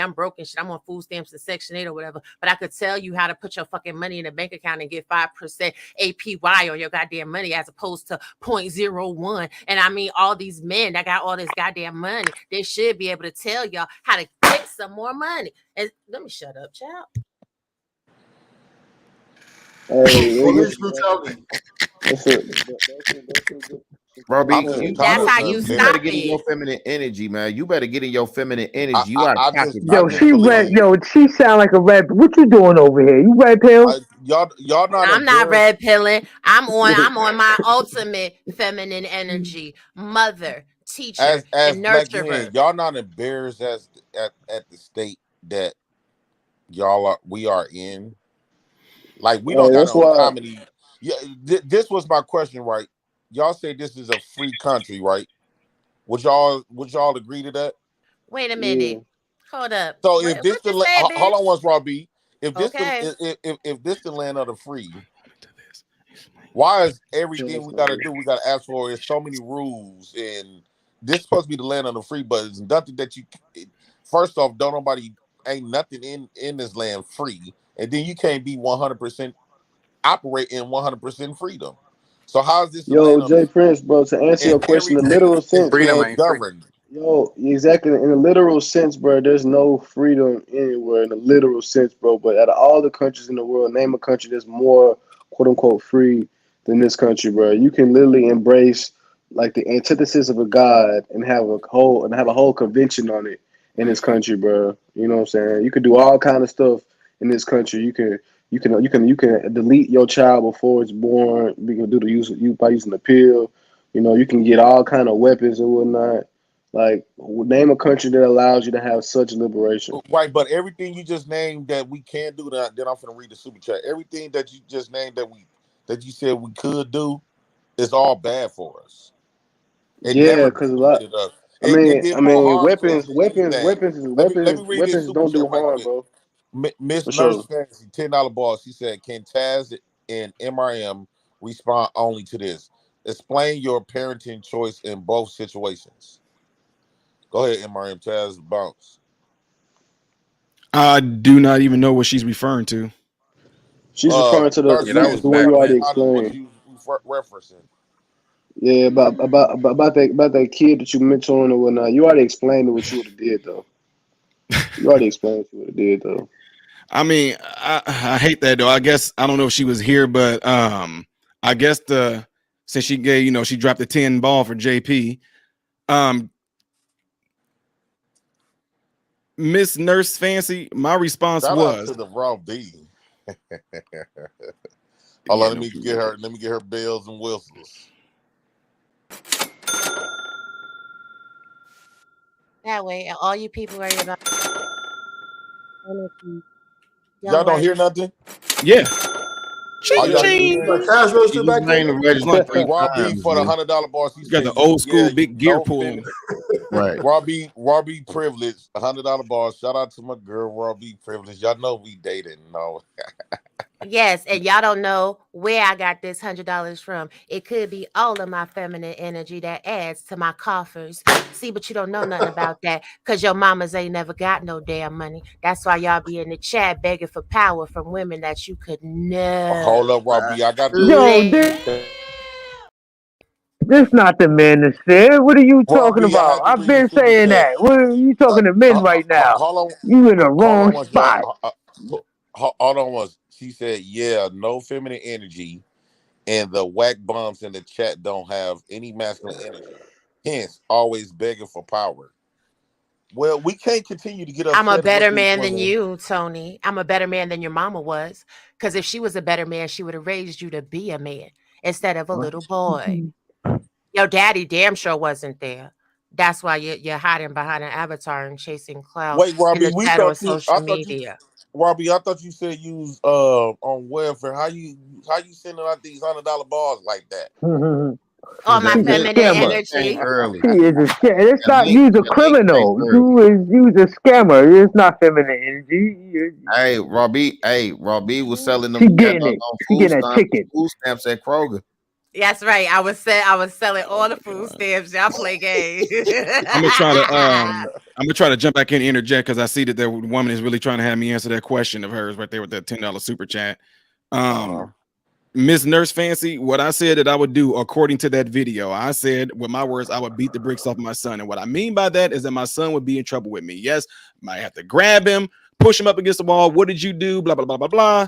I'm broke and shit. I'm on food stamps and Section 8 or whatever. But I could tell you how to put your fucking money in a bank account and get 5% APY on your goddamn money as opposed to 0.01. And I mean, all these men that got all this goddamn money, they should be able to tell y'all how to get some more money. And let me shut up, child. Hey, Police brutality. Robbie, I'm just That's how tired you of you better stop get in your it. feminine energy, man. You better get in your feminine energy. I, You I, out I of just pocket, I Yo, man. just she red. believe Yo, she sound like a red. What you doing over here? You red pill? y'all not I'm not embarrassed red pilling. I'm on my ultimate feminine energy. Mother, teacher, as and black men. nurturer. Y'all not embarrassed at the state that we are in. Like we don't Hey, got that's no why. comedy. Yeah, this was my question, right? Y'all say this is a free country, right? Would y'all agree to that? Wait a Yeah. minute. Hold up. So What if this you the say, hold on bitch? once, Robbie. If this the Okay. if this the land of the free, why is everything we gotta do? We gotta ask for. There's so many rules, and this is supposed to be the land of the free, but it's nothing that you. First off, don't nobody ain't nothing in this land free, and then you can't be 100% operate in 100% freedom. So how is this the Yo, land of the Jay free? Prince, bro. To answer And your question, the everything literal is sense, Freedom being bro. ain't free. governed. Yo, exactly. In a literal sense, bro, there's no freedom anywhere in a literal sense, bro. But out of all the countries in the world, name a country that's more quote unquote free than this country, bro. You can literally embrace like the antithesis of a god and have a whole convention on it in this country, bro. You know what I'm saying? You can do all kind of stuff in this country. You can delete your child before it's born. You can do the use you by using the pill. You know, you can get all kind of weapons and whatnot. Like, name a country that allows you to have such liberation. Right, but everything you just named that we can do that, then I'm gonna read the super chat. Everything that you just named that you said we could do is all bad for us. It Yeah, never because a lot. benefited us. I It mean, did I more mean, harm to us weapons, than weapons, anything. weapons, Let me read this weapons super don't chat do right harm, quick. bro. Miss For Nurse sure. Fancy, $10 boss. She said, "Can Taz and MRM respond only to this? Explain your parenting choice in both situations." Go ahead, MRM. Taz, bounce. I do not even know what she's referring to. She's referring to Nurse Yeah, that was the Fancy, one back you tell already us when. what explained. you referencing. Yeah, about that kid that you mentioned or whatnot. You already explained what you would have did though. You already explained what you would have did though. I mean, I hate that though. I guess I don't know if she was here, but I guess since she gave, she dropped the 10 ball for JP. Um, Miss Nurse Fancy, my response Shout out was, to the Raw B. Hold yeah, on, no, let me get her bells and whistles. That way, all you people worried about energy, Y'all young don't hear Regis. nothing? yeah, All ching y'all didn't ching. hear? But It? Cash He Register just back named named the Regis like 3 Raw B times, for the man. $100 boss. He You got said, the old school "Yeah, big gear no pulling. Right. Raw B privilege, $100 boss. Shout out to my girl Raw B privilege. Y'all know we dating. No, Yes, and y'all don't know where I got this $100 from. It could be all of my feminine energy that adds to my coffers. See, but you don't know nothing about that because your mamas ain't never got no damn money. That's why y'all be in the chat begging for power from women that you could hold up, Raw Right. B. I got Yo, live. this not the manosphere. What are you Raw talking B. I about? had to I've read the been super saying chat. that. What are you talking to men right now? Hold on, You in the hold on wrong once, spot. y'all. Hold on once. She said, "Yeah, no feminine energy." And the whack bumps in the chat don't have any masculine energy. Hence, always begging for power. Well, we can't continue to get I'm a upset with better these man than women. you, Tony. I'm a better man than your mama was. Because if she was a better man, she would have raised you to be a man instead of a What? little boy. Your daddy damn sure wasn't there. That's why you're hiding behind an avatar and chasing clout Wait, in Robbie, the we chat on thought you. I social thought you, media. Robbie. I thought you said you was on welfare. How you sending out these $100 bars like that? All Because my that She's a link feminine scammer. came energy. early. She is a scam. It's That not link, use a that link came criminal. early. You is use a scammer. It's not feminine energy. Robbie was selling them She that getting it. She getting a ticket. food stamps at Kroger. That's right. I was selling all the food stamps. Y'all play games. I'm gonna try to jump back in and interject because I see that the woman is really trying to have me answer that question of hers right there with that $10 super chat. Miss Nurse Fancy, what I said that I would do according to that video, I said with my words, I would beat the bricks off my son. And what I mean by that is that my son would be in trouble with me. Yes, might have to grab him, push him up against the wall. What did you do? Blah, blah, blah, blah, blah.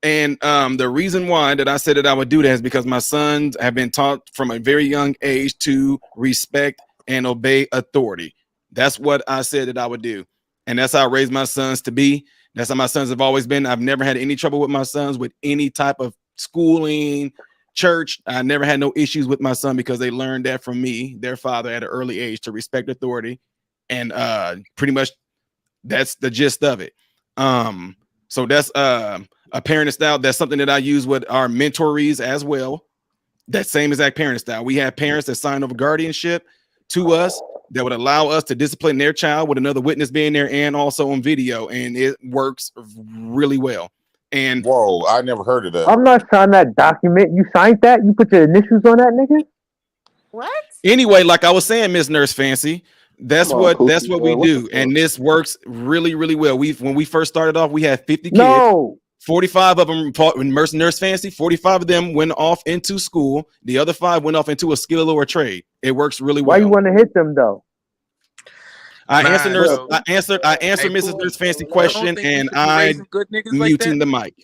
And the reason why that I said that I would do that is because my sons have been taught from a very young age to respect and obey authority. That's what I said that I would do. And that's how I raised my sons to be. That's how my sons have always been. I've never had any trouble with my sons with any type of schooling, church. I never had no issues with my son because they learned that from me, their father, at an early age to respect authority. And pretty much that's the gist of it. So that's a parenting style. That's something that I use with our mentorees as well. That same exact parenting style. We have parents that sign over guardianship to us that would allow us to discipline their child with another witness being there and also on video. And it works really well. And whoa, I never heard of that. I'm not signing that document. You signed that? You put your initials on that, nigga? What? Anyway, like I was saying, Miss Nurse Fancy, that's what we do. And this works really, really well. When we first started off, we had 50 kids. No. 45 of them Nurse Fancy, 45 of them went off into school. The other 5 went off into a skill or a trade. It works really well. Why you want to hit them though? I answered Mrs. Nurse Fancy question, and I muting the mic.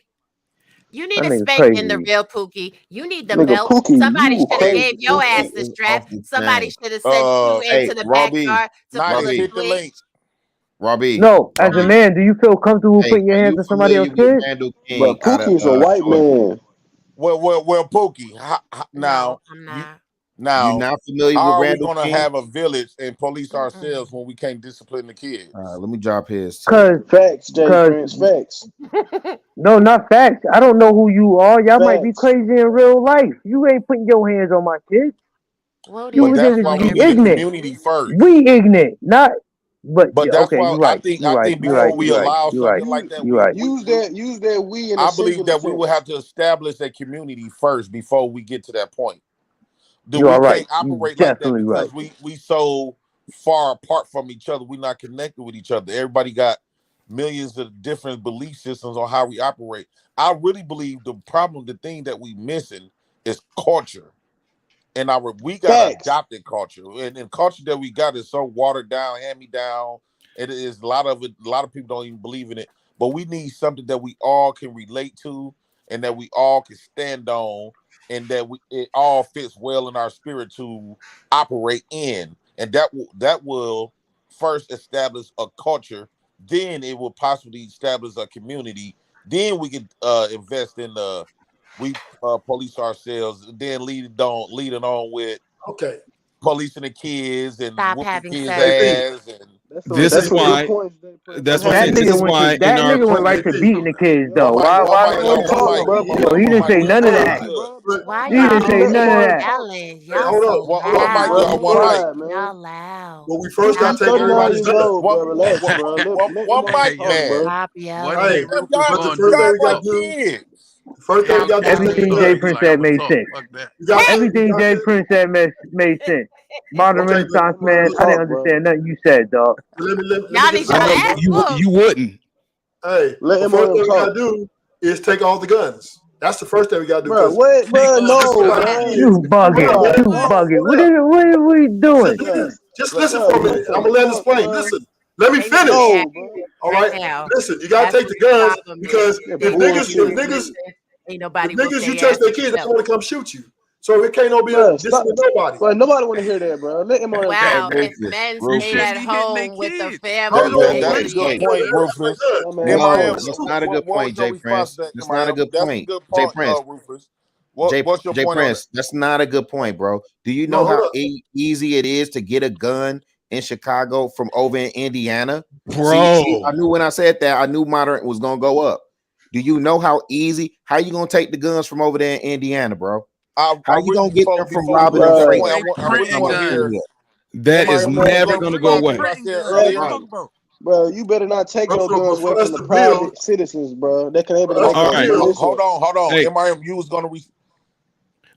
You need a spank in the real Pookie. You need the belt. Pookie, somebody should have gave your ass the strap. Somebody should have sent you into the backyard to pull a switch. Robbie. No, as a man, do you feel comfortable putting your hands on somebody else's kid? But Pookie's a white man. Well, Pookie. Now, I'm not. Now, you're not familiar with Randall King? Are we going to have a village and police ourselves when we can't discipline the kids? Let me drop his. Facts, Jay Prince, facts. No, not facts. I don't know who you are. Y'all might be crazy in real life. You ain't putting your hands on my kids. Well, you that's why we need ignorant. Community first. We ignorant, not. But that's okay, why you're right. I think before we allow something like that, use that we. In I believe that we will have to establish a community first before we get to that point. You are right. Can't operate like that because we so far apart from each other. We're not connected with each other. Everybody got millions of different belief systems on how we operate. I really believe the thing that we missing is culture. And we got adopted culture. And culture that we got is so watered down, hand-me-down. It is a lot of people don't even believe in it. But we need something that we all can relate to and that we all can stand on. And that it all fits well in our spirit to operate in, and that will first establish a culture. Then it will possibly establish a community. Then we can invest in police ourselves. Then lead it on with policing the kids and whooping kids' ass. And this is why that nigga went right to beating the kids though. Why he didn't say none of that. Why he didn't say none of that. Y'all loud. Well, we first got to take everybody's gun. One mic, man. First thing we got to do. Everything Jay Prince said made sense. Everything Jay Prince said made sense. Modern Renaissance man, I didn't understand nothing you said, dog. You wouldn't. Hey, the first thing we got to do is take all the guns. That's the first thing we got to do. Bro, what? Bro, no. You bugging. You bugging. What are we doing? Just listen for a minute. I'm going to let this play. Listen. Let me finish. All right. Listen, you gotta take the guns because if niggas you touch their kids, they want to come shoot you. So it can't be this with nobody. But nobody want to hear that, bro. Let him on. Wow, it's men stay at home with the family. That's a good point, Rufus. That's not a good point, Jay Prince. That's not a good point, Jay Prince. Jay Prince, that's not a good point, bro. Do you know how easy it is to get a gun in Chicago from over in Indiana? Bro, I knew when I said that, I knew Modern was gonna go up. Do you know how easy? How you gonna take the guns from over there in Indiana, bro? How you gonna get them from Robin and Frank? That is never gonna go away. Bro, you better not take no guns away from the private citizens, bro. They can able to make all right. Hold on. Hey. MIM, you was gonna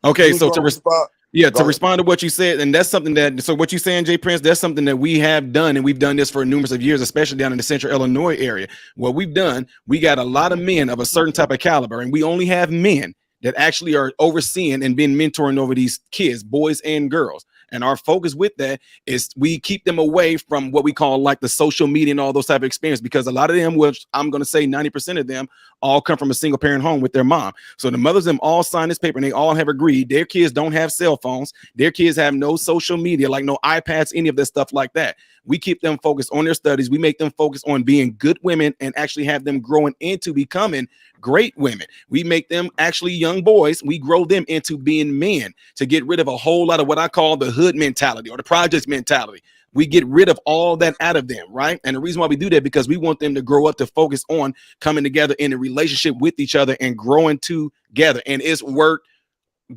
Okay, so to respond to what you said, and that's something that, so what you saying, Jay Prince, that's something that we have done, and we've done this for numerous of years, especially down in the central Illinois area. What we've done, we got a lot of men of a certain type of caliber, and we only have men that actually are overseeing and been mentoring over these kids, boys and girls. And our focus with that is we keep them away from what we call like the social media and all those type of experience, because a lot of them, which I'm going to say 90% of them, all come from a single parent home with their mom. So the mothers them all sign this paper and they all have agreed their kids don't have cell phones. Their kids have no social media, like no iPads, any of this stuff like that. We keep them focused on their studies. We make them focus on being good women and actually have them growing into becoming great women. We make them actually young boys. We grow them into being men to get rid of a whole lot of what I call the hood mentality or the projects mentality. We get rid of all that out of them, right? And the reason why we do that, because we want them to grow up to focus on coming together in a relationship with each other and growing together. And it's worked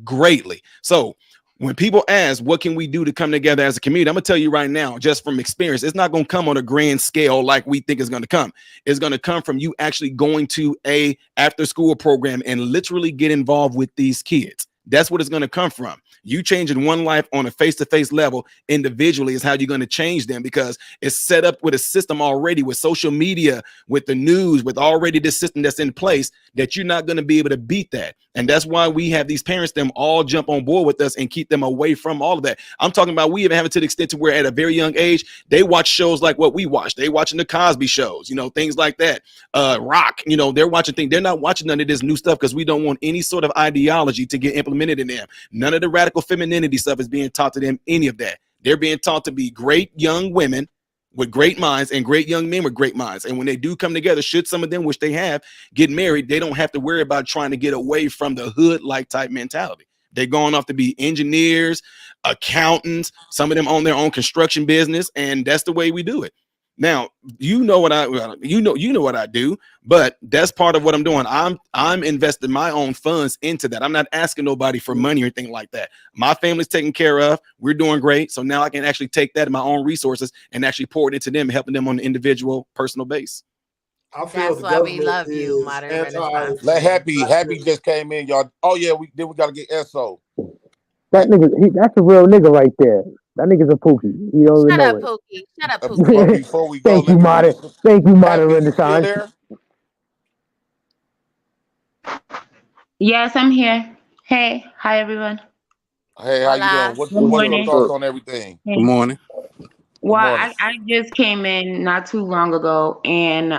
greatly. So when people ask, what can we do to come together as a community? I'm going to tell you right now, just from experience, it's not going to come on a grand scale like we think it's going to come. It's going to come from you actually going to a after school program and literally get involved with these kids. That's what it's going to come from. You changing one life on a face-to-face level individually is how you're going to change them, because it's set up with a system already, with social media, with the news, with already this system that's in place, that you're not going to be able to beat that. And that's why we have these parents, them all jump on board with us and keep them away from all of that. I'm talking about we even have it to the extent to where at a very young age, they watch shows like what we watch. They watching the Cosby shows, you know, things like that. Rock, you know, they're watching things. They're not watching none of this new stuff because we don't want any sort of ideology to get implemented in them. None of the radical femininity stuff is being taught to them, any of that. They're being taught to be great young women with great minds and great young men with great minds. And when they do come together, should some of them, which they have, get married, they don't have to worry about trying to get away from the hood-like type mentality. They're going off to be engineers, accountants, some of them own their own construction business, and that's the way we do it. Now, you know what I do, but that's part of what I'm doing. I'm investing my own funds into that. I'm not asking nobody for money or anything like that. My family's taken care of. We're doing great. So now I can actually take that in my own resources and actually pour it into them, helping them on an individual, personal base. I feel that's why we love you, Modern Renaissance. Let Happy just came in, y'all. Oh yeah, we got to get SO. That nigga, that's a real nigga right there. That nigga's a Pookie. You don't even know it. Pookie. Shut up, Pookie. Before we go, Thank you, Modern Renaissance. Yes, I'm here. Hey, hi everyone. Hey, how you doing? What's your thoughts on everything? Hey. Good morning. Well, I just came in not too long ago, and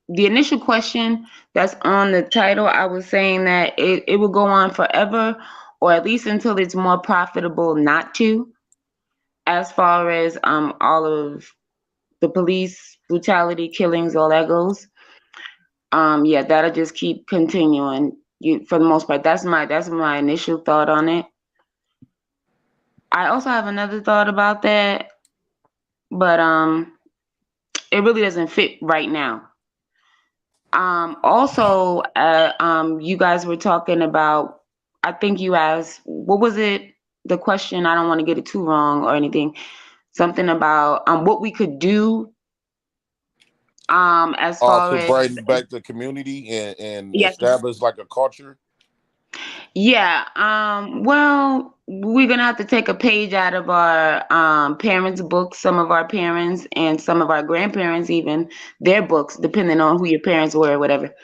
the initial question that's on the title, I was saying that it will go on forever, or at least until it's more profitable not to. As far as all of the police brutality, killings, all that goes, yeah, that'll just keep continuing. For the most part, that's my initial thought on it. I also have another thought about that, but it really doesn't fit right now. Also, you guys were talking about, I think you asked, what was it? The question, I don't want to get it too wrong or anything. Something about what we could do as far as bring back the community and establish like a culture. Yeah. Well, we're gonna have to take a page out of our parents' books, some of our parents and some of our grandparents, even their books, depending on who your parents were or whatever.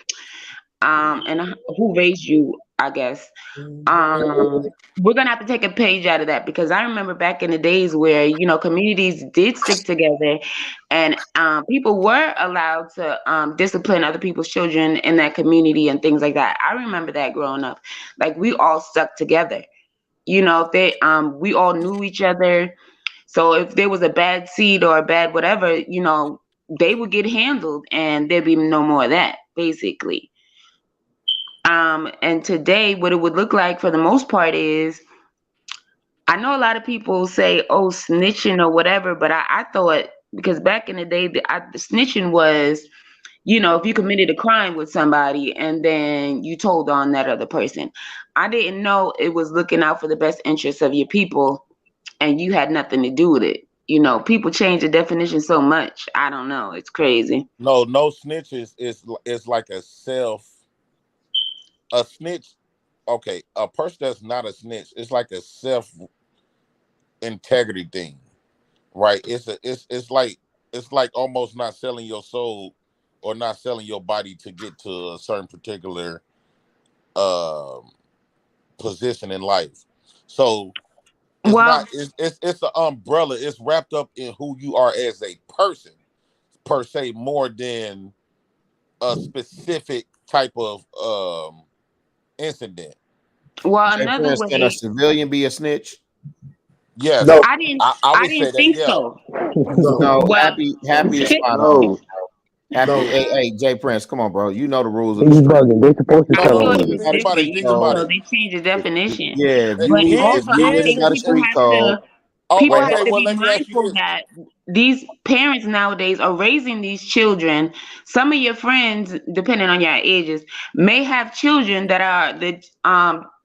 And who raised you, I guess. We're gonna have to take a page out of that, because I remember back in the days where, you know, communities did stick together and people were allowed to discipline other people's children in that community and things like that. I remember that growing up. Like, we all stuck together. You know, we all knew each other. So if there was a bad seed or a bad whatever, you know, they would get handled and there'd be no more of that, basically. And today, what it would look like for the most part is, I know a lot of people say, oh, snitching or whatever, but I thought, because back in the day, the snitching was, you know, if you committed a crime with somebody and then you told on that other person. I didn't know it was looking out for the best interests of your people and you had nothing to do with it. You know, people change the definition so much. I don't know. It's crazy. No snitches is like a snitch okay, a person that's not a snitch, it's like a self integrity thing, right? It's like almost not selling your soul or not selling your body to get to a certain particular position in life. So it's an umbrella. It's wrapped up in who you are as a person, per se, more than a specific type of incident. Well, another way, can a civilian be a snitch? Yes. No. I didn't think so. No, Well, happy is spot on. Happy, hey, Jay Prince, come on, bro. You know the rules of the street. They supposed to I tell thought them. it was different, so they changed the definition. Yeah, But also, I think people have to be mindful that these parents nowadays are raising these children. Some of your friends, depending on your ages, may have children that are the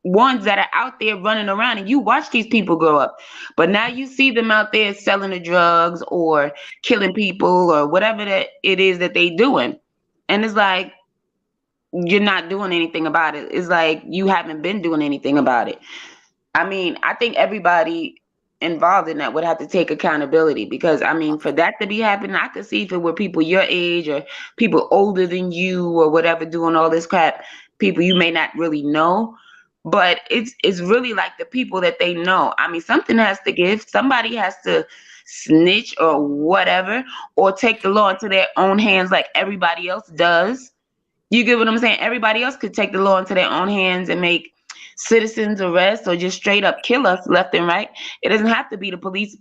ones that are out there running around, and you watch these people grow up. But now you see them out there selling the drugs or killing people or whatever that it is that they doing. And it's like, you're not doing anything about it. It's like you haven't been doing anything about it. I mean, I think everybody involved in that would have to take accountability, because I mean, for that to be happening, I could see if it were people your age or people older than you or whatever doing all this crap, people you may not really know. But it's really like the people that they know. I mean, something has to give. Somebody has to snitch or whatever, or take the law into their own hands like everybody else does. You get what I'm saying? Everybody else could take the law into their own hands and make citizens arrest or just straight up kill us left and right. It doesn't have to be the police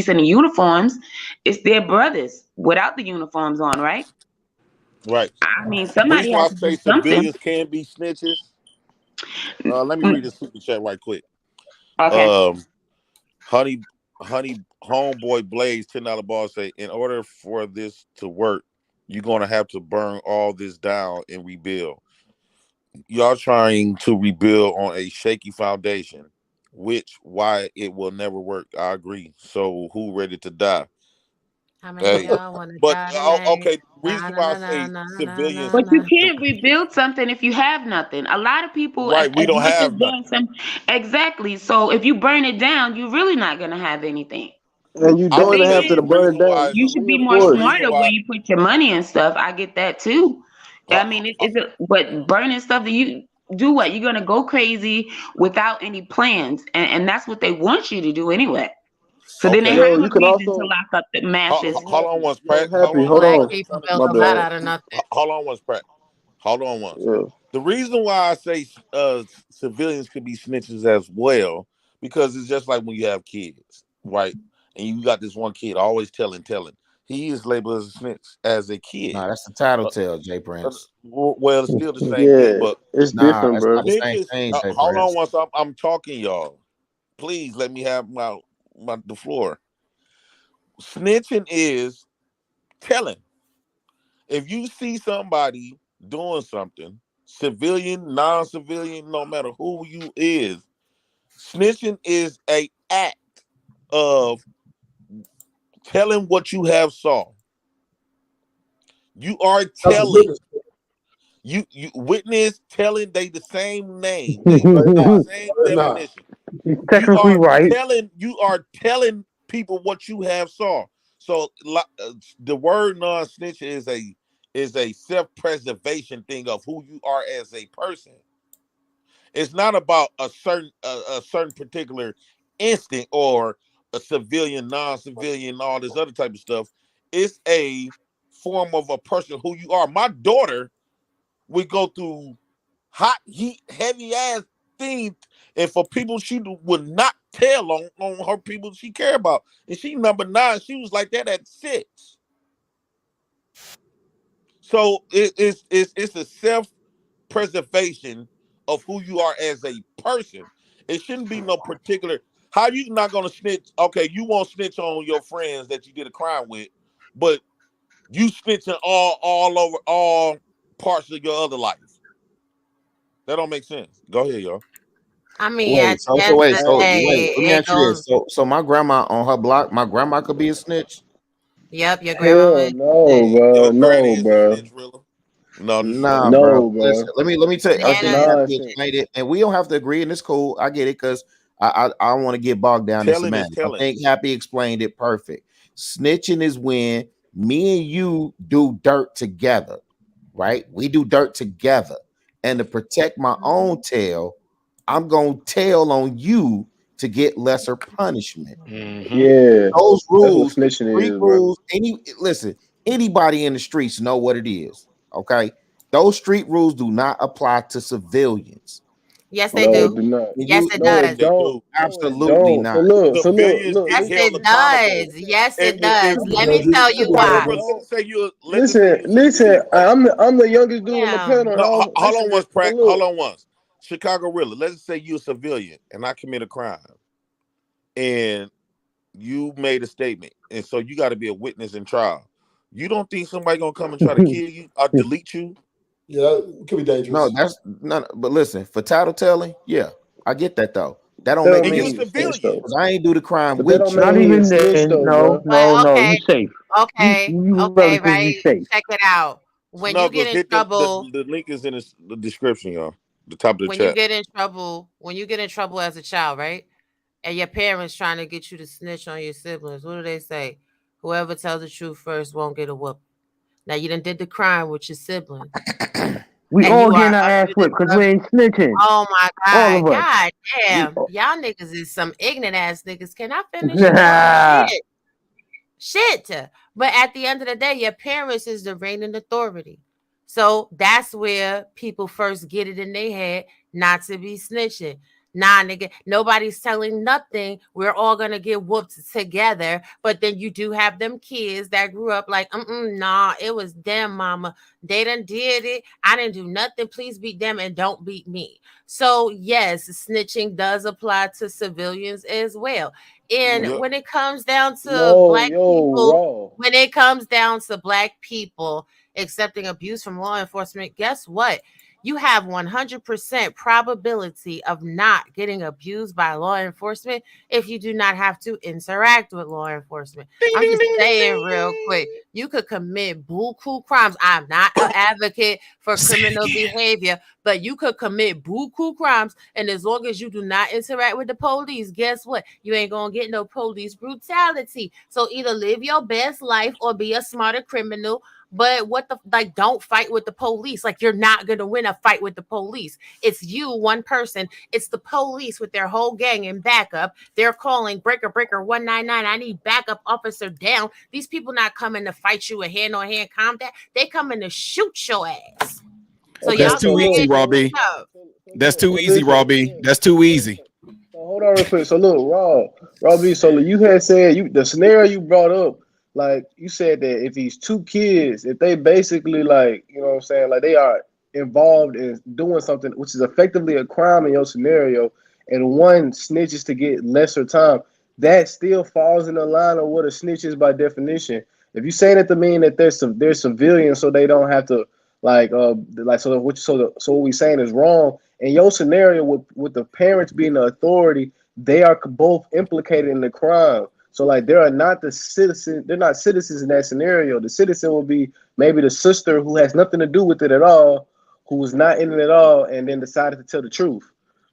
in the uniforms. It's their brothers without the uniforms on, right? Right. I mean, somebody has to do something. Civilians can be snitches. Let me read the super chat right quick. Okay. Honey, homeboy Blaze $10 ball say, in order for this to work, you're gonna have to burn all this down and rebuild. Y'all trying to rebuild on a shaky foundation, why it will never work. I agree. So who ready to die? How many y'all want to die? Okay. Reason why I say civilians, but you can't rebuild something if you have nothing. A lot of people, right? We don't have nothing. Exactly. So if you burn it down, you're really not gonna have anything. And you don't have to burn it down. You should be more smarter where you put your money and stuff. I get that too. I mean, but burning stuff that you do, what you're gonna go crazy without any plans, and that's what they want you to do anyway. So then they have a reason to lock up the masses. Hold on once, Pratt. Hold on once. Yeah. The reason why I say civilians could be snitches as well, because it's just like when you have kids, right? And you got this one kid always telling. He is labeled as a snitch as a kid. Nah, that's the title tell, Jay Prince. Well, it's still the same thing, but it's different, bro. Hold on once, I'm talking, y'all. Please let me have the floor. Snitching is telling. If you see somebody doing something, civilian, non-civilian, no matter who you is, snitching is a act of telling what you have saw. You are telling. You witness telling. They the same name. They the same definition. Technically right. You are telling people what you have saw. So the word non-snitch is a self-preservation thing of who you are as a person. It's not about a certain particular instinct or a civilian, non-civilian, all this other type of stuff. It's a form of a person who you are. My daughter would go through hot, heat, heavy ass things, and for people she would not tell on her people she care about. And she number 9, she was like that at 6. So it's a self-preservation of who you are as a person. It shouldn't be no particular. How you not gonna snitch? Okay, you won't snitch on your friends that you did a crime with, but you snitching all over all parts of your other life. That don't make sense. Go ahead, y'all. I mean, wait. Let me ask you this. So my grandma on her block, my grandma could be a snitch. Yep, your grandma. No, bro. bro. Listen, let me tell you. Explain it, and we don't have to agree, and it's cool. I get it because I don't want to get bogged down in semantics. I think Happy explained it perfect. Snitching is when me and you do dirt together, right? We do dirt together, and to protect my own tail, I'm gonna tell on you to get lesser punishment. Yeah, those rules, street rules. Anybody in the streets know what it is. Okay, those street rules do not apply to civilians. Yes, they do. Yes, it does. Absolutely not. So look. Yes, it does. Yes, it does. Let me tell you why. Listen. I'm the youngest dude on the panel. Hold on once, Pratt. Hold on once. Chicago Rilla. Let's say you're a civilian and I commit a crime, and you made a statement, and so you got to be a witness in trial. You don't think somebody gonna come and try to kill you or delete you? Yeah, it could be dangerous. No, that's not. But listen, for tattletailing, yeah, I get that though. That don't make you a civilian. I ain't do the crime with you. Not even then. No. You safe. Okay. Okay. Right. Safe. Check it out. When you get in trouble, the link is in the description, y'all. The top of the when chat. you get in trouble as a child, right? And your parents trying to get you to snitch on your siblings, what do they say? Whoever tells the truth first won't get a whoop. Now you done did the crime with your sibling. We all getting our ass whipped because we ain't snitching. Oh my God. All of us. God damn. Y'all niggas is some ignorant ass niggas. Can I finish? Shit. But at the end of the day, your parents is the reigning authority. So that's where people first get it in their head not to be snitching. Nah, nigga, nobody's telling nothing. We're all gonna get whooped together. But then you do have them kids that grew up like, nah, it was them, mama. They done did it. I didn't do nothing. Please beat them and don't beat me. So yes, snitching does apply to civilians as well. And when it comes down to black people accepting abuse from law enforcement, guess what? You have 100% probability of not getting abused by law enforcement if you do not have to interact with law enforcement. I'm just saying real quick, you could commit buku crimes. I'm not an advocate for criminal behavior, but you could commit buku crimes, and as long as you do not interact with the police, guess what? You ain't gonna get no police brutality. So either live your best life or be a smarter criminal. But don't fight with the police. Like, you're not going to win a fight with the police. It's you, one person. It's the police with their whole gang in backup. They're calling breaker 199. I need backup, officer down. These people not coming to fight you a hand-on-hand combat. They coming to shoot your ass. So that's too easy, Robbie. That's too easy, Robbie. That's too easy. Hold on real quick. So look, Robbie, so you had said the scenario you brought up, like you said that if these two kids, if they basically like, you know what I'm saying, like they are involved in doing something which is effectively a crime in your scenario, and one snitches to get lesser time, that still falls in the line of what a snitch is by definition. If you saying it to mean that they're civilians, so they don't have to so what we saying is wrong. In your scenario with the parents being the authority, they are both implicated in the crime. So like they are not the citizen, they're not citizens in that scenario. The citizen will be maybe the sister who has nothing to do with it at all, who was not in it at all, and then decided to tell the truth.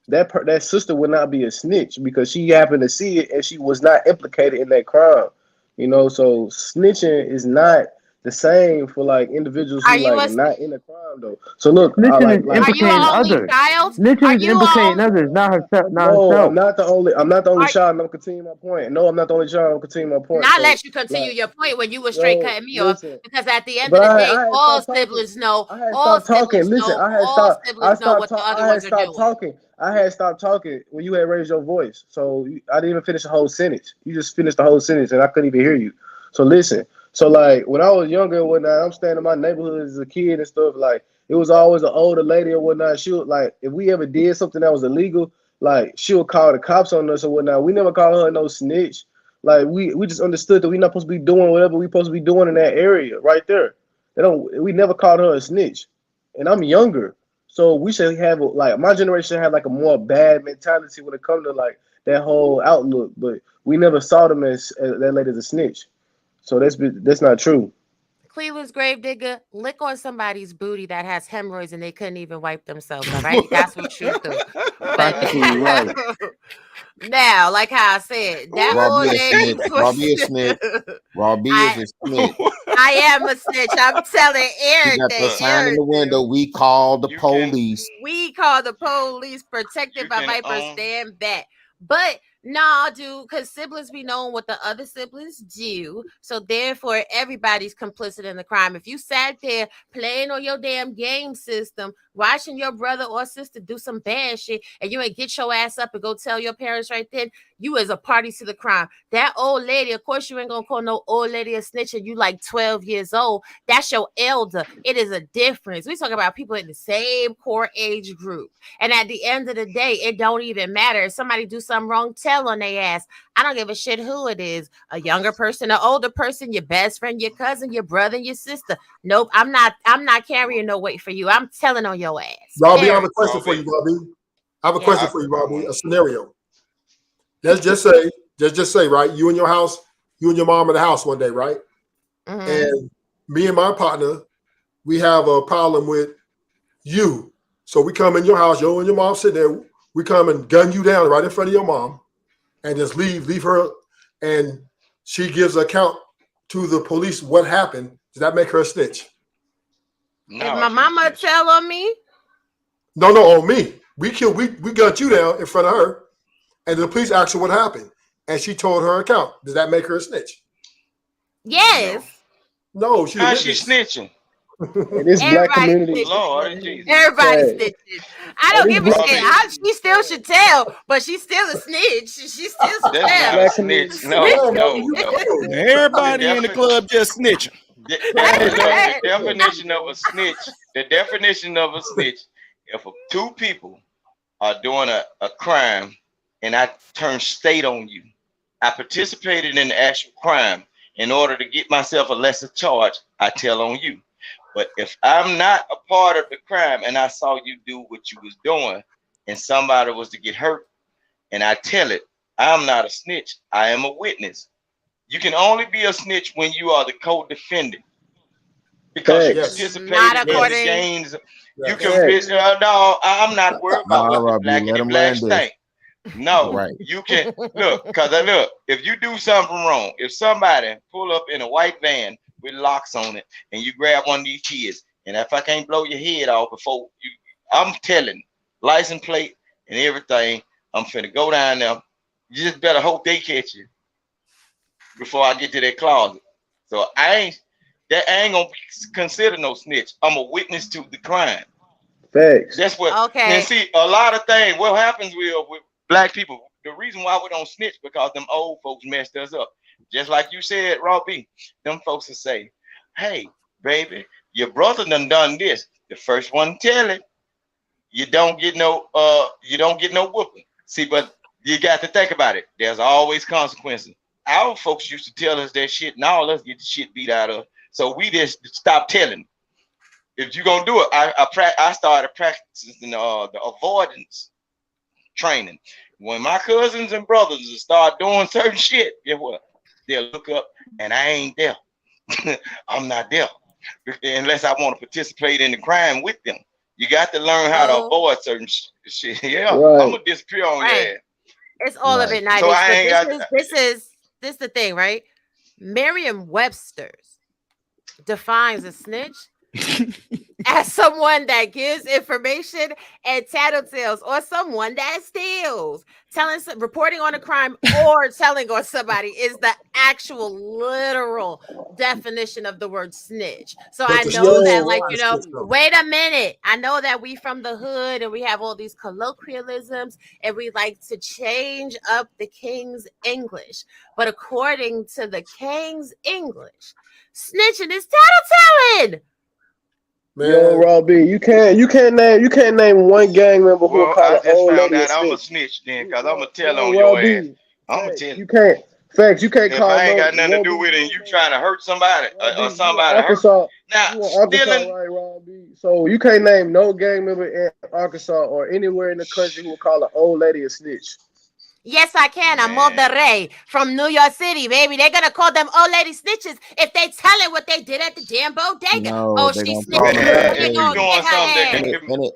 That sister would not be a snitch because she happened to see it and she was not implicated in that crime. You know, so snitching is not the same for like individuals who like not in a crime though. So look, snitching is implicating others. Snitching is implicating others, not herself. I'm not the only child. I'm gonna continue my point. No, I'm not the only child. I'm continue my point. Not let you continue your point when you were straight cutting me off, because at the end of the day, all siblings know. All siblings know. All siblings know what the other ones are doing. I had stopped talking when you had raised your voice, so I didn't even finish the whole sentence. You just finished the whole sentence, and I couldn't even hear you. So listen. So like when I was younger and whatnot, I'm staying in my neighborhood as a kid and stuff. Like it was always an older lady or whatnot. She would like if we ever did something that was illegal, like she would call the cops on us or whatnot. We never called her no snitch. Like we just understood that we're not supposed to be doing whatever we're supposed to be doing in that area right there. We never called her a snitch. And I'm younger, so we should have like my generation had like a more bad mentality when it comes to like that whole outlook. But we never saw them as that lady as a snitch. So that's not true. Cleveland's gravedigger, lick on somebody's booty that has hemorrhoids and they couldn't even wipe themselves. All right, that's what you do. But Right. now, like how I said, that old lady Robbie is a snitch. Robbie is a snitch. I am a snitch. I'm telling He got the sign in the window. We call the police. We call the police. Protected by Viper. Stand back. But nah, dude, because siblings be knowing what the other siblings do. So therefore, everybody's complicit in the crime. If you sat there playing on your damn game system, watching your brother or sister do some bad shit, and you ain't get your ass up and go tell your parents right then, you is a party to the crime. That old lady, of course, you ain't gonna call no old lady a snitch and you like 12 years old. That's your elder. It is a difference. We talk about people in the same core age group. And at the end of the day, it don't even matter. If somebody do something wrong, tell on their ass. I don't give a shit who it is. A younger person, an older person, your best friend, your cousin, your brother, your sister. Nope, I'm not carrying no weight for you. I'm telling on your ass. Robbie, I have a question for you, Robbie. I have a question for you, Robbie. A scenario. Let's just say, right? You and your house, you and your mom in the house one day, right? Mm-hmm. And me and my partner, we have a problem with you. So we come in your house, you and your mom sit there. We come and gun you down right in front of your mom, and just leave her, and she gives an account to the police what happened. Does that make her a snitch? No, if my mama tell on me? No, on me. We gunned you down in front of her, and the police asked her what happened, and she told her account. Does that make her a snitch? Yes. No, she's snitching. In this black community, Lord Jesus. Everybody snitches. I don't give a shit. She still should tell, but she's still a snitch. She still should tell. Not a snitch. No. Everybody in the club just snitching. The definition of a snitch. The definition of a snitch. If two people are doing a crime and I turn state on you, I participated in the actual crime. In order to get myself a lesser charge, I tell on you. But if I'm not a part of the crime and I saw you do what you was doing and somebody was to get hurt and I tell it, I'm not a snitch. I am a witness. You can only be a snitch when you are the co-defendant because you participated in the games. You can no, I'm not worried about what the black and the black stink. No, right. You can look, if you do something wrong, if somebody pull up in a white van with locks on it and you grab one of these kids, and if I can't blow your head off before you, I'm telling, license plate and everything, I'm finna go down there. You just better hope they catch you before I get to that closet. So I ain't gonna consider no snitch. I'm a witness to the crime. Thanks. That's what. Okay. And see, a lot of things. What happens with black people? The reason why we don't snitch because them old folks messed us up. Just like you said, Robbie, them folks will say, "Hey, baby, your brother done this." The first one tell it. You don't get no whooping. See, but you got to think about it. There's always consequences. Our folks used to tell us that shit, and all us get the shit beat out of. So we just stop telling. If you're gonna do it, I started practicing the avoidance training. When my cousins and brothers start doing certain shit, guess what? They'll look up and I ain't there. I'm not there. Unless I want to participate in the crime with them. You got to learn how to avoid certain shit. Yeah, right. I'm gonna disappear on that. It's all of it, 90s. So this is the thing, right? Merriam-Webster's defines a snitch as someone that gives information and tattletales, or someone that steals. Reporting on a crime or telling on somebody is the actual literal definition of the word snitch. So I know that, like, wait a minute. I know that we from the hood and we have all these colloquialisms and we like to change up the King's English. But according to the King's English, snitching is tattletelling. Man. Yo, Robbie, you can't name one gang member who called an old lady a snitch. I'm a snitch then, because I'm gonna tell on your ass. I'm gonna tell you. can't. Facts, you can't call. If I ain't got nothing to do with it, and you trying to hurt somebody or somebody hurt. Now, stealing. Right, Robbie. So you can't name no gang member in Arkansas or anywhere in the country who would call an old lady a snitch. Yes, I can. I'm Monterrey from New York City, baby. They're gonna call them old lady snitches if they tell it what they did at the damn bodega. No, She gonna snitched. hey,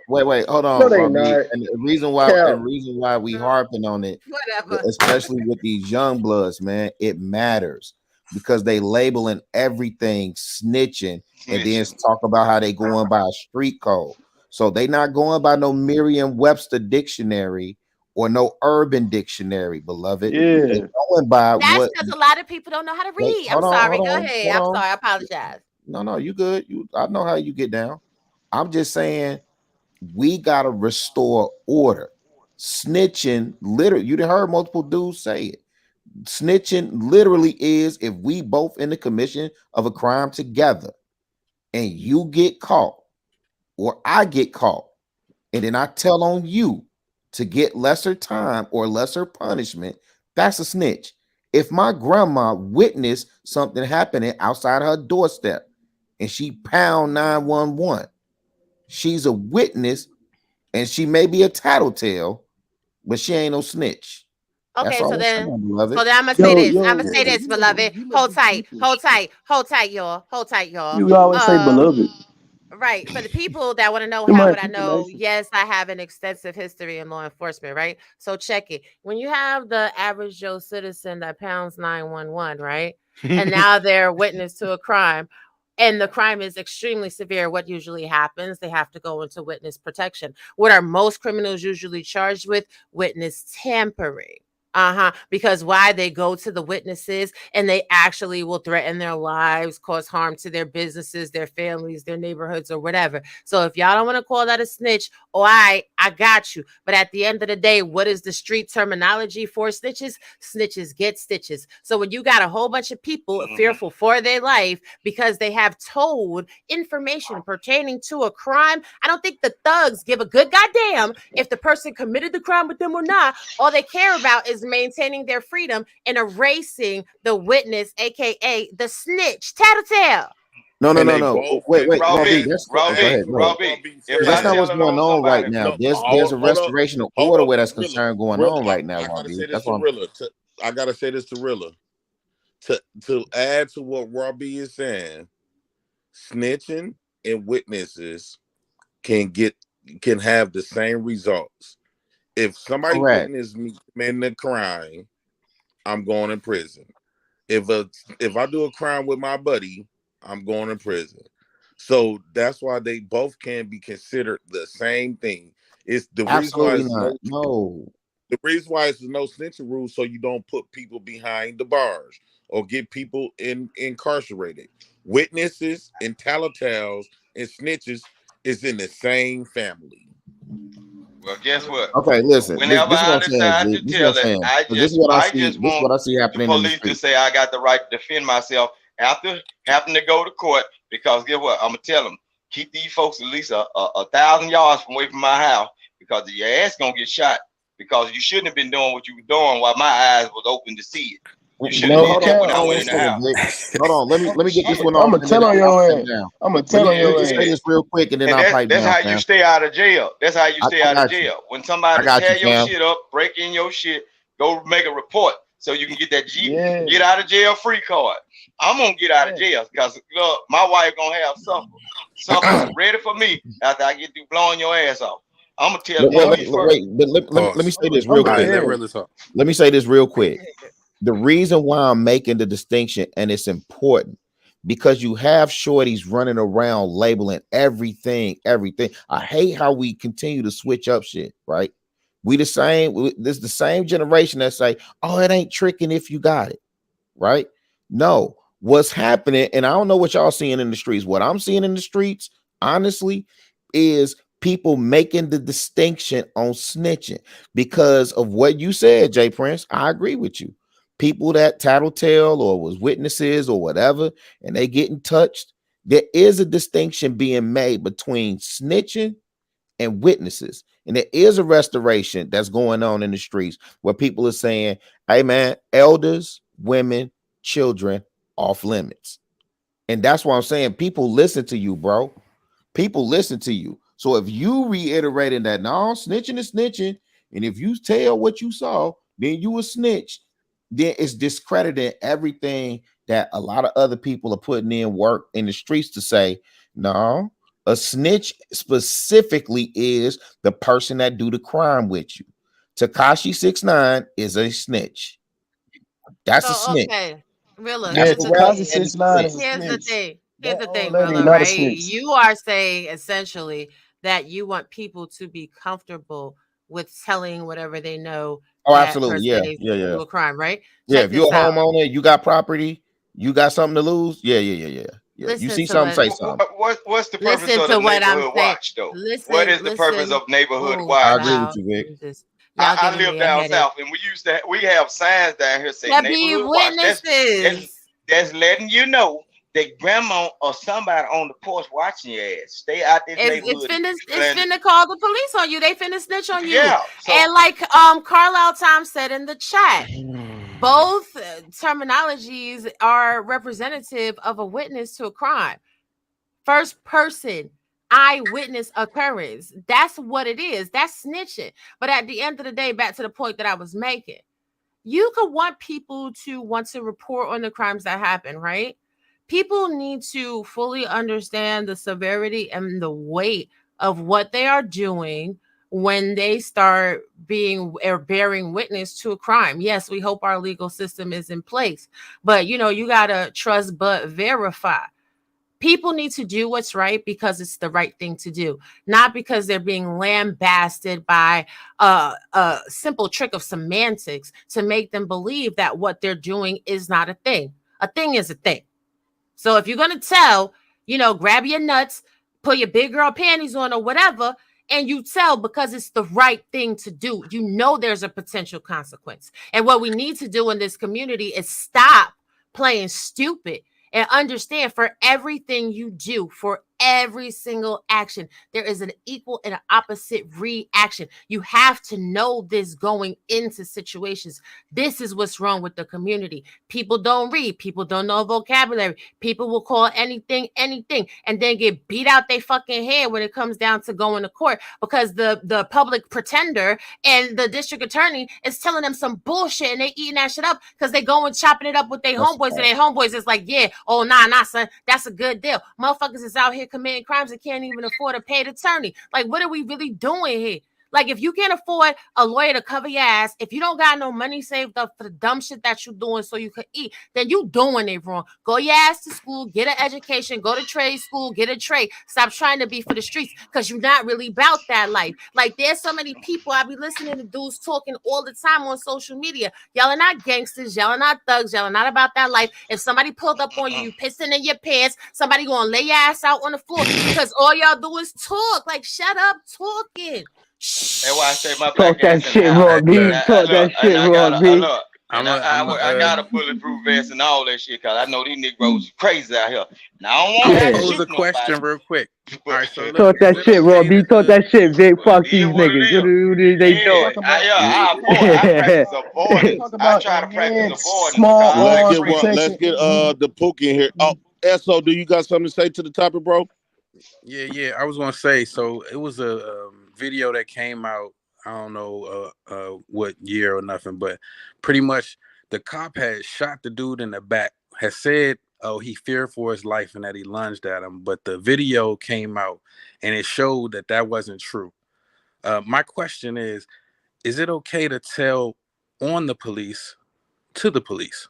wait, hold on. No, they Robbie. not. And the reason why we harping on it, whatever, especially with these young bloods, man, it matters because they labeling everything snitching and then talk about how they going by a street code. So they not going by no Merriam-Webster dictionary or no Urban Dictionary, beloved. Yeah. They're going by that's because a lot of people don't know how to read. I'm sorry. Go ahead. I'm sorry. I apologize. No, you good. I know how you get down. I'm just saying we gotta restore order. Snitching, literally, you heard multiple dudes say it. Snitching literally is if we both in the commission of a crime together and you get caught or I get caught and then I tell on you to get lesser time or lesser punishment, that's a snitch. If my grandma witnessed something happening outside her doorstep and she pound 911, she's a witness and she may be a tattletale, but she ain't no snitch. Okay, so then I'm gonna say this. I'm gonna say this, beloved. Hold tight, y'all. You always say beloved. Right. For the people that want to know how would I know, yes, I have an extensive history in law enforcement, right? So check it. When you have the average Joe citizen that pounds 911, right? And now they're witness to a crime, and the crime is extremely severe, what usually happens? They have to go into witness protection. What are most criminals usually charged with? Witness tampering. Because why? They go to the witnesses and they actually will threaten their lives, cause harm to their businesses, their families, their neighborhoods, or whatever. So if y'all don't want to call that a snitch, I got you. But at the end of the day, what is the street terminology for snitches? Snitches get stitches. So when you got a whole bunch of people fearful for their life because they have told information pertaining to a crime, I don't think the thugs give a good goddamn if the person committed the crime with them or not. All they care about is maintaining their freedom and erasing the witness, aka the snitch, tattletale. No. Wait, Robbie. That's not what's going on right now. There's a restoration of order where that's concerned going on right now, Robbie. I gotta say this to Rilla. To add to what Robbie is saying, snitching and witnesses can have the same results. If somebody witnessed me in the crime, I'm going in prison. If I do a crime with my buddy, I'm going in prison. So that's why they both can be considered the same thing. It's the reason why the reason why it's no snitching rule, so you don't put people behind the bars or get people incarcerated. Witnesses and telltales and snitches is in the same family. Well, guess what? Okay, listen. Whenever I decide to tell it, I just want the police to say I got the right to defend myself after having to go to court. Because guess what? I'm gonna tell them, keep these folks at least 1,000 yards away from my house, because your ass gonna get shot. Because you shouldn't have been doing what you were doing while my eyes was open to see it. Hold on, let me get this one on. I'm gonna tell on your ass. I'm gonna tell on your ass. Say this real quick, and then I'll pipe down. That's how you stay out of jail. That's how you stay out of jail. When somebody tear your shit up, break in your shit, go make a report so you can get that get out of jail free card. I'm gonna get out of jail because look, my wife gonna have something ready for me after I get through blowing your ass off. I'm gonna tell you. Let me say this real quick. Let me say this real quick. The reason why I'm making the distinction, and it's important, because you have shorties running around labeling everything. I hate how we continue to switch up shit, right? We the same. This the same generation that say, "Oh, it ain't tricking if you got it," right? No, what's happening, and I don't know what y'all seeing in the streets. What I'm seeing in the streets, honestly, is people making the distinction on snitching because of what you said, Jay Prince. I agree with you. People that tattletale or was witnesses or whatever, and they getting touched, there is a distinction being made between snitching and witnesses. And there is a restoration that's going on in the streets where people are saying, hey man, elders, women, children off limits. And that's why I'm saying people listen to you, bro. People listen to you. So if you reiterating that no, snitching is snitching, and if you tell what you saw, then you a snitch. Then it's discrediting everything that a lot of other people are putting in work in the streets to say, no, a snitch specifically is the person that do the crime with you. Tekashi 6ix9ine is a snitch. That's a snitch. Okay, Rilla. Yeah, Tekashi 6ix9ine is a Here's the snitch. thing. Here's the thing, lady Rilla, not a right? snitch. You are saying essentially that you want people to be comfortable with telling whatever they know. Oh, absolutely. Yeah. Do a crime, right? Yeah. Check If you're a this out. homeowner, you got property, you got something to lose. Yeah. You Listen see to something, what- say something. What's the purpose Listen of to the what I'm neighborhood saying. watch, though? Listen, What is the purpose listen. of neighborhood Oh, watch? I agree with you, Vic. Jesus. Y'all I giving live me a down headache. south, and we have signs down here saying There be neighborhood watch. witnesses. That's letting you know that grandma or somebody on the porch watching your ass. Stay out this neighborhood. It's finna call the police on you. They finna snitch on you. Yeah. And like Carlisle Tom said in the chat, both terminologies are representative of a witness to a crime. First person, eyewitness occurrence. That's what it is. That's snitching. But at the end of the day, back to the point that I was making, you could want people to want to report on the crimes that happen, right? People need to fully understand the severity and the weight of what they are doing when they start being or bearing witness to a crime. Yes, we hope our legal system is in place, but you gotta trust but verify. People need to do what's right because it's the right thing to do, not because they're being lambasted by a simple trick of semantics to make them believe that what they're doing is not a thing. A thing is a thing. So if you're going to tell, grab your nuts, put your big girl panties on or whatever, and you tell because it's the right thing to do, there's a potential consequence. And what we need to do in this community is stop playing stupid and understand for everything you do, for every single action, there is an equal and an opposite reaction. You have to know this going into situations. This is what's wrong with the community. People don't read. People don't know vocabulary. People will call anything, and then get beat out their fucking head when it comes down to going to court because the public pretender and the district attorney is telling them some bullshit and they eating that shit up because they going chopping it up with their homeboys and their homeboys is like, yeah, oh, nah, son, that's a good deal. Motherfuckers is out here committing crimes and can't even afford a paid attorney. Like, what are we really doing here? Like, if you can't afford a lawyer to cover your ass, if you don't got no money saved up for the dumb shit that you're doing so you could eat, then you doing it wrong. Go your ass to school, get an education, go to trade school, get a trade. Stop trying to be for the streets because you're not really about that life. Like, there's so many people, I be listening to dudes talking all the time on social media. Y'all are not gangsters, y'all are not thugs, y'all are not about that life. If somebody pulled up on you, you pissing in your pants, somebody gonna lay your ass out on the floor because all y'all do is talk. Like, shut up talking. That's why I say my talk that shit wrong, B. Talk that shit wrong, B. I got a bulletproof vest and all that shit because I know these Negroes crazy out here. Now I don't want to pose a question real quick. All right, so talk that shit, bro. B. Talk that shit, Vic. Fuck these niggas. What do they do? I try to practice avoidance. Let's get the Pookie in here. Oh, Esso, do you got something to say to the topic, bro? Yeah. I was gonna say, so it was a video that came out. I don't know what year or nothing, but pretty much the cop had shot the dude in the back. Had said, "Oh, he feared for his life and that he lunged at him." But the video came out and it showed that wasn't true. My question is it okay to tell on the police to the police?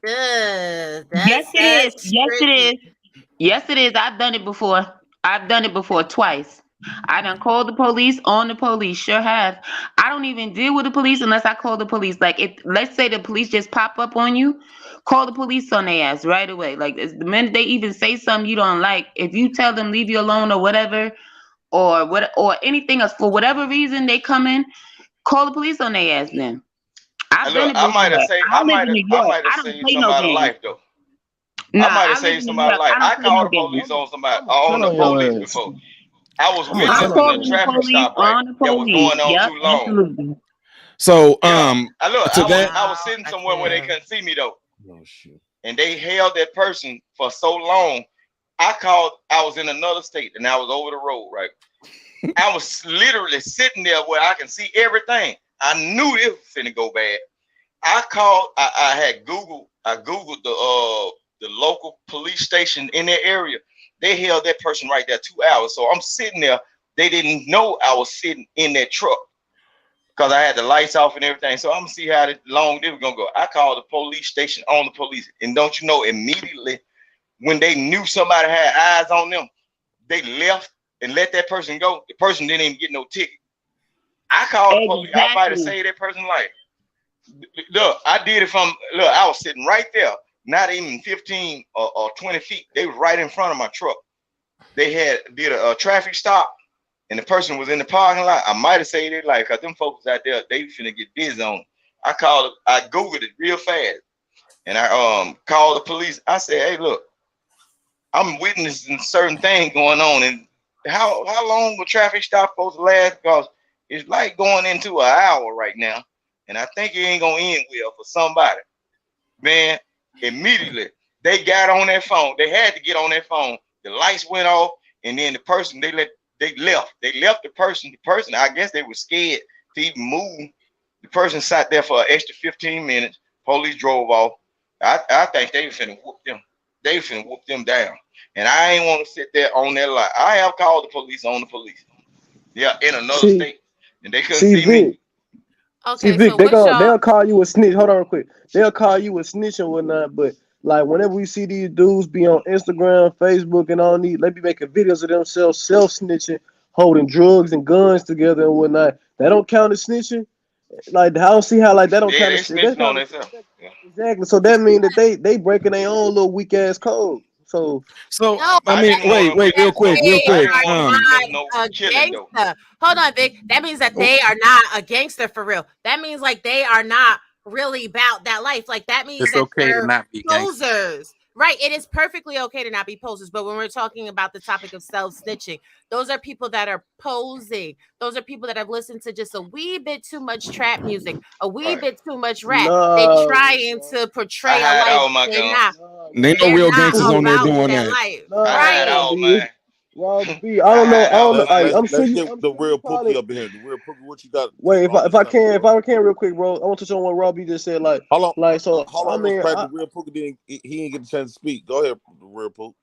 Yes, it is. Yes, it is. I've done it before twice. I done called the police on the police. Sure have. I don't even deal with the police unless I call the police. Like, if let's say the police just pop up on you, call the police on their ass right away. Like, the minute they even say something you don't like, if you tell them leave you alone or whatever, or anything else, for whatever reason they come in, call the police on their ass then. I might have saved somebody's life though. I might have saved somebody's life. I called the police on somebody on the police before. I was witnessing a traffic stop that was going on too long. Absolutely. So I was sitting somewhere where they couldn't see me though. Oh shit. And they held that person for so long. I was in another state and I was over the road, right? I was literally sitting there where I can see everything. I knew it was finna go bad. I called. I had Googled. I Googled the local police station in that area. They held that person right there 2 hours. So I'm sitting there. They didn't know I was sitting in that truck because I had the lights off and everything. So I'm gonna see how long they were gonna go. I called the police station on the police, and don't you know, immediately when they knew somebody had eyes on them, they left and let that person go. The person didn't even get no ticket. I called the police. I might have saved that person's life. Look, I did it from. Look, I was sitting right there, not even 15 or 20 feet. They were right in front of my truck. They did a traffic stop. And the person was in the parking lot. I might have saved their life because them folks out there, they finna get busy on. I Googled it real fast. And I called the police. I said, hey, look, I'm witnessing certain things going on. And how long will traffic stop supposed to last? Because it's like going into an hour right now. And I think it ain't gonna end well for somebody. Man, immediately they got on their phone. They had to get on their phone. The lights went off, and then the person they left. They left the person. The person, I guess they were scared to even move. The person sat there for an extra 15 minutes. Police drove off. I think they finna whoop them. They finna whoop them down. And I ain't want to sit there on that lot. I have called the police on the police. Yeah, in another state. And they couldn't see me. Okay, Vic, so they'll call you a snitch. Hold on real quick. They'll call you a snitch and whatnot, but like whenever we see these dudes be on Instagram, Facebook, and all these, they be making videos of themselves self-snitching, holding drugs and guns together and whatnot. That don't count as snitching. Like I don't see how like that don't count as snitching. On themselves. Yeah. Exactly. So that means that they breaking their own little weak ass code. So no, I mean, wait, real quick. Hold on, Vic. That means that they are not a gangster for real. That means like they are not really about that life. Like that means it's that okay to not be posers. Right. It is perfectly okay to not be posers. But when we're talking about the topic of self-snitching, those are people that are posing. Those are people that have listened to just a wee bit too much trap music, a wee bit too much rap. They're trying to portray a life they're not. They no real gangsters on there doing that. Right. Rob B, I don't know. I'm sure let's you. get the real Pookie up in here. The real Pookie, what you got? Wait, if I can, real quick, bro. I want to touch on what Rob B just said. Like, hold on, like so. Hold on, I mean, the real Pookie he didn't get a chance to speak. Go ahead, the real Pookie.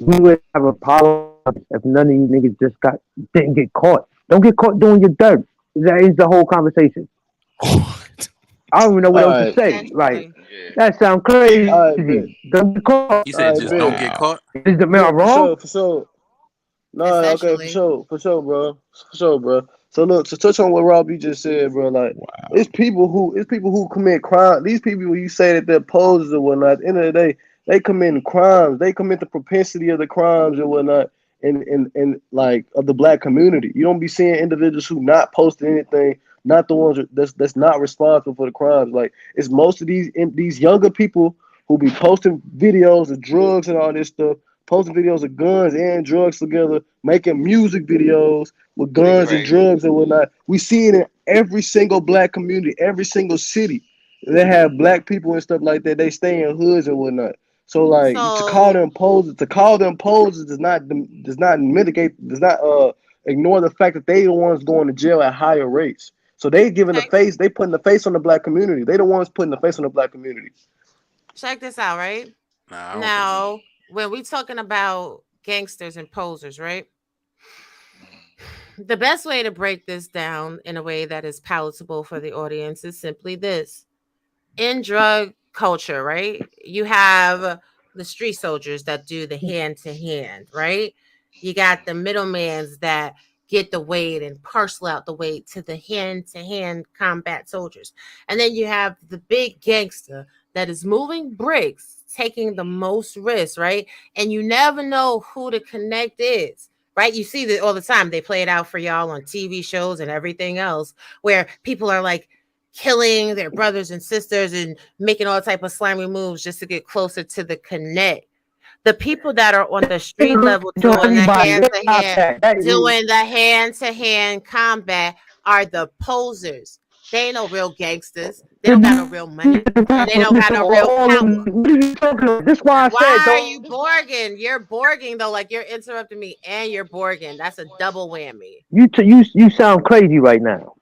We would have a problem if none of you niggas didn't get caught. Don't get caught doing your dirt. That is the whole conversation. I don't even know what else to say. Like, that sounds crazy. Don't get caught. He said, just don't get caught. Is the man wrong? For sure. No, okay, for sure, bro. For sure, bro. So look, to touch on what Robbie just said, bro, like it's people who commit crime. These people you say that they're posers or whatnot, at the end of the day, they commit crimes. They commit the propensity of the crimes and whatnot in like of the black community. You don't be seeing individuals who not posting anything, not the ones that's not responsible for the crimes. Like it's most of these younger people who be posting videos of drugs and all this stuff, posting videos of guns and drugs together, making music videos with guns and drugs and whatnot. We see it in every single black community, every single city. They have black people and stuff like that. They stay in hoods and whatnot. So like to call them posers does not ignore the fact that they the ones going to jail at higher rates. So they giving the face, they putting the face on the black community. They the ones putting the face on the black community. Check this out, right? Now, when we talking about gangsters and posers, right? The best way to break this down in a way that is palatable for the audience is simply this. In drug culture, right? You have the street soldiers that do the hand-to-hand, right? You got the middlemans that get the weight and parcel out the weight to the hand-to-hand combat soldiers. And then you have the big gangster that is moving bricks, taking the most risks, right? And you never know who the connect is, right? You see that all the time. They play it out for y'all on TV shows and everything else where people are like killing their brothers and sisters and making all type of slimy moves just to get closer to the connect. The people that are on the street level doing the hand-to-hand combat are the posers. They ain't no real gangsters. They don't got no real money. And they don't got no real power. What are you talking about? This is why I Why said, are you borging? You're borging though, like you're interrupting me and you're borging. That's a double whammy. You sound crazy right now.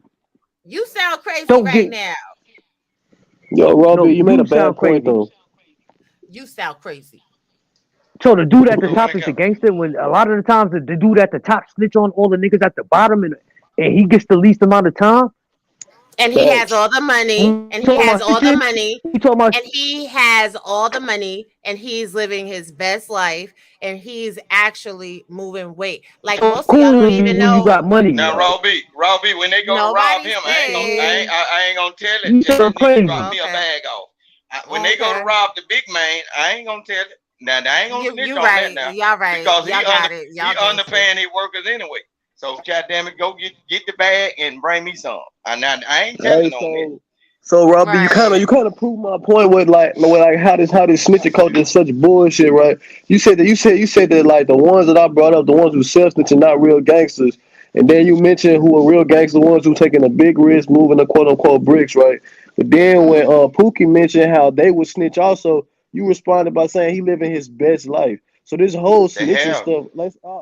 You sound crazy now. Yo, Robbie, you made a bad point though. You sound crazy. So the dude at the top is the gangster. When a lot of the times the dude at the top snitch on all the niggas at the bottom, and he gets the least amount of time. And he has all the money, and he has all the money, and he has all the money, and he's living his best life, and he's actually moving weight. Like most of y'all don't even know. You got money. Now, Robbie, when they gonna rob him, I ain't gonna tell it. Just drop me a bag off. When they gonna rob the big man, I ain't gonna tell it. Now, I ain't gonna snitch on that now. Y'all right. Because y'all got it. he underpaying his workers anyway. So, goddamn it, go get the bag and bring me some. I ain't telling on it. So, Robbie, you kind of proved my point with like how this snitching culture is such bullshit, right? You said that like the ones that I brought up, the ones who self-snitching, not real gangsters, and then you mentioned who are real gangsters, the ones who taking a big risk, moving the quote unquote bricks, right? But then when Pookie mentioned how they would snitch, also you responded by saying he living his best life. So this whole snitching stuff,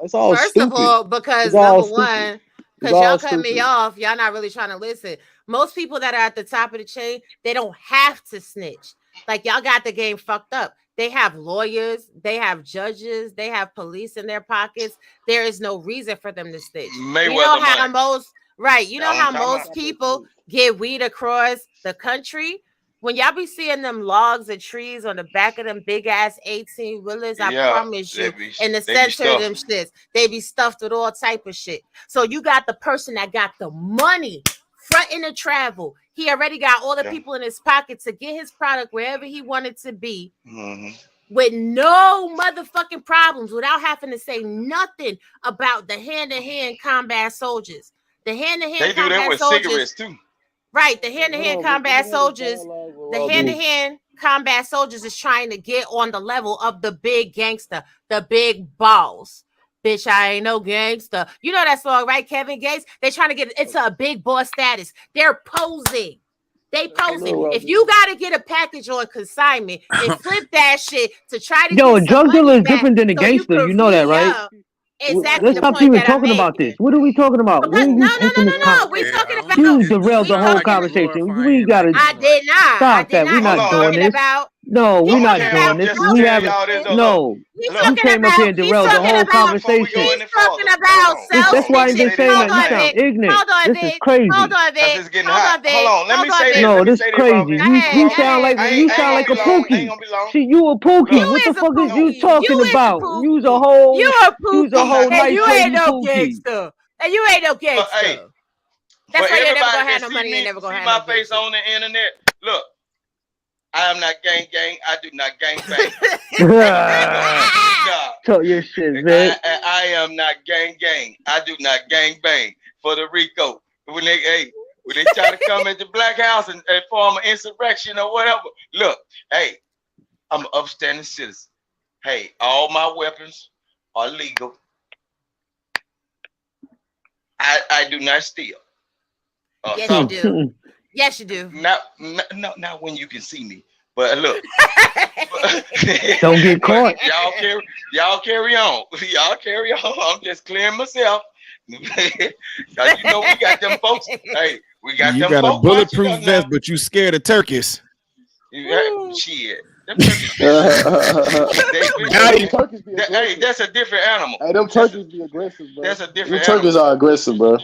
it's all First stupid. of all, because number one, because y'all cut me off, y'all not really trying to listen. Most people that are at the top of the chain, they don't have to snitch. Like y'all got the game fucked up. They have lawyers, they have judges, they have police in their pockets. There is no reason for them to snitch. You know how most people get weed across the country. When y'all be seeing them logs of trees on the back of them big ass 18 wheelers, I promise you, in the center of them shits, they be stuffed with all type of shit. So you got the person that got the money fronting to travel. He already got all the people in his pocket to get his product wherever he wanted to be with no motherfucking problems, without having to say nothing about the hand-to-hand combat soldiers. The hand-to-hand combat soldiers. Cigarettes too. Right, the hand-to-hand combat soldiers, is trying to get on the level of the big gangster, the big boss. Bitch, I ain't no gangster. You know that song, right, Kevin Gates? They trying to get into a big boss status. They're posing. They posing. If you got to get a package on consignment and flip that shit to try to a drug dealer is different than a gangster. You know that, right? Exactly. Let's stop even talking about this. What are we talking about? No. We're talking about. You derailed the whole conversation. We gotta. I did not. Stop that. We're not doing this. No, we're not doing this. We haven't. No. You came up here and derailed the whole conversation. He's talking about self. That's why you didn't say nothing. You sound ignorant. This is crazy. Hold on, Vic. Hold on. Let me say this. No, this is crazy. You sound like a Pookie. See, you a Pookie. What the fuck is you talking about? You's a whole. You a Pookie. You's a whole nice you ain't no gangster. And you ain't no gangster. That's why you're never gonna have no money and never gonna have my face on the internet. Look, I am not gang. I do not gang bang. Talk your shit, man. I am not gang. I do not gang bang for the Rico. When they try to come into Black House and form an insurrection or whatever. Look, hey, I'm an upstanding citizen. Hey, all my weapons are legal. I do not steal. Yes, you do. Yes, you do. Not when you can see me. But look, don't get caught. Y'all carry on. Y'all carry on. I'm just clearing myself. Cause you know we got them folks. Hey, we got you them got folks a bulletproof vest, but you scared of turkeys. Shit. Hey, that's a different animal. Hey, them turkeys be aggressive, bro. That's a different animal. Turkeys are aggressive, bro.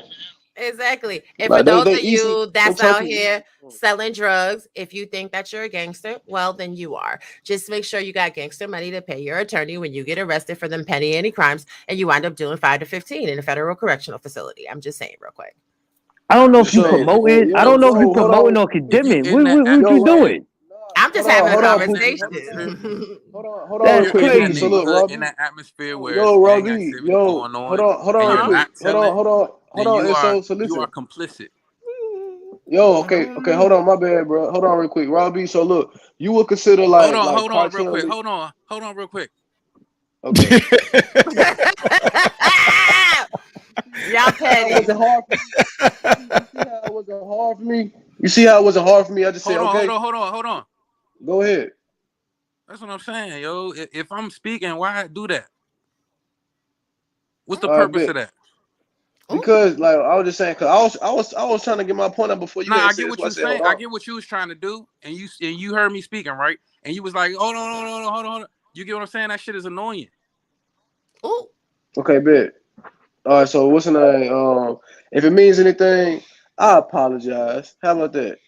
Exactly. And for those of you that's out here selling drugs, if you think that you're a gangster, well, then you are. Just make sure you got gangster money to pay your attorney when you get arrested for them petty any crimes and you wind up doing 5 to 15 in a federal correctional facility. I'm just saying real quick. I don't know if you promoting. I don't know if you promoting or condemning. What you doing? I'm just having a conversation. Hold on. That's crazy. So look, in that atmosphere where Robbie, going on, hold on. So listen. You are complicit. Okay. Hold on, my bad, bro. Hold on, real quick, Robbie. So look, you would consider like hold on, real quick. Okay. Y'all petty. Was it hard for me? You see how it wasn't hard for me? I just said, okay. Hold on. Go ahead. That's what I'm saying, yo. If I'm speaking, why do that? What's the purpose of that? Because, like, I was just saying, because I was trying to get my point out before you. I get what you're saying. I get what you was trying to do, and you heard me speaking, right? And you was like, hold on. You get what I'm saying? That shit is annoying. Oh. Okay, bet. All right, so what's the name? If it means anything, I apologize. How about that?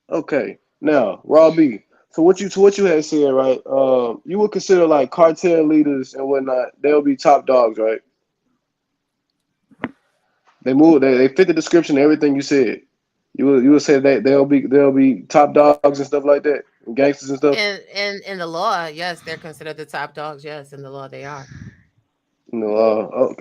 Okay. Now, Raw B. So what you had said, right? You would consider like cartel leaders and whatnot. They'll be top dogs, right? They fit the description of everything you said. You would say that they'll be top dogs and stuff like that, and gangsters and stuff. And in the law, yes, they're considered the top dogs. Yes, in the law they are. No,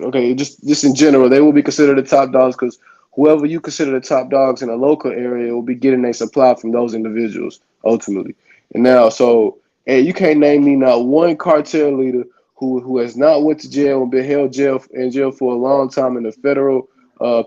okay, just in general, they will be considered the top dogs because whoever you consider the top dogs in a local area will be getting their supply from those individuals ultimately. And now, so you can't name me not one cartel leader who has not went to jail and been held in jail for a long time in the federal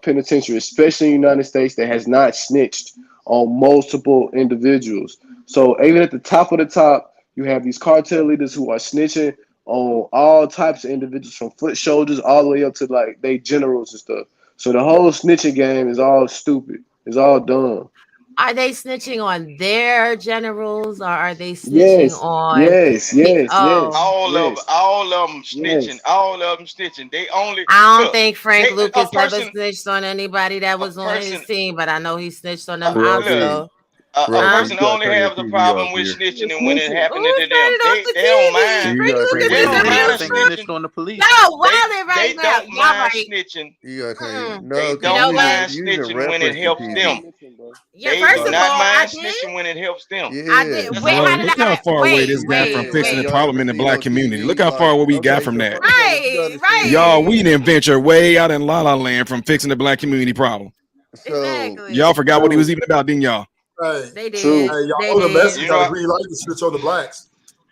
penitentiary, especially in the United States, that has not snitched on multiple individuals. So even at the top of the top, you have these cartel leaders who are snitching on all types of individuals, from foot soldiers all the way up to like they generals and stuff. So the whole snitching game is all stupid. It's all dumb. Are they snitching on their generals, or are they snitching on? Yes. All of them snitching. Yes. All of them snitching. They only. I don't think Frank Lucas ever snitched on anybody that was on his team, but I know he snitched on them also. A person only has the problem with snitching, and when it happened to them, they don't mind. They snitched on the police. No, right now. They don't mind snitching. They don't mind snitching when it helps them. They do not mind snitching when it helps them. I did. Look how far away this guy from fixing the problem in the black community. Look how far away we got from that. Right. Y'all, we didn't venture way out in La La Land from fixing the black community problem. Exactly. Y'all forgot what he was even about, didn't y'all? Right. They did. Hey, y'all know the message. Y'all really like to switch on the blacks.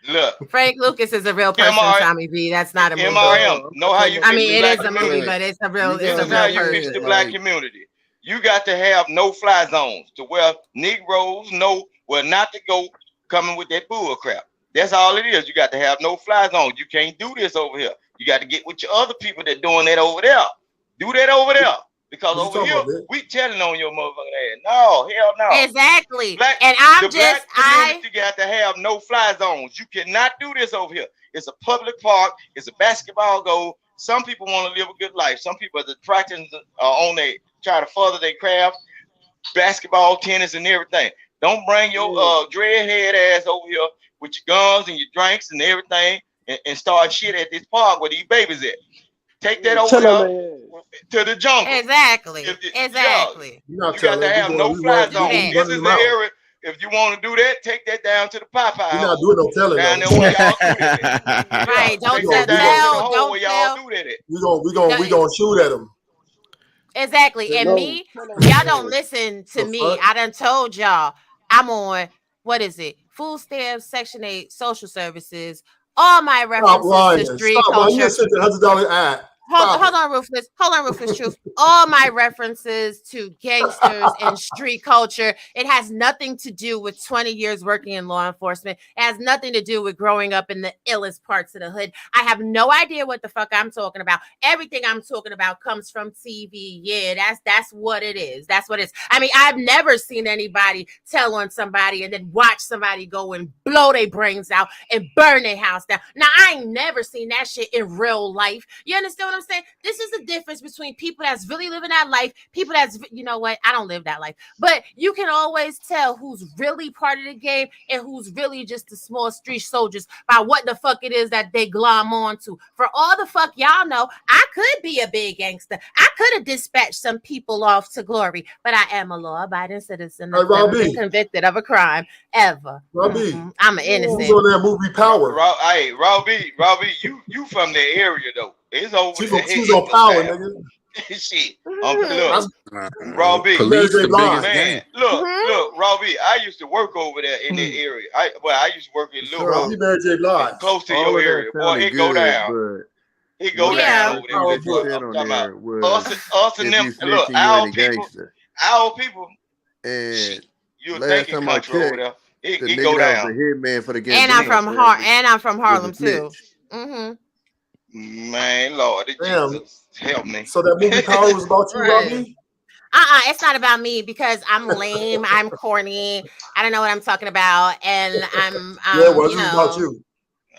Look, Frank Lucas is a real person, Tommy B. That's not a movie. MRM. Know how you? I mean, it is a movie, but it's a real. It's a real how you fix the black community. You got to have no-fly zones to where Negroes know where not to go, coming with that bull crap. That's all it is. You got to have no-fly zones. You can't do this over here. You got to get with your other people that doing that over there. Do that over there. Because over here, we telling on your motherfucking ass. No, hell no. Exactly. And I'm black community got to have no-fly zones. You cannot do this over here. It's a public park. It's a basketball goal. Some people want to live a good life. Some people are attracted on they try to further their craft, basketball, tennis, and everything. Don't bring your dreadhead ass over here with your guns and your drinks and everything and start shit at this park where these babies at. Take that over there to the jungle. Exactly. Exactly. You got to have no-fly zone. This is the area. If you want to do that, take that down to the Popeye. You're not doing no telling. Down there where y'all do that. Right. Don't tell. Don't y'all do that. We gonna shoot at them. Exactly. And me, y'all don't listen to me. I done told y'all I'm on, what is it? Food stamps, Section 8, social services. All my references to street culture. $100 ad. Hold on, Ruthless Truth. All my references to gangsters and street culture, it has nothing to do with 20 years working in law enforcement. It has nothing to do with growing up in the illest parts of the hood. I have no idea what the fuck I'm talking about. Everything I'm talking about comes from TV. Yeah, that's what it is. That's what it is. I mean, I've never seen anybody tell on somebody and then watch somebody go and blow their brains out and burn their house down. Now, I ain't never seen that shit in real life. You understand what I'm saying? This is the difference between people that's really living that life, people that's, you know what, I don't live that life, but you can always tell who's really part of the game and who's really just the small street soldiers by what the fuck it is that they glom on to. For all the fuck y'all know, I could be a big gangster. I could have dispatched some people off to glory, but I am a law-abiding citizen that's never been convicted of a crime ever. I'm an innocent. Who's on that movie Power? Robbie, you from the area though. It's over. She's on Power, nigga. Shit. Look, Robbie, man. Look, Robbie. I used to work over there in that area. I used to work in Little Rock. Mary J. Blige. Close to your area. Boy, it go down. It go down over there. I'm talking about us and them. Look, our people And You're last thinking time I country over checked, there. the It nigga go that was down. the hitman for the game. And I'm from Harlem too. Man, Lord Jesus, help me. So that movie Power was about you, Robbie? It's not about me because I'm lame, I'm corny, I don't know what I'm talking about, and I'm yeah, well, this was about you.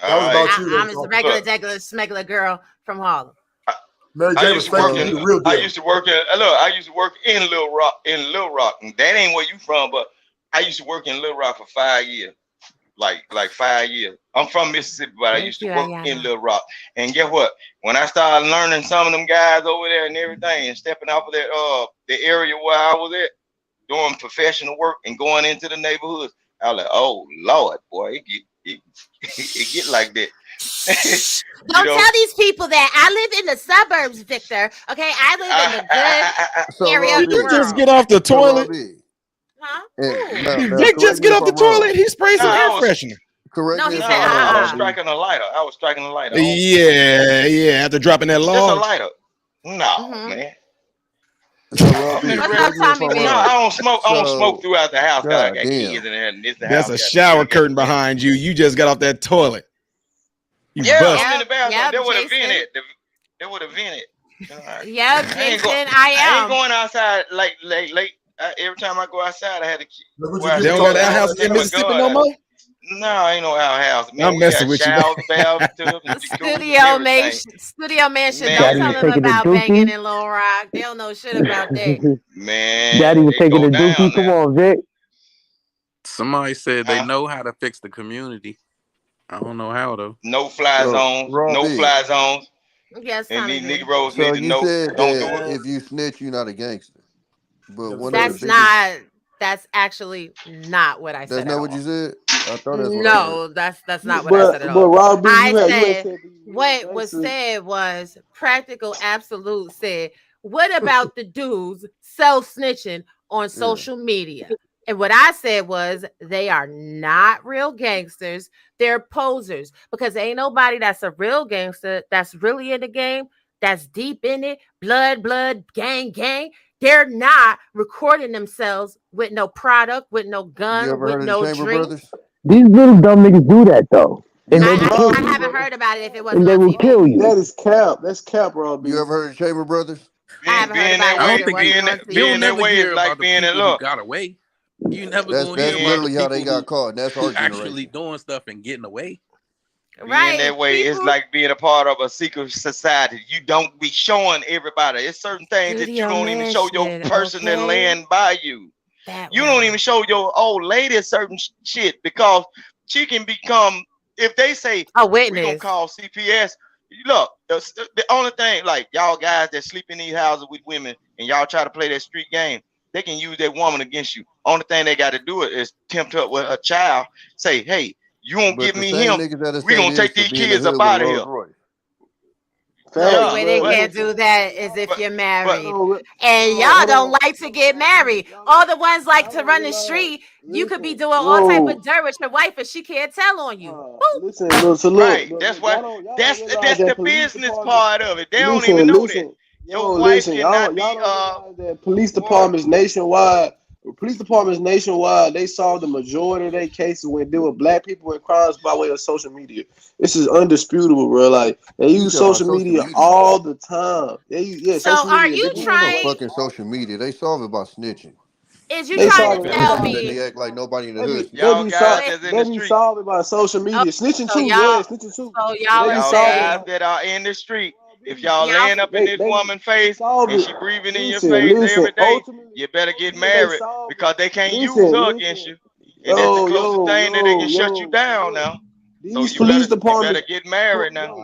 That was about you. I'm just a regular smuggler girl from Harlem. I used to work in Little Rock, and that ain't where you from, but I used to work in Little Rock for 5 years. Like 5 years. I'm from Mississippi, but I used to work in Little Rock. And guess what? When I started learning some of them guys over there and everything, and stepping off of that the area where I was at, doing professional work and going into the neighborhoods, I was like, oh Lord, boy, it get like that. Don't tell these people that I live in the suburbs, Victor. Okay, I live in the good area. Did you just get off the toilet? Vic just get off the toilet. He sprayed some air freshener. Correct. No, he said I was striking a lighter. Yeah. After dropping that log. Just a lighter. No, man. I don't smoke. I don't smoke throughout the house. I got kids in there, and this the That's house. a shower curtain behind you. You just got off that toilet. I'm in the bathroom. They would have vented. They would have vented. Yeah, Jason, I ain't going outside late. Every time I go outside, I had to. They don't got outhouse in Mississippi no more. No, ain't no outhouse. I'm messing with you. Studio mansion. Don't tell them about banging in Little Rock. They don't know shit about that. Man, Daddy was taking the dookie. Come on, Vic. Somebody said they know how to fix the community. I don't know how though. No fly zones. No fly zones. Yes, and these Negroes need to know. Don't do it. If you snitch, you're not a gangster. But that's actually not what I said. That's not what you said. I thought that's what that's not what I said at all. But Robbie, I said what was said was Practical Absolute said, what about the dudes self-snitching on social media? And what I said was they are not real gangsters. They're posers, because ain't nobody that's a real gangster that's really in the game, that's deep in it, blood, gang. They're not recording themselves with no product, with no gun, with no drink. These little dumb niggas do that though. And I haven't heard about it. If it wasn't, and they will kill you. That is cap. That's cap, Robbie. You ever heard of Chamber Brothers? I haven't heard about it. Being that way is like being in love. Got away. You never that's gonna hear literally about how they got caught. That's our actually doing stuff and getting away. Being that way is like being a part of a secret society. You don't be showing everybody. It's certain things that you don't even show your person that laying by you. You don't even show your old lady certain shit, because she can become, if they say a witness, we gonna call CPS. Look, the only thing, like y'all guys that sleep in these houses with women and y'all try to play that street game, they can use that woman against you. Only thing they got to do is tempt her with a child. Say, hey, you won't give me him. We gonna take these kids up out of here. The only way they can't do that is if you're married. And y'all don't like to get married. All the ones like to run the street. You could be doing all type of dirt with your wife and she can't tell on you. Right. That's why that's the business part of it. They don't even know that. Your wife cannot be the police departments nationwide. Police departments nationwide, they solve the majority of their cases when deal with black people and crimes by way of social media. This is undisputable, bro. Like they use social media all the time. So are you trying? Fucking social media, they solve it by snitching. Is you trying to tell me? They act like nobody in the hood. They solve it by social media. Snitching too, snitching too. So y'all guys that are in the street. If y'all laying up in this woman's face and she breathing in your face every day, you better get married, because they can't use her against you. And that's the closest thing that they can shut you down now. So you better get married now.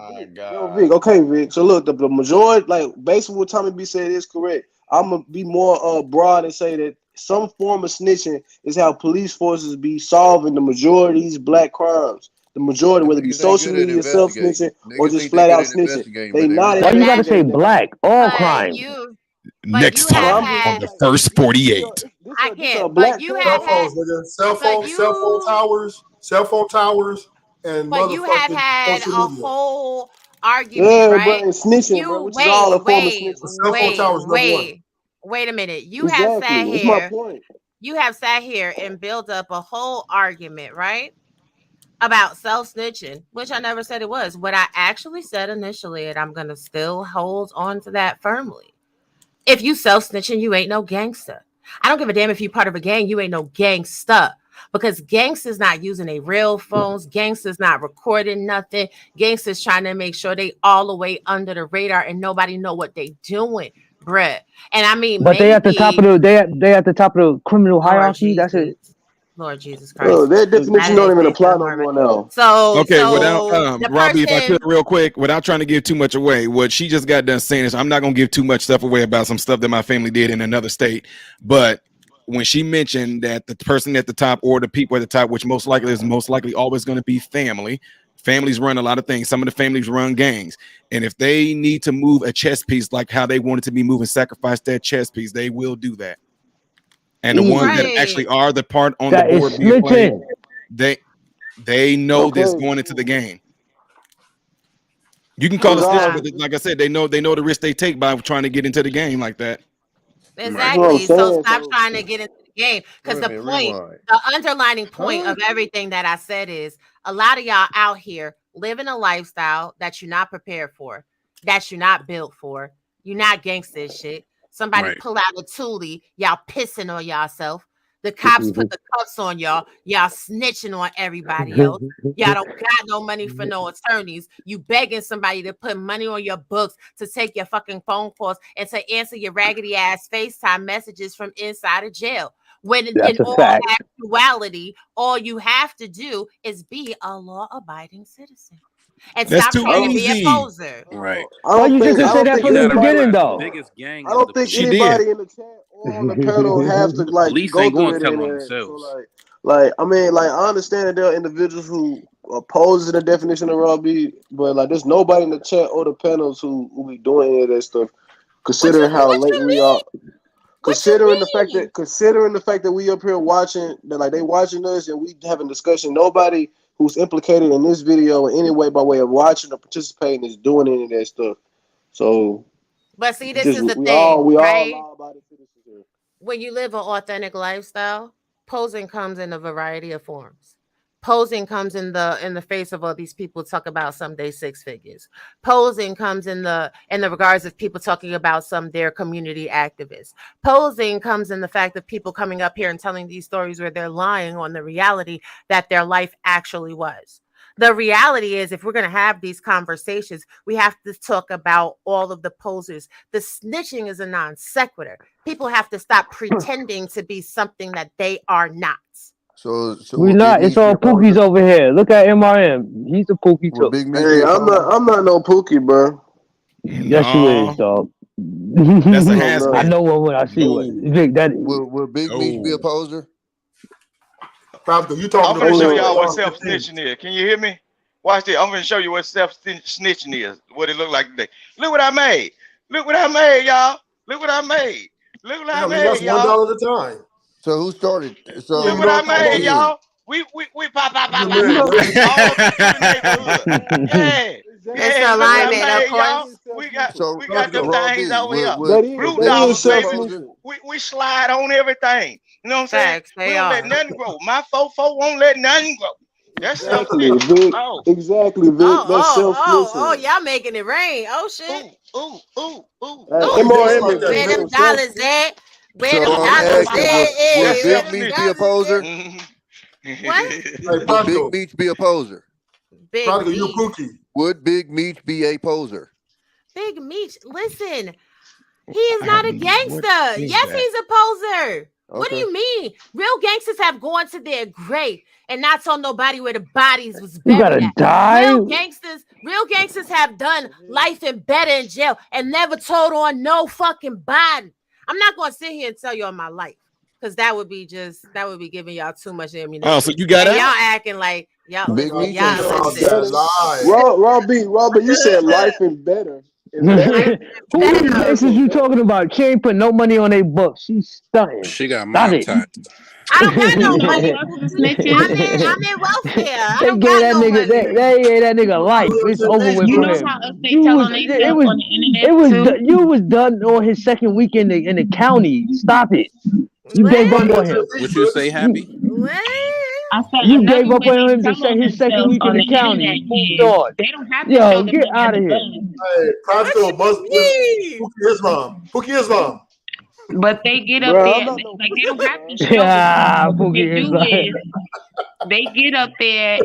Vic, okay, Vic. So look, the majority, like basically what Tommy B said is correct. I'm gonna be more broad and say that some form of snitching is how police forces be solving the majority of these black crimes. The majority, whether it be social media, self-snitching, or just flat out snitching. They not. Why you gotta say black? All crime. Next time on the first 48. I can't. But you have had cell phone towers, and but you have had a whole argument, right? Bro, snitching, bro, which is all a form of snitching. Wait a minute. You have sat here. you have sat here and built up a whole argument, right? About self-snitching, which I never said it was. What I actually said initially, and I'm going to still hold on to that firmly. If you self-snitching, you ain't no gangster. I don't give a damn if you're part of a gang, you ain't no gangsta. Because gangsters not using their real phones, gangsters not recording nothing, gangsters trying to make sure they all the way under the radar and nobody know what they doing, bruh. And I mean, but they at the top of the they at the top of the criminal hierarchy. That's it. Lord Jesus Christ. Oh, that definition don't even apply no more now. So okay, without Robbie, if I could real quick, without trying to give too much away, what she just got done saying is I'm not gonna give too much stuff away about some stuff that my family did in another state, but when she mentioned that the person at the top or the people at the top, which most likely always going to be family. Families run a lot of things. Some of the families run gangs. And if they need to move a chess piece like how they wanted to be moving, sacrifice that chess piece, they will do that. And the ones that actually are the part on the board being played, they know this going into the game. You can call it snitch, but like I said, they know the risk they take by trying to get into the game like that. Exactly. So stop trying to get into the game, because the underlining point of everything that I said is a lot of y'all out here living a lifestyle that you're not prepared for, that you're not built for. You're not gangster shit. Somebody pull out a toolie, y'all pissing on yourself. The cops put the cuffs on y'all. Y'all snitching on everybody else. Y'all don't got no money for no attorneys. You begging somebody to put money on your books to take your fucking phone calls and to answer your raggedy ass FaceTime messages from inside of jail. When in all actuality, all you have to do is be a law-abiding citizen. And stop trying to be a poser. Right. Oh, you just say that from the beginning, though. Biggest gang. I don't think anybody in the chat or on the panel has to like go through it. I understand that there are individuals who oppose the definition of raw beef, but like there's nobody in the chat or the panels who be doing any of that stuff. Considering how late we are. Considering the fact that we up here watching, that like they watching us and we having discussion, nobody who's implicated in this video in any way by way of watching or participating is doing any of that stuff. So, but see, this is the thing, right? All when you live an authentic lifestyle, posing comes in a variety of forms. Posing comes in the face of all these people talk about someday 6 figures. Posing comes in the regards of people talking about their community activists. Posing comes in the fact of people coming up here and telling these stories where they're lying on the reality that their life actually was. The reality is, if we're going to have these conversations, we have to talk about all of the posers. The snitching is a non sequitur. People have to stop pretending to be something that they are not. So we not. It's all Pookie's over here. Look at MRM. He's a Pookie too. Hey, I'm not no Pookie, bro. Yes, you is, dog. That's a has-been. I know one when I see one. Vic, that will Big Meech be a poser? I'm going to show y'all what self-snitching is. Can you hear me? Watch this. I'm going to show you what self-snitching is. What it look like today. Look what I made. Look what I made, y'all. Look what I made. Look what I made, y'all. That's $1 at a time. So who started? So look what I made, y'all. We pop. All through the neighborhood. Yeah. It's alignment, of course. We got them things over here. Blue dollars, baby. We slide on everything. You know what I'm saying? We don't let nothing grow. My fofo won't let nothing grow. That's exactly, Vic. Exactly, Vic. That's oh, y'all making it rain. Oh shit. Ooh. Where them dollars at? Where them dollars at? Would Big Meech be a poser? What? Would Big Meech be a poser? You Pookie. Would Big Meech be a poser? Big Meech, listen, he is not a gangster. Yes, he's a poser. Okay. What do you mean? Real gangsters have gone to their grave and not told nobody where the bodies was buried. You gotta die. Real gangsters have done life in better in jail and never told on no fucking body. I'm not gonna sit here and tell you all my life, because that would be giving y'all too much ammunition. Oh, so you got it? Y'all acting like y'all. Big Meech. Robert, you said life in better. Who is you talking about? She ain't put no money on their books. She's stunting. She got monetized. I don't got no money. I'm in welfare. I don't got no money. They gave that nigga life. It's over with. You know how us they tell on themselves on the internet you was done on his second week in the county. Stop it. You gave up on him. What you say, Happy? I said You another gave up way on they him to tell say on his second themselves week in on the the county. internet Moved is on. they don't have to show Yo, them get they out have of a here. gun. Hey, props to a Muslim. Pookie Islam. But they get up Bro, there, I'm not like no they don't have to show the Yeah, people. What they Boogie is do like. is they get up there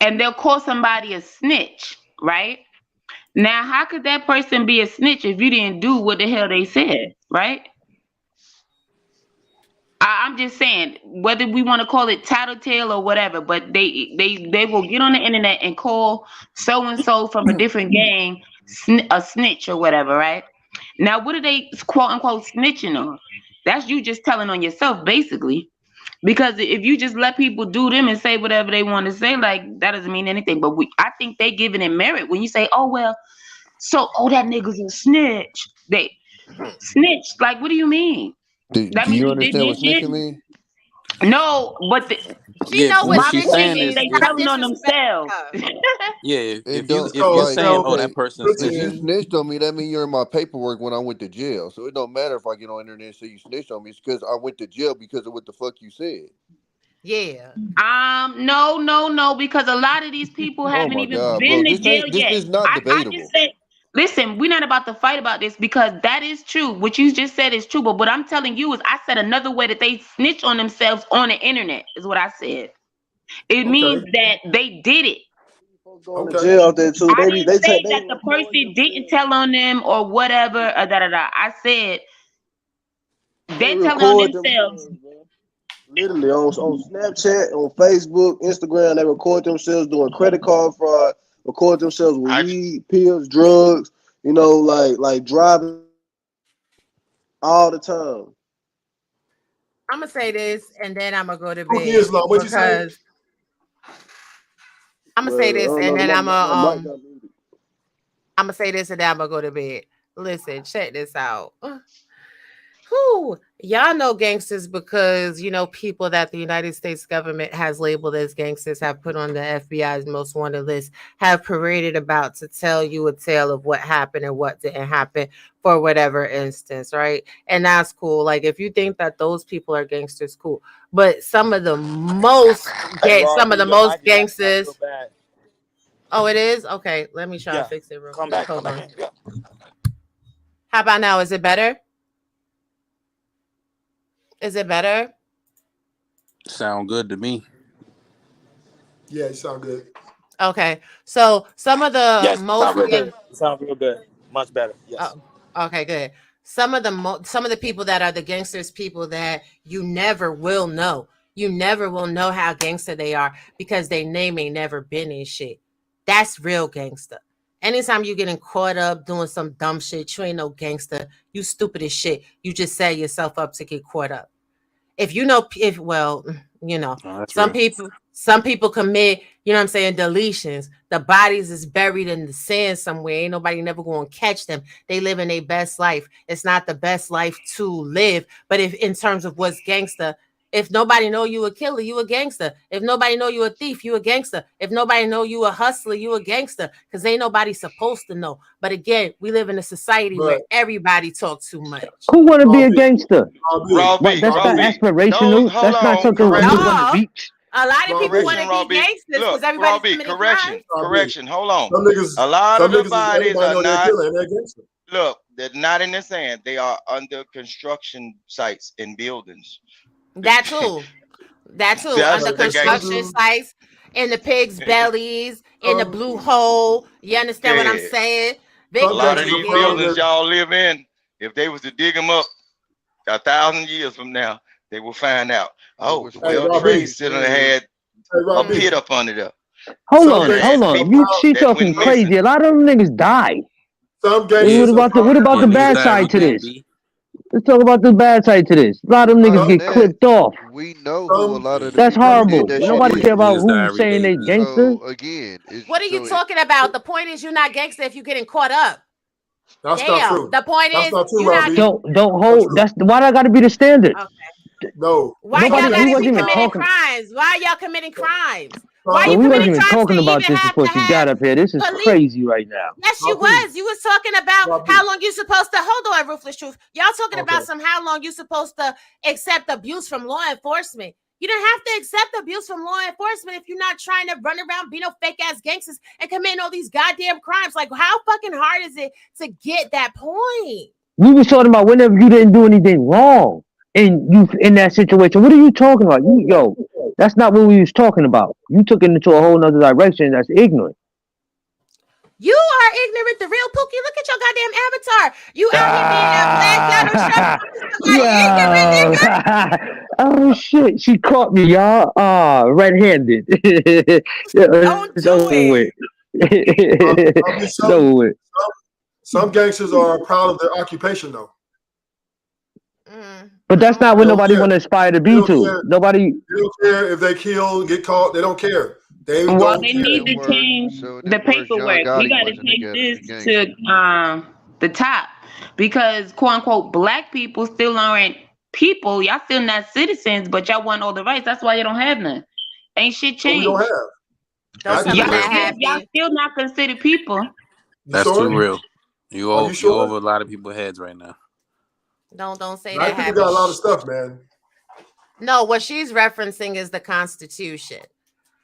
and they'll call somebody a snitch, right? Now, how could that person be a snitch if you didn't do what the hell they said, right? I'm just saying, whether we want to call it tattletale or whatever, but they will get on the internet and call so and so from a different gang a snitch or whatever, right? Now, what are they quote unquote snitching on? That's you just telling on yourself, basically. Because if you just let people do them and say whatever they want to say, like that doesn't mean anything. But I think they giving it merit when you say, "Oh well, that nigga's a snitch." They snitch. Like, what do you mean? Do That means you you did understand your what shit. snitching mean? No, but She know what what my she's point saying is is, they telling on themselves. if It you're don't. It's like, saying, oh, okay, that person's if you snitching, snitched on me, that means you're in my paperwork when I went to jail. So it don't matter if I get on internet and say you snitched on me. It's because I went to jail because of what the fuck you said. Yeah. No, because a lot of these people Oh haven't my even God, been bro, to jail this yet. is not I debatable. just said, listen, we're not about to fight about this because that is true. What you just said is true. But what I'm telling you is I said another way that they snitch on themselves on the internet is what I said. It means that they did it. Going to jail out there too. I They didn't say they that the person didn't tell on them or whatever. I said they they're telling on record themselves. themselves, bro. Literally on Snapchat, on Facebook, Instagram, they record themselves doing credit card fraud, record themselves with weed, pills, drugs, like driving all the time. I'm gonna say this and then I'm gonna go to Pookie bed Islam. What'd you say? because I'm gonna say this and then I'm gonna say this and then I'm gonna go to bed. Listen, check this out. Who y'all know gangsters because people that the United States government has labeled as gangsters have put on the FBI's most wanted list, have paraded about to tell you a tale of what happened and what didn't happen for whatever instance, right? And that's cool. Like if you think that those people are gangsters, cool. But some of the most gangsters. Oh, it is? Okay, let me try to fix it real quick. Hold on. How about now? Is it better? Is it better? sound good to me. Yeah, it sound good. Okay, so some of the most sound real good, much better. Yes. Oh, okay, good. Some of the people that are the gangsters, people that you never will know. You never will know how gangster they are because they name ain't never been in shit. That's real gangster. Anytime you getting caught up doing some dumb shit, you ain't no gangster. You stupid as shit. You just set yourself up to get caught up. Some people commit, deletions. The bodies is buried in the sand somewhere. Ain't nobody never going to catch them. They living their best life. It's not the best life to live, but if in terms of what's gangster, if nobody know you a killer, you a gangster. If nobody know you a thief, you a gangster. If nobody know you a hustler, you a gangster. Because ain't nobody supposed to know. But again, we live in a society where everybody talk too much. Who want to be a gangster? Robbie, That's not aspirational. That's not something we're going to reach. A lot of people want to be gangsters because everybody's committing crimes. Correction. Hold on. A lot of the bodies are not. Look, they're not in the sand. They are under construction sites in buildings. That too. Under construction sites, in the pigs' bellies, in the blue hole. You understand what I'm saying? A lot of these buildings y'all live in, if they was to dig them up 1,000 years from now, they will find out. Oh, the World Trade Center had a pit up under there. Hold on. She talking crazy. A lot of them niggas die. What about the bad side to this? Let's talk about the bad side to this. A lot of them niggas get clipped off. We know who a lot of that's horrible. Nobody care about who's saying they gangster. So again, what are you talking about? The point is you're not gangster if you're getting caught up. That's not true. The point that's is not true, you're not. Don't hold. That's why that got to be the standard. No. Why y'all gotta be committing crimes? Why y'all committing crimes? Why But you we wasn't committing even crimes talking to about even this have before to she have got up here. This is police? crazy right now. Yes, you was. You was talking about how long you supposed to hold on, Ruthless Truth. Y'all talking about how long you supposed to accept abuse from law enforcement. You don't have to accept abuse from law enforcement if you're not trying to run around being no fake ass gangsters and committing all these goddamn crimes. Like, how fucking hard is it to get that point? We was talking about whenever you didn't do anything wrong and you in that situation. What are you talking about? That's not what we was talking about. You took it into a whole nother direction. That's ignorant. You are ignorant, the real Pookie. Look at your goddamn avatar. You out here being a black Donald Trump. Oh shit, she caught me, y'all. Red-handed. Don't do it. Some gangsters are proud of their occupation, though. But that's not what nobody want to aspire to be to. Nobody. They don't care if they kill, get caught. They don't care. They need to change the paperwork. We got to take this to the top, because quote unquote black people still aren't people. Y'all still not citizens, but y'all want all the rights. That's why you don't have none. Ain't shit changed. We don't have. Y'all still not considered people. That's too real. You over a lot of people's heads right now. Don't say black that. People got a lot of stuff, man. No, what she's referencing is the Constitution.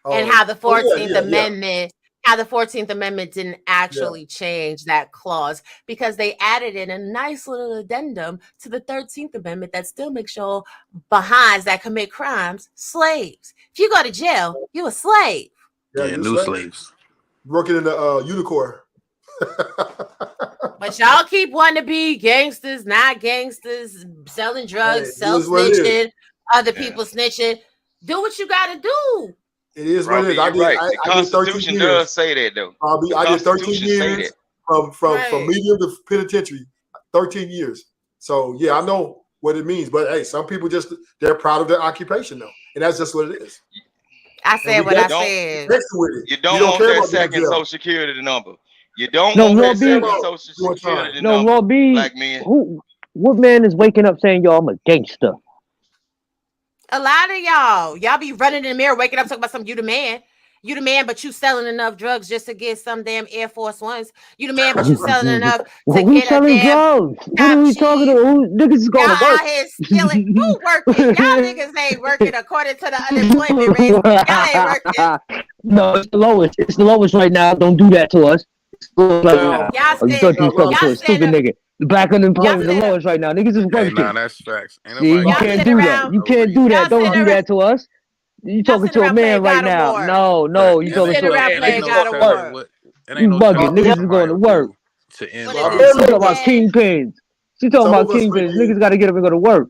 And how the 14th Amendment, how the 14th Amendment didn't actually change that clause, because they added in a nice little addendum to the 13th Amendment that still makes y'all behinds that commit crimes slaves. If you go to jail, you a slave. Yeah, new slaves. Working in the Unicorn. But y'all keep wanting to be gangsters, not gangsters, selling drugs, self-snitching, other people snitching. Do what you got to do. It is Robbie, what it is. The Constitution does say that, though. I did 13 years from medium to penitentiary, 13 years. So, yeah, I know what it means. But, hey, some people they're proud of their occupation, though. And that's just what it is. I said what I said. You don't want that second Social Security number. You don't want that second Social Security number. Raw B, black men. What man is waking up saying, yo, I'm a gangster? A lot of y'all be running in the mirror, waking up talking about some you the man, but you selling enough drugs just to get some damn Air Force Ones. You the man, but you selling enough to get selling drugs. What are we talking about? Who niggas is going to work? Y'all here stealing. Who working? Y'all niggas ain't working according to the unemployment rate. Y'all ain't working. No, it's the lowest. It's the lowest right now. Don't do that to us. You stupid nigga. The black unemployment is the lowest right now. Niggas is working. Nah, that's facts. You can't do that. You can't do that. Don't do that to us. You talking to a man right now. No, you talking to a man. You bugging. Niggas is going to work. She talking about kingpins. She talking about kingpins. Niggas got to get up and go to work.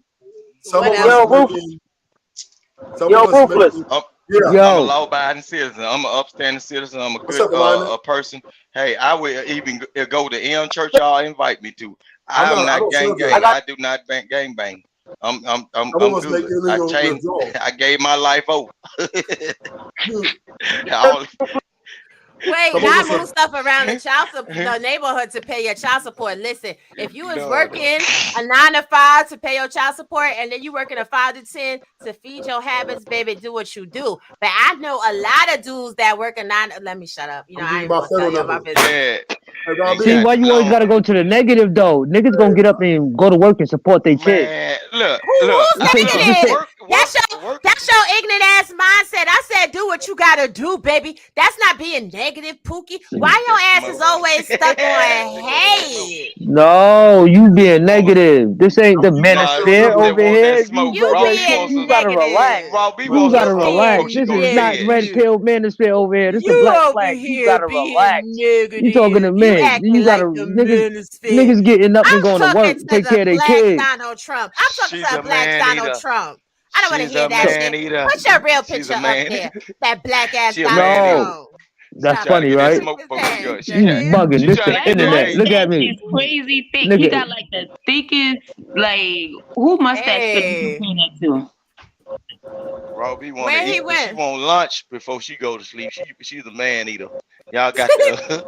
Ruthless. I'm a law-abiding citizen. I'm an upstanding citizen. I'm a good person. Hey, I will even go to M Church y'all invite me to. I'm not gang. I do not gang bang. I'm good. I changed. I gave my life over. Wait, not move stuff around the neighborhood to pay your child support. Listen, if you was working a 9 to 5 to pay your child support, and then you working a 5 to 10 to feed your habits, baby, do what you do. But I know a lot of dudes that work a 9. Let me shut up. You know, I ain't gonna tell you about business. See, why you always gotta go to the negative though? Niggas gonna get up and go to work and support their kids. Look. That's your ignorant ass mindset. I said, do what you gotta do, baby. That's not being negative, Pookie. Why your ass is always stuck on hate? No, you being negative. This ain't the manosphere over here. You gotta relax. You gotta relax. This is not red pill manosphere over here. This is the black flag. You gotta relax. You talking to men. You gotta niggas getting up and going to work, take care of their kids. Donald Trump. I'm talking to black Donald Trump. I don't want to hear that shit. Put your real picture up there. That black ass Donald Trump. That's funny, right? You bugging. This the internet. Look at me. He's crazy thick. He got like the thickest, like, who must that be between that two? Robbie want to eat. She want lunch before she go to sleep. She's a man eater. Y'all got to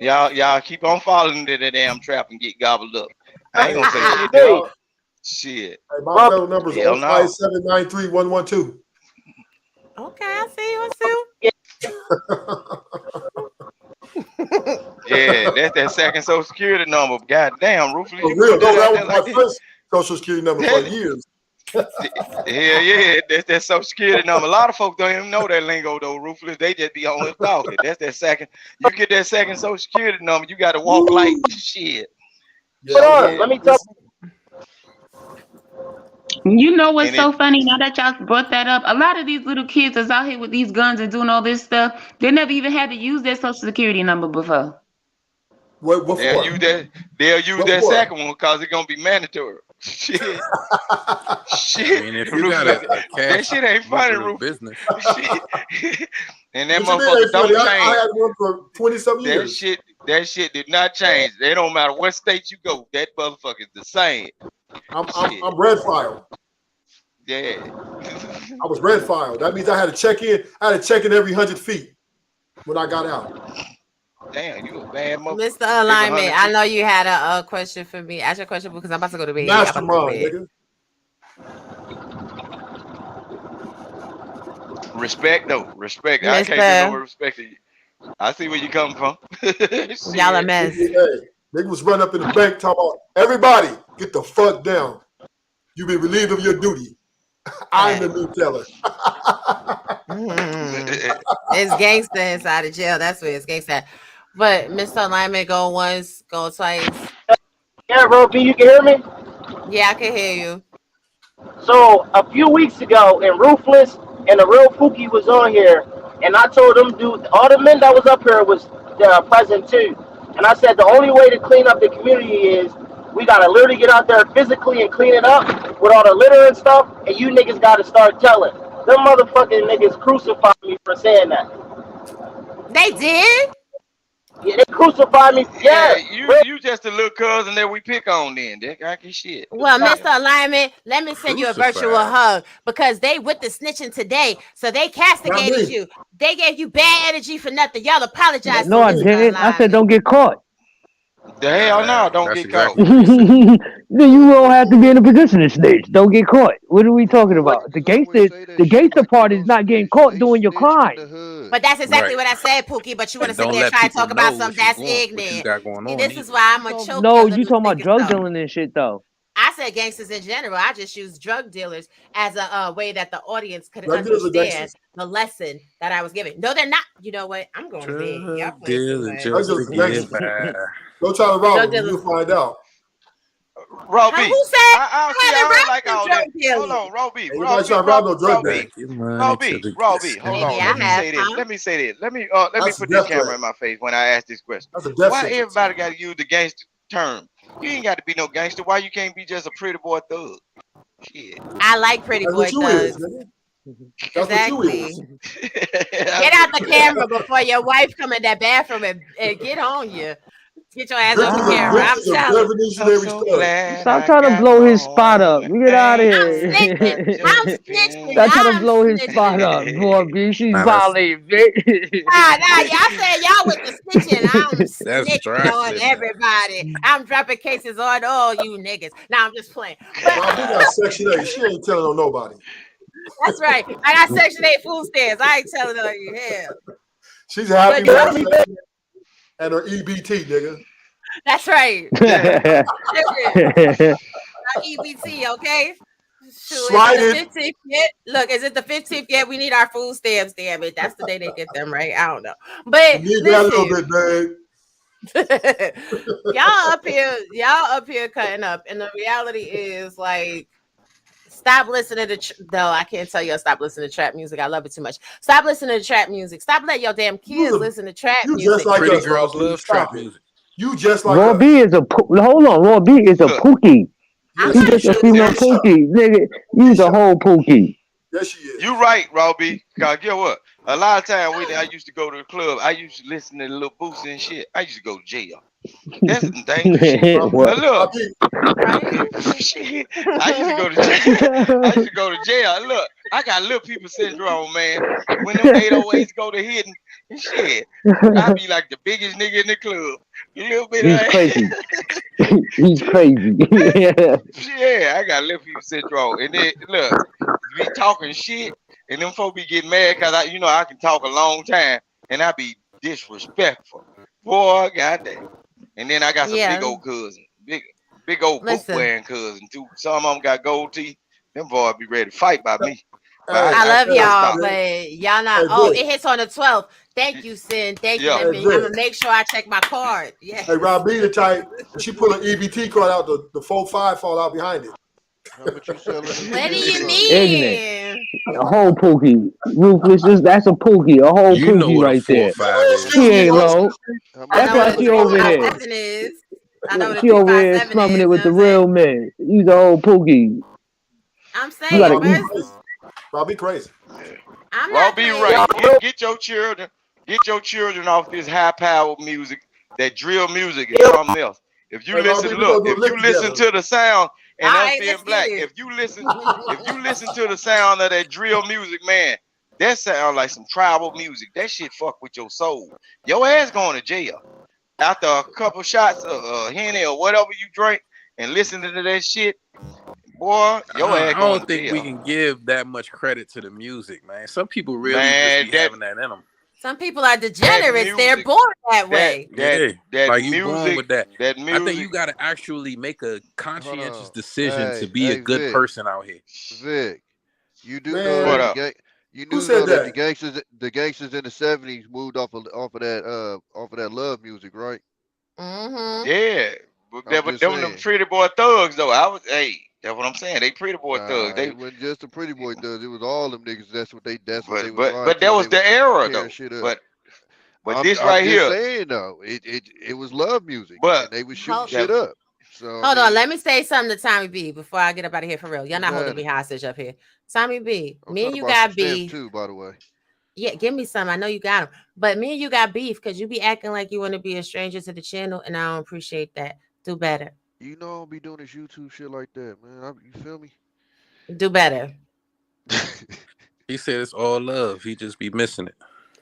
y'all keep on falling into that damn trap and get gobbled up. I ain't gonna say shit, dog. Shit. Hey, my number is 5793112. Okay, I see you. Yeah, that's that second social security number. God damn, Rufus. For real, no, that was my first social security number for years. Hell yeah, that's that social security number. A lot of folks don't even know that lingo though, Rufus. They just be on talking. That's that second. You get that second social security number, you got to walk like shit. Yeah, let me tell you. You know what's so funny now that y'all brought that up? A lot of these little kids that's out here with these guns and doing all this stuff, they never even had to use their social security number before. What they'll use that second one because it's gonna be mandatory. Shit. Shit. I mean, if you got a that shit ain't funny, Rufus. Business. And that motherfucker don't change. I had one for 20-something years. That shit did not change. It don't matter what state you go. That motherfucker is the same. I'm red filed. Yeah. I was red filed. That means I had to check in. I had to check in every 100 feet when I got out. Damn, you a bad motherfucker. Mr. Alignment, I know you had a question for me. Ask your question because I'm about to go to bed. Mastermind, nigga. Respect though. Respect. I can't get no respect to you. I see where you coming from. Y'all a mess. Hey, nigga was running up in the bank talking about everybody get the fuck down. You be relieved of your duty. I'm the new teller. It's gangster inside of jail. That's where it's gangster. But Mr. Alignment, go once, go twice. Yeah, Roby, you can hear me? Yeah, I can hear you. So a few weeks ago, and Ruthless and the real Pookie was on here, and I told them, dude, all the men that was up here was present too. And I said the only way to clean up the community is we gotta literally get out there physically and clean it up with all the litter and stuff, and you niggas gotta start telling. Them motherfucking niggas crucified me for saying that. They did? Yeah, they crucified me. Yeah, you just a little cousin that we pick on then. That cocky shit. Well, Mr. Alignment, let me send you a virtual hug because they with the snitching today, so they castigated you. They gave you bad energy for nothing. Y'all apologize. No, I didn't. I said don't get caught. The hell no, don't get caught. Then you don't have to be in a position to snitch. Don't get caught. What are we talking about? The gangster part is not getting caught doing your crime. But that's exactly what I said, Pookie. But you want to sit there and try to talk about something that's ignorant. This is why I'm a choke. No, you talking about drug dealing and shit though. I said gangsters in general. I just use drug dealers as a way that the audience could understand the lesson that I was giving. No, they're not. You know what? I'm going to bed. Y'all play Don't try to rob them. You'll find out. Robbie. Who said I like all that? Hold on, Robbie. Robbie, hold on. Let me say this. Let me put this camera in my face when I ask this question. Why everybody got to use the gangster term? You ain't got to be no gangster. Why you can't be just a pretty boy thug? Shit. I like pretty boy thugs. Exactly. Get out the camera before your wife come in that bathroom and get on you. Get your ass off the camera. I'm telling Stop trying to blow his spot up. Get out of here. I'm snitching. Stop trying to blow his spot up. Boy, B, she's violating, bitch. Nah, y'all said y'all with the snitching. I'm snitching on everybody. I'm dropping cases on all you niggas. Now I'm just playing. Well, we got Section 8. She ain't telling on nobody. That's right. I got Section 8 food stamps. I ain't telling on you. Hell. She's happy and her EBT, nigga. That's right. EBT, okay? Slide it. 15th yet? Look, is it the 15th yet? We need our food stamps, damn it. That's the day they get them, right? I don't know. But need that a little bit, babe. y'all up here cutting up. And the reality is like, stop listening to no, I can't tell you stop listening to trap music. I love it too much. Stop listening to trap music. Stop letting your damn kids listen to trap music. Just like pretty girls love trap music. You just like Raw B is a hold on. Raw B is a Pookie. He's just a female Pookie, nigga. You's a whole Pookie. Yes, she is. You right, Robbie. Cause guess what? A lot of time when I used to go to the club, I used to listen to the little Boosie and shit. I used to go to jail. That's some dangerous shit. Look, shit. I used to go to jail. Look, I got little people syndrome, man. When them 808s go to hitting and shit, I be like the biggest nigga in the club. You know what I mean? He's crazy. He's crazy. Yeah, I got little people syndrome. And then look, be talking shit. and them folk be getting mad because I can talk a long time and I be disrespectful. Boy, goddamn. And then I got some big old cousins, big old book wearing cousins too. Some of them got gold teeth. Them boys be ready to fight by me. I love y'all, but y'all not. It hits on the 12th. Thank you, Sin. Thank you. I'm gonna make sure I check my card. Yeah. Hey, Rob B the type. She pull an EBT card out, the 4-5 fall out behind it. What do you mean? A whole pookie. Ruthless, that's a pookie. A whole pookie right there. She ain't low. That's why she over here. She over here slumming it with the real men. He's a whole pookie. I'm saying, Robbie crazy. Robbie right. Get your children off this high powered music. That drill music is something else. If you listen to the sound and us being black, if you listen to the sound of that drill music, man, that sound like some tribal music. That shit fuck with your soul. Your ass going to jail. After a couple shots of Henny or whatever you drink and listening to that shit, boy, your ass. I don't think we can give that much credit to the music, man. Some people really just be having that in them. Some people are degenerates. They're born that way. That like you music, born with that. That music. I think you got to actually make a conscientious decision to be a good person out here. Vic, you do know that the gangsters in the 70s moved off of that love music, right? Mm-hmm. Yeah, but them pretty boy thugs though. That's what I'm saying. They pretty boy thugs. It wasn't just the pretty boy thugs. It was all them niggas. That's what they was. But that was the era though. But this right here. Saying though, it was love music. But they was shooting shit up. So hold on, let me say something to Tommy B before I get up out of here for real. Y'all not holding me hostage up here. Tommy B, me and you got beef too, by the way. Yeah, give me some. I know you got them, but me and you got beef because you be acting like you want to be a stranger to the channel, and I don't appreciate that. Do better. You know I don't be doing this YouTube shit like that, man. You feel me? Do better. He said it's all love. He just be missing it.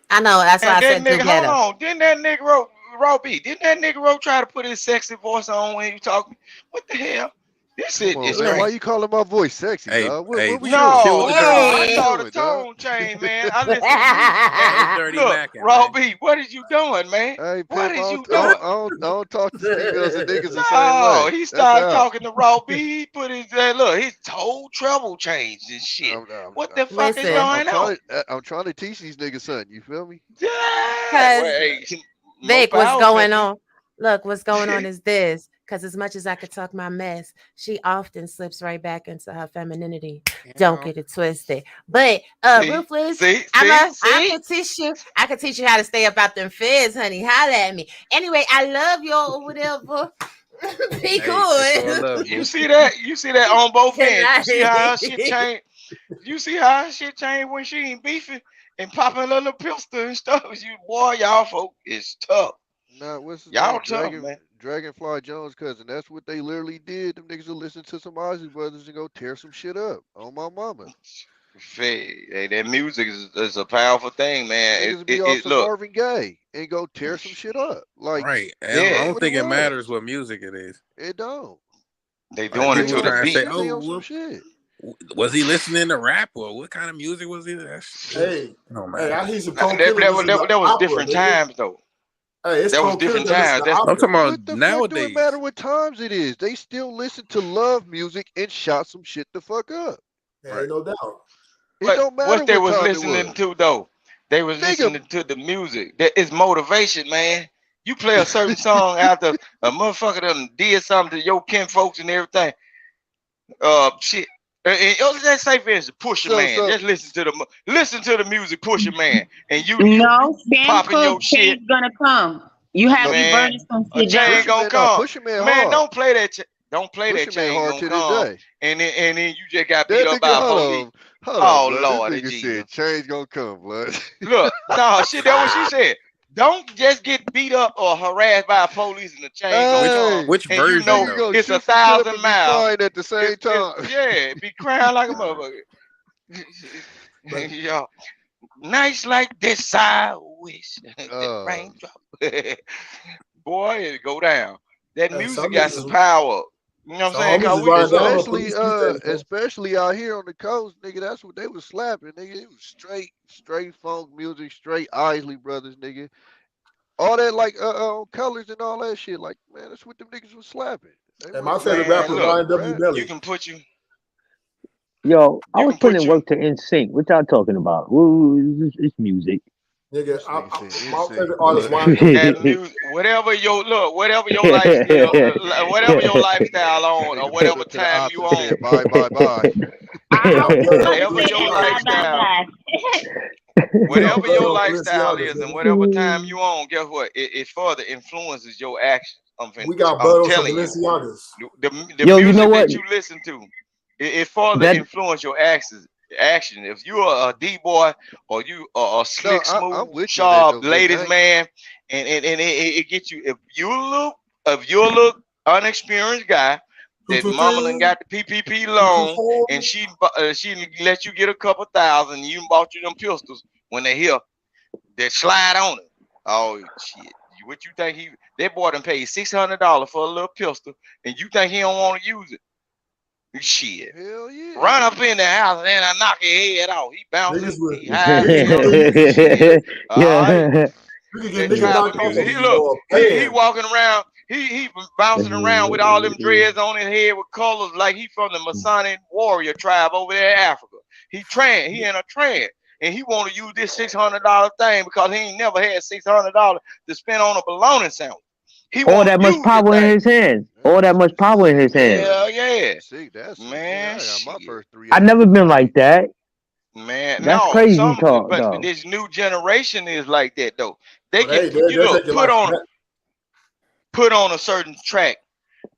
I know. That's why I said do better. Hold on. Didn't that nigga Robbie? Didn't that nigga try to put his sexy voice on when you talking? What the hell? This shit is crazy. Why you calling my voice sexy? What we I saw the tone change, man. I listened to you. Look, Robbie, what is you doing, man? Hey, what is you doing? I don't talk to females and niggas the same way. Oh, he started talking to Robbie. He put his his whole treble changed and shit. What the fuck is going on? I'm trying to teach these niggas something. You feel me? Vic, what's going on? Look, what's going on is this. Because as much as I could talk my mess, she often slips right back into her femininity. Yeah. Don't get it twisted. But Ruthless, I could teach you how to stay up out them feds, honey. Holla at me. Anyway, I love you or whatever. Be good. You see that? You see that on both ends. You see how her shit changed? You see how her shit changed when she ain't beefing and popping a little pistol and stuff? Y'all folk is tough. Nah, what's y'all tough, man. Dragonfly Jones' cousin. That's what they literally did. Them niggas will listen to some Ozzy Brothers and go tear some shit up on my mama. Hey, that music is a powerful thing, man. Niggas be off some Marvin Gaye and go tear some shit up. Like, right. I don't think it matters what music it is. It don't. They doing it to the beat. Say, shit. Was he listening to rap or what kind of music was he? Hey, I hear some that was different times though. Hey, that was different times. I'm talking about nowadays. It don't matter what times it is. They still listen to love music and shot some shit the fuck up. Right. No doubt. It don't matter what they was listening to though. They was listening to the music. That is motivation, man. You play a certain song after a motherfucker done did something to your kin folks and everything. Shit. And let's say for instance, Pusha Man. Just listen to the music, Pusha Man, and you popping your shit. Gonna come. You have to burn some shit. Change gonna come. Man, don't play that. Don't play Pusha that chain hard gonna to come. this day. And then you just got beat up by a police. Oh Lord, this nigga said change gonna come, blood. Look, no shit. That's what she said. Don't just get beat up or harassed by police and the chain gonna come. Which and version? You know it's 1,000 miles. At the same time. Be crying like a motherfucker. Yo, nights like this, I wish the raindrop. Boy, it go down. That music got some power. You know what I'm saying? Especially out here on the coast, nigga. That's what they was slapping, nigga. It was straight funk music, straight Isley Brothers, nigga. All that like colors and all that shit. Like, man, that's what them niggas was slapping. And my favorite rapper, Ryan W. Belly. You can put you. Yo, I was putting work to NSYNC. What y'all talking about? Ooh, it's music. Nigga, my favorite artist, Ryan. Whatever your lifestyle, whatever your lifestyle on, or whatever time you on. Bye. Whatever your lifestyle. Whatever your lifestyle is and whatever time you on, guess what? It further influences your actions. We got Bud on Balenciagas. The music that you listen to, it further influence your actions. If you are a D-boy or you are a slick, smooth, sharp ladies man, and it gets you. If you look unexperienced guy, that mama done got the PPP loan and she let you get a couple thousand, and you bought you them pistols when they here, they slide on it. Oh shit! What you think that boy done paid $600 for a little pistol, and you think he don't want to use it? Shit. Hell yeah. Run up in the house and then I knock your head off. He bouncing. He high. He walking around. He bouncing around with all them dreads on his head with colors like he from the Masonic warrior tribe over there in Africa. He in a trance. And he want to use this $600 thing because he ain't never had $600 to spend on a bologna sandwich. All that much power in his hands. All that much power in his hands. Hell yeah. See, that's man. I got my first 3. I've never been like that. Man, that's crazy talk. But this new generation is like that though. They put on a certain track.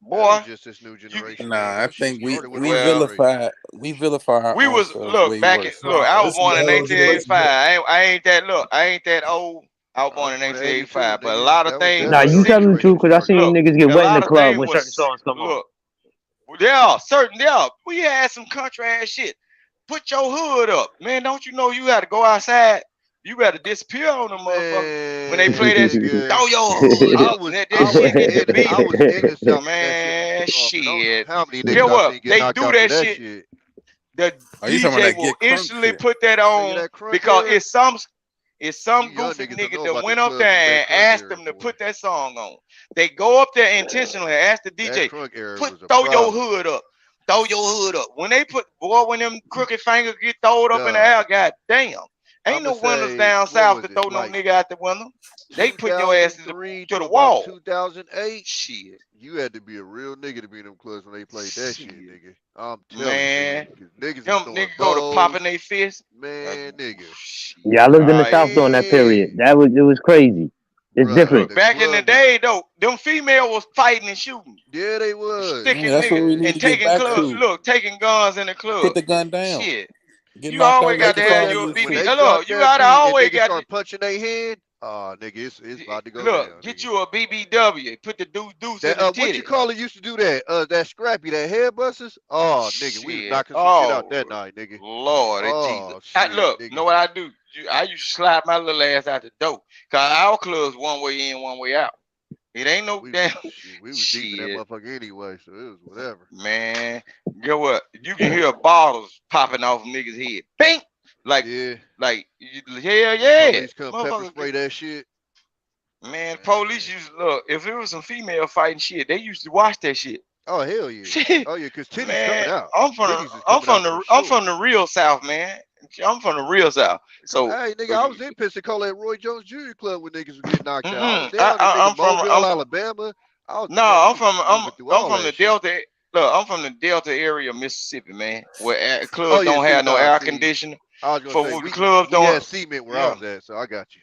Boy, just this new generation. Nah, I think we vilify. We was back. I was born in 1985. I ain't that old. I was born in 1985, but a lot of things. Nah, you telling the truth because I seen niggas get wet in the club when certain songs come on. We had some country ass shit. Put your hood up, man. Don't you know you got to go outside? You got to disappear on them motherfuckers when they play that shit. Throw your hood up. Man, shit. Get what? They do that shit. The DJ will instantly put that on because it's some goofy nigga that went up there and asked them to put that song on. They go up there intentionally and ask the DJ, throw your hood up. Throw your hood up. When they when them crooked fingers get thrown up in the air, god damn. Ain't no windows down south to throw no nigga out the window. They put your ass to the wall. 2008, shit. You had to be a real nigga to be in them clubs when they played that shit, nigga. I'm telling you, niggas go to popping their fist. Man, nigga. Yeah, I lived in the South during that period. It was crazy. It's different. Back in the day, though, them females was fighting and shooting. Yeah, they was. Sticking niggas and taking clubs. Look, taking guns in the club. Put the gun down. Shit. You always got to have your BB. Look, you gotta always got to punching their head. Oh, nigga, it's about to go look, down. Get you a BBW. Put the deuce in the titty. What you call it used to do that? That scrappy, that head busters? Oh, nigga, we was knocking some shit out that night, nigga. Lord, Jesus. Look, you know what I do? I used to slide my little ass out the door. Cause our club's one way in, one way out. It ain't no damn. We was deep in that motherfucker anyway, so it was whatever. Man, get what? You can hear bottles popping off niggas' head. Bing! Like, yeah. Police come pepper spray that shit. Man, police used to look. If it was some female fighting shit, they used to watch that shit. Oh hell yeah! Shit. Oh yeah, cause titties coming out. I'm from the real South, man. I'm from the real South. So hey, nigga, I was in Pensacola at Roy Jones Jr. Club when niggas were getting knocked out. I'm from Alabama. I'm from the Delta. Look, I'm from the Delta area of Mississippi, man, where clubs don't have no air conditioning. I was gonna say, clubs don't have cement where I was at, so I got you.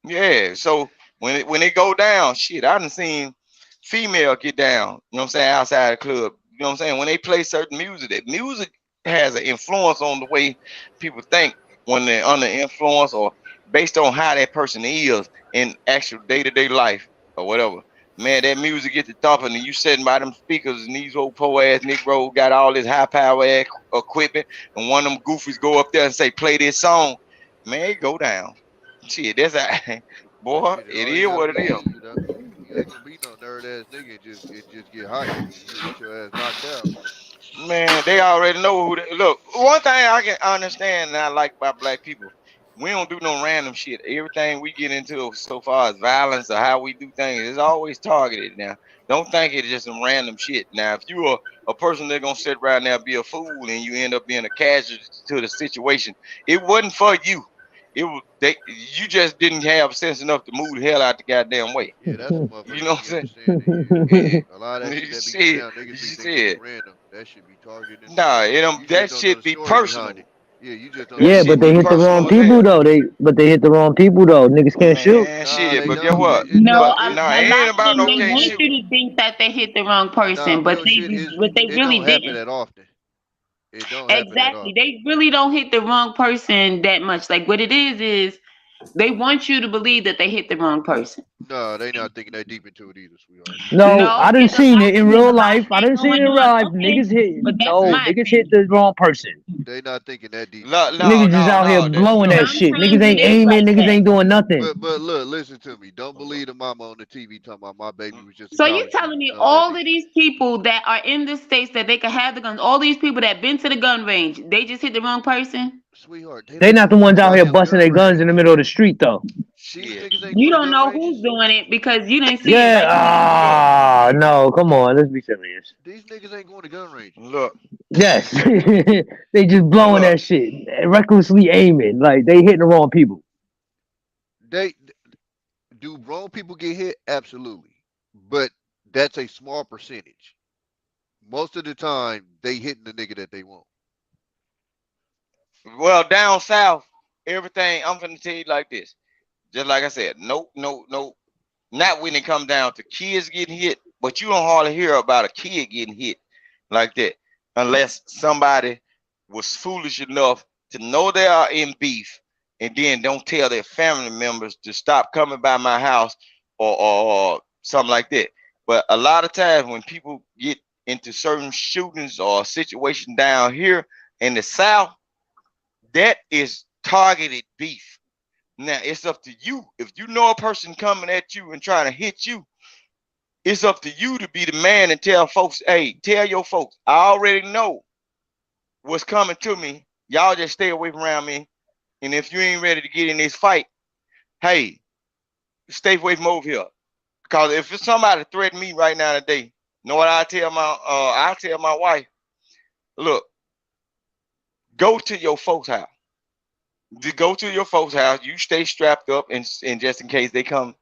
Yeah, so when it go down, shit, I done seen female get down, you know what I'm saying, outside the club. You know what I'm saying? When they play certain music, that music has an influence on the way people think when they're under influence or based on how that person is in actual day-to-day life or whatever. Man, that music get to thumping and you sitting by them speakers and these old po ass Negro got all this high power equipment and one of them goofies go up there and say, play this song. Man, it go down. Shit, that's a boy, it is what it is. You ain't gonna be no nerd bird ass nigga and just get hyped. You get your ass knocked out. Man, they already know who they look. One thing I can understand and I like about black people, we don't do no random shit. Everything we get into so far as violence or how we do things is always targeted. Now, don't think it's just some random shit. Now, if you are a person that's gonna sit around there and be a fool and you end up being a casualty to the situation, it wasn't for you. It was you just didn't have sense enough to move the hell out the goddamn way. Yeah, that's a motherfucker. You know what I'm saying? Yeah, a lot of that shit that be going down, niggas be thinking random. That should be targeted. Nah, that should be personal. Yeah, you just don't. Yeah, but they hit the wrong people though. They hit the wrong people though. Niggas can't shoot. Shit, but guess what? No, it a ain't lot about of no them, they can't want shoot. you to think that they hit the wrong person, but they really don't happen didn't. that often. It don't happen that Exactly. often. They really don't hit the wrong person that much. Like what it is they want you to believe that they hit the wrong person. No, they not thinking that deep into it either, sweetheart. No, I didn't seen it in real life. I didn't see it in real life. Niggas hit. No, niggas hit the wrong person. They not thinking that deep. Niggas just out here blowing that shit. Niggas ain't aiming. Niggas ain't doing nothing. But look, listen to me. Don't believe the mama on the TV talking about my baby was just. So you telling me all of these people that are in the states that they could have the guns, all these people that been to the gun range, they just hit the wrong person? Sweetheart, they not the ones out here busting their guns in the middle of the street though. You don't know who's doing it because you didn't see it. Yeah, no, come on, let's be serious. These niggas ain't going to gun range. Look. Yes, they just blowing that shit, recklessly aiming, like they hitting the wrong people. Do wrong people get hit? Absolutely, but that's a small percentage. Most of the time, they hitting the nigga that they want. Well, down south, everything I'm gonna tell you like this. Just like I said, no. Not when it comes down to kids getting hit, but you don't hardly hear about a kid getting hit like that unless somebody was foolish enough to know they are in beef and then don't tell their family members to stop coming by my house or something like that. But a lot of times when people get into certain shootings or situation down here in the South, that is targeted beef. Now it's up to you. If you know a person coming at you and trying to hit you, it's up to you to be the man and tell folks, hey, tell your folks, I already know what's coming to me. Y'all just stay away from around me. And if you ain't ready to get in this fight, hey, stay away from over here. Because if it's somebody threatening me right now today, know what I tell my wife? Look, go to your folks' house. Go to your folks' house. You stay strapped up and just in case they come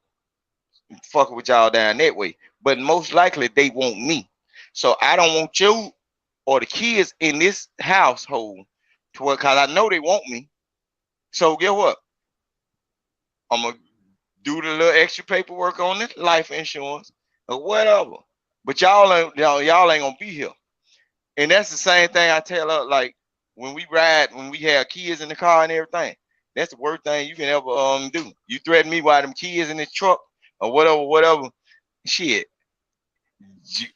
fucking with y'all down that way. But most likely they want me. So I don't want you or the kids in this household to work because I know they want me. So get what? I'm gonna do the little extra paperwork on this life insurance or whatever. But y'all ain't gonna be here. And that's the same thing I tell her, like when we ride, when we have kids in the car and everything. That's the worst thing you can ever do. You threaten me while them kids in the truck or whatever. Shit.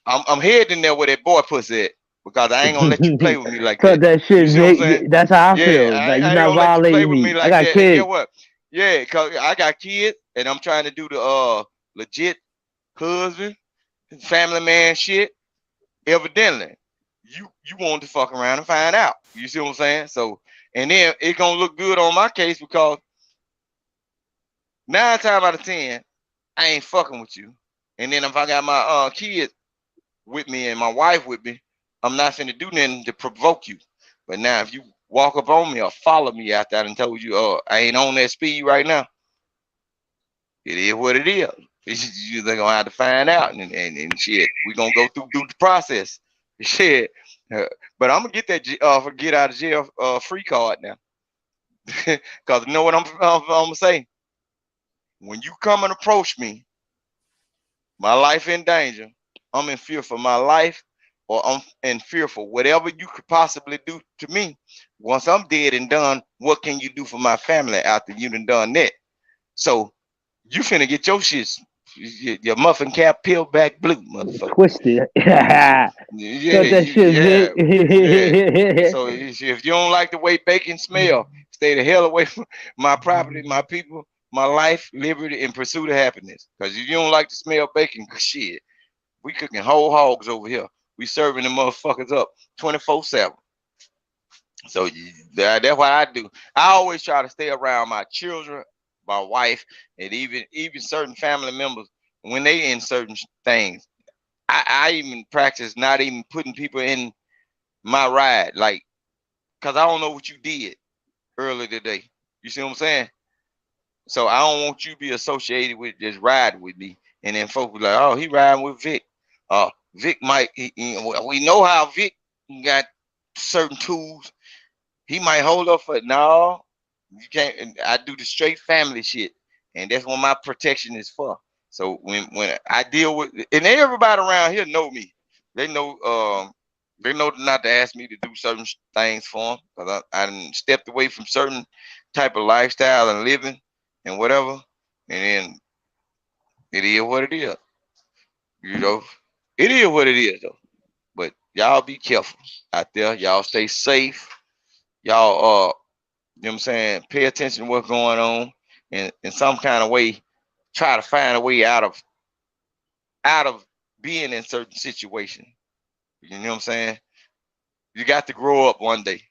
I'm heading there where that boy pussy at. Because I ain't gonna let you play with me like that. That shit, that's how I feel. Like you're not violating me. I got kids. Get what? Yeah, because I got kids and I'm trying to do the legit husband, family man shit. Evidently, you want to fuck around and find out. You see what I'm saying? So, and then it's gonna look good on my case because 9 times out of 10, I ain't fucking with you. And then if I got my kids with me and my wife with me, I'm not finna do nothing to provoke you. But now if you walk up on me or follow me after I done told you, I ain't on that speed right now, it is what it is. You're gonna have to find out and shit. We're gonna go through the process. Shit. But I'm gonna get that get out of jail free card now. Cause you know what I'm gonna say? When you come and approach me, my life in danger, I'm in fear for my life, or I'm in fear for whatever you could possibly do to me. Once I'm dead and done, what can you do for my family after you done that? So you finna get your shit, your muffin cap peeled back blue, motherfucker. Twisted. Yeah. That shit, yeah. So if you don't like the way bacon smell, stay the hell away from my property, my people, my life, liberty, and pursuit of happiness. Because if you don't like to smell bacon, shit, We cooking whole hogs over here. We serving the motherfuckers up 24/7. So that's why I do. I always try to stay around my children, my wife, and even certain family members when they in certain things. I even practice not even putting people in my ride, like, cause I don't know what you did earlier today. You see what I'm saying? So I don't want you to be associated with just riding with me, and then folks be like, "Oh, he riding with Vic." Vic might. We know how Vic got certain tools. He might hold up for it. No, you can't. I do the straight family shit, and that's what my protection is for. So when I deal with, and everybody around here know me, they know not to ask me to do certain things for them, because I done stepped away from certain type of lifestyle and living and whatever, and then it is what it is. You know, it is what it is though. But y'all be careful out there. Y'all stay safe. Y'all you know what I'm saying, pay attention to what's going on, and in some kind of way try to find a way out of being in certain situations. You know what I'm saying? You got to grow up one day.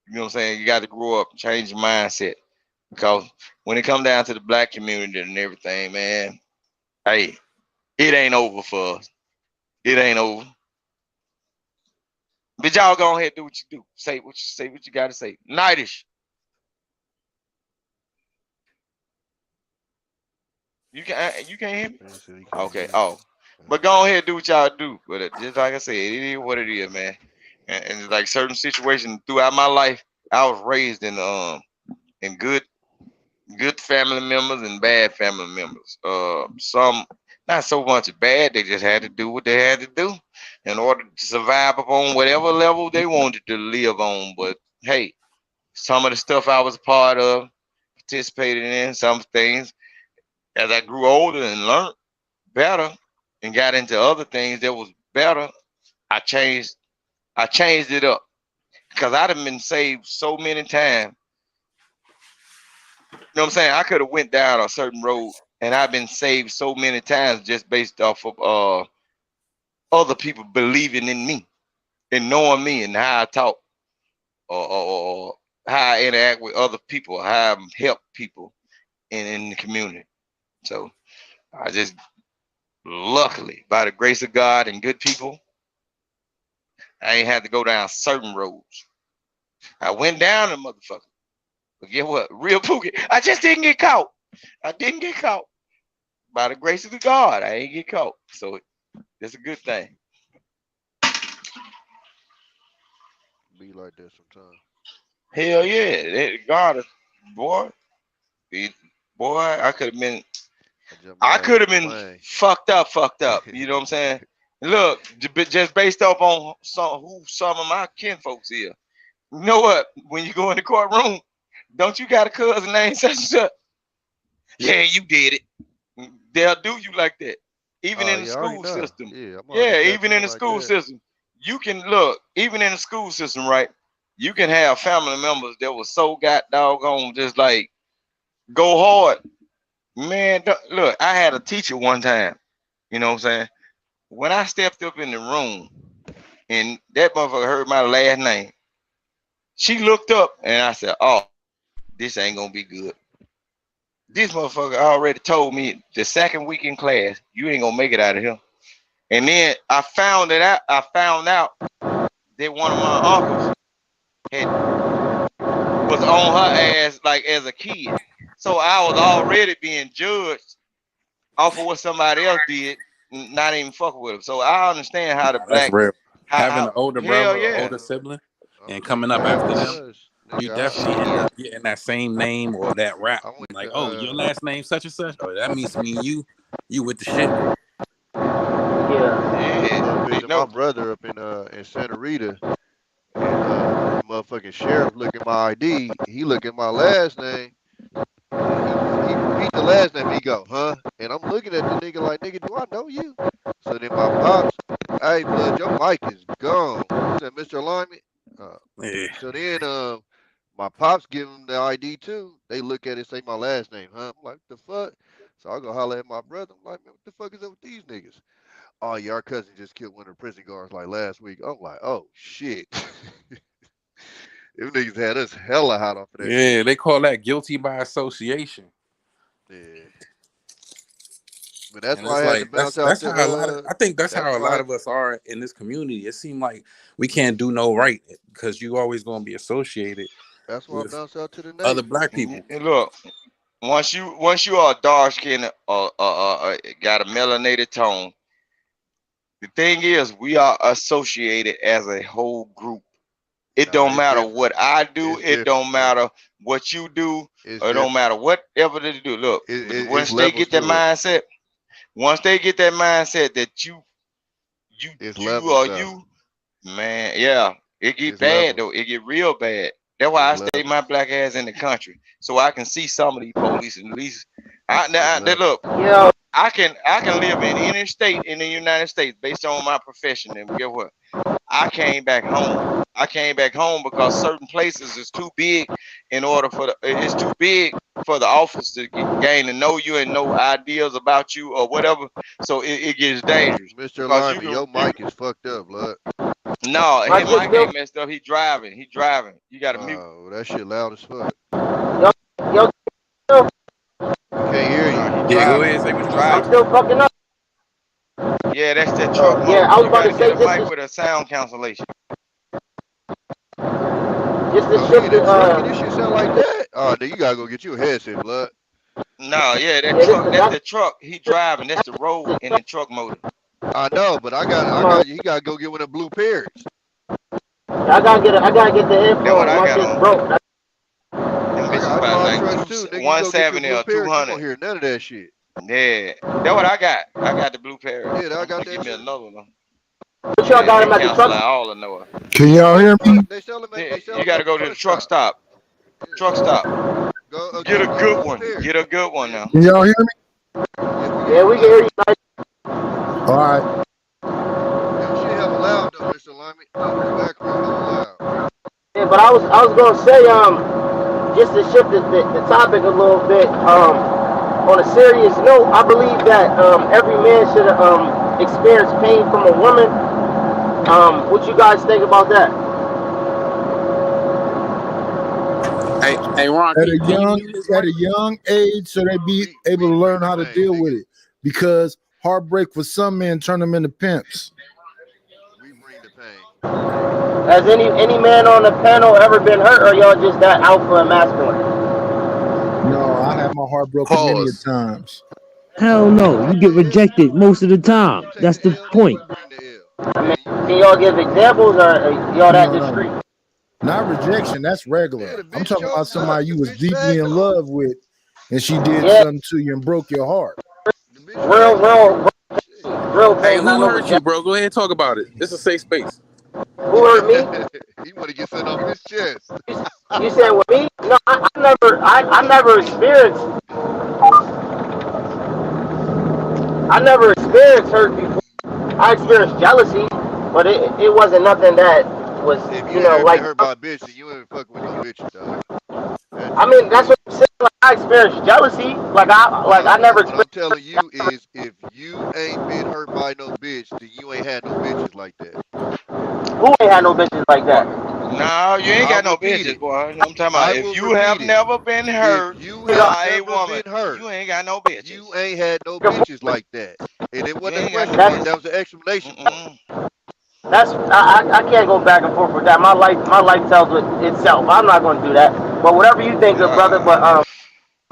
You know what I'm saying? You got to grow up and change your mindset. Because when it comes down to the black community and everything, man, hey, it ain't over for us. It ain't over. But y'all go ahead and do what you do. Say what you gotta say. Nightish. You can't hear me? Okay. Oh. But go ahead and do what y'all do. But just like I said, it is what it is, man. And like certain situations throughout my life, I was raised in good family members and bad family members. Some not so much bad, they just had to do what they had to do in order to survive upon whatever level they wanted to live on. But hey, some of the stuff I was a part of, participated in, some things, as I grew older and learned better and got into other things that was better, I changed it up. Because I'd have been saved so many times. You know what I'm saying? I could have went down a certain road, and I've been saved so many times just based off of other people believing in me and knowing me and how I talk, or how I interact with other people, how I help people in the community. So I just, luckily, by the grace of God and good people, I ain't had to go down certain roads. I went down the motherfucker. But guess what? Real Pookie. I just didn't get caught. I didn't get caught. By the grace of God, I ain't get caught. So that's a good thing. Be like that sometimes. Hell yeah. God, boy. Boy, I could have been fucked up. You know what I'm saying? Look, just based off on who some of my kinfolks is. You know what? When you go in the courtroom, don't you got a cousin named such and such? Yeah, you did it. They'll do you like that. Even in the school system. Yeah, even in the school system. You can look, even in the school system, right? You can have family members that was so got doggone just like go hard. Man, look, I had a teacher one time. You know what I'm saying? When I stepped up in the room and that motherfucker heard my last name, she looked up and I said, "Oh, this ain't gonna be good. This motherfucker already told me the second week in class, you ain't gonna make it out of here." And then I found out that one of my uncles was on her ass like as a kid. So I was already being judged off of what somebody else did, not even fucking with him. So I understand how the black having an older brother or older sibling and coming up after them, you definitely end up getting that same name or that rap. Like, oh, your last name such and such. Oh, that means you with the shit. Yeah. Visit my brother up in Santa Rita, and motherfucking sheriff look at my ID. He look at my last name. He repeat the last name. He go, huh? And I'm looking at the nigga like, nigga, do I know you? So then my pops, hey, blood, your mic is gone. Is that Mr. Alignment? Yeah. So then my pops give him the ID too. They look at it, say my last name, huh? I'm like, the fuck? So I go holler at my brother. I'm like, man, what the fuck is up with these niggas? oh yeah, our cousin just killed one of the prison guards like last week. I'm like, oh shit. Them niggas had us hella hot off of that. Yeah, shit. They call that guilty by association. Yeah. But that's And why I had to bounce out. That's how a lot of, I think that's how a lot of us are in this community. It seemed like we can't do no right because you always gonna be associated. That's why I bounce out to the Navy. Other black people. And look, once you are dark skinned or got a melanated tone, the thing is we are associated as a whole group. It don't matter what I do. It don't matter what you do. It don't matter whatever they do. Look, once they get that mindset, that you are you, man, yeah, it get bad though. It get real bad. That's why I stay my black ass in the country so I can see some of these police and at least. Look, I can live in any state in the United States based on my profession. And guess what? I came back home. Because certain places is too big it's too big for the office to gain to know you and know ideas about you or whatever. So it gets dangerous. Mr. Lyman, your mic is fucked up, blood. No, his mic ain't messed up. He driving. You got to mute. Oh, that shit loud as fuck. Yo, can't hear you. Yeah, go ahead. Say what you I'm still fucking up. Yeah, that's that truck. Yeah, I was about to say this mic with a sound cancellation. Just the shit that this shit sound like that. Oh, then you gotta go get you a headset, blood. No, yeah, that's the truck. He driving. That's the road in the truck motor. I know, but you gotta go get one of the blue pairs. I gotta get the headphones. My shit's broke. About like 170 or 200. You don't hear none of that shit. Yeah, that's what I got. I got the blue pair. Yeah, I got that. Give me another one. What y'all got him at the truck? All of Noah. Can y'all hear me? You got to go to the truck stop. Truck stop. Get a good one. Get a good one now. Can y'all hear me? Yeah, we can hear you. All right. Shit hella loud though, Mr. Lyman. Background hella loud. Yeah, but I was gonna say just to shift the topic a little bit, on a serious note, I believe that every man should experience pain from a woman. What you guys think about that? Hey, Ron. At a young age, so they be able to learn how to deal with it. Because heartbreak for some men turn them into pimps. Has any man on the panel ever been hurt, or y'all just that alpha and masculine? No, I have my heart broken many times. Hell no, you get rejected most of the time. That's the point. I mean, can y'all give examples, or y'all that discreet? Not rejection, that's regular. I'm talking about somebody you was deeply in love with, and she did something to you and broke your heart. Real hey, who hurt you, bro? Go ahead and talk about it. This is a safe space. Who hurt me? He want to get something off his chest. You said with me? No, I never experienced. I never experienced hurt before. I experienced jealousy, but it wasn't nothing that was, if you like hurt by a bitch, then you ain't fucking with no bitch, dog. I mean, that's what I'm saying. Like, I experienced jealousy. I never. What I'm telling you is, if you ain't been hurt by no bitch, then you ain't had no bitches like that. Who ain't had no bitches like that? No, you ain't got no bitches, boy. I'm talking about if you have never been hurt, you have a woman, been hurt. you ain't got no bitches. You ain't had no bitches like that. And it wasn't a question mark, that was an exclamation point. I can't go back and forth with that. My life tells it itself. I'm not going to do that. But whatever you think, good brother. But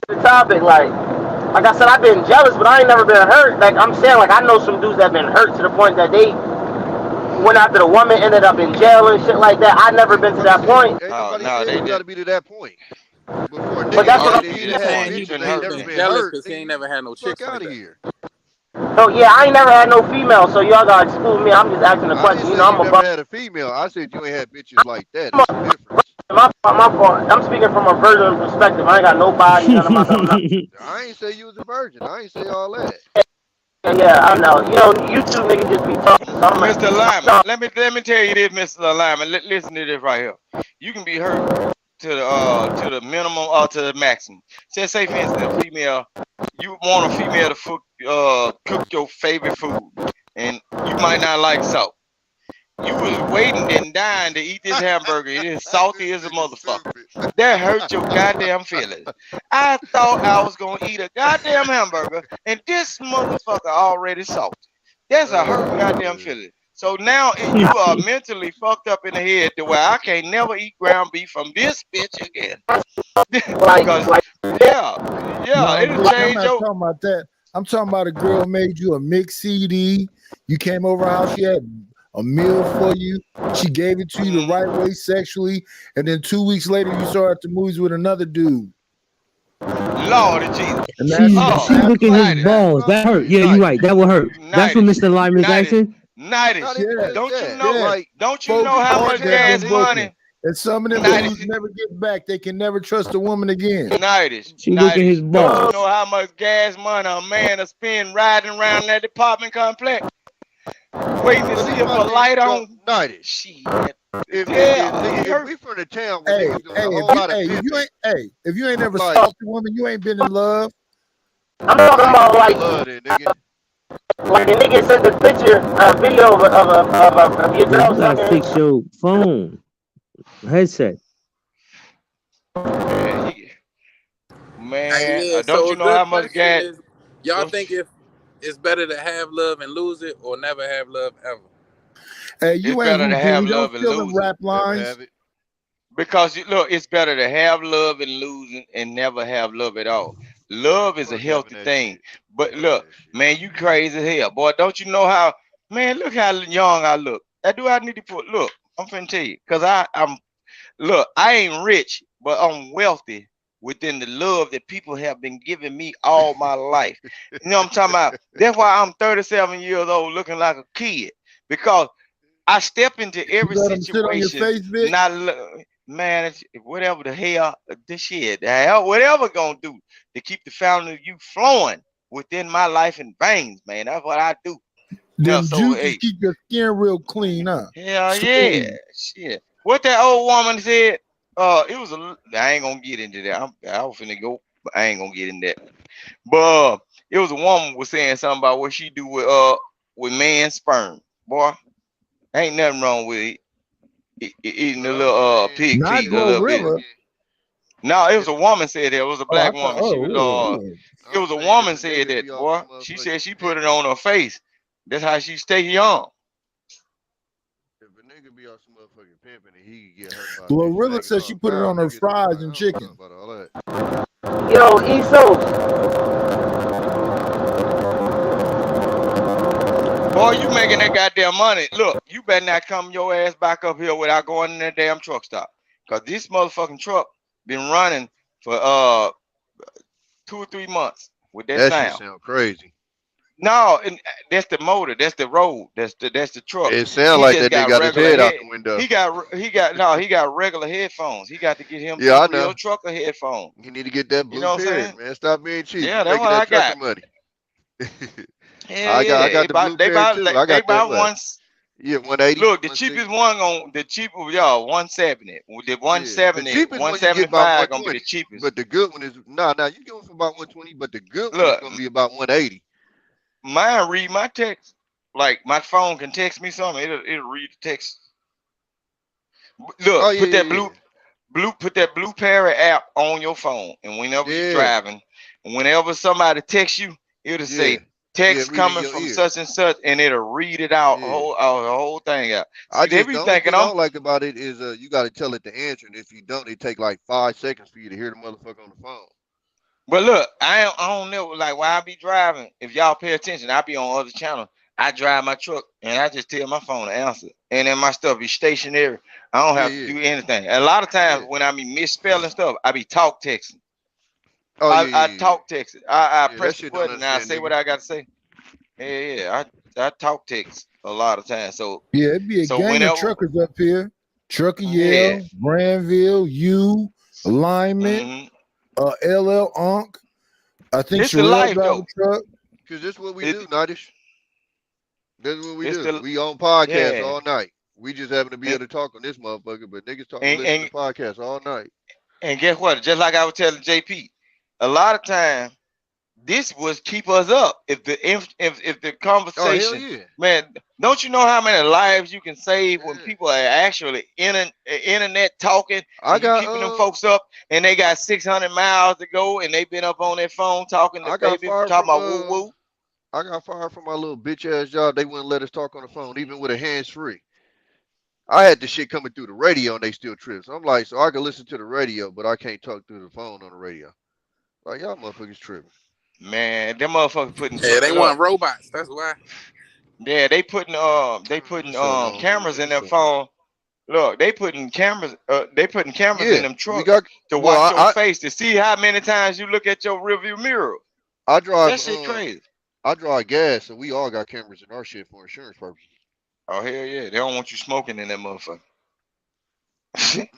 the topic, like I said, I've been jealous, but I ain't never been hurt. Like I'm saying, like I know some dudes that been hurt to the point that they went after the woman, ended up in jail and shit like that. I never been to that point. No, they got to be to that point. But that's what he's saying. He's been jealous because he ain't never had no chicks out of here. So yeah, I ain't never had no female, so y'all gotta exclude me. I'm just asking a question. You know, I'm never had a female. I said you ain't had bitches like that. That's the difference. My fault. I'm speaking from a virgin perspective. I ain't got nobody. None of my I ain't say you was a virgin. I ain't say all that. Yeah, I know. You know, you two niggas just be talking. Mr. Lyman, let me tell you this, Mr. Lyman. Listen to this right here. You can be hurt to the minimum or to the maximum. Say for instance, a female, you want a female to cook your favorite food, and You might not like salt. You was waiting and dying to eat this hamburger. It is salty as a motherfucker. That hurt your goddamn feelings. I thought I was gonna eat a goddamn hamburger, and this motherfucker already salty. That's a hurt goddamn feeling. So now you are mentally fucked up in the head to where I can't never eat ground beef from this bitch again. Because it'll change I'm not talking about that. I'm talking about a girl made you a mix CD. You came over her house, she had a meal for you. She gave it to you the right way sexually, and then 2 weeks later you saw her at the movies with another dude. Lord Jesus. She licking his balls. That hurt. Yeah, you're right. That will hurt. That's what Mr. Lyman's asking. Don't you know how much gas money? And some of them dudes never get back. They can never trust a woman again. She licking his balls. Don't you know how much gas money a man will spend riding around that apartment complex? Waiting to see if a light on. Shit. If we from the town, if you ain't ever stalked a woman, you ain't been in love. I'm talking about like a nigga sent a picture, a video of your girl. You gotta fix your phone headset. Man, don't you know how much gas? Y'all think if it's better to have love and lose it, or never have love ever? Hey, you it's ain't better to have love and lose rap lines. Because look, it's better to have love and lose it and never have love at all. Love is a healthy thing. But look, man, you crazy as hell. Boy, don't you know how, man, look how young I look. Do I need to put, look, I'm finna tell you, because look, I ain't rich, but I'm wealthy within the love that people have been giving me all my life. You know what I'm talking about? That's why I'm 37 years old looking like a kid, because I step into every situation. Man, whatever the hell, this shit, whatever gonna do to keep the fountain of you flowing within my life and veins, man. That's what I do. Them juices keep your skin real clean, huh? Hell yeah, shit. What that old woman said, it was I ain't gonna get into that. I was finna go, but I ain't gonna get in that. But it was a woman was saying something about what she do with man's sperm. Boy, ain't nothing wrong with it. Eating a little pig feet a little bit. No, it was a woman said that. It was a black woman. She was it was a woman said that, boy. She said she put it on her face. That's how she stay young. If a nigga be on some motherfucking pimping and he get hurt by Glorilla said she put it on her fries and chicken. Yo, Esos. Boy, you making that goddamn money. Look, you better not come your ass back up here without going in that damn truck stop. Cause this motherfucking truck been running for 2 or 3 months with that sound. Sound crazy. No, and that's the motor, that's the road, that's the truck. It sounds like that nigga got his head out the window. He got regular headphones. He got to get him a real trucker headphones. You need to get that blue pair, man. Stop being cheap. Yeah, that's what I got. Money. I got the blue pair too. I got that one. Yeah, 180. Look, the cheapest one on the cheapest, y'all, 170. The 170, 175 gonna be the cheapest. But the good one is you get one for about 120, but the good one is gonna be about 180. Mine read my text. Like my phone can text me something. It'll read the text. Look, put that Blue Parrot app on your phone, and whenever you're driving, and whenever somebody texts you, it'll say text coming from such and such, and it'll read it out, the whole thing out. I don't like about it is you got to tell it to answer, and if you don't, it take like 5 seconds for you to hear the motherfucker on the phone. But look, I don't know, like, while I be driving, if y'all pay attention, I be on other channels. I drive my truck, and I just tell my phone to answer. And then my stuff be stationary. I don't have to do anything. And a lot of times when I be misspelling stuff, I be talk texting. I talk text. I press the button and I say what I got to say. I talk text a lot of times. So it'd be a gang of truckers up here. Trucker Yale, Granville, Alignment, LL Unk. I think Sherelle drive a truck. Because this is what we do, Nightish. This is what we do. We on podcast all night. We just happen to be able to talk on this motherfucker, but niggas talk listen to podcasts all night. And guess what? Just like I was telling JP, a lot of time this was keep us up. If the conversation, man, don't you know how many lives you can save when people are actually internet talking? I got keeping them folks up, and they got 600 miles to go, and they've been up on their phone talking to baby, talking about woo woo. I got fired from my little bitch ass job. They wouldn't let us talk on the phone, even with a hands free. I had the shit coming through the radio, and they still trip. So I'm like, so I can listen to the radio, but I can't talk through the phone on the radio. Like, y'all motherfuckers tripping. Man, them motherfuckers putting. Yeah, they want robots. That's why. Yeah, they putting cameras in their phone. Look, they putting cameras. In them trucks to watch your face to see how many times you look at your rearview mirror. I drive. That shit crazy. I drive gas, and we all got cameras in our shit for insurance purposes. Oh hell yeah! They don't want you smoking in that motherfucker.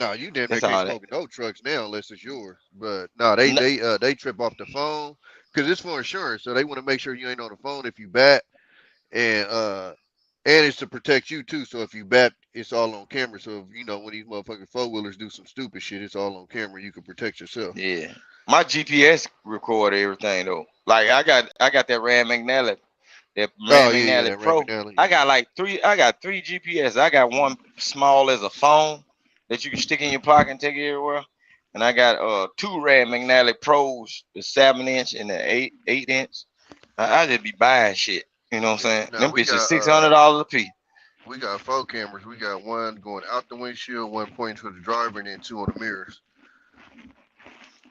No, you damn near can't smoke in no trucks now unless it's yours. But no, they trip off the phone because it's for insurance, so they want to make sure you ain't on the phone if you bat, and it's to protect you too. So if you bat, it's all on camera. So if, when these motherfucking four-wheelers do some stupid shit, it's all on camera. You can protect yourself. Yeah, my GPS record everything though. Like I got that Rand McNally. That Rand McNally Pro. I got like three GPS. I got one small as a phone that you can stick in your pocket and take it everywhere. And I got two Rand McNally Pros, the 7-inch and the 8-inch. I just be buying shit. You know what I'm saying? Them bitches $600 a piece. We got 4 cameras. We got one going out the windshield, one pointing to the driver, and then 2 on the mirrors.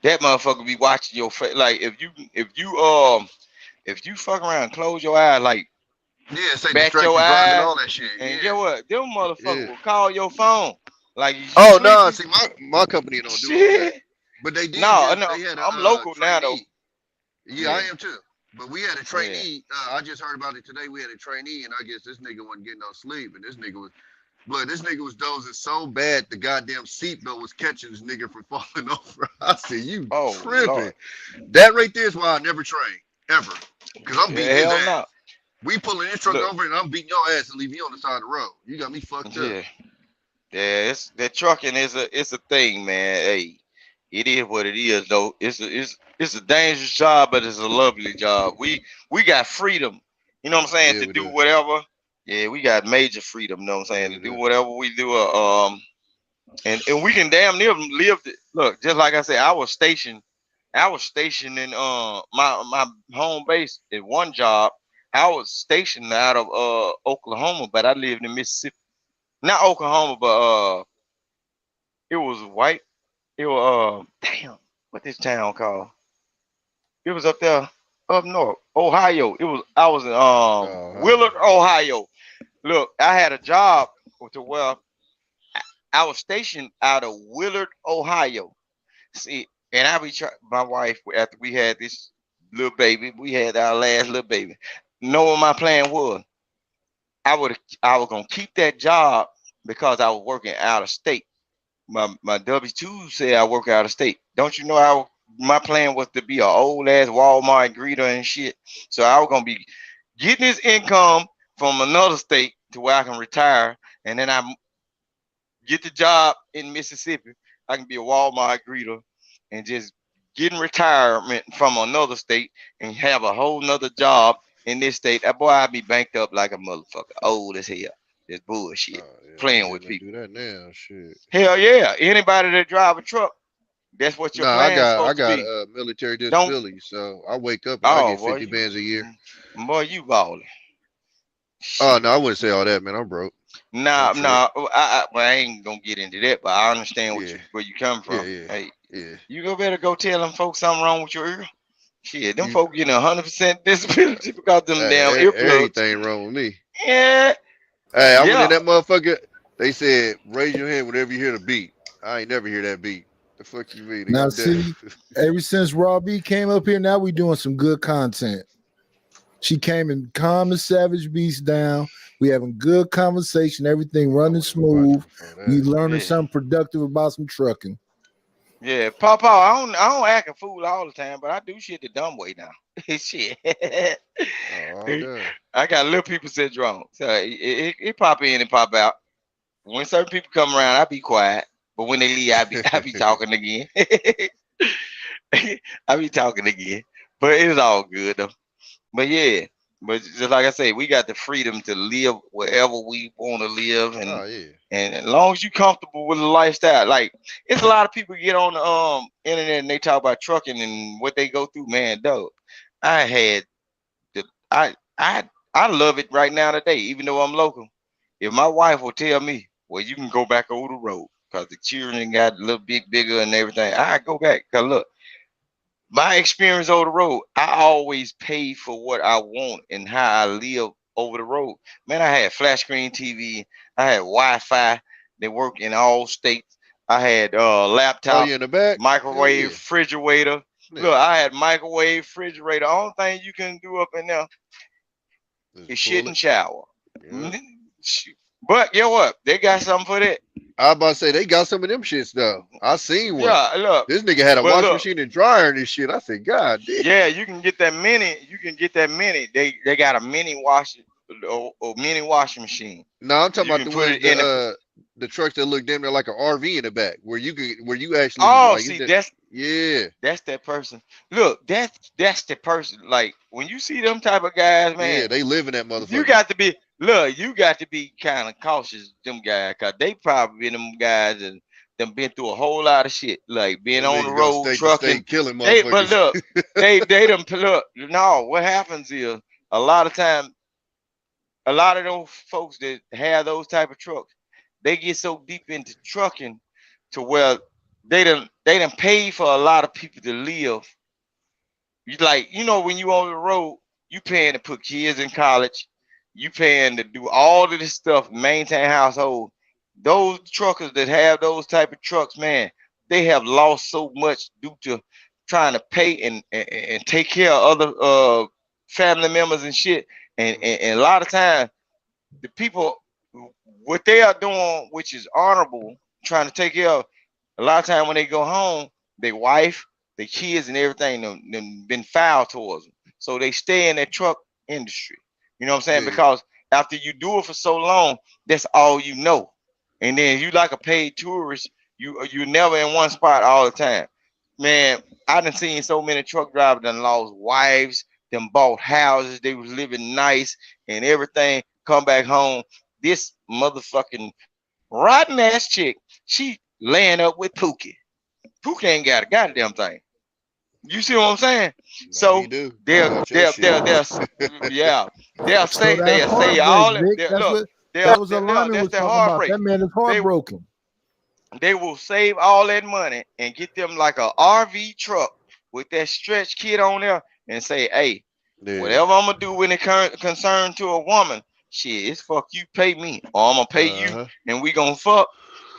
That motherfucker be watching your face. Like if you fuck around, close your eyes, like say back your eyes, and all that shit. And get what? Them motherfuckers will call your phone. Like see my company don't do that. But they did. No, I'm local now though. Yeah, I am too. But we had a trainee. I just heard about it today. We had a trainee, and I guess this nigga wasn't getting no sleep, and this nigga was dozing so bad the goddamn seatbelt was catching this nigga from falling over. I said, you tripping. Lord. That right there is why I never train. Ever. Because I'm beating his ass. No. We pulling this truck over and I'm beating your ass and leaving you on the side of the road. You got me fucked up. Yeah, that trucking is a thing, man. Hey, it is what it is though. It's a dangerous job, but it's a lovely job. We got freedom, you know what I'm saying, to do whatever. Yeah, we got major freedom, you know what I'm saying, to do whatever we do. And we can damn near live. Look, just like I said, I was stationed in my home base at one job. I was stationed out of Oklahoma, but I lived in Mississippi. Not Oklahoma, but it was white. It was damn, what this town called? It was up there up north, Ohio. I was in Willard, Ohio. Look, I had a job where I was stationed out of Willard, Ohio. See, and I be my wife, after we had this little baby, we had our last little baby. Know what my plan was? I was gonna keep that job because I was working out of state. My W-2 said I work out of state. Don't you know my plan was to be an old ass Walmart greeter and shit. So I was gonna be getting this income from another state to where I can retire, and then I get the job in Mississippi. I can be a Walmart greeter and just getting retirement from another state and have a whole nother job in this state. That boy, I'd be banked up like a motherfucker, old as hell. This bullshit, playing with people. Do that now, shit. Hell yeah! Anybody that drive a truck, that's what your plan is supposed to be. I got military disability, so I wake up and I get 50 bands a year. Boy, you balling. Oh no, I wouldn't say all that, man. I'm broke. Nah. I ain't gonna get into that, but I understand where you come from. Hey, you better go tell them folks something wrong with your ear. Shit, them folk getting 100% disability because them damn earplugs. Everything wrong with me. Yeah. Hey, I went in that motherfucker. They said, raise your hand whenever you hear the beat. I ain't never hear that beat. The fuck you mean? Now see, ever since Raw B came up here, now we doing some good content. She came and calmed the Savage Beast down. We having good conversation, everything running smooth. We learning something productive about some trucking. Yeah, Papa, I don't act a fool all the time, but I do shit the dumb way now. Shit. I got little people syndrome. So it pop in and pop out. When certain people come around, I be quiet. But when they leave, I be talking again. I be talking again. But it's all good though. But yeah, but just like I say, we got the freedom to live wherever we want to live, and as long as you comfortable with the lifestyle, like it's a lot of people get on the internet and they talk about trucking and what they go through. Man, dog, I had the I love it right now today, even though I'm local. If my wife will tell me, well, you can go back over the road because the children got a little bit bigger and everything, I go back. Cause look, my experience over the road, I always pay for what I want and how I live over the road. Man, I had flat screen TV, I had Wi-Fi that work in all states. I had laptop, in the back? microwave, refrigerator. Yeah. Look, I had microwave, refrigerator. Only thing you can do up in there is shit and shower. Yeah. But you know what? They got something for that. I was about to say they got some of them shits though. I seen one. Yeah, look. This nigga had a washing machine and dryer and this shit. I said, God damn. Yeah, you can get that mini. You can get that mini. They got a mini washing machine. No, I'm talking about the one the trucks that look damn near like an RV in the back, where you actually. Oh, like, see, that's that person. Look, that's the person. Like when you see them type of guys, man. Yeah, they live in that motherfucker. You got to be. Look, you got to be kind of cautious, them guys, cause they probably been them guys and them been through a whole lot of shit, like being on the road, trucking, killing motherfuckers. But look, they done look. No, what happens is a lot of time, a lot of those folks that have those type of trucks, they get so deep into trucking to where they done pay for a lot of people to live. You like, you know, when you on the road, you paying to put kids in college. You paying to do all of this stuff, maintain household. Those truckers that have those type of trucks, man, they have lost so much due to trying to pay and take care of other family members and shit. And a lot of times, the people, what they are doing, which is honorable, trying to take care of, a lot of time when they go home, their wife, their kids, and everything them been foul towards them. So they stay in that truck industry. You know what I'm saying? Yeah. Because after you do it for so long, that's all you know. And then you like a paid tourist, you never in one spot all the time. Man, I done seen so many truck drivers done lost wives, them bought houses, they was living nice and everything, come back home. This motherfucking rotten ass chick, she laying up with Pookie. Pookie ain't got a goddamn thing. You see what I'm saying? No, so they'll say all that. That was a lineman was talking about. That man is heartbroken. They will save all that money and get them like a RV truck with that stretch kit on there and say, hey, whatever I'm gonna do when it concern to a woman, shit, it's fuck you pay me or I'm gonna pay you and we gonna fuck.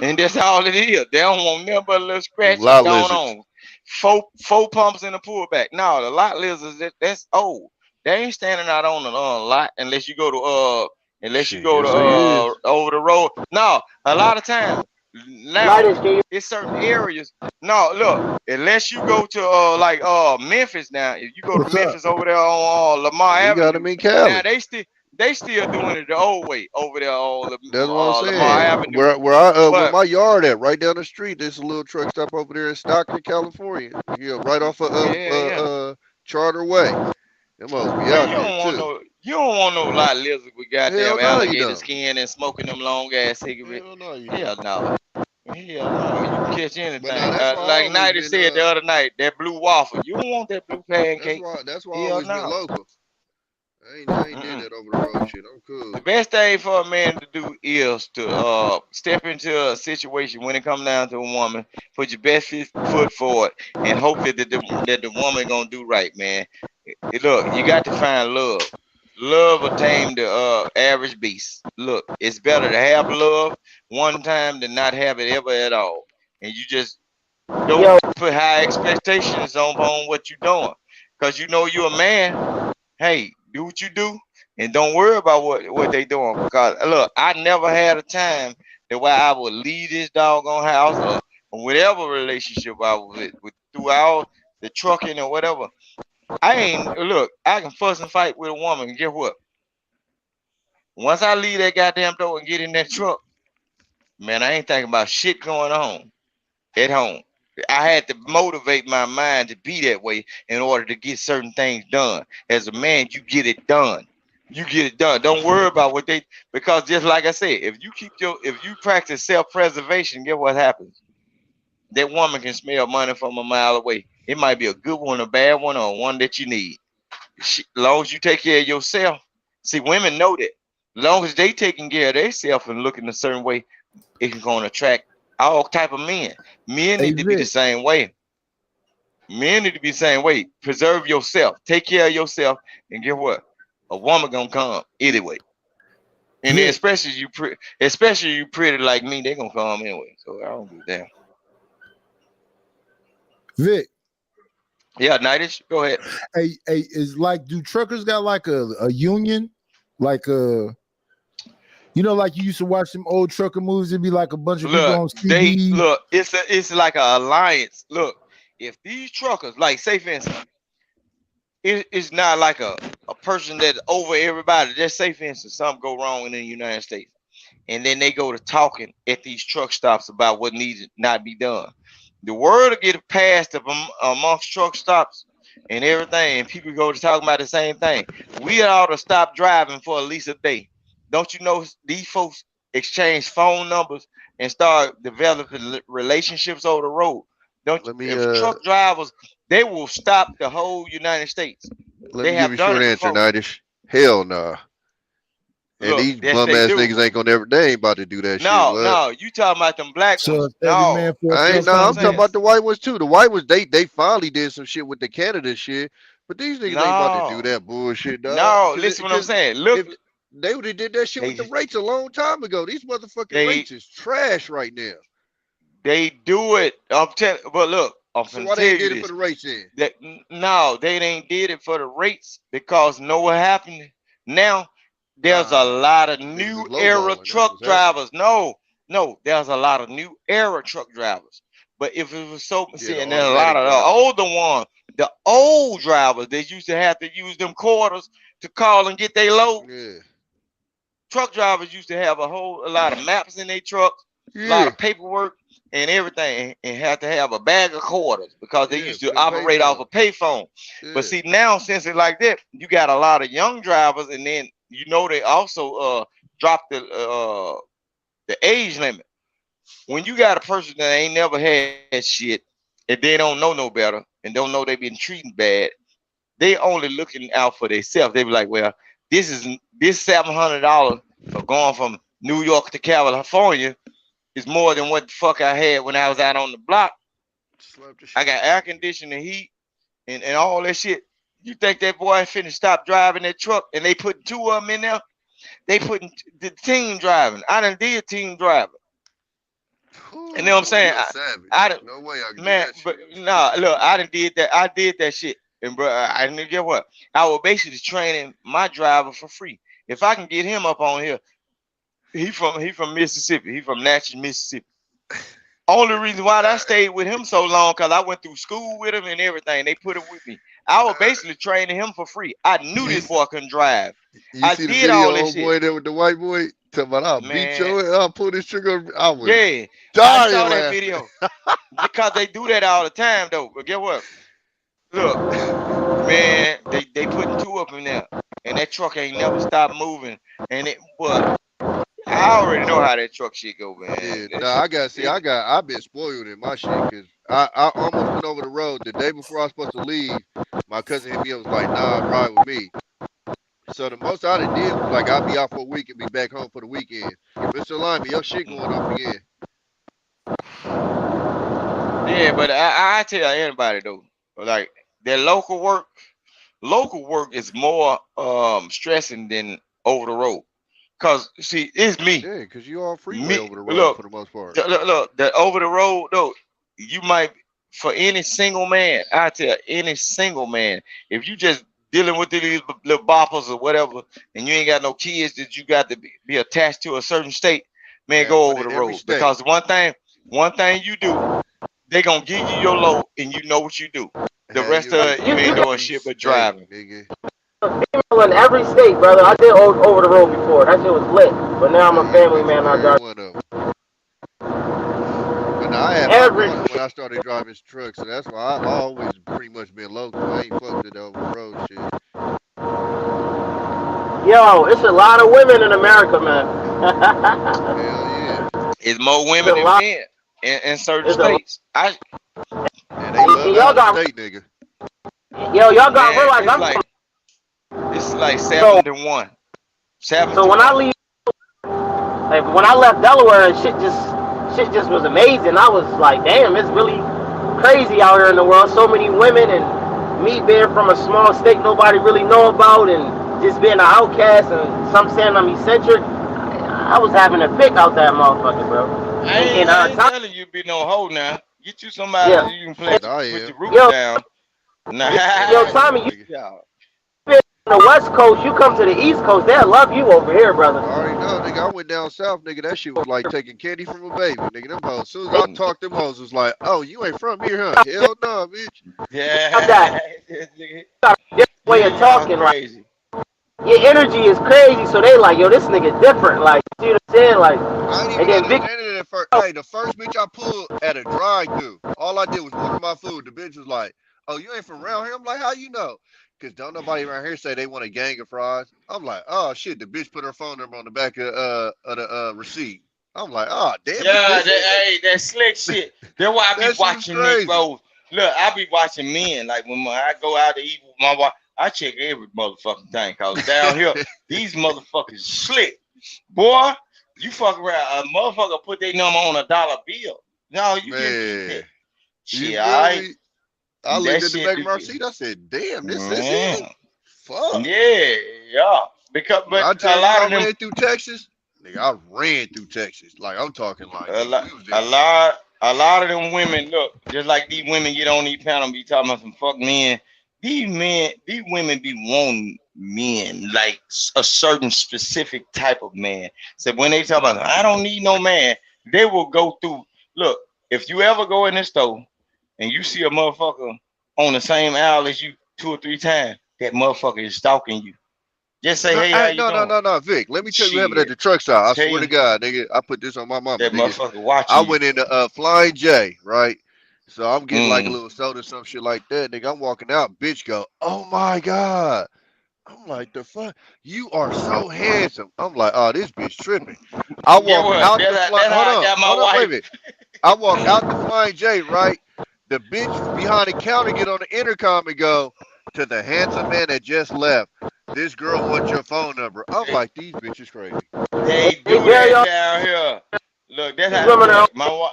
And that's all it is. They don't want nothing but a little scratch going on. Four pumps in the pullback. No, the lot lizards, that's old. They ain't standing out on the lot unless you go to over the road. No, a lot of times now it's certain areas. No, look, unless you go to Memphis now. If you go to Memphis over there on Lamar Avenue, got them in Cali. now they still doing it the old way over there on That's what I'm saying. Lamar Avenue. Where my yard at, right down the street, there's a little truck stop over there in Stockton, California. Right off of Charter Way. Them must be out there too. You don't want no lot of lizard with goddamn alligator skin and smoking them long ass cigarettes. Hell no. You can catch anything. Like Nighty said the other night, that blue waffle. You don't want that blue pancake. That's why I always been local. I ain't did that over the road shit. I'm cool. The best thing for a man to do is to step into a situation when it comes down to a woman, put your best foot forward, and hope that the woman gonna do right, man. Look, you got to find love. Love will tame the average beast. Look, it's better to have love one time than not have it ever at all. And you just don't put high expectations on what you're doing, because you know you're a man. Hey, do what you do and don't worry about what they doing. Because look, I never had a time that why I would leave this doggone house or whatever relationship I was with throughout the trucking or whatever. I can fuss and fight with a woman, and guess what? Once I leave that goddamn door and get in that truck, man, I ain't thinking about shit going on at home. I had to motivate my mind to be that way in order to get certain things done. As a man, you get it done. You get it done. Don't worry about what they, because just like I said, if you practice self-preservation, get what happens. That woman can smell money from a mile away. It might be a good one, a bad one, or one that you need. As long as you take care of yourself. See, women know that. As long as they taking care of themselves and looking a certain way, it's going to attract all type of men. Men need to be the same way. Men need to be the same way. Preserve yourself. Take care of yourself. And get what? A woman gonna come anyway. And then especially you pretty like me, they gonna come anyway. So I don't give a damn. Vic. Yeah, Nightish, go ahead. Hey, is like, do truckers got like a union? Like you know, like you used to watch some old trucker movies, it'd be like a bunch of people on TV. It's like an alliance. Look, if these truckers, like say for instance, it's not like a person that's over everybody. Just say for instance, something go wrong in the United States, and then they go to talking at these truck stops about what needs to not be done. The word will get passed amongst truck stops and everything, and people go to talk about the same thing. We ought to stop driving for at least a day. Don't you know these folks exchange phone numbers and start developing relationships over the road? Truck drivers, they will stop the whole United States. Let me give you a short answer, Nightish. Hell nah. And these bum ass niggas ain't gonna they ain't about to do that shit. No, you talking about them black ones. No, I'm talking about the white ones too. The white ones, they finally did some shit with the Canada shit. But these niggas ain't about to do that bullshit, dog. No, listen what I'm saying. Look, they would have did that shit with the rates a long time ago. These motherfucking rates is trash right now. They do it. I'm telling, but look, so why they did it for the rates then? No, they ain't did it for the rates because know what happened? Now there's a lot of new era truck drivers. No, there's a lot of new era truck drivers. But if it was so, and there's a lot of the older ones, the old drivers, they used to have to use them quarters to call and get their load. Yeah. Truck drivers used to have a lot of maps in their trucks, a lot of paperwork and everything, and have to have a bag of quarters because they used to operate off a payphone. But see, now since it's like that, you got a lot of young drivers, and then you know they also dropped the age limit. When you got a person that ain't never had shit and they don't know no better and don't know they been treated bad, they only looking out for themselves. They be like, well, this $700 for going from New York to California is more than what the fuck I had when I was out on the block. I got air conditioning, heat, and all that shit. You think that boy finna stop driving that truck and they put two of them in there? They putting the team driving. I done did team driving. You know what I'm saying? No way I can man, but nah, look, I done did that. I did that shit. And bro, I didn't get what? I was basically training my driver for free. If I can get him up on here, he from Mississippi. He from Natchez, Mississippi. Only reason why I stayed with him so long because I went through school with him and everything. They put him with me. I was basically training him for free. I knew this boy couldn't drive. I did all this shit. Boy there with the white boy talking about I'll beat your, I'll pull this trigger. I was I saw that video because they do that all the time though. But get what? Look, man, they putting two up in there, and that truck ain't never stopped moving. And I already know how that truck shit go, man. Yeah, I've been spoiled in my shit because I almost went over the road the day before I was supposed to leave. My cousin hit me up, was like, nah, ride with me. So the most I done did was like, I'll be out for a week and be back home for the weekend. Mr. Lyman, your shit going up again. Yeah, but I tell anybody though, like that local work is more stressing than over the road. Cause see, it's me. Yeah, because you all freeway over the road for the most part. Look, the over the road though, you might for any single man. I tell any single man, if you just dealing with these little boppers or whatever, and you ain't got no kids that you got to be attached to a certain state, man, go over the road. Because one thing you do, they gonna give you your load, and you know what you do. The rest of it, you ain't doing shit but driving. In every state, brother. I did over the road before. That shit was lit. But now I'm a family man. I drive. But now I have every when I started driving trucks, so that's why I always pretty much been local. I ain't fucked with over road shit. Yo, it's a lot of women in America, man. Hell yeah. It's more women than men in certain states. Yeah, they love y'all got state, nigga. Yo, y'all got realize it's like 7 to 1. 7 so to when 1. I leave, like when I left Delaware, shit just was amazing. I was like, damn, it's really crazy out here in the world. So many women, and me being from a small state nobody really know about, and just being an outcast, and some saying I'm eccentric. I was having a pick out that motherfucker, bro. I ain't telling you be no hoe now. Get you somebody that you can play put the roof down. Nah. Yo, Tommy, you been on the West Coast, you come to the East Coast, they'll love you over here, brother. I already know, nigga. I went down south, nigga. That shit was like taking candy from a baby, nigga. Them hoes. As soon as I talked, them hoes was like, "Oh, you ain't from here, huh? Hell no, bitch." Yeah. Different way of talking, like your energy is crazy, so they like, yo, this nigga different. Like, you see what I'm saying? Like, I ain't even understand it at first. Hey, the first bitch I pulled at a drive-thru, all I did was order my food. The bitch was like, "Oh, you ain't from around here?" I'm like, "How you know?" Because don't nobody around here say they want a gang of fries. I'm like, "Oh shit!" The bitch put her phone number on the back of the receipt. I'm like, "Oh damn." Yeah, that slick shit. That's why I be watching niggas. Look, I be watching men. Like when I go out to eat with my wife, I check every motherfucking thing. Cause down here, these motherfuckers slick. Boy, you fuck around, a motherfucker put their number on $1 bill. No, you just keep that. Shit, I looked at the back of my seat. I said, "Damn, this is it." Fuck. Yeah. Because but I tell a lot you, of them ran through Texas. Nigga, I ran through Texas. Like I'm talking like a lot of them women look just like these women get on these panels be talking about some fuck men. These women be wanting men like a certain specific type of man. So when they talk about I don't need no man, they will go through. Look, if you ever go in the store and you see a motherfucker on the same aisle as you 2 or 3 times, that motherfucker is stalking you. Just say, hey, how you doing? No, Vic. Let me tell you what happened at the truck stop. I swear to God, nigga, I put this on my mama. That nigga. motherfucker watching. I went into Flying J, right? So I'm getting like a little soda, some shit like that, nigga. I'm walking out, bitch go, "Oh my God." I'm like, the fuck? You are so handsome. I'm like, oh, this bitch tripping. I walk out the wait a minute. I walk out the Flying J, right? The bitch behind the counter get on the intercom and go, "To the handsome man that just left, this girl wants your phone number." I'm like, these bitches crazy. They do that down here. Look, that's how my wife.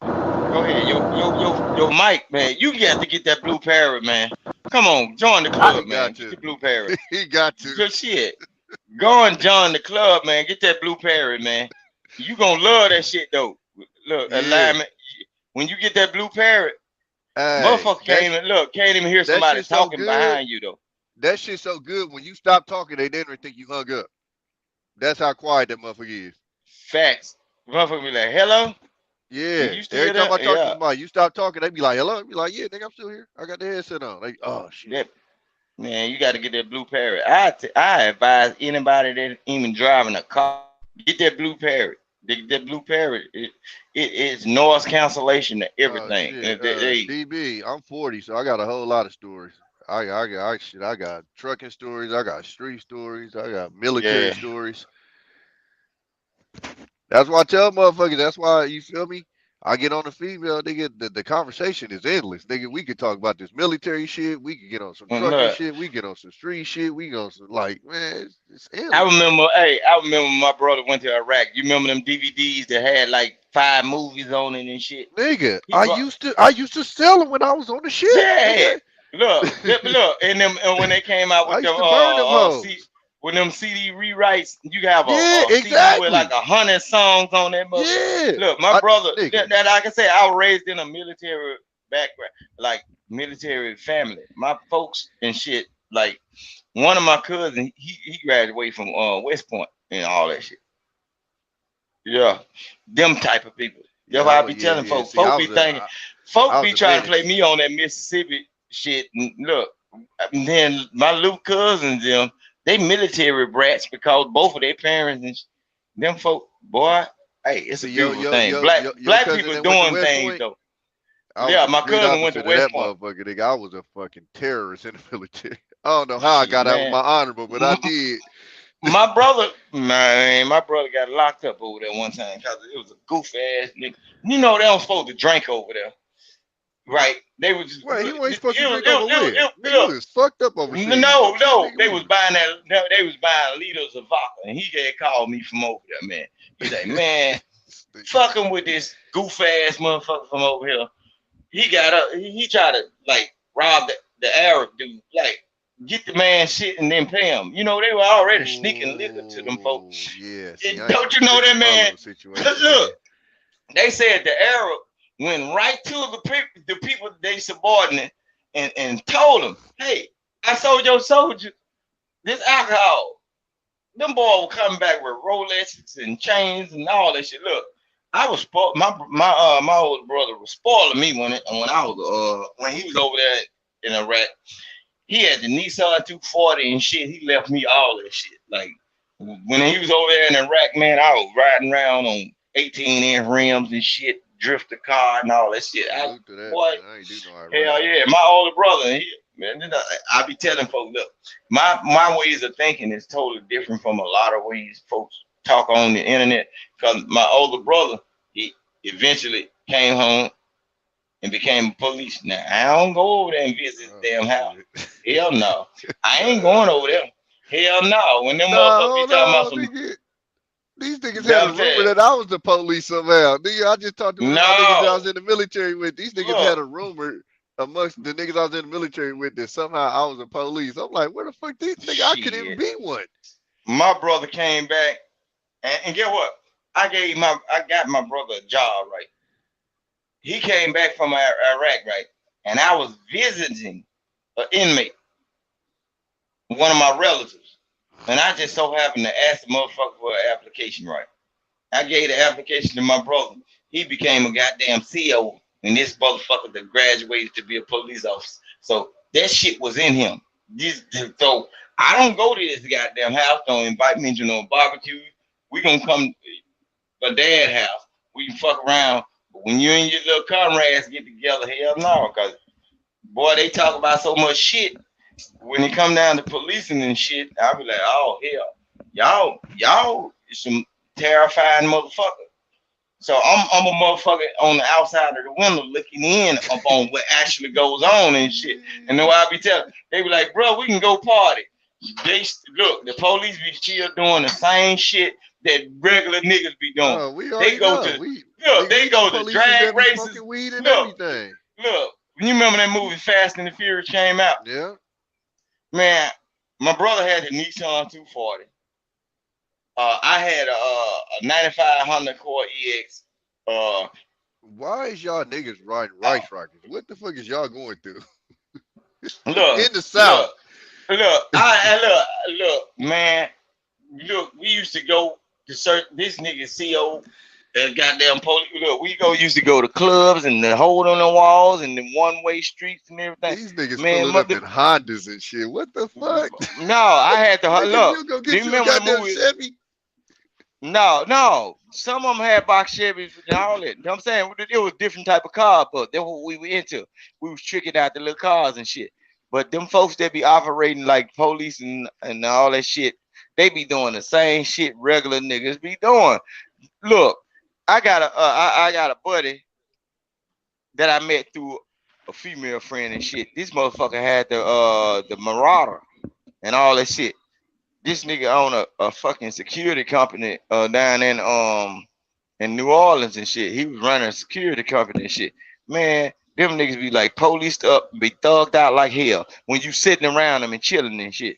Go ahead, yo, Mike, man. You got to get that blue parrot, man. Come on, join the club, man. Get the blue parrot. He got to. Good shit. Go and join the club, man. Get that blue parrot, man. You gonna love that shit though. Look, alignment. When you get that blue parrot, motherfucker can't even hear somebody talking behind you though. That shit's so good. When you stop talking, they never think you hung up. That's how quiet that motherfucker is. Facts. Motherfucker be like, "Hello." Yeah. Every time I talk to somebody, you stop talking, they be like, "Hello." I be like, "Yeah, nigga, I'm still here. I got the headset on." Like, oh shit. Yeah. Man, you got to get that blue parrot. I advise anybody that even driving a car, get that blue parrot. That blue parrot, it's noise cancellation to everything. DB, I'm 40, so I got a whole lot of stories. I got trucking stories, I got street stories, I got military stories. That's why I tell motherfuckers, that's why, you feel me? I get on the female, nigga, the conversation is endless. Nigga, we could talk about this military shit, we could get on some trucking shit, we get on some street shit, we go some, like, man, it's endless. I remember my brother went to Iraq. You remember them DVDs that had like 5 movies on it and shit? Nigga, I used to sell them when I was on the shit. Yeah. Look, and when they came out with them when them CD rewrites, you have a CD with like 100 songs on that motherfucker. Look, my brother, that I can say, I was raised in a military background, like military family. My folks and shit, like one of my cousins, he graduated from West Point and all that shit. Yeah, them type of people. That's why I be telling folks. Folks be thinking, folks be trying to play me on that Mississippi shit. And look, and then my little cousins, them, they military brats because both of their parents and them folk, boy, Hey, it's a beautiful thing. Black people doing things though. Yeah, my cousin went to West Point. Motherfucker, nigga, I was a fucking terrorist in the military. I don't know how I got out with my honorable, but I did. My brother got locked up over there one time because it was a goof ass nigga. You know they don't supposed to drink over there, right? They was just, he wasn't supposed to drink over there. Nigga was fucked up over there. No, they was buying they was buying liters of vodka, and he had called me from over there, man. He's like, man, fucking with this goof ass motherfucker from over here. He got up. He tried to like rob the Arab dude, like get the man shit and then pay him. You know they were already sneaking liquor to them folks. Yeah, don't you know that, man? Look, they said the Arab went right to the people they subordinate and told them, "Hey, I sold your soldier this alcohol." Them boys were coming back with Rolexes and chains and all that shit. Look. I was spoiled. My older brother was spoiling me when I was when he was over there in Iraq. He had the Nissan 240 and shit. He left me all that shit. Like when he was over there in Iraq, man, I was riding around on 18-inch rims and shit, drifter car and all that shit. Hell yeah, my older brother. I be telling folks, look, my ways of thinking is totally different from a lot of ways folks talk on the internet, because my older brother, he eventually came home and became a police. Now I don't go over there and visit his damn house. Hell no, I ain't going over there. Hell no. When them motherfuckers be talking about some, these niggas had a rumor that I was the police somehow. Nigga, I just talked to one of the niggas I was in the military with. These niggas had a rumor amongst the niggas I was in the military with that somehow I was a police. I'm like, where the fuck these niggas? I couldn't even be one. My brother came back. And get what? I got my brother a job, right? He came back from Iraq, right? And I was visiting an inmate, one of my relatives. And I just so happened to ask the motherfucker for an application, right? I gave the application to my brother. He became a goddamn CO, and this motherfucker that graduated to be a police officer. So that shit was in him. So I don't go to this goddamn house. Don't invite me to no barbecue. We gonna come to Dad's house. We can fuck around. But when you and your little comrades get together, hell no. Cause boy, they talk about so much shit. When it come down to policing and shit, I'll be like, oh hell, y'all is some terrifying motherfucker. So I'm a motherfucker on the outside of the window looking in upon what actually goes on and shit. And then I be telling, they be like, bro, we can go party. Look, the police be still doing the same shit that regular niggas be doing. They go to drag races. Look, you remember that movie Fast and the Furious came out? Yeah. Man, my brother had the Nissan 240. I had a 95 Honda Accord EX. Why is y'all niggas riding rice rockets? What the fuck is y'all going through? Look, in the South. Look, man. Look, we used to go to certain this nigga CO that goddamn police. Look, used to go to clubs and the hole on the walls and the one-way streets and everything. These niggas pulling up in Hondas and shit. What the fuck? No, I had to look. Do you remember the movie? Chevy? No. Some of them had box Chevys and all that. You know what I'm saying? It was different type of car, but that's what we were into. We was tricking out the little cars and shit. But them folks that be operating like police and all that shit, they be doing the same shit regular niggas be doing. Look, I got a buddy that I met through a female friend and shit. This motherfucker had the Marauder and all that shit. This nigga own a fucking security company down in New Orleans and shit. He was running a security company and shit. Man, them niggas be like policed up, be thugged out like hell when you sitting around them and chilling and shit.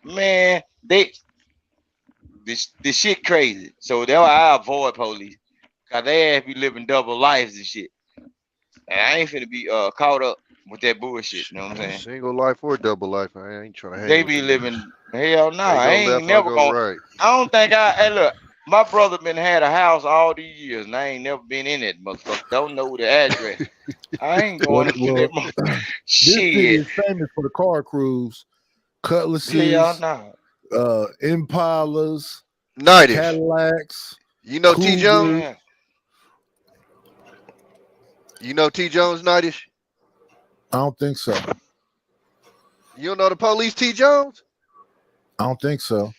Man, this shit crazy. So that's why I avoid police. Cause they be living double lives and shit. And I ain't finna be caught up with that bullshit. You know what I'm saying? Single life or double life. I ain't trying to hang. They be living hell no. I ain't never gonna. Right. I don't think hey look, my brother had a house all these years and I ain't never been in it, motherfucker. Don't know the address. I ain't going to that motherfucker. Shit. This is famous for the car crews, Cutlasses, Impalas, Natives. Cadillacs. You know T. Jones? You know T. Jones, Nightish? I don't think so. You don't know the police T. Jones? I don't think so.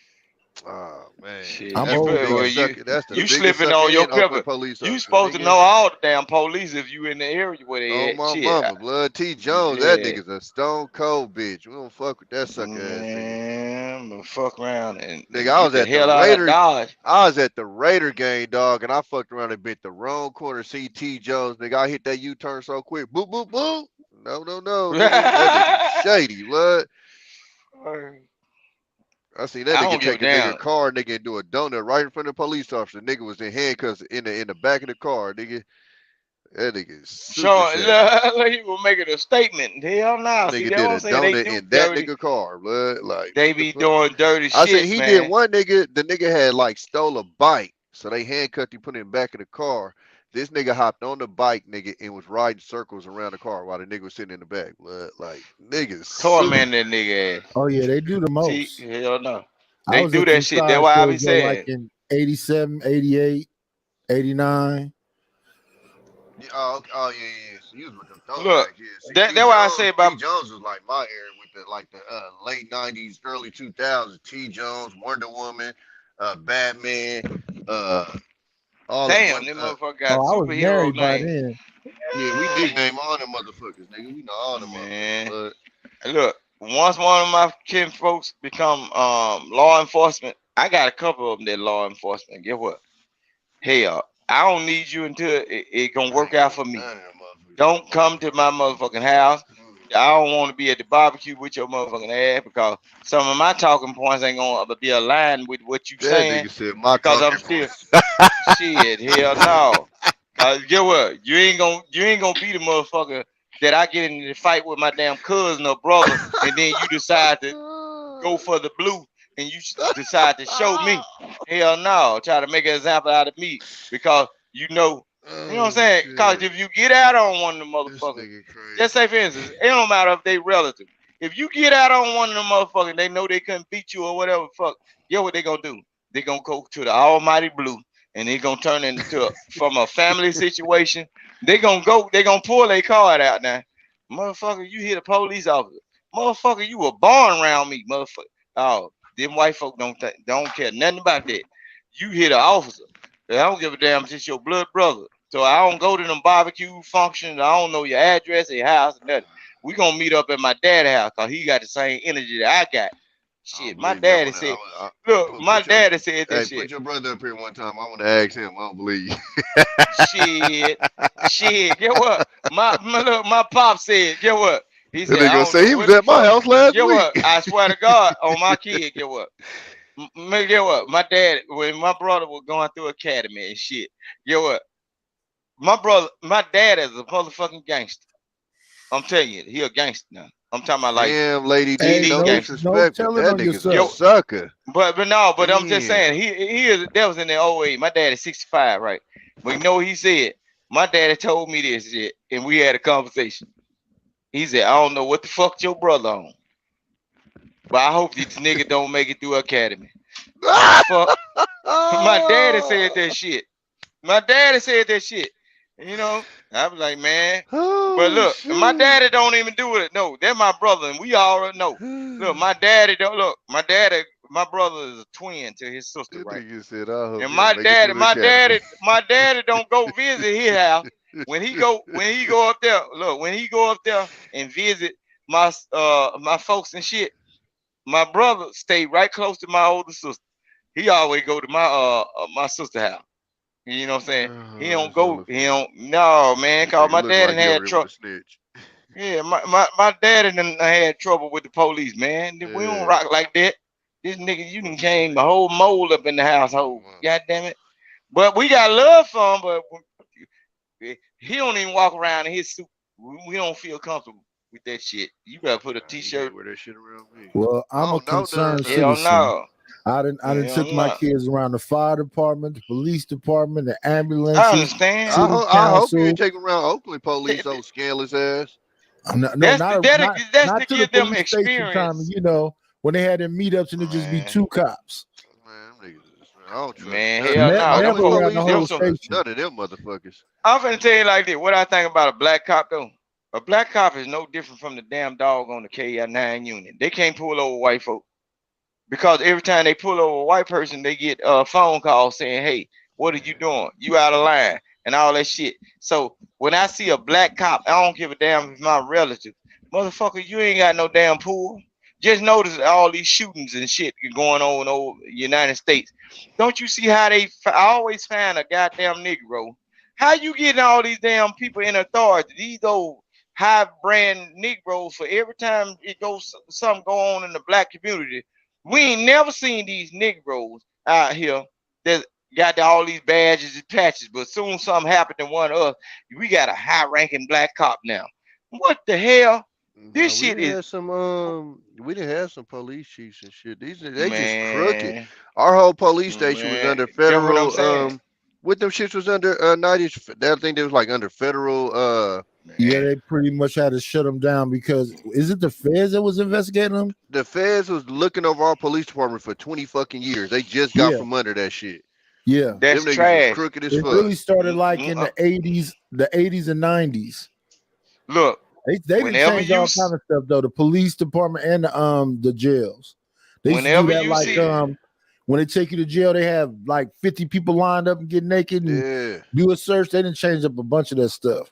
Oh man, Shit, I'm you, old, well, though. you slipping on your pepper. You supposed to know all the damn police if you in the area where they Oh at. my Shit. mama, blood T. Jones, that nigga's a stone cold bitch. We don't fuck with that sucker ass Man, but fuck around and nigga. I was get at the hell the out of Raider. Dodge. I was at the Raider game, dog, and I fucked around and bit the wrong corner. See T. Jones, nigga. I hit that U-turn so quick. Boop, boop, boop. No, nigga. That nigga shady, blood. I seen that nigga take the nigga car, nigga, and do a donut right in front of the police officer. Nigga was in handcuffs in the back of the car, nigga. That nigga is super he was making a statement. Hell no. Nigga did a donut in that nigga car, blood. Like they be doing dirty shit. I said he man. did one nigga. The nigga had like stole a bike, so they handcuffed him, put him in the back of the car. This nigga hopped on the bike, nigga, and was riding circles around the car while the nigga was sitting in the back. Blood. Like niggas torment that nigga ass. Oh yeah, they do the most. Hell no. They do that shit. That's why I be saying. Like in 87, 88, 89. Oh yeah. So you was with them look, that's why I say about T. Jones was like my era with the late 90s, early 2000s. T. Jones, Wonder Woman, Batman, all damn, them motherfuckers got I was superhero married by names. then. Yeah, we nickname all them motherfuckers, nigga. We know all them motherfuckers. Look, once one of my kin folks become law enforcement, I got a couple of them that law enforcement. Guess what? Hell, I don't need you until it gonna work out for me. Don't come to my motherfucking house. I don't want to be at the barbecue with your motherfucking ass because some of my talking points ain't gonna be aligned with what you saying. Because I'm still shit. Hell no. Get what? You ain't gonna be the motherfucker that I get in the fight with my damn cousin or brother, and then you decide to go for the blue and you decide to show me. Hell no. Try to make an example out of me because you know what I'm saying? Because if you get out on one of them motherfuckers, just say for instance, it don't matter if they relative. If you get out on one of them motherfuckers, they know they couldn't beat you or whatever. Fuck, you know what they gonna do? They gonna go to the almighty blue, and they gonna turn into from a family situation. They gonna pull their card out now. Motherfucker, you hit a police officer. Motherfucker, you were born around me, motherfucker. Oh, them white folk don't care nothing about that. You hit an officer. I don't give a damn if it's your blood brother. So I don't go to them barbecue functions. I don't know your address, your house, or nothing. We gonna meet up at my dad's house because he got the same energy that I got. Shit, my daddy said. Look, my daddy said that shit. Put your brother up here one time. I want to ask him. I don't believe you. Shit. Get what? My pop said. Get what? He said. They gonna say he was at my house last week. What? I swear to God, on my kid. Get what? Get what? My dad, when my brother was going through academy and shit. Get what? My dad is a motherfucking gangster. I'm telling you, he a gangster now. I'm talking about like damn lady D, no disrespect. That nigga's a sucker. But I'm just saying he is. That was in the 08. My dad is 65, right? But you know what he said? My daddy told me this shit, and we had a conversation. He said, "I don't know what the fuck your brother on, but I hope this nigga don't make it through academy." Fuck. My daddy said that shit. My daddy said that shit. You know, I was like, man. But look, my daddy don't even do it. No, they're my brother, and we already know. Look, my daddy don't look. My brother is a twin to his sister, right? And my daddy don't go visit his house. When he go up there, look, when he go up there and visit my folks and shit, my brother stay right close to my older sister. He always go to my sister house. You know what I'm saying? He don't go. No, man. Cause my dad had trouble. Yeah, my dad had trouble with the police, man. We don't rock like that. This nigga, you done came the whole mold up in the household. God damn it. But we got love for him, but he don't even walk around in his suit. We don't feel comfortable with that shit. You gotta put a t-shirt. Wear that shit around me. Well, I'm a concerned citizen. I done took my kids around the fire department, the police department, the ambulance. I understand. I hope you ain't taking around Oakland police on scandalous ass. That's to give them experience. Time, you know, when they had their meetups and it just be two cops. Man, niggas is I don't trust Man, none. hell Never no. around Them the whole some, station. None of them motherfuckers. I'm finna tell you like this. What I think about a black cop though. A black cop is no different from the damn dog on the KI9 unit. They can't pull over white folk because every time they pull over a white person, they get a phone call saying, "Hey, what are you doing? You out of line," and all that shit. So when I see a black cop, I don't give a damn if it's my relative. Motherfucker, you ain't got no damn pool. Just notice all these shootings and shit going on over the United States. Don't you see how I always find a goddamn Negro? How you getting all these damn people in authority? These old high brand Negroes for every time it goes something go on in the black community. We ain't never seen these Negroes out here that got all these badges and patches, but soon something happened to one of us. We got a high ranking black cop now. What the hell? This shit is we didn't have some police chiefs and shit. They just crooked. Our whole police station was under federal what them shits was under 90s. That thing that was like under federal yeah, they pretty much had to shut them down because is it the feds that was investigating them? The feds was looking over our police department for 20 fucking years. They just got from under that shit. Yeah, that's them trash. Crooked as it fuck. really started like in the 80s and 90s. Look, they done changed all kind of stuff though. The police department and the jails. They used to do that like when they take you to jail, they have like 50 people lined up and get naked and do a search. They didn't change up a bunch of that stuff.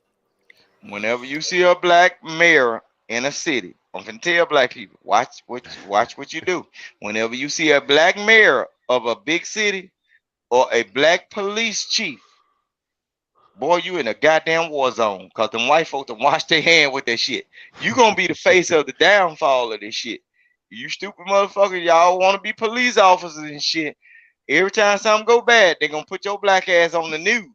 Whenever you see a black mayor in a city, I'm gonna tell black people, watch what you do. Whenever you see a black mayor of a big city or a black police chief, boy, you in a goddamn war zone. Cause them white folks to wash their hand with that shit. You gonna be the face of the downfall of this shit. You stupid motherfucker, y'all want to be police officers and shit. Every time something go bad, they're gonna put your black ass on the news.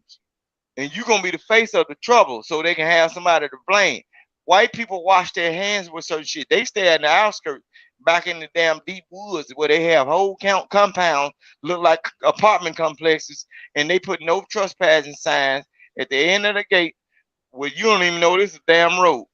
And you gonna be the face of the trouble so they can have somebody to blame. White people wash their hands with certain shit. They stay in the outskirts, back in the damn deep woods where they have whole compounds, look like apartment complexes, and they put no trespassing signs at the end of the gate where you don't even know this is a damn road.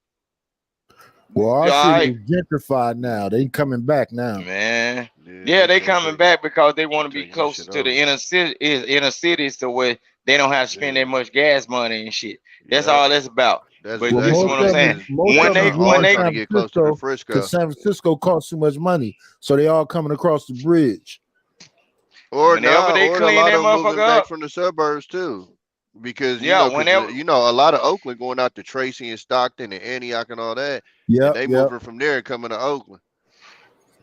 Well, our city is gentrified now. They coming back now. Man. Yeah, they coming back because they want to be closer to the inner cities to where they don't have to spend that much gas money and shit. That's all that's about. But this is what I'm saying. When they trying to get close to Frisco, because San Francisco costs too much money, so they all coming across the bridge. Or now, they clean that motherfucker up from the suburbs too. Because you know, a lot of Oakland going out to Tracy and Stockton and Antioch and all that. Yeah, they moving from there and coming to Oakland.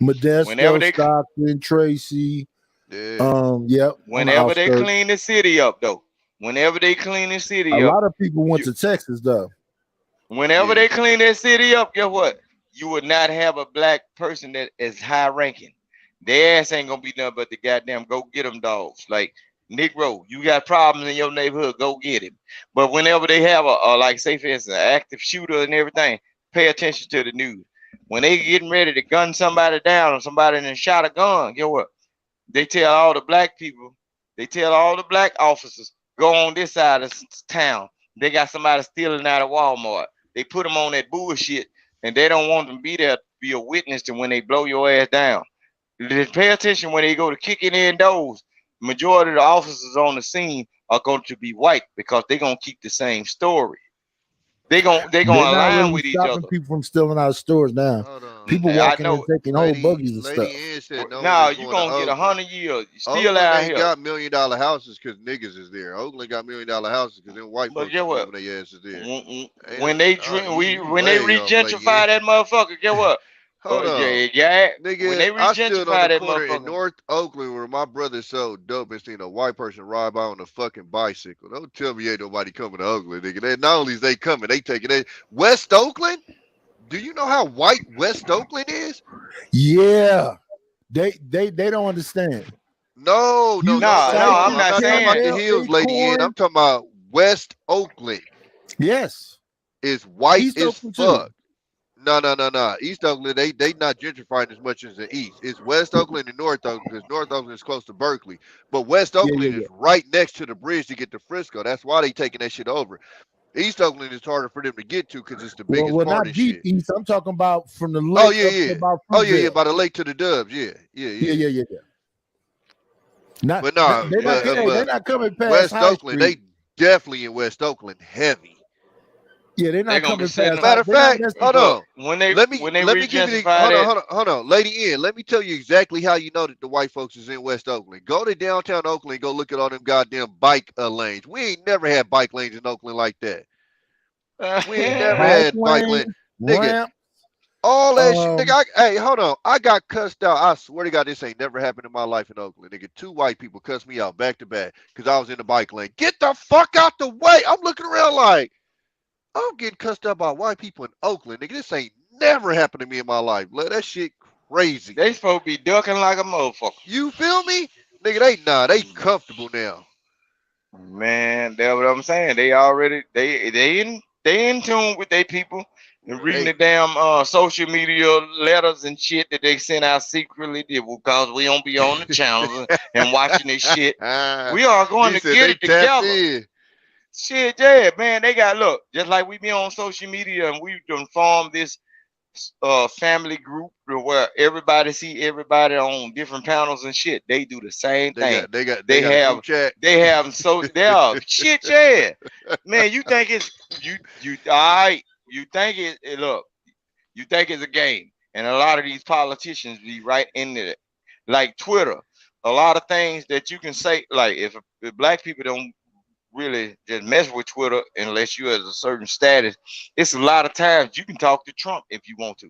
Modesto, Stockton, Tracy. Whenever they clean the city up, though. Whenever they clean the city up, a lot of people went to Texas, though. Whenever they clean that city up, guess what? You would not have a black person that is high ranking. Their ass ain't gonna be nothing but the goddamn go get them dogs. Like, Negro, you got problems in your neighborhood, go get him. But whenever they have a like, say for instance, an active shooter and everything, pay attention to the news. When they getting ready to gun somebody down or somebody then shot a gun, guess what? They tell all the black people, they tell all the black officers, go on this side of town. They got somebody stealing out of Walmart. They put them on that bullshit, and they don't want them to be there to be a witness to when they blow your ass down. Just pay attention when they go to kicking in doors. Majority of the officers on the scene are going to be white because they're going to keep the same story. They're going to align with each other. People from stealing out of stores now. People walking and taking whole buggies and stuff. No, you're going to get 100 years. Still out here. Oakland got $1 million houses because niggas is there. Oakland got $1 million houses because them white folks their asses there. When they re-gentrify that motherfucker, get what? Hold on. Nigga, when they I stood on the corner in North Oakland where my brother sold dope and seen a white person ride by on a fucking bicycle. Don't tell me ain't nobody coming to Oakland, nigga. Not only is they coming, they taking it. West Oakland? Do you know how white West Oakland is? Yeah. They don't understand. No, I'm not saying about the hills, lady. I'm talking about West Oakland. Yes. It's white East as Oakland fuck. Too. No. East Oakland, they not gentrifying as much as the East. It's West Oakland and North Oakland because North Oakland is close to Berkeley. But West Oakland is right next to the bridge to get to Frisco. That's why they taking that shit over. East Oakland is harder for them to get to because it's the biggest part not of deep shit. East. I'm talking about from the lake. By the lake to the Dubs. Yeah. Not, But no, they're not coming past West High Oakland. Street. They definitely in West Oakland heavy. Yeah, they're not coming past. Matter of fact, hold on. let me give you. Hold on. Lady N, let me tell you exactly how you know that the white folks is in West Oakland. Go to downtown Oakland. Go look at all them goddamn bike lanes. We ain't never had bike lanes in Oakland like that. We ain't never had bike lanes, nigga. All that shit, nigga. Hey, hold on. I got cussed out. I swear to God, this ain't never happened in my life in Oakland, nigga. 2 white people cussed me out back to back because I was in the bike lane. Get the fuck out the way. I'm looking around like, I'm getting cussed out by white people in Oakland, nigga. This ain't never happened to me in my life. That shit crazy. They supposed to be ducking like a motherfucker. You feel me? Nigga, they comfortable now. Man, that's what I'm saying. They already they in tune with their people and reading the damn social media letters and shit that they send out secretly because we don't be on the channels and watching this shit. We are going to get it together. Shit, yeah, man. They got look, just like we be on social media and we done formed this family group where everybody see everybody on different panels and shit. They do the same thing. They have shit, yeah. Man, you think it's you all right? You think look, you think it's a game, and a lot of these politicians be right into it, like Twitter. A lot of things that you can say, like if black people don't really just mess with Twitter unless you has a certain status, it's a lot of times you can talk to Trump if you want to.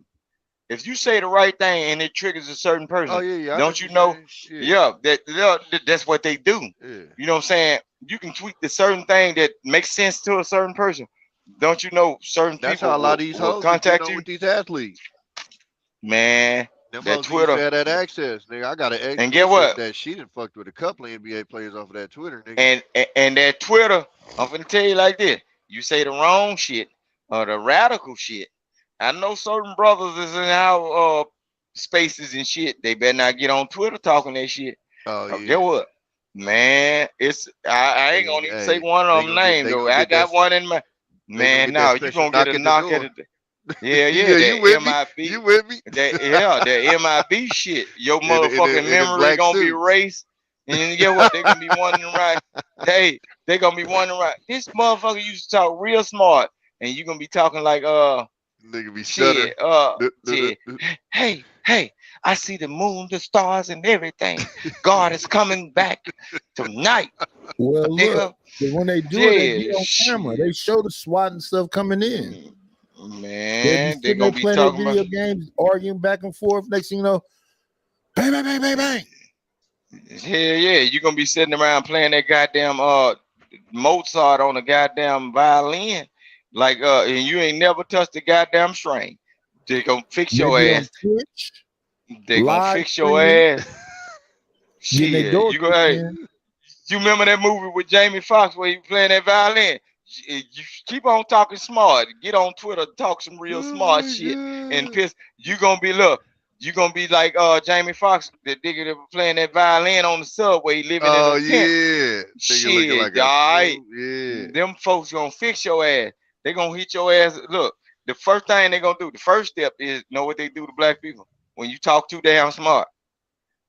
If you say the right thing and it triggers a certain person, don't you know? Yeah, that's what they do. Yeah. You know what I'm saying? You can tweet the certain thing that makes sense to a certain person. Don't you know certain That's people how a lot of these hoes contact you with these athletes. Man, that Twitter had that access, nigga. I got an ex and get what? That she done fucked with a couple of NBA players off of that Twitter, nigga. And that Twitter, I'm gonna tell you like this: you say the wrong shit or the radical shit. I know certain brothers is in our spaces and shit. They better not get on Twitter talking that shit. Oh yeah. Get what? Man, it's I ain't gonna even say one of them names though. I got one in my man. Now you gonna get a knock at it. Yeah, you with me? You with me? That MIB shit. Your motherfucking memory gonna be erased. And get what? They gonna be wondering right. Hey, they gonna be wondering right. This motherfucker used to talk real smart, and you gonna be talking like nigga be shit. Hey, I see the moon, the stars, and everything. God is coming back tonight. Well, look, when they do it, they be on camera. They show the SWAT and stuff coming in. Man, they're gonna be playing talking video about games, arguing back and forth. Next thing you know, bang, bang, bang, bang, bang. Yeah, you're gonna be sitting around playing that goddamn Mozart on a goddamn violin, like and you ain't never touched the goddamn string. They gonna fix your ass. They gonna fix your ass. Shit, you remember that movie with Jamie Foxx where he playing that violin? You keep on talking smart. Get on Twitter, talk some real smart shit, and piss. You gonna be like Jamie Foxx, the nigga that was playing that violin on the subway, living in a tent. Shit, like alright. Them folks gonna fix your ass. They gonna hit your ass. Look, the first thing they gonna do, the first step is know what they do to black people. When you talk too damn smart,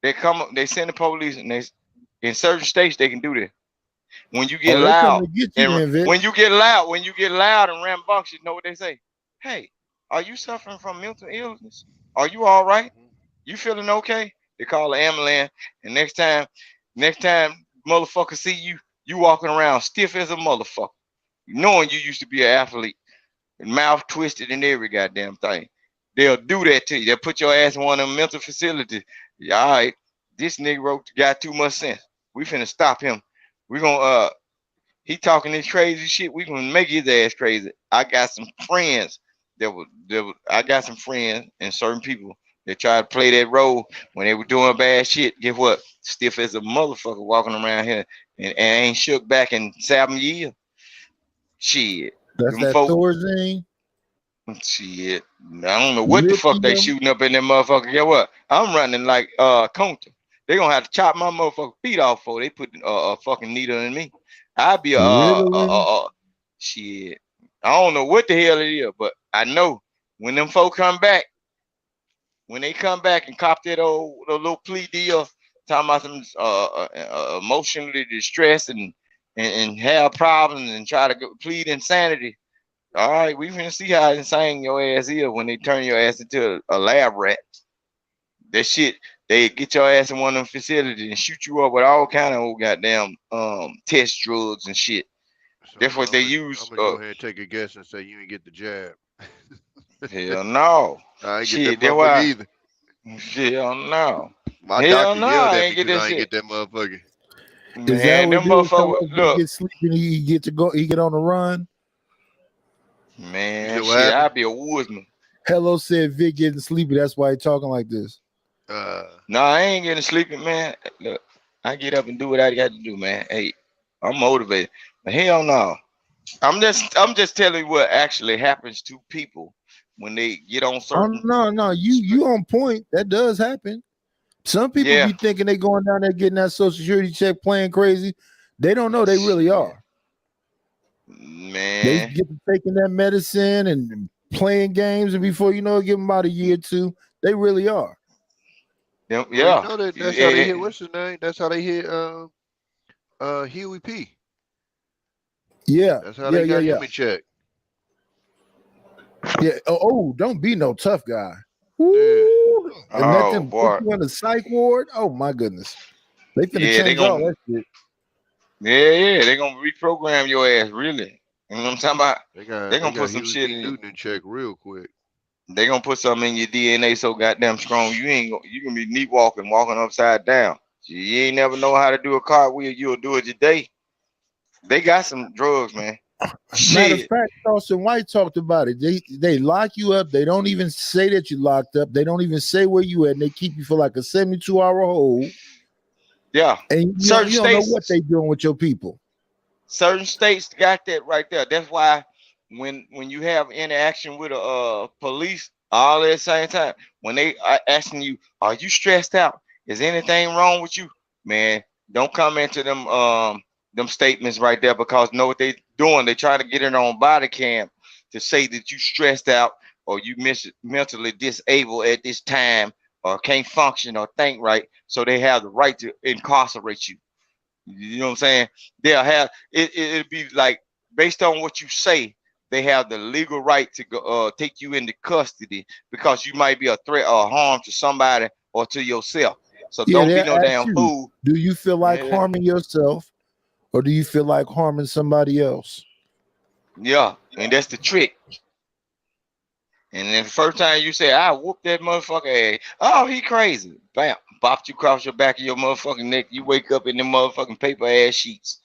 they they send the police, and they in certain states they can do this. When you get loud, when you get loud and rambunctious, you know what they say? Hey, are you suffering from mental illness? Are you all right? You feeling okay? They call the ambulance, and next time, motherfucker see you walking around stiff as a motherfucker, knowing you used to be an athlete, and mouth twisted and every goddamn thing. They'll do that to you. They'll put your ass in one of them mental facilities. All right, this nigga got too much sense. We finna stop him. We gonna he talking this crazy shit. We gonna make his ass crazy. I got some friends I got some friends and certain people that try to play that role when they were doing bad shit. Guess what? Stiff as a motherfucker walking around here and ain't shook back in 7 years. Shit. That's that Thorazine. Shit. I don't know what the fuck they shooting up in that motherfucker. Guess what? I'm running like Conta. They gonna have to chop my motherfucking feet off before they put a fucking needle in me. I'll be shit. I don't know what the hell it is, but I know when them folk come back, when they come back and cop that little plea deal talking about some emotionally distressed and have problems and try to plead insanity. All right, we finna see how insane your ass is when they turn your ass into a lab rat. That shit, they get your ass in one of them facilities and shoot you up with all kind of old goddamn test drugs and shit. So That's what they use. I'm gonna go ahead and take a guess and say you ain't get the jab. Hell no. I ain't Shit, get that motherfucker either. Hell no. My doctor yelled at me because I ain't get that motherfucker. Is that what motherfucker get sleeping? He get to go. He get on the run. Man, shit, I'd be a woodsman. Hello said Vic getting sleepy. That's why he talking like this. No, I ain't getting sleepy, man. Look, I get up and do what I got to do, man. Hey, I'm motivated. But hell no. I'm just telling you what actually happens to people when they get on certain. No, you on point. That does happen. Some people be thinking they going down there getting that Social Security check, playing crazy. They don't know they really are. Man, they get to taking that medicine and playing games, and before you know it, give them about a year or two. They really are. Yeah, you know that's how they hit. What's his name? That's how they hit. Huey P. Yeah, that's how they got him in check. Yeah. Oh, don't be no tough guy. And let them put you in the psych ward. Oh my goodness, they finna change all that shit. Yeah, they're gonna reprogram your ass, really. You know what I'm talking about? They're gonna put some shit in check real quick. They're gonna put something in your DNA so goddamn strong you can be neat walking upside down. You ain't never know how to do a cartwheel, you'll do it today. They got some drugs, man. Matter of fact, Charleston White talked about it. They lock you up. They don't even say that you locked up. They don't even say where you at, and they keep you for like a 72-hour hold. Yeah, and you don't know what they doing with your people. Certain states got that right there. That's why when you have interaction with a police all at the same time, when they are asking you, "Are you stressed out? Is anything wrong with you?" Man, don't come into them statements right there, because know what they doing. They try to get it on body cam to say that you stressed out or you mentally disabled at this time or can't function or think right, so they have the right to incarcerate you. You know what I'm saying? They'll have it'll be like based on what you say, they have the legal right to go take you into custody because you might be a threat or harm to somebody or to yourself. So don't be no damn fool. Do you feel like harming yourself, or do you feel like harming somebody else? Yeah, and that's the trick. And then the first time you say, "I whoop that motherfucker ass," oh, he crazy. Bam, bopped you across your back of your motherfucking neck. You wake up in them motherfucking paper ass sheets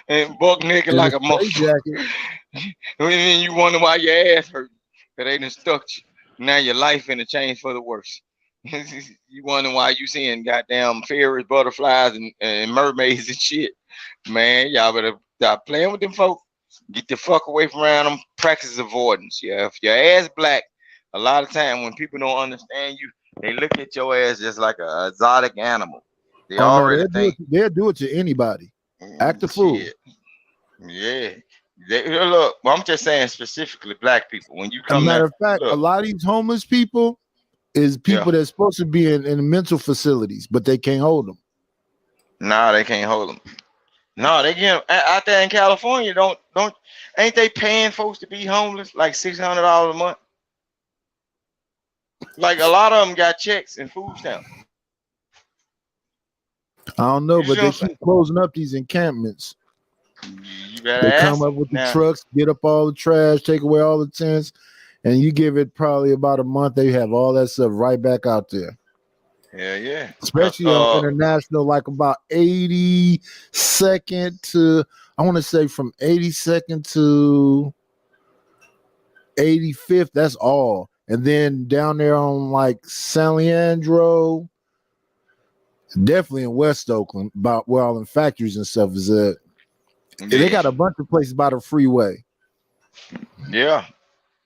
and buck naked like a motherfucker. And then you wonder why your ass hurt. That ain't stuck you. Now your life finna change for the worse. You wonder why you seeing goddamn fairies, butterflies, and mermaids and shit. Man, y'all better stop playing with them folk. Get the fuck away from around them. Practice avoidance. Yeah, if your ass black, a lot of time when people don't understand you, they look at your ass just like a exotic animal. They already think they'll do it to anybody. Act a fool. Yeah. Look, I'm just saying specifically black people. When you come, matter of fact, a lot of these homeless people is people that's supposed to be in mental facilities, but they can't hold them. Nah, they can't hold them. No, they get out there in California. Ain't they paying folks to be homeless like $600 a month? Like a lot of them got checks and food stamps. I don't know, but they keep closing up these encampments. You better they come up with the trucks, get up all the trash, take away all the tents, and you give it probably about a month, they have all that stuff right back out there. Yeah. Especially on international, like about 82nd to, I want to say from 82nd to 85th, that's all. And then down there on like San Leandro, definitely in West Oakland, about where all the factories and stuff is at. Yeah. They got a bunch of places by the freeway. Yeah.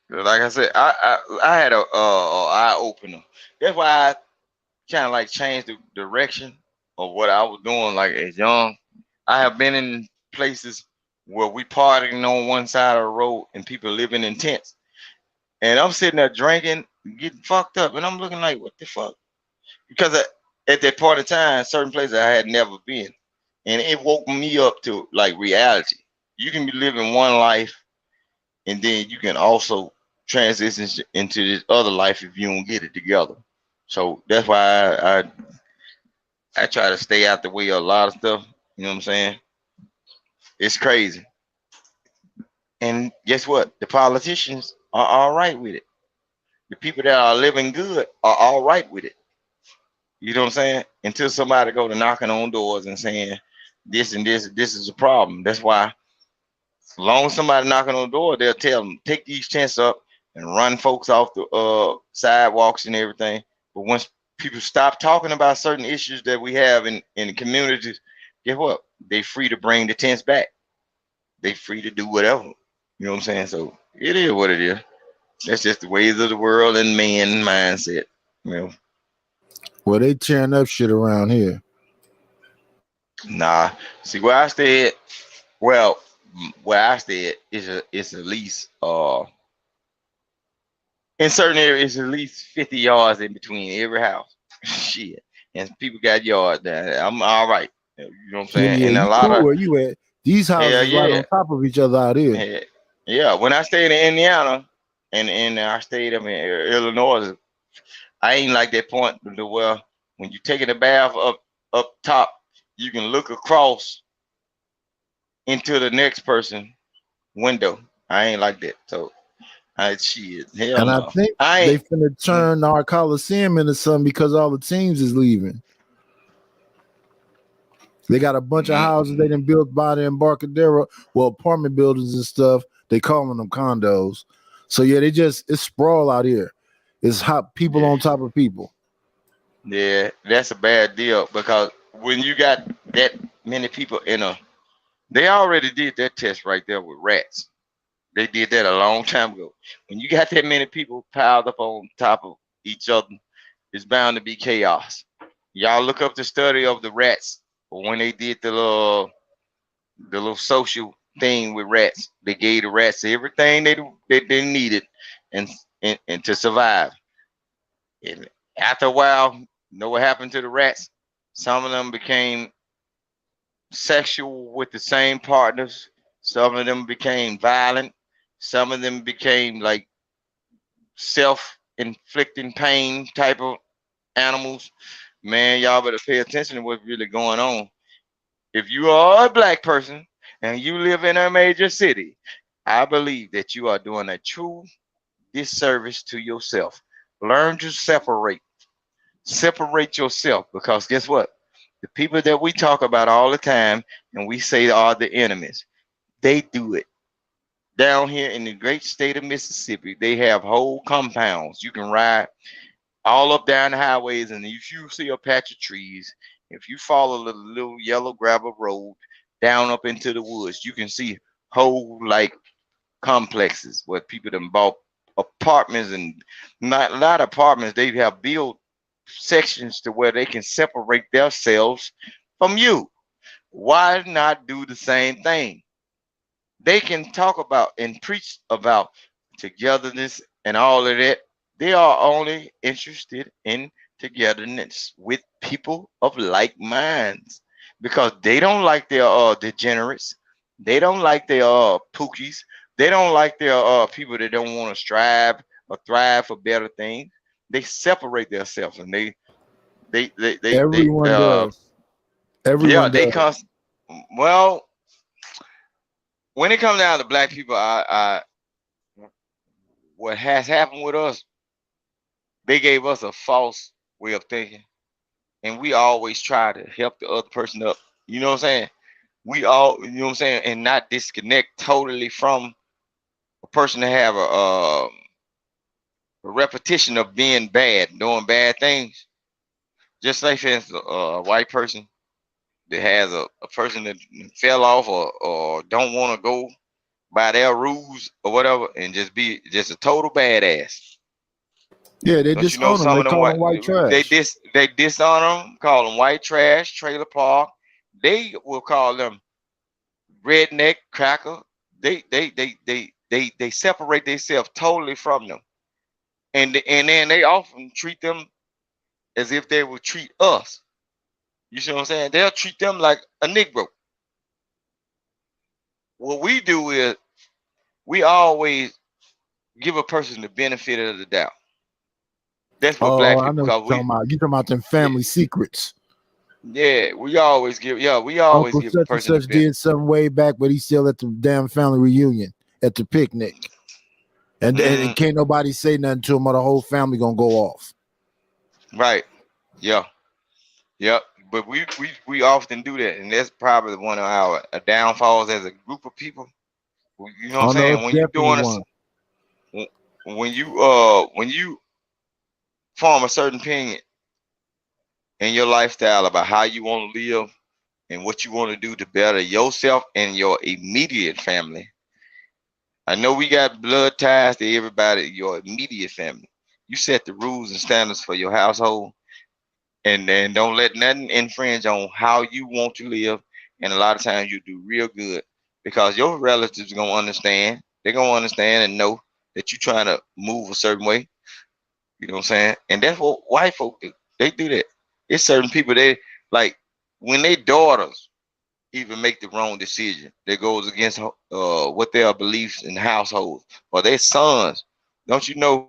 Like I said, I had a eye opener. That's why I kind of like changed the direction of what I was doing. Like as young, I have been in places where we partying on one side of the road and people living in tents, and I'm sitting there drinking, getting fucked up, and I'm looking like, what the fuck? Because at that point in time, certain places I had never been, and it woke me up to like reality. You can be living one life, and then you can also transition into this other life if you don't get it together. So that's why I try to stay out the way of a lot of stuff. You know what I'm saying? It's crazy. And guess what? The politicians are all right with it. The people that are living good are all right with it. You know what I'm saying? Until somebody go to knocking on doors and saying this and this is a problem. That's why as long as somebody knocking on the door, they'll tell them, take these tents up and run folks off the sidewalks and everything. But once people stop talking about certain issues that we have in the communities, guess what? They free to bring the tents back. They free to do whatever. You know what I'm saying? So it is what it is. That's just the ways of the world and man mindset. You know. Well, they tearing up shit around here. Nah. See where I stay at, where I stay at it's at least in certain areas at least 50 yards in between every house. Shit. And people got yards down there. I'm all right. You know what I'm saying? Yeah, and a you lot cool of where you at. These houses right on top of each other out here. Yeah. When I stayed in Indiana and I stayed up in Illinois, I ain't like that point to where when you taking a bath up top, you can look across into the next person window. I ain't like that. So shit. Hell and no. I think they finna turn our Coliseum into something because all the teams is leaving. They got a bunch of houses they done built by the Embarcadero, well, apartment buildings and stuff. They calling them condos. So yeah, it's sprawl out here. It's hot people on top of people. Yeah, that's a bad deal because when you got that many people they already did that test right there with rats. They did that a long time ago. When you got that many people piled up on top of each other, it's bound to be chaos. Y'all look up the study of the rats when they did the little social thing with rats. They gave the rats everything they needed and to survive. And after a while, you know what happened to the rats? Some of them became sexual with the same partners. Some of them became violent. Some of them became like self-inflicting pain type of animals. Man, y'all better pay attention to what's really going on. If you are a black person and you live in a major city, I believe that you are doing a true disservice to yourself. Learn to separate yourself, because guess what? The people that we talk about all the time and we say are the enemies, they do it. Down here in the great state of Mississippi, they have whole compounds. You can ride all up down the highways, and if you see a patch of trees, if you follow the little yellow gravel road down up into the woods, you can see whole like complexes where people done bought apartments, and not apartments. They have built sections to where they can separate themselves from you. Why not do the same thing? They can talk about and preach about togetherness and all of that. They are only interested in togetherness with people of like minds, because they don't like their degenerates. They don't like their pookies. They don't like their people that don't want to strive or thrive for better things. They separate themselves, and everyone does. Everyone does. Well, when it comes down to black people, what has happened with us, they gave us a false way of thinking, and we always try to help the other person up. You know what I'm saying? We all, you know what I'm saying, and not disconnect totally from a person that have a repetition of being bad, doing bad things. Just like, for instance, a white person that has a person that fell off or don't want to go by their rules or whatever, and just be just a total badass. Yeah, they disown them. They call them white trash. They dishonor them, call them white trash, trailer park. They will call them redneck, cracker. They separate themselves totally from them, and then they often treat them as if they would treat us. You see what I'm saying? They'll treat them like a Negro. What we do is we always give a person the benefit of the doubt. That's what black I people, know what you're talking about. You're talking about them family secrets. Yeah, we always give. Yeah, we always Uncle give such a person and such did something way back, but he's still at the damn family reunion at the picnic, and can't nobody say nothing to him, or the whole family gonna go off. Right. Yeah. Yep. But we often do that, and that's probably one of our downfalls as a group of people. You know what I'm saying? When you're doing when you form a certain opinion in your lifestyle about how you want to live and what you want to do to better yourself and your immediate family. I know we got blood ties to everybody, your immediate family. You set the rules and standards for your household, and then don't let nothing infringe on how you want to live. And a lot of times you do real good because your relatives are gonna understand. They're gonna understand and know that you're trying to move a certain way. You know what I'm saying? And that's what white folk do. They do that. It's certain people, they like when their daughters even make the wrong decision that goes against what their beliefs in the household, or their sons. Don't you know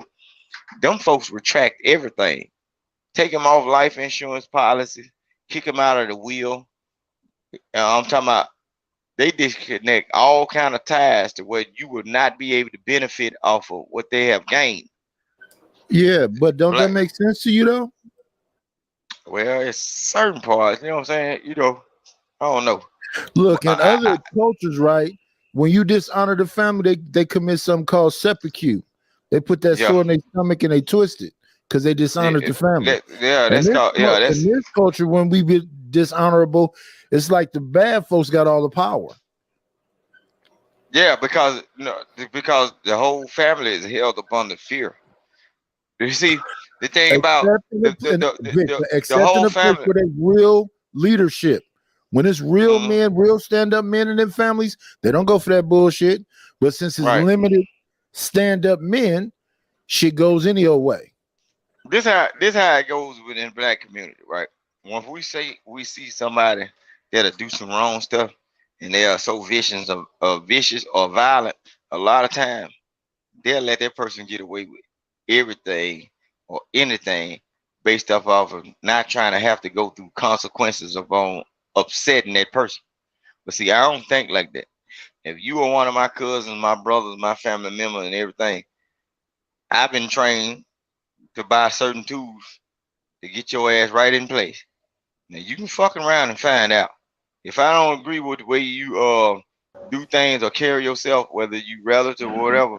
them folks retract everything, take them off life insurance policies, kick them out of the will. I'm talking about they disconnect all kind of ties to where you would not be able to benefit off of what they have gained. Yeah, but don't that make sense to you though? Well, it's certain parts, you know what I'm saying? You know, I don't know. Look, in other cultures, right? When you dishonor the family, they commit something called seppuku. They put that sword in their stomach and they twist it because they dishonored the family. That's called. Yeah, that's in this culture. When we be dishonorable, it's like the bad folks got all the power. Yeah, because because the whole family is held upon the fear. You see, the thing about the whole family for their real leadership. When it's real men, real stand-up men in their families, they don't go for that bullshit. But since it's limited stand-up men, shit goes any old way. This how it goes within the black community, right? Once we see somebody that'll do some wrong stuff and they are so vicious or violent, a lot of times they'll let that person get away with everything or anything based off of not trying to have to go through consequences of upsetting that person. But see, I don't think like that. If you are one of my cousins, my brothers, my family members, and everything, I've been trained to buy certain tools to get your ass right in place. Now you can fuck around and find out. If I don't agree with the way you do things or carry yourself, whether you relative or whatever,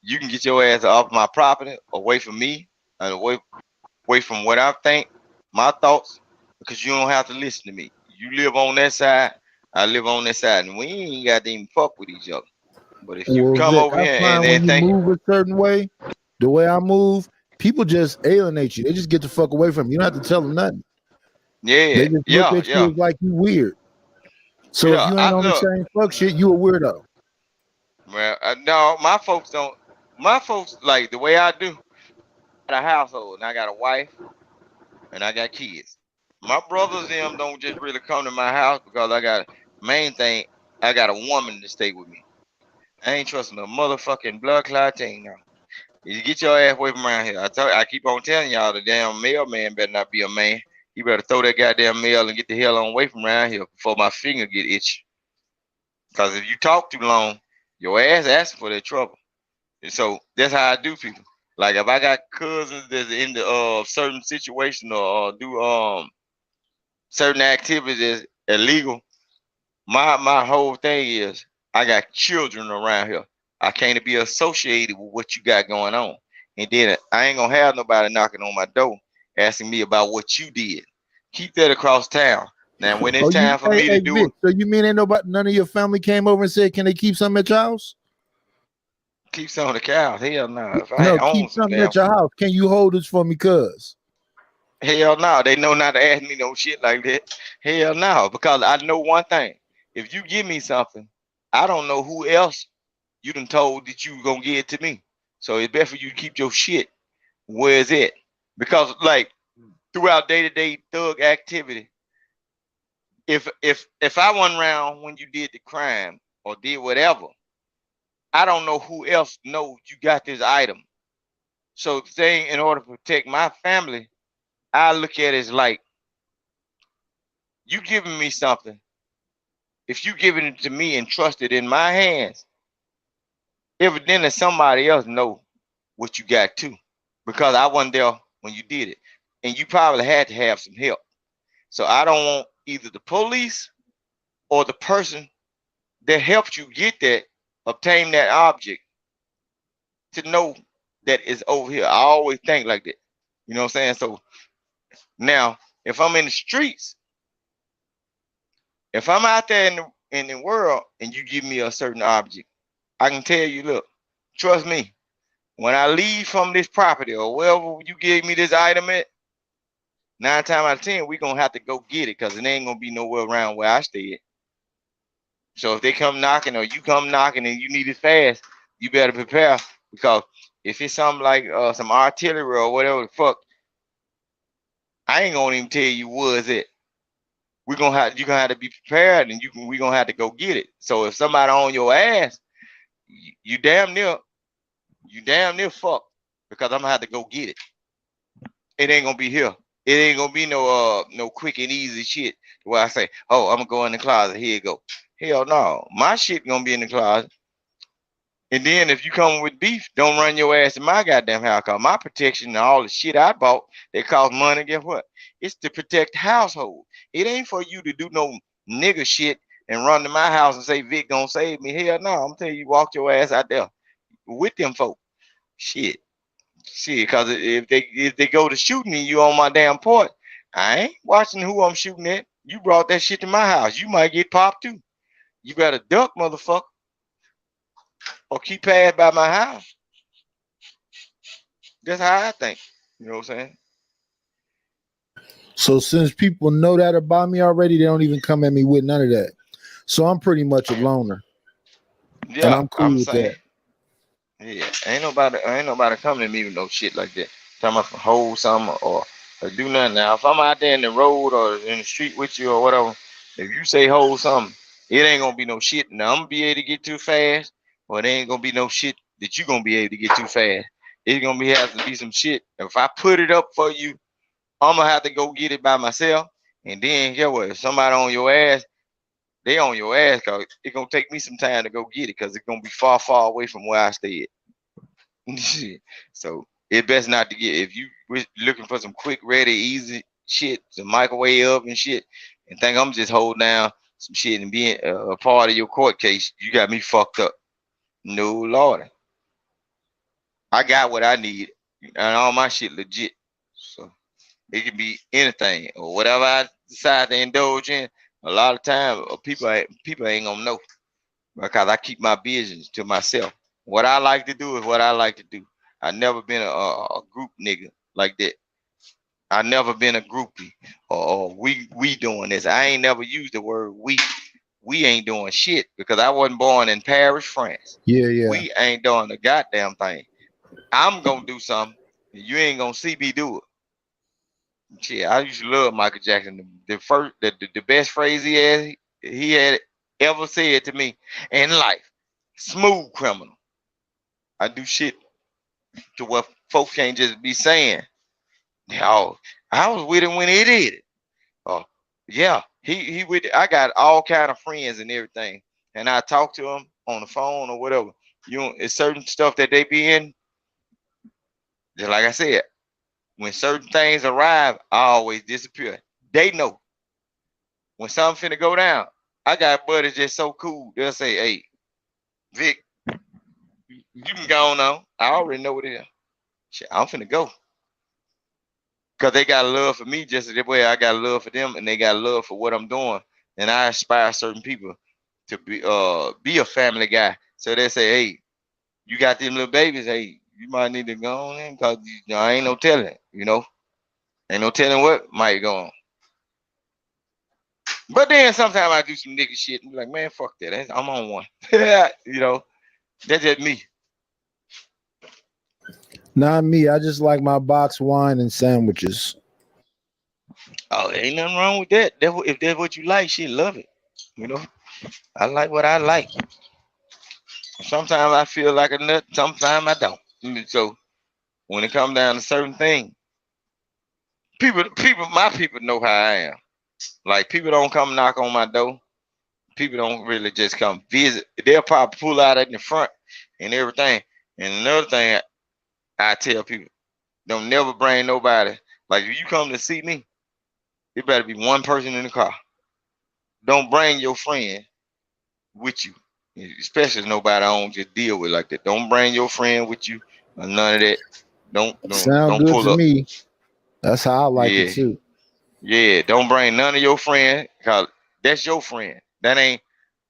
you can get your ass off my property, away from me, and away from what I think, my thoughts, because you don't have to listen to me. You live on that side, I live on this side, and we ain't got to even fuck with each other. But if you come over here and then think you move a certain way, the way I move, people just alienate you. They just get the fuck away from you. You don't have to tell them nothing. Yeah, they just look at you like you weird. So if you ain't on the same fuck shit, you a weirdo. Well, no, my folks don't. My folks like the way I do. I got a household, and I got a wife, and I got kids. My brothers them don't just really come to my house because I got main thing. I got a woman to stay with me. I ain't trusting a motherfucking blood clot thing now. You get your ass away from around here. I keep on telling y'all the damn mailman better not be a man. You better throw that goddamn mail and get the hell on away from around here before my finger get itchy. Because if you talk too long, your ass asking for that trouble. And so that's how I do people. Like if I got cousins that's in the certain situation or do certain activities illegal, my whole thing is I got children around here. I can't be associated with what you got going on. And then I ain't gonna have nobody knocking on my door asking me about what you did. Keep that across town. Now when it's time for me to do it. So you mean none of your family came over and said, can they keep something at your house? Keep some of the cows. Hell no. No, keep something at your house. Can you hold this for me, cuz? Hell no. They know not to ask me no shit like that. Hell no. Because I know one thing. If you give me something, I don't know who else you done told that you gonna give it to me. So it's best for you to keep your shit where it's at. Because like throughout day-to-day thug activity. If I wasn't around when you did the crime or did whatever, I don't know who else knows you got this item. So the thing, in order to protect my family, I look at it as like, you giving me something. If you giving it to me and trust it in my hands, evidently somebody else know what you got too, because I wasn't there when you did it, and you probably had to have some help. So I don't want either the police or the person that helped you get that, obtain that object, to know that it's over here. I always think like that. You know what I'm saying? So now, if I'm in the streets, if I'm out there in the world and you give me a certain object, I can tell you, look, trust me, when I leave from this property or wherever you gave me this item at, 9 times out of 10, we're going to have to go get it, because it ain't going to be nowhere around where I stay at. So if they come knocking or you come knocking and you need it fast, you better prepare, because if it's something like some artillery or whatever the fuck, I ain't going to even tell you where's it. You're gonna have to be prepared, and we're gonna have to go get it. So if somebody on your ass, you damn near fuck, because I'm gonna have to go get it. It ain't gonna be here. It ain't gonna be no quick and easy shit where I say, oh, I'm gonna go in the closet, here you go. Hell no, my shit gonna be in the closet. And then if you come with beef, don't run your ass in my goddamn house, cause my protection and all the shit I bought, they cost money. Guess what? It's to protect the household. It ain't for you to do no nigga shit and run to my house and say Vic gonna save me. Hell no, I'm telling you, walk your ass out there with them folk. Shit, cause if they go to shooting you on my damn porch, I ain't watching who I'm shooting at. You brought that shit to my house, you might get popped too. You better duck, motherfucker, or keep past by my house. That's how I think. You know what I'm saying? So since people know that about me already, they don't even come at me with none of that. So I'm pretty much a loner. Yeah, and I'm cool with saying, that. Yeah, ain't nobody coming to me with no shit like that. Talking about hold something or do nothing. Now, if I'm out there in the road or in the street with you or whatever, if you say hold something, it ain't gonna be no shit. Now I'm gonna be able to get too fast, or it ain't gonna be no shit that you gonna be able to get too fast. It's gonna have to be some shit. If I put it up for you, I'm gonna have to go get it by myself. And then get what? If somebody on your ass, they on your ass, cause it's gonna take me some time to go get it, cause it's gonna be far away from where I stay at. So it best not to get. If you looking for some quick, ready, easy shit, some microwave oven shit, and think I'm just holding down some shit and being a part of your court case, you got me fucked up. No Lord, I got what I need, and all my shit legit. So it could be anything or whatever I decide to indulge in. A lot of times, people ain't gonna know, because I keep my business to myself. What I like to do is what I like to do. I never been a group nigga like that. I never been a groupie or we doing this. I ain't never used the word we. We ain't doing shit, because I wasn't born in Paris, France. Yeah. We ain't doing the goddamn thing. I'm gonna do something. You ain't gonna see me do it. Shit, I used to love Michael Jackson. The best phrase he had ever said to me in life: smooth criminal. I do shit to what folks can't just be saying. Oh, I was with him when he did it. Oh, yeah, he with it. I got all kind of friends and everything, and I talk to them on the phone or whatever. It's certain stuff that they be in. Just like I said, when certain things arrive, I always disappear. They know when something finna go down. I got buddies just so cool. They'll say, "Hey, Vic, you can go on. I already know what it is. Shit, I'm finna go." Because they got love for me just the way I got love for them, and they got love for what I'm doing. And I inspire certain people to be a family guy. So they say, "Hey, you got them little babies. Hey, you might need to go on in, because I ain't no telling, ain't no telling what might go on." But then sometimes I do some nigga shit and be like, man, fuck that. I'm on one. That's just me. Not me. I just like my box wine and sandwiches. Oh, ain't nothing wrong with that. If that's what you like, she love it. You know, I like what I like. Sometimes I feel like a nut. Sometimes I don't. So when it comes down to certain things, my people know how I am. Like people don't come knock on my door. People don't really just come visit. They'll probably pull out in the front and everything. And another thing I tell people, don't never bring nobody. Like if you come to see me, it better be one person in the car. Don't bring your friend with you, especially if nobody I don't just deal with like that. Don't bring your friend with you or none of that. Don't good pull to up. me. That's how I like it too. Yeah, don't bring none of your friends because that's your friend. That ain't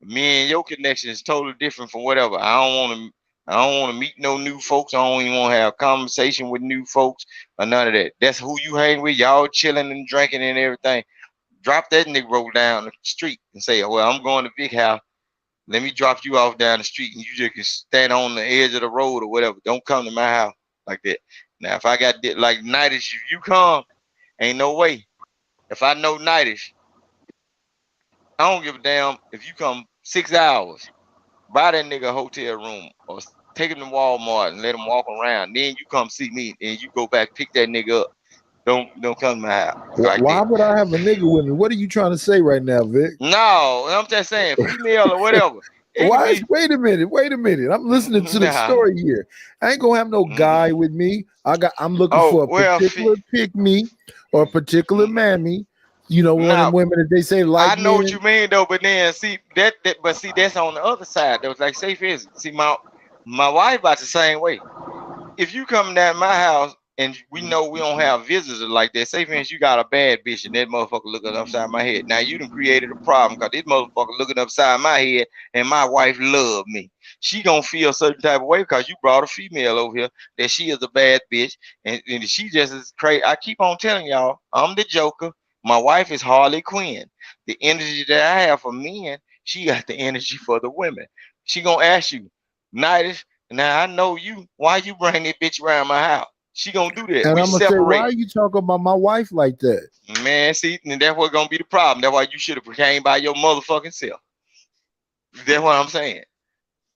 me and your connection is totally different from whatever. I don't want to meet no new folks. I don't even want to have conversation with new folks or none of that. That's who you hang with. Y'all chilling and drinking and everything. Drop that Negro down the street and say, well, I'm going to Big House. Let me drop you off down the street and you just can stand on the edge of the road or whatever. Don't come to my house like that. Now, if I got like Nightish, if you come, ain't no way. If I know Nightish, I don't give a damn if you come 6 hours. Buy that nigga a hotel room or take him to Walmart and let him walk around. Then you come see me and you go back pick that nigga up. Don't come to my house. Like Why that. would I have a nigga with me? What are you trying to say right now, Vic? No, I'm just saying, female or whatever. Wait a minute. I'm listening to the story here. I ain't gonna have no guy with me. I'm looking for a particular pick me or a particular mammy. You know, one of them women that they say like. I know what you mean though, but then see that's on the other side. That was like, say for instance, see my wife about the same way. If you come down my house and we know we don't have visitors like that, say for instance, you got a bad bitch and that motherfucker looking upside my head. Now you done created a problem because this motherfucker looking upside my head and my wife love me. She gonna feel a certain type of way because you brought a female over here that she is a bad bitch and she just is crazy. I keep on telling y'all, I'm the Joker. My wife is Harley Quinn. The energy that I have for men, she got the energy for the women. She gonna ask you, Nightish, now I know you. Why you bring that bitch around my house? She gonna do that. And We I'm gonna separate. say, why are you talking about my wife like that? Man, see, and that's what's gonna be the problem. That's why you should have came by your motherfucking self. That's what I'm saying.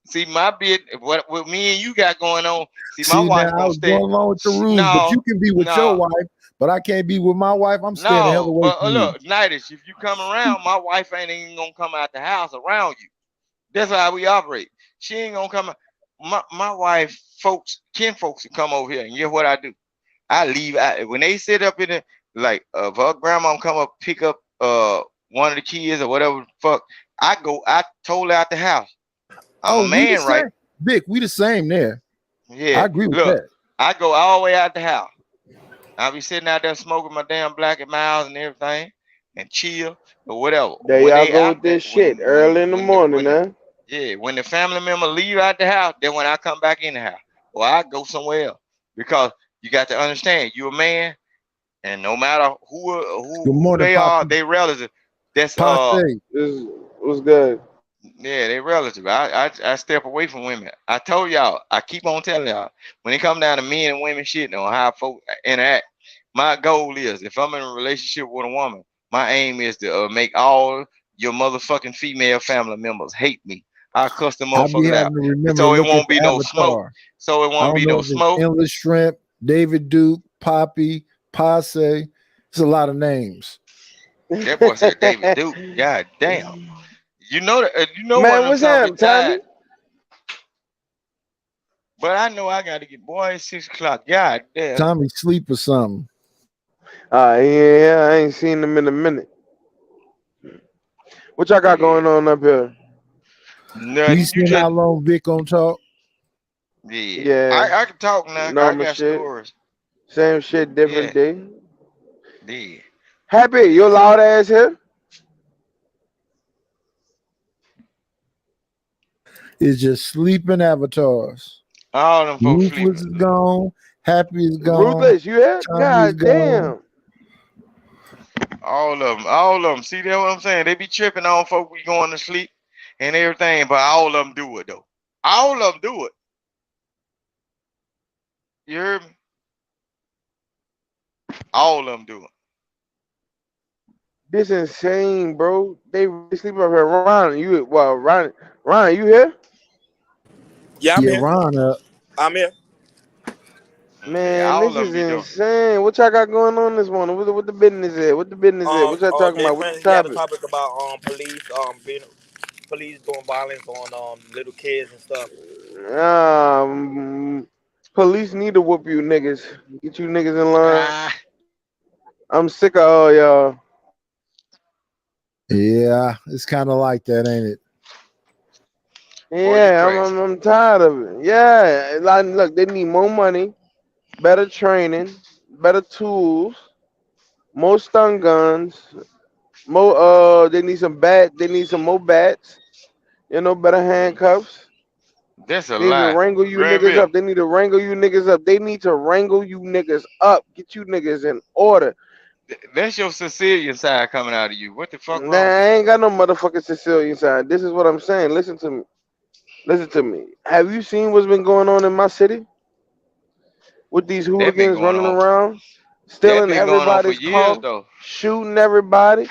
See, my bit, what me and you got going on. See, my wife I was going along with the rules, but you can be with your wife, but I can't be with my wife. I'm staying the hell away from look, Nightish, if you come around, my wife ain't even gonna come out the house around you. That's how we operate. She ain't gonna come. My wife, kin folks will come over here, and guess what I do? I leave. When they sit up in it, like if her grandma come up pick up one of the kids or whatever the fuck, I totally out the house. I'm a man, right? Vic, we the same there. Yeah, I agree with that. I go all the way out the house. I'll be sitting out there smoking my damn Black and Milds and everything, and chill or whatever. There y'all go with this shit early in the morning, man. Yeah, when the family member leave out the house, then when I come back in the house, or I go somewhere else, because you got to understand, you're a man, and no matter who they are, they relative. That's what's good. Yeah, they relative. I step away from women. I told y'all, I keep on telling y'all, when it comes down to men and women shit on how folks interact, my goal is if I'm in a relationship with a woman, my aim is to make all your motherfucking female family members hate me. I cuss the motherfuckers out. So it won't be no smoke. So it won't be no smoke. Endless Shrimp, David Duke, Poppy, Passe. It's a lot of names. That boy said David Duke. God damn. You know that. You know man, what's up, Tommy? But I know I got to get it's 6 o'clock. God damn. Tommy sleep or something. Yeah, I ain't seen him in a minute. What y'all got going on up here? Nothing. You seen how long Vic gonna talk? Yeah. I can talk now. I got stories. Same shit, different day. Yeah. Happy, you loud ass here? It's just sleeping avatars. All them folks Ruthless is gone. Happy is gone. Ruthless, you here? God damn. All of them. See that what I'm saying? They be tripping on folk we going to sleep and everything, but all of them do it though. All of them do it. You heard me? All of them do it. This insane, bro. They sleep up here. Ryan, Ryan, you here? Yeah, I'm Yeah, here. Ron. I'm here. Man, this is insane. What y'all got going on this morning? What the business is? What the business is? What y'all talking Jay about? What's Prince, the he had a topic? topic about police doing violence on little kids and stuff. Police need to whoop you niggas. Get you niggas in line. I'm sick of all y'all. Yeah, it's kind of like that, ain't it? Yeah, I'm tired of it. Yeah, like, look, they need more money, better training, better tools, more stun guns, more. They need some more bats. You know, better handcuffs. That's a They need to lie. wrangle you niggas Granville, up. They need to wrangle you niggas up. They need to wrangle you niggas up. Get you niggas in order. that's your Sicilian side coming out of you. What the fuck Nah, wrong with I you? ain't got no motherfucking Sicilian side. This is what I'm saying. Listen to me. Listen to me. Have you seen what's been going on in my city with these That been hooligans going running on. around, That stealing been going on for everybody's years car, though. shooting everybody,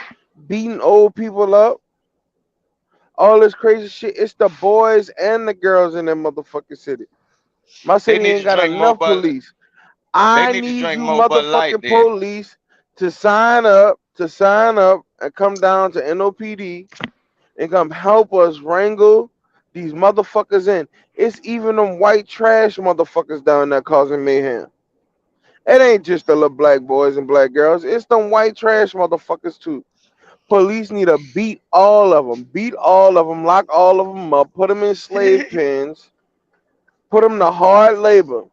beating old people up, all this crazy shit? It's the boys and the girls in that motherfucking city. My They city need ain't to got drink more enough Bud. police. They I need to need drink you more Bud Light motherfucking then. police to sign up and come down to NOPD and come help us wrangle these motherfuckers in. It's even them white trash motherfuckers down there causing mayhem. It ain't just the little black boys and black girls. It's them white trash motherfuckers too. Police need to beat all of them, lock all of them up, put them in slave pens, put them to hard labor.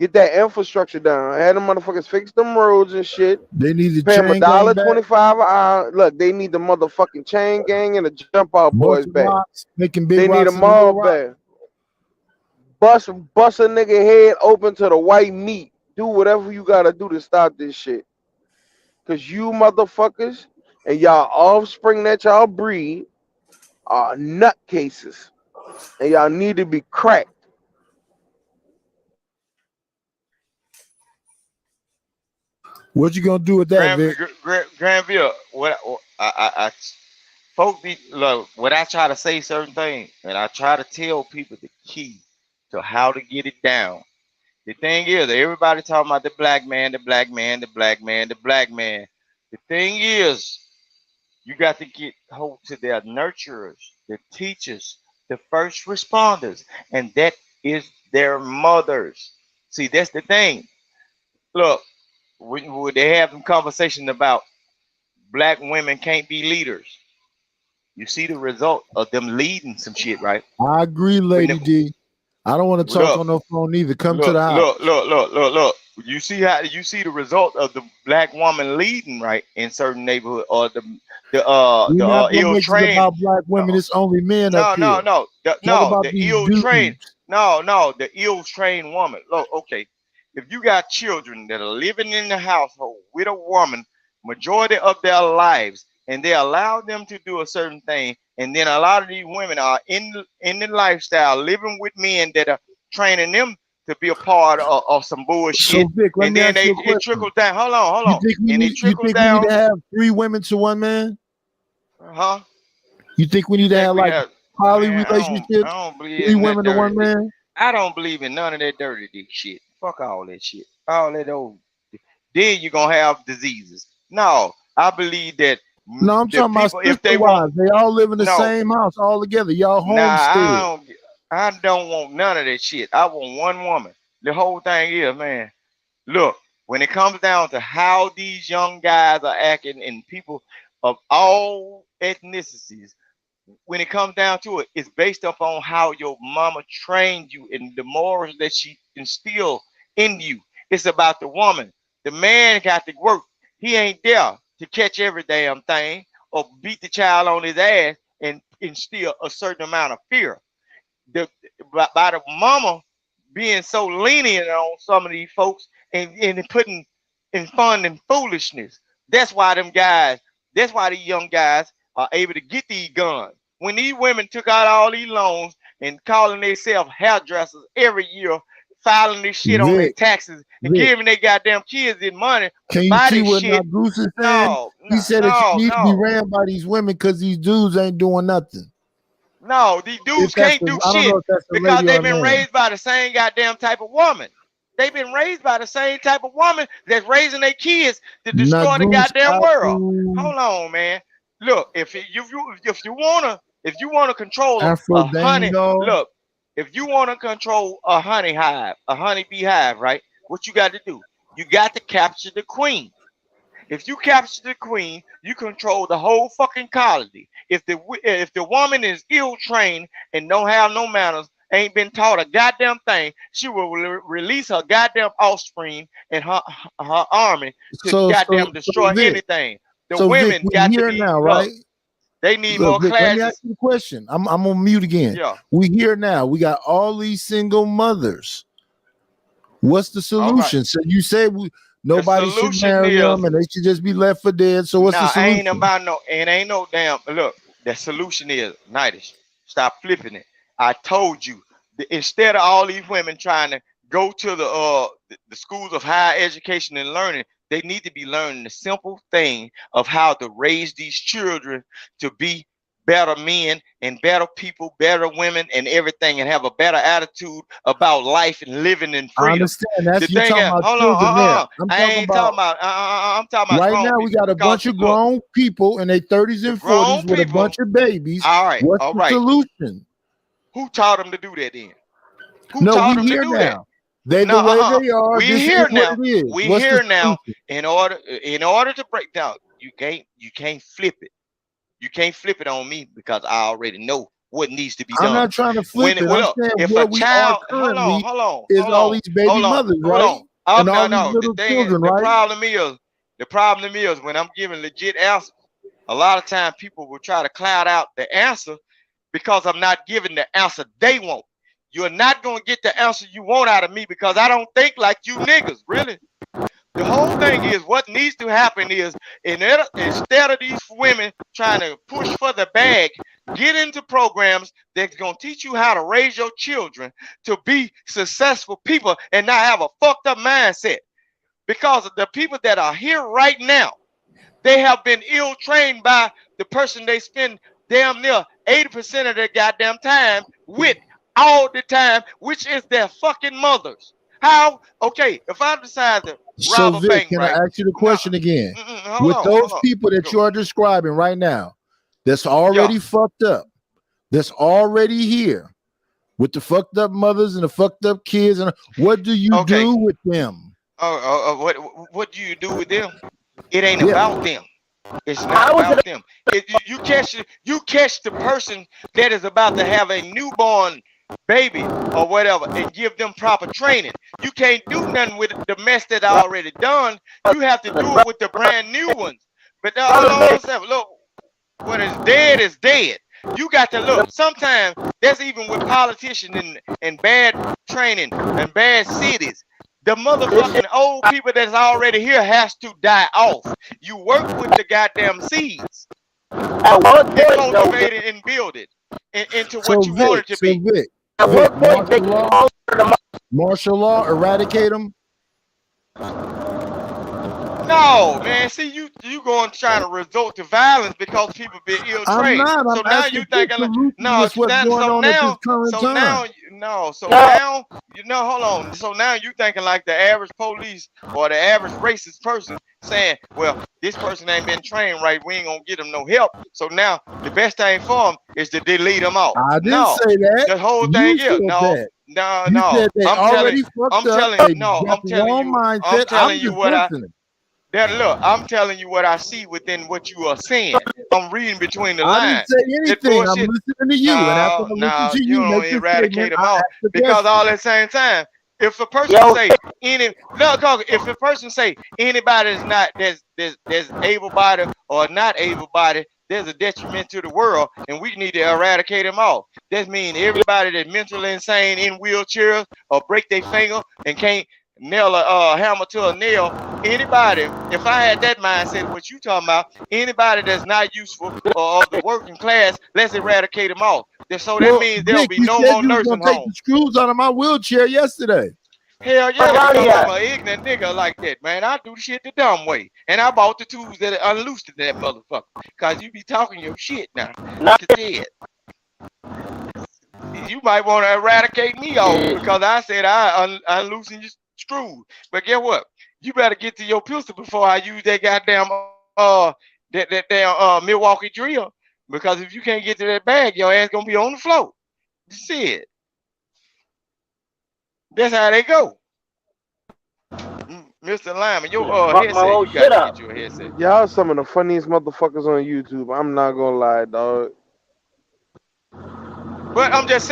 Get that infrastructure down. Had them motherfuckers fix them roads and shit. They need the Pay them chain gang back, $1.25 an hour. Look, they need the motherfucking chain gang and the jump out boys busting back. rocks, making big They need rocks them into all little rocks. back. Bust a nigga head open to the white meat. Do whatever you gotta do to stop this shit. Cause you motherfuckers and y'all offspring that y'all breed are nutcases. And y'all need to be cracked. What you gonna do with that, Vic? Granville, I folk be look when I try to say certain things and I try to tell people the key to how to get it down. The thing is, everybody talking about the black man, the black man, the black man, the black man. The thing is, you got to get hold to their nurturers, the teachers, the first responders, and that is their mothers. See, that's the thing. Look, when they have some conversation about black women can't be leaders, you see the result of them leading some shit, right? I agree, Lady D. I don't want to talk Look, on no phone either. Come to look, the house. look. You see how you see the result of the black woman leading, right, in certain neighborhood or the We're not gonna ill make it trained. about black women. It's only men up here. Talk about The these ill dudes. trained. The ill trained woman. Look, okay, if you got children that are living in the household with a woman majority of their lives, and they allow them to do a certain thing, and then a lot of these women are in the lifestyle living with men that are training them to be a part of some bullshit, So Vic, let and me then ask you a it question. trickles down. Hold on, and it You trickles think we need down. to have 3 women to 1 man? Huh? You think we need to Think have we like have? poly Man, I relationships? don't believe 3 in that women to 1 dirty. man? I don't believe in none of that dirty dick shit. Fuck all that shit. All that old. Then you're gonna have diseases. No, I believe that No, I'm the talking about people, if sister they want, wives. They all live in the no, same house all together. Y'all nah, homestead. I don't want none of that shit. I want one woman. The whole thing is, man. Look, when it comes down to how these young guys are acting, and people of all ethnicities, when it comes down to it, it's based upon how your mama trained you and the morals that she instilled in you. It's about the woman. The man got to work. He ain't there to catch every damn thing or beat the child on his ass and instill a certain amount of fear. By the mama being so lenient on some of these folks and putting in fun and foolishness. That's why that's why these young guys are able to get these guns. When these women took out all these loans and calling themselves hairdressers every year filing this shit on their taxes and giving their goddamn kids this money. Can you see what Goose is saying? He said that you need to be ran by these women because these dudes ain't doing nothing. No, these dudes can't do shit because they've been raised by the same goddamn type of woman. They've been raised by the same type of woman that's raising their kids to destroy the goddamn world. Hold on, man. Look, if you wanna control a honey, look, if you wanna control a honey hive, a honeybee hive, right? What you got to do? You got to capture the queen. If you capture the queen, you control the whole fucking colony. If the woman is ill trained and don't have no manners, ain't been taught a goddamn thing, she will release her goddamn offspring and her army to goddamn destroy anything. The women got to be now, right? They need more classes. Let me ask you a question. I'm on mute again. Yeah. We here now. We got all these single mothers. What's the solution? Right. So you say nobody should marry them and they should just be left for dead. So what's the solution? Ain't no damn. Look, the solution is Nightish. Stop flipping it. I told you, instead of all these women trying to go to the schools of higher education and learning, they need to be learning the simple thing of how to raise these children to be better men and better people, better women and everything, and have a better attitude about life and living in freedom. I understand. That's you talking about children. I'm talking about right now we got a bunch of grown people in their 30s and 40s with a bunch of babies. All right. What's the solution? Who taught them to do that then? Who no, taught we them here to do now. that? They the way they are. We here now. We here now. In order to break down, you can't flip it. You can't flip it on me because I already know what needs to be done. I'm not trying to flip it. I'm saying if where a child, hold on, is all these baby mothers, right? And all these little children, right? The problem is when I'm giving legit answers, a lot of times people will try to cloud out the answer because I'm not giving the answer they want. You're not going to get the answer you want out of me because I don't think like you niggas, really. The whole thing is what needs to happen is instead of these women trying to push for the bag, get into programs that's going to teach you how to raise your children to be successful people and not have a fucked up mindset. Because the people that are here right now, they have been ill trained by the person they spend damn near 80% of their goddamn time with all the time, which is their fucking mothers. How? Okay, if I decide to rob a bank, can I ask you the question again? With those people that you are describing right now, that's already fucked up, that's already here, with the fucked up mothers and the fucked up kids, and what do you do with them? What do you do with them? It ain't about them. It's not about them. You catch the person that is about to have a newborn baby or whatever and give them proper training. You can't do nothing with the mess that I already done. You have to do it with the brand new ones. But look, what is dead is dead. You got to look. Sometimes that's even with politicians and bad training and bad cities. The motherfucking old people that's already here has to die off. You work with the goddamn seeds. Cultivate it and build it into what you want it to be. Martial law, eradicate them. No, man. See, you going trying to resort to violence because people been ill trained. So now you thinking now, hold on. So now you thinking like the average police or the average racist person saying, well, this person ain't been trained right. We ain't gonna get them no help. So now the best thing for them is to delete them out. I didn't say that. The whole thing is no. I'm telling you what I see within what you are saying. I'm reading between the lines. I didn't say anything. I'm listening to you. And after I listen to you don't eradicate them out because all at the same time, if a person say anybody is not that's able-bodied or not able-bodied, there's a detriment to the world, and we need to eradicate them all. That means everybody that's mentally insane in wheelchairs or break their finger and can't nail a hammer to a nail. Anybody, if I had that mindset, what you talking about, anybody that's not useful or of the working class, let's eradicate them all. So that means there'll be no more nursing homes. Take the screws out of my wheelchair yesterday. Hell yeah, because I'm an ignorant nigga like that, man. I do the shit the dumb way. And I bought the tools that unloosed that motherfucker. Because you be talking your shit now. Like I said. You might want to eradicate me off because I said I unloosen your screws. But guess what? You better get to your pistol before I use that goddamn that damn Milwaukee drill. Because if you can't get to that bag, your ass gonna be on the floor. You see it. That's how they go. Mr. Lyman, your headset, you gotta get your headset. Y'all some of the funniest motherfuckers on YouTube. I'm not gonna lie, dog. But I'm just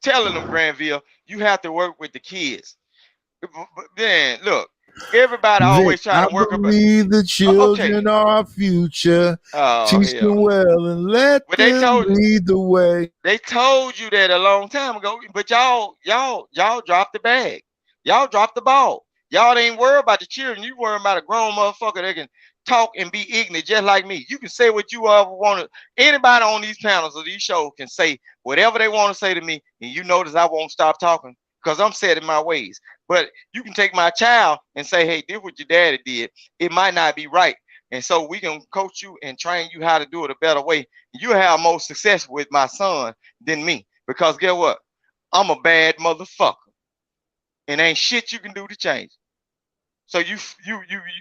telling them, Granville, you have to work with the kids. But then look, everybody always trying to work. I believe the children are our future. Teach them well and let them lead the way. They told you that a long time ago, but y'all dropped the bag. Y'all dropped the ball. Y'all ain't worried about the children. You worried about a grown motherfucker that can talk and be ignorant just like me. You can say what you ever want to. Anybody on these panels or these shows can say whatever they want to say to me, and you notice I won't stop talking because I'm set in my ways. But you can take my child and say, hey, this is what your daddy did. It might not be right. And so we can coach you and train you how to do it a better way. You have more success with my son than me. Because guess what? I'm a bad motherfucker. And ain't shit you can do to change it. So you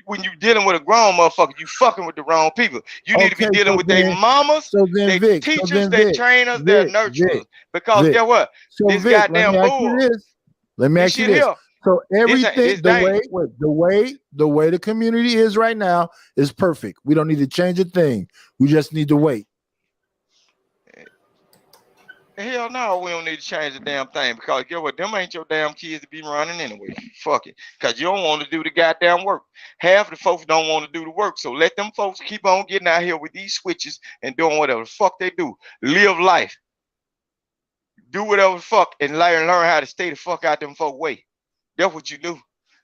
when you dealing with a grown motherfucker, you fucking with the wrong people. You need to be dealing with their mamas, their teachers, their trainers, their nurturers. Because guess what? This goddamn bull. Let me ask you this. So everything, the way the community is right now is perfect. We don't need to change a thing. We just need to wait. Hell no, we don't need to change the damn thing because guess what? Them ain't your damn kids to be running anyway. Fuck it. Because you don't want to do the goddamn work. Half the folks don't want to do the work. So let them folks keep on getting out here with these switches and doing whatever the fuck they do. Live life. Do whatever the fuck and learn how to stay the fuck out them folk way. That's what you do.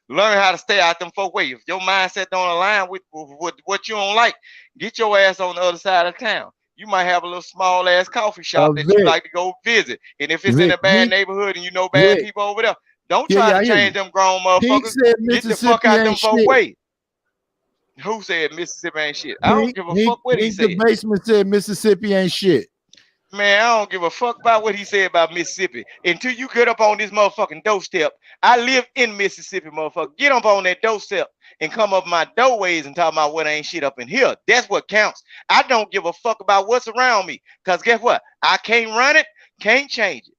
Learn how to stay out them folk way. If your mindset don't align with what you don't like, get your ass on the other side of town. You might have a little small ass coffee shop that you like to go visit. And if it's in a bad neighborhood and you know bad people over there, don't try to change them grown motherfuckers. Get the fuck out them folk way. Who said Mississippi ain't shit? I don't give a fuck what he said. The basement said Mississippi ain't shit. Man, I don't give a fuck about what he said about Mississippi. Until you get up on this motherfucking doorstep. I live in Mississippi, motherfucker. Get up on that doorstep and come up my doorways and talk about what ain't shit up in here. That's what counts. I don't give a fuck about what's around me. Because guess what? I can't run it, can't change it.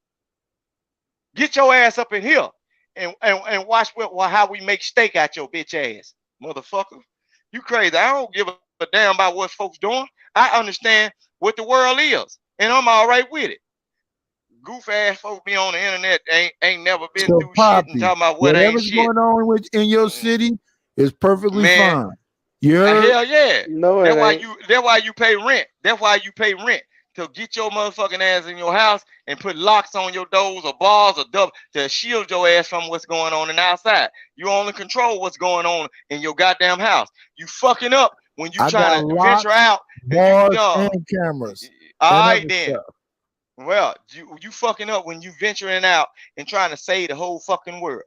Get your ass up in here and watch how we make steak out your bitch ass, motherfucker. You crazy. I don't give a damn about what folks doing. I understand what the world is. And I'm all right with it. Goof ass folks be on the internet ain't never been through shit and talking about what ain't shit. Whatever's going on in your city is perfectly fine. Hell yeah. No, that's why you pay rent. That's why you pay rent to get your motherfucking ass in your house and put locks on your doors or bars or double to shield your ass from what's going on in the outside. You only control what's going on in your goddamn house. You fucking up when you trying to venture out. Bars and cameras. All right then. Stuff. Well, you fucking up when you venturing out and trying to save the whole fucking world.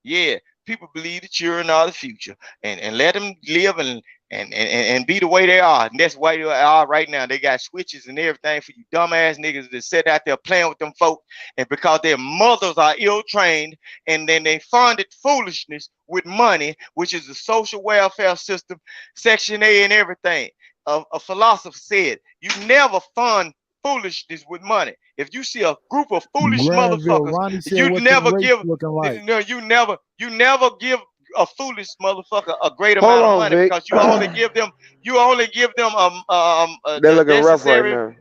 Yeah, people believe the children are the future, and let them live and be the way they are. And that's why they are right now. They got switches and everything for you dumbass niggas that sit out there playing with them folk, and because their mothers are ill-trained, and then they funded foolishness with money, which is the social welfare system, Section 8 and everything. A philosopher said, you never fund foolishness with money. If you see a group of foolish motherfuckers, you never give you never give a foolish motherfucker a great amount of money because you only give them they're looking rough right now.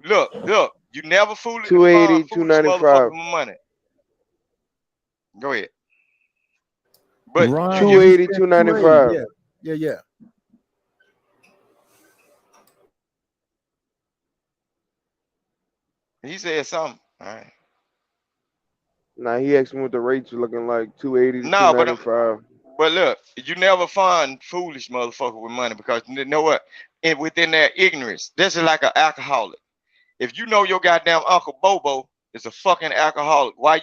Look, you never foolish 280, 295 money. Go ahead. But 280, 295. Yeah. He said something. All right. Nah, he asked me what the rates were looking like. 280 to 295. But look, you never fund foolish motherfucker with money because you know what? Within their ignorance, this is like an alcoholic. If you know your goddamn Uncle Bobo is a fucking alcoholic. Why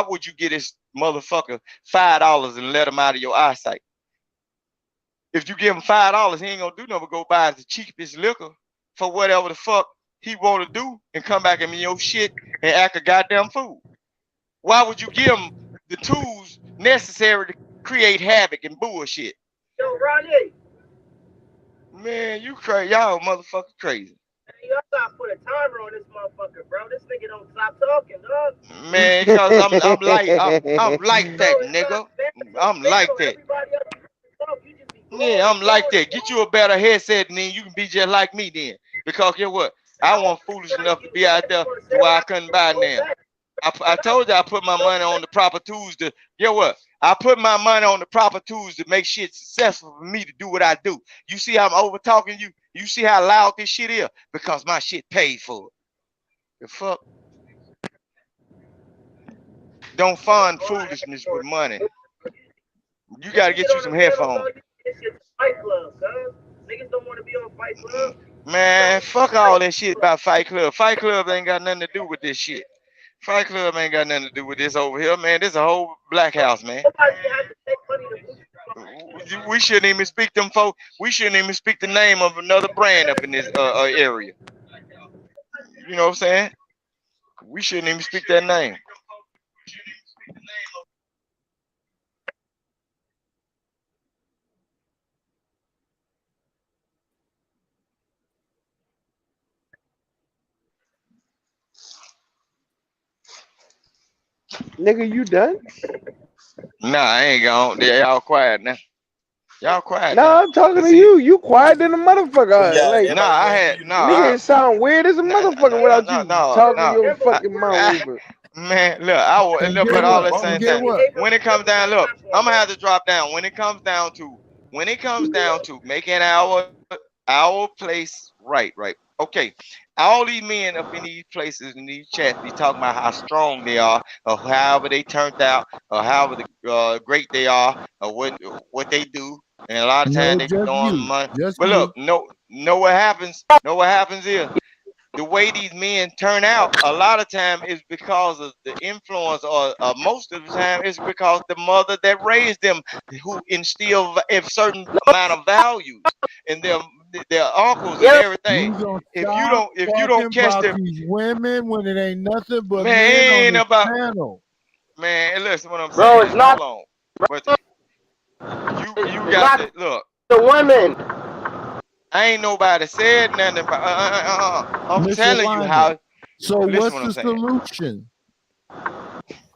would you get this motherfucker $5 and let him out of your eyesight? If you give him $5, he ain't gonna do nothing but go buy the cheapest liquor for whatever the fuck he want to do and come back in your shit and act a goddamn fool. Why would you give him the tools necessary to create havoc and bullshit? Yo, Ronnie. Man, you crazy. Y'all motherfucker crazy. Hey, y'all gotta put a timer on this motherfucker, bro. This nigga don't stop talking, dog. Man, because I'm like that, nigga. I'm like that. Yeah, I'm like that. Get you a better headset and then you can be just like me then. Because guess what? I wasn't foolish enough to be out there to where I couldn't buy now. I told you I put my money on the proper tools to, guess what? I put my money on the proper tools to make shit successful for me to do what I do. You see how I'm over talking you? You see how loud this shit is? Because my shit paid for it. The fuck? Don't fund foolishness with money. You gotta get you some headphones. Fight Club, cuz. Niggas don't want to be on Fight Club. Man, fuck all that shit about Fight Club. Fight Club ain't got nothing to do with this shit. Fight Club ain't got nothing to do with this over here, man. This is a whole black house, man. We shouldn't even speak them folk. We shouldn't even speak the name of another brand up in this area. You know what I'm saying? We shouldn't even speak that name. Nigga, you done? Nah, I ain't gone. Y'all quiet now. Y'all quiet. Nah, I'm talking to you. You quiet than a motherfucker. Yeah, like, nigga, it sound weird as a motherfucker without you talking your fucking mouth. Man, look, look at all that same thing. When it comes down, look, I'm gonna have to drop down. When it comes down to making our place right. Okay. All these men up in these places, in these chats, be talking about how strong they are, or however they turned out, or however great they are, or what they do. And a lot of times they throwing money. But look, know what happens? Know what happens is the way these men turn out. A lot of time is because of the influence, or most of the time is because the mother that raised them, who instilled a certain amount of values in them. Their uncles and everything. If you don't catch them, these women when it ain't nothing but man, men on the panel. Man, listen, what I'm saying. Bro, it's not. Hold on. But you got to look. The women. Ain't nobody said nothing about. I'm telling you how. So what's the solution?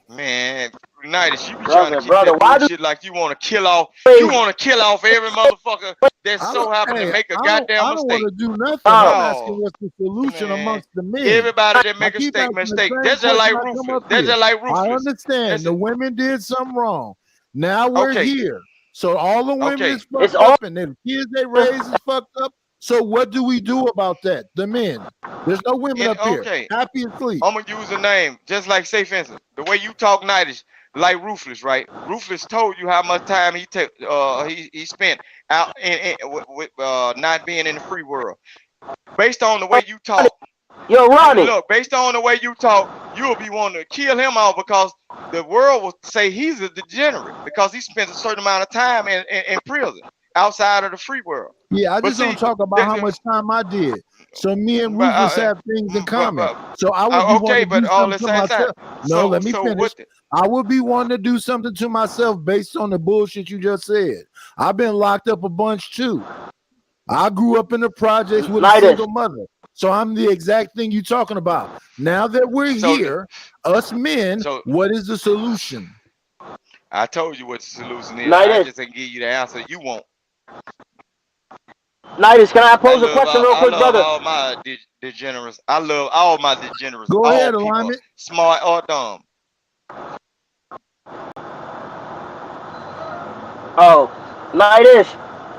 Man, United, you be trying to keep that bullshit like you want to kill off. You want to kill off every motherfucker that so happen to make a goddamn mistake. I don't want to do nothing. I'm asking what's the solution amongst the men. Everybody that make a mistake. That's just like Rufus. That's just like Rufus. I understand. The women did something wrong. Now we're here. So all the women is fucked up, and the kids they raise is fucked up. So what do we do about that? The men. There's no women up here. Happy and asleep. I'm gonna use a name just like Say Fences. The way you talk Nightish, like Ruthless, right? Ruthless told you how much time he spent out with not being in the free world. Based on the way you talk. Yo, Ronnie. Look, based on the way you talk, you'll be wanting to kill him off because the world will say he's a degenerate because he spent a certain amount of time in prison outside of the free world. Yeah, I just don't talk about how much time I did. So me and Rufus have things in common. So I would be wanting to do something to myself. No, let me finish. I would be wanting to do something to myself based on the bullshit you just said. I've been locked up a bunch too. I grew up in the projects with a single mother. So I'm the exact thing you're talking about. Now that we're here, us men, what is the solution? I told you what the solution is. I just didn't give you the answer you want. Nightish, can I pose a question real quick, brother? I love all my degenerates. I love all my degenerates. Go ahead, Alignment. Smart or dumb. Oh, Nightish,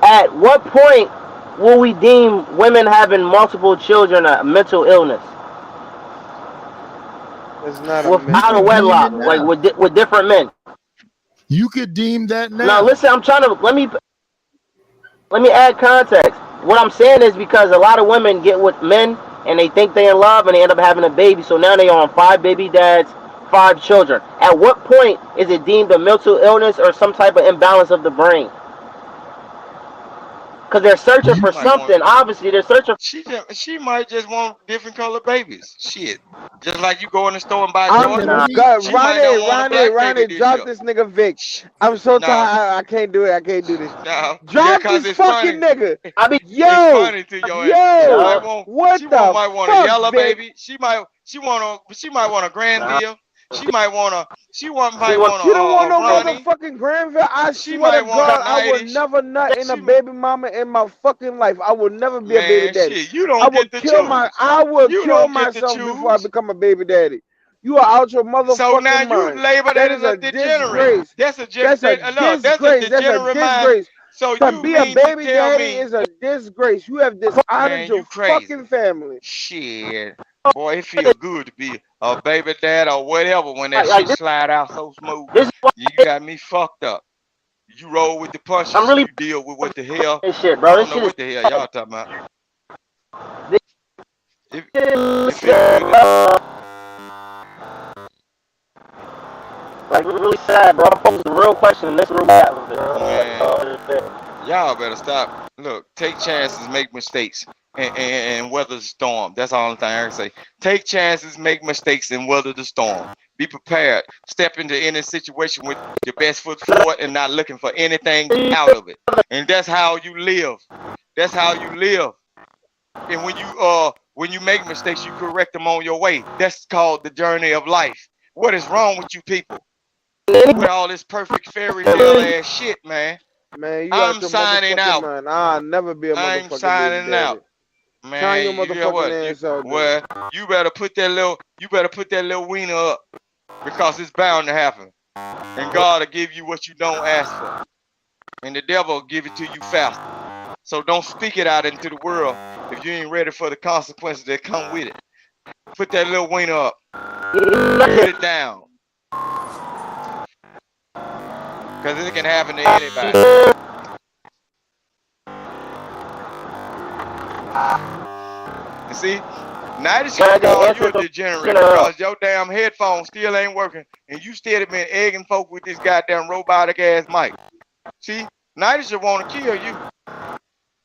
at what point will we deem women having multiple children a mental illness? It's not out of wedlock, like with different men. You could deem that now. Now listen, I'm trying to let me add context. What I'm saying is because a lot of women get with men and they think they're in love, and they end up having a baby. So now they are on 5 baby dads, 5 children. At what point is it deemed a mental illness or some type of imbalance of the brain? Because they're searching for something. Obviously, they're searching. She might just want different color babies. Shit, just like you go in the store and buy Ronnie, drop this nigga Vic. I'm so tired. I can't do it. I can't do this. Drop this fucking nigga. I mean, it's funny to your ass. What she the might want a yellow baby. She might want a Granville. She might want a. You don't want no Ronnie. motherfucking Granville. I swear to God, I would never nut in a baby mama in my fucking life. I would never be a baby daddy. Shit, you don't get to choose. I would kill myself before I become a baby daddy. You are out your motherfucking So now mind. you label that as a degenerate. That's a degenerate mind. So to you be a mean baby to tell daddy me is a disgrace. You have dishonored your fucking family. Shit. Boy, it feels good to be a baby dad or whatever when that shit slide out so smooth. You got me fucked up. You roll with the punches. You deal with what the hell. Shit, bro. I don't know what the hell y'all talking about. It feels good. Like, really sad, bro. I'm posing the real question and this real bad with it. Y'all better stop. Look, take chances, make mistakes, and weather the storm. That's all the thing I can say. Take chances, make mistakes, and weather the storm. Be prepared. Step into any situation with your best foot forward and not looking for anything out of it. And that's how you live. That's how you live. And when you make mistakes, you correct them on your way. That's called the journey of life. What is wrong with you people? With all this perfect fairy tale ass shit, man. Man, I'm signing out. Man. I'll never be a motherfucking I'm signing out. Man, your motherfucking ass out. Well, you better put that little wiener up because it's bound to happen. And God will give you what you don't ask for. And the devil will give it to you faster. So don't speak it out into the world if you ain't ready for the consequences that come with it. Put that little wiener up. Put it down. Because it can happen to anybody. You see? Now this shit call you a degenerate because your damn headphones still ain't working and you still been egging folk with this goddamn robotic ass mic. See? Nighters should want to kill you.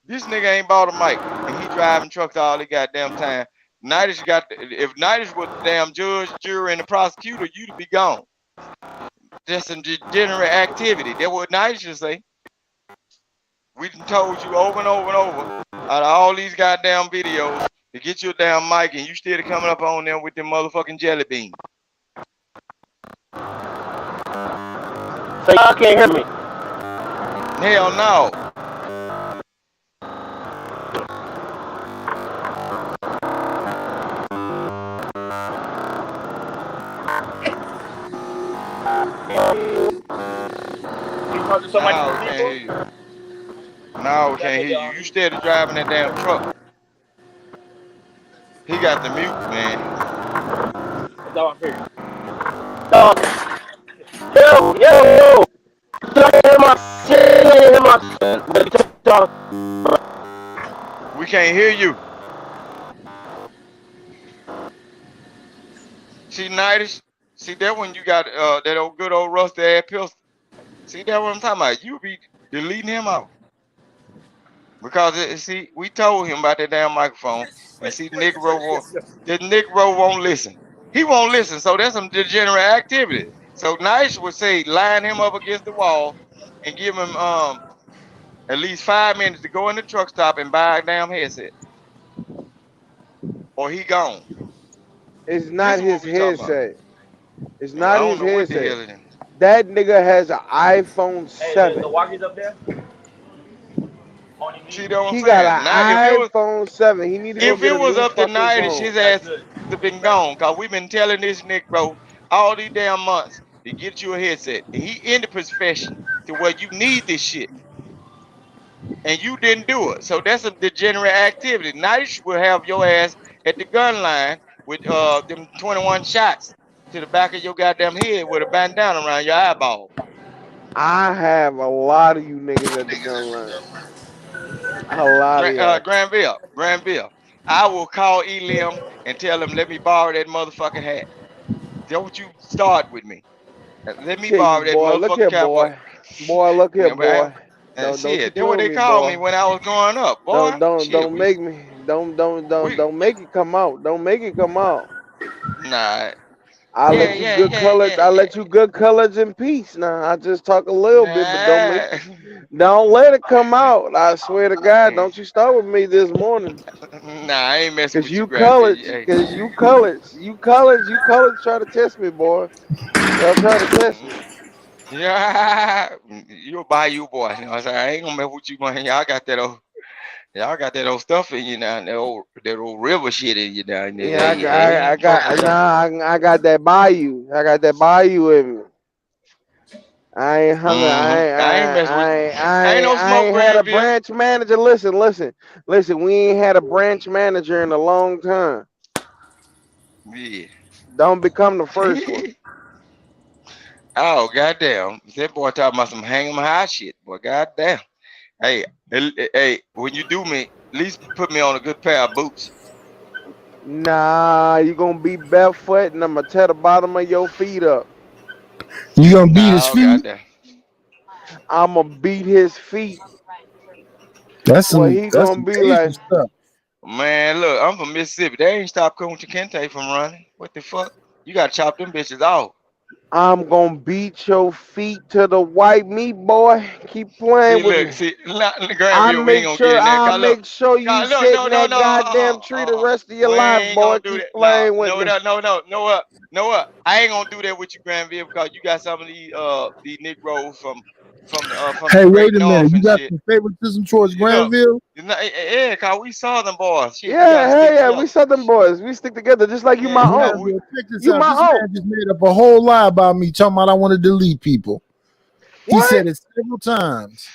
This nigga ain't bought a mic and he driving trucks all the goddamn time. If Nighters was the damn judge, jury, and the prosecutor, you'd be gone. That's some degenerate activity. That's what Nighters should say. We done told you over and over and over out of all these goddamn videos to get your damn mic and you still coming up on them with them motherfucking jelly beans. So y'all can't hear me? Hell no. No, we can't hear you. You still driving that damn truck. He got the mute, man. We can't hear you. See, Nightish? See, that when you got that old good old rusty ass pistol. See, that what I'm talking about. You be deleting him out. Because, see, we told him about that damn microphone. And see, the Negro won't listen. He won't listen, so that's some degenerate activity. So Nice would say, line him up against the wall and give him at least 5 minutes to go in the truck stop and buy a damn headset. Or he gone. It's not his headset. It's not his headset. That nigga has an iPhone 7. The walkie's up there? He got an iPhone 7. He need to if it was up to Nightish, his ass would have been gone. Cause we've been telling this Negro all these damn months to get you a headset. And he in the profession to where you need this shit. And you didn't do it. So that's a degenerate activity. Nightish will have your ass at the gun line with them 21 shots to the back of your goddamn head with a bandana around your eyeball. I have a lot of you niggas at the gun line. A lot of y'all. Granville. I will call Elim and tell him, let me borrow that motherfucking hat. Don't you start with me. Let me borrow that boy. Look motherfucking here, cowboy. boy. Look here, Man, boy. and Don't you shit, that's play what with they me, called me boy. when I was growing up, boy. Don't make me. Don't make it come out. Don't make it come out. Nah. I let you good colors. I let you good colors in peace. Now I just talk a little bit, but don't let it come out. I swear to God, don't you start with me this morning. Nah, I ain't messing with you, Cause you colors try to test me, boy. Y'all try to test me. Yeah, you'll buy you, boy. You know what I'm saying? I ain't gonna mess with you, man. Y'all got that old stuff in you now. That old river shit in you down there. Yeah, I got that bayou. I got that bayou in me. I ain't hungry. I ain't messing with you. I ain't no I smoke ain't had a Granville. branch manager. Listen. We ain't had a branch manager in a long time. Yeah. Don't become the first one. Oh, goddamn. That boy talking about some hang 'em high shit, boy. Goddamn. Hey, when you do me, at least put me on a good pair of boots. Nah, you gonna be barefoot and I'm gonna tear the bottom of your feet up. You gonna beat his feet? Goddamn. I'm gonna beat his feet. That's some like stuff. Man, look, I'm from Mississippi. They ain't stopped Kunta Kinte from running. What the fuck? You gotta chop them bitches off. I'm gonna beat your feet to the white meat, boy. Keep playing with me. Granville, we ain't gonna get in there. I'll make sure you sit in that goddamn tree the rest of your life, boy. Keep playing with me. No. I ain't gonna do that with you, Granville, because you got some of these Negroes from Hey, the wait great a minute. north You and got shit. some favoritism towards Granville? Yeah, cause we Southern boys. Shit, Yeah, we Southern boys. We stick together just like you my own. Check this out. This man just made up a whole lie about me, talking about I want to delete people. He said it several times.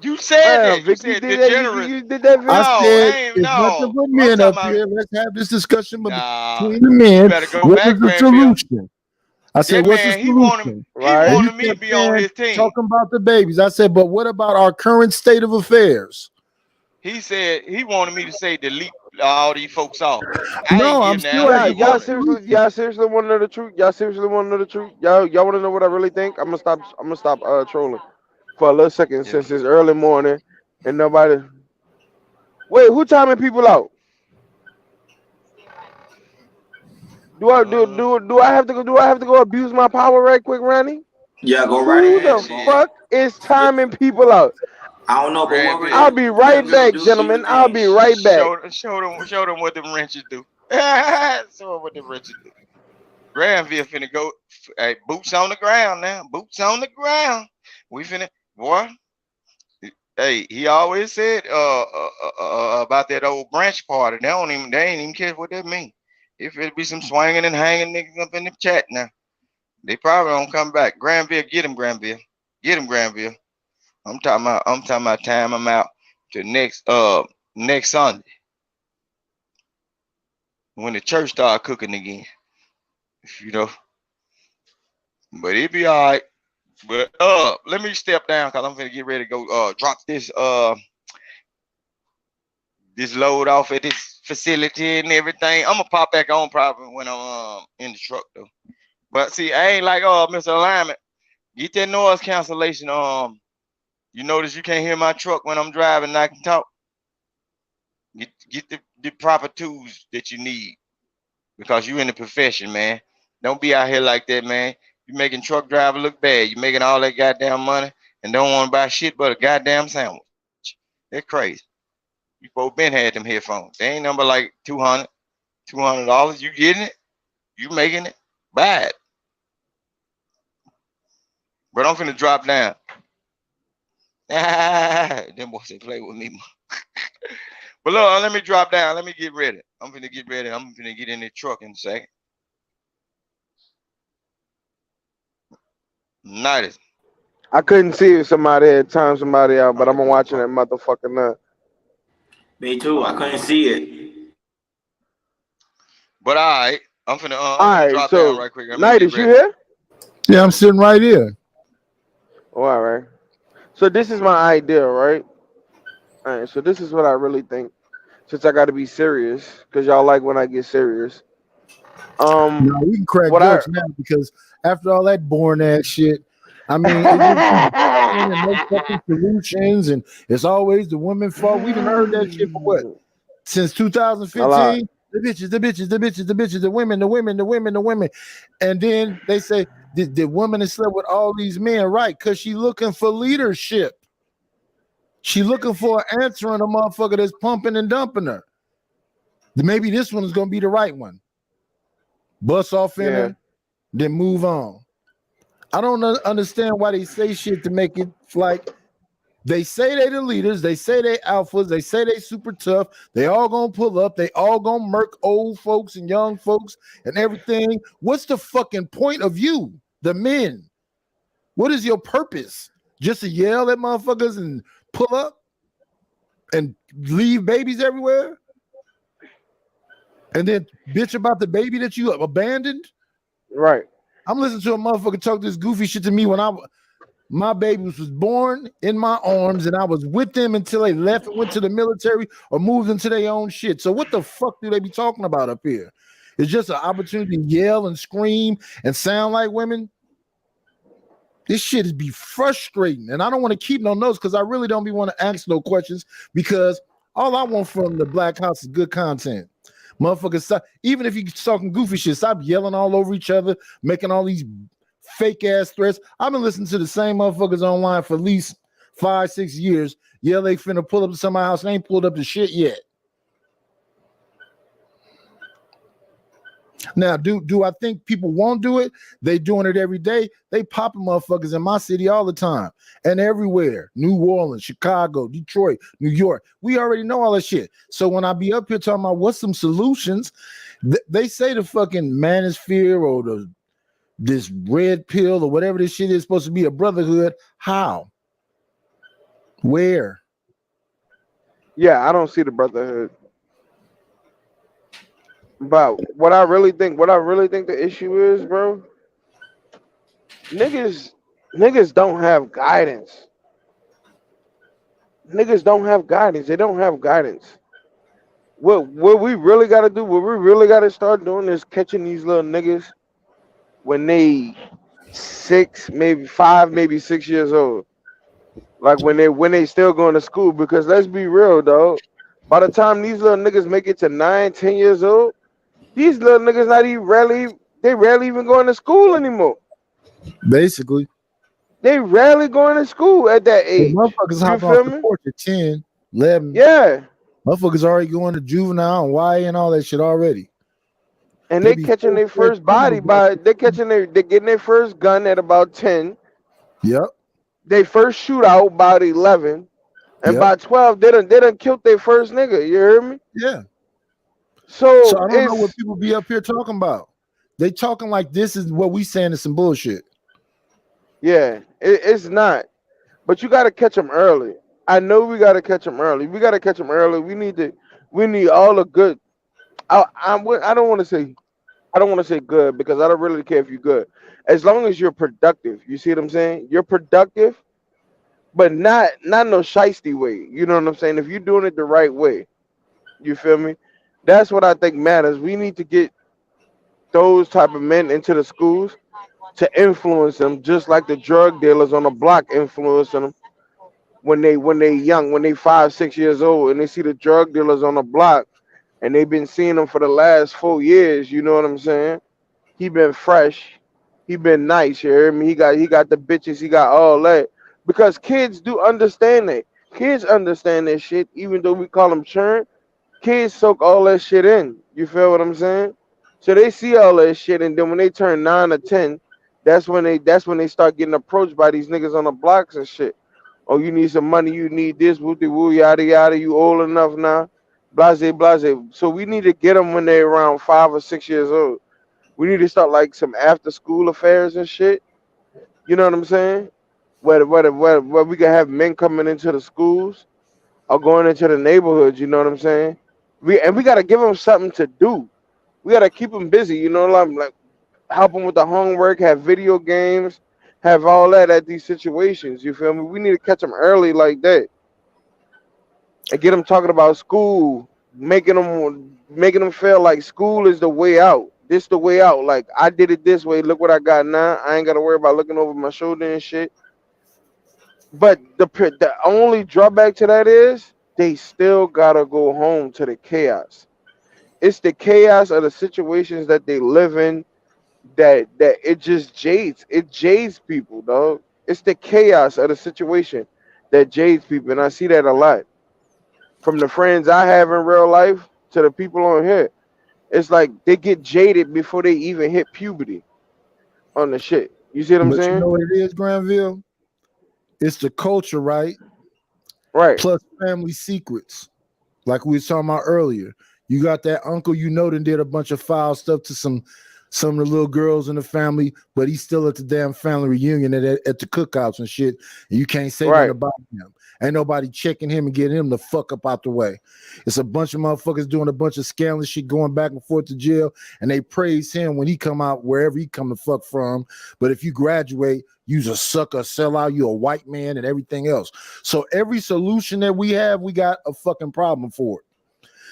You said that. You said degenerate. You did that video. I said, it's nothing but men up here. Let's have this discussion between the men. What is the solution? I said, what's the solution? He wanted me to be on his team. Talking about the babies. I said, but what about our current state of affairs? He said he wanted me to say delete all these folks off. I'm still y'all seriously want to know the truth? Y'all seriously want to know the truth? Y'all want to know what I really think? I'm gonna stop trolling for a little second since it's early morning and nobody. Wait, who timing people out? Do I have to go abuse my power right quick, Randy? Yeah, go right ahead. Who the fuck is timing people out? I don't know, but what we're I'll be right back, gentlemen. I'll be right back. Show them what them wrenches do. Show them what them wrenches do. Granville finna go. Hey, boots on the ground now. Boots on the ground. We finna, boy. Hey, he always said about that old branch party. They ain't even care what that mean. If it be some swinging and hanging niggas up in the chat now, they probably don't come back. Granville, get him, Granville. Get him, Granville. I'm talking about time I'm out to next Sunday when the church start cooking again. You know. But it be all right. But let me step down because I'm gonna get ready to go drop this this load off at this facility and everything. I'm gonna pop back on probably when I'm in the truck though. But see, I ain't like Mr. Alignment. Get that noise cancellation. You notice you can't hear my truck when I'm driving and I can talk. Get the proper tools that you need because you in the profession, man. Don't be out here like that, man. You making truck driver look bad. You making all that goddamn money and don't want to buy shit but a goddamn sandwich. They're crazy. You both been had them headphones. They ain't number like $200. You getting it? You making it? Buy it. But I'm finna drop down. Them boys they play with me. But look, let me drop down. Let me get ready. I'm finna get ready. I'm finna get in the truck in a second. Night. I couldn't see if somebody had timed somebody out, but I'm watching that motherfucker now. Me too. I couldn't see it. But all right, I'm finna drop down right quick. Night, is you here? Yeah, I'm sitting right here. Oh, all right. So this is my idea, right? All right. So this is what I really think. since I got to be serious because y'all like when I get serious. No, we can crack jokes now because after all that boring ass shit, I mean, it's no fucking solutions, and it's always the women's fault. We done heard that shit for what? Since 2015? The bitches, the bitches, the bitches, the bitches, the women, the women, the women, the women. And then they say the woman has slept with all these men, right? Because she looking for leadership. She looking for an answer on a motherfucker that's pumping and dumping her. Maybe this one is gonna be the right one. Bust off in her, then move on. I don't understand why they say shit to make it like they say they the leaders, they say they alphas, they say they super tough, they all gonna pull up, they all gonna murk old folks and young folks and everything. What's the fucking point of you, the men? What is your purpose? Just to yell at motherfuckers and pull up and leave babies everywhere? And then bitch about the baby that you abandoned? Right. I'm listening to a motherfucker talk this goofy shit to me when my baby was born in my arms and I was with them until they left and went to the military or moved into their own shit. So what the fuck do they be talking about up here? It's just an opportunity to yell and scream and sound like women. This shit is be frustrating. And I don't want to keep no notes because I really don't be want to ask no questions because all I want from the Black House is good content. Motherfuckers, stop, even if you're talking goofy shit, stop yelling all over each other, making all these fake ass threats. I've been listening to the same motherfuckers online for at least 5-6 years. Yeah, they finna pull up to somebody's house and ain't pulled up the shit yet. Now, do I think people won't do it? They doing it every day. They popping motherfuckers in my city all the time and everywhere. New Orleans, Chicago, Detroit, New York. We already know all that shit. So when I be up here talking about what's some solutions, they say the fucking manosphere or this red pill or whatever this shit is supposed to be a brotherhood. How? Where? Yeah, I don't see the brotherhood. But what I really think the issue is, bro, niggas don't have guidance. Niggas don't have guidance. They don't have guidance. What we really gotta do, what we really gotta start doing is catching these little niggas when they 6, maybe 5, maybe 6 years old. Like when they still going to school, because let's be real, dog. By the time these little niggas make it to 9, 10 years old, these little niggas rarely even going to school anymore. Basically. They rarely going to school at that age. Motherfuckers hop off the porch at 10, 11. Yeah. Motherfuckers already going to juvenile and YA and all that shit already. And they catching their first body they're getting their first gun at about 10. Yep. They first shootout about 11. And by 12, they done killed their first nigga. You hear me? Yeah. So I don't know what people be up here talking about. They talking like this is what we saying is some bullshit. Yeah, it's not. But you got to catch them early. I know we got to catch them early. We got to catch them early. We need all the good. I don't want to say good because I don't really care if you're good. As long as you're productive. You see what I'm saying? You're productive, but not no shiesty way. You know what I'm saying? If you're doing it the right way, you feel me? That's what I think matters. We need to get those type of men into the schools to influence them, just like the drug dealers on the block influencing them when they young, when they 5, 6 years old, and they see the drug dealers on the block, and they've been seeing them for the last 4 years. You know what I'm saying? He been fresh, he been nice. You hear me? He got the bitches, he got all that, because kids do understand that. Kids understand that shit, even though we call them churn. Kids soak all that shit in. You feel what I'm saying? So they see all that shit, and then when they turn 9 or 10, that's when they start getting approached by these niggas on the blocks and shit. Oh, you need some money, you need this, wooty woo, yada yada. You old enough now, blase blase. So we need to get them when they're around 5 or 6 years old. We need to start like some after school affairs and shit. You know what I'm saying? Where we can have men coming into the schools or going into the neighborhoods. You know what I'm saying? We got to give them something to do. We got to keep them busy, you know, like help them with the homework, have video games, have all that at these situations. You feel me? We need to catch them early like that and get them talking about school, making them feel like school is the way out. This the way out. Like I did it this way. Look what I got now. I ain't gotta worry about looking over my shoulder and shit. But the only drawback to that is they still gotta go home to the chaos. It's the chaos of the situations that they live in that it just jades. It jades people, dog. It's the chaos of the situation that jades people, and I see that a lot from the friends I have in real life to the people on here. It's like they get jaded before they even hit puberty on the shit. You see what I'm saying? You know what it is, Granville? It's the culture, right? Right. Plus family secrets, like we were talking about earlier. You got that uncle you know that did a bunch of foul stuff to some of the little girls in the family, but he's still at the damn family reunion at the cookouts and shit. And you can't say nothing about him. Ain't nobody checking him and getting him the fuck up out the way. It's a bunch of motherfuckers doing a bunch of scandalous shit, going back and forth to jail, and they praise him when he come out wherever he come the fuck from. But if you graduate, you's a sucker, sellout, you a white man, and everything else. So every solution that we have, we got a fucking problem for it.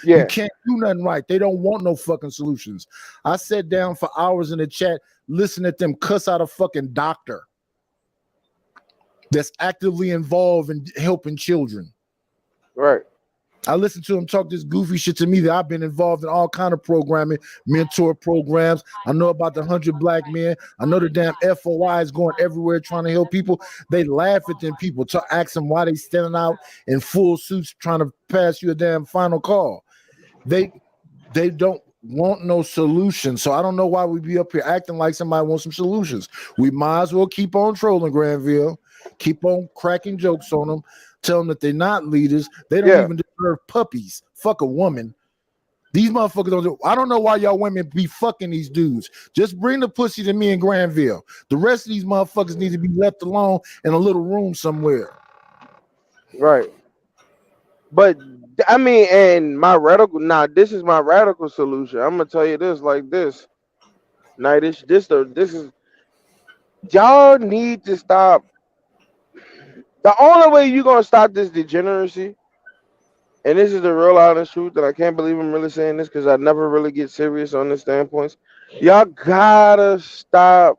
Yeah. You can't do nothing right. They don't want no fucking solutions. I sat down for hours in the chat, listening at them cuss out a fucking doctor that's actively involved in helping children. Right. I listened to him talk this goofy shit to me that I've been involved in all kind of programming, mentor programs. I know about the 100 Black Men. I know the damn FOI is going everywhere trying to help people. They laugh at them people to ask them why they standing out in full suits trying to pass you a damn final call. They don't want no solution. So I don't know why we be up here acting like somebody wants some solutions. We might as well keep on trolling Granville, keep on cracking jokes on them, tell them that they're not leaders. They don't even deserve puppies. Fuck a woman. These motherfuckers don't. I don't know why y'all women be fucking these dudes. Just bring the pussy to me in Granville. The rest of these motherfuckers need to be left alone in a little room somewhere. Right. But I mean, and my radical. Now, this is my radical solution. I'm gonna tell you this like this. Now, this is. Y'all need to stop. The only way you're gonna stop this degeneracy, and this is the real honest truth, that I can't believe I'm really saying this because I never really get serious on this standpoints. Y'all gotta stop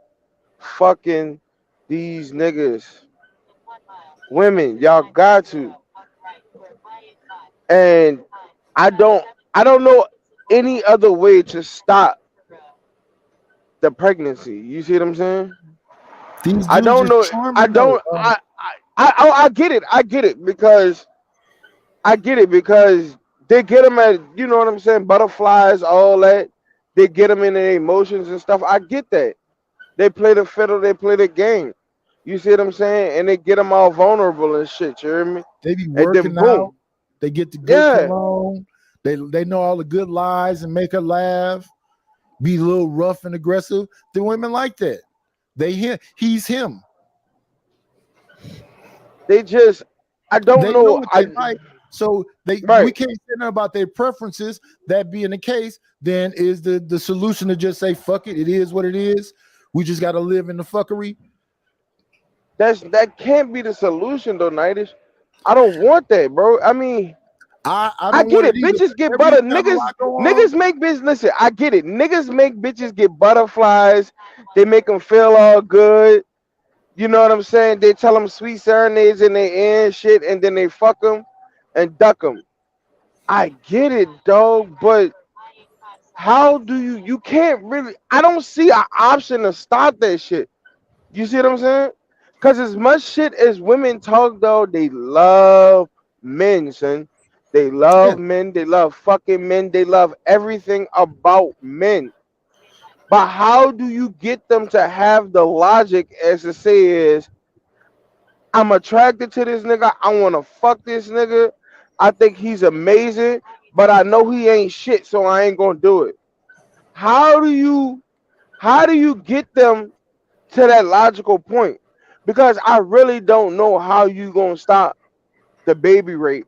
fucking these niggas. Women, y'all got to. And I don't know any other way to stop the pregnancy. You see what I'm saying? I don't know. I get it. I get it because they get them at, you know what I'm saying, butterflies, all that. They get them in their emotions and stuff. I get that. They play the fiddle, they play the game. You see what I'm saying? And they get them all vulnerable and shit. You hear me? They be working out. They get the good along. They know all the good lies and make her laugh. Be a little rough and aggressive. The women like that. He's him. They just, I don't know. So we can't say nothing about their preferences. That being the case, then is the solution to just say fuck it. It is what it is. We just got to live in the fuckery. That can't be the solution though, Nightish. I don't want that, bro. I mean, I get it. Bitches get butter. Niggas make business. Listen, I get it. Niggas make bitches get butterflies. They make them feel all good. You know what I'm saying? They tell them sweet serenades in their ear and shit, and then they fuck them and duck them. I get it, dog, but how do you can't really, I don't see an option to stop that shit. You see what I'm saying? Because as much shit as women talk, though, they love men, son. They love men. They love fucking men. They love everything about men. But how do you get them to have the logic as to say is, I'm attracted to this nigga. I want to fuck this nigga. I think he's amazing, but I know he ain't shit, so I ain't gonna do it. How do you get them to that logical point? Because I really don't know how you gonna stop the baby rape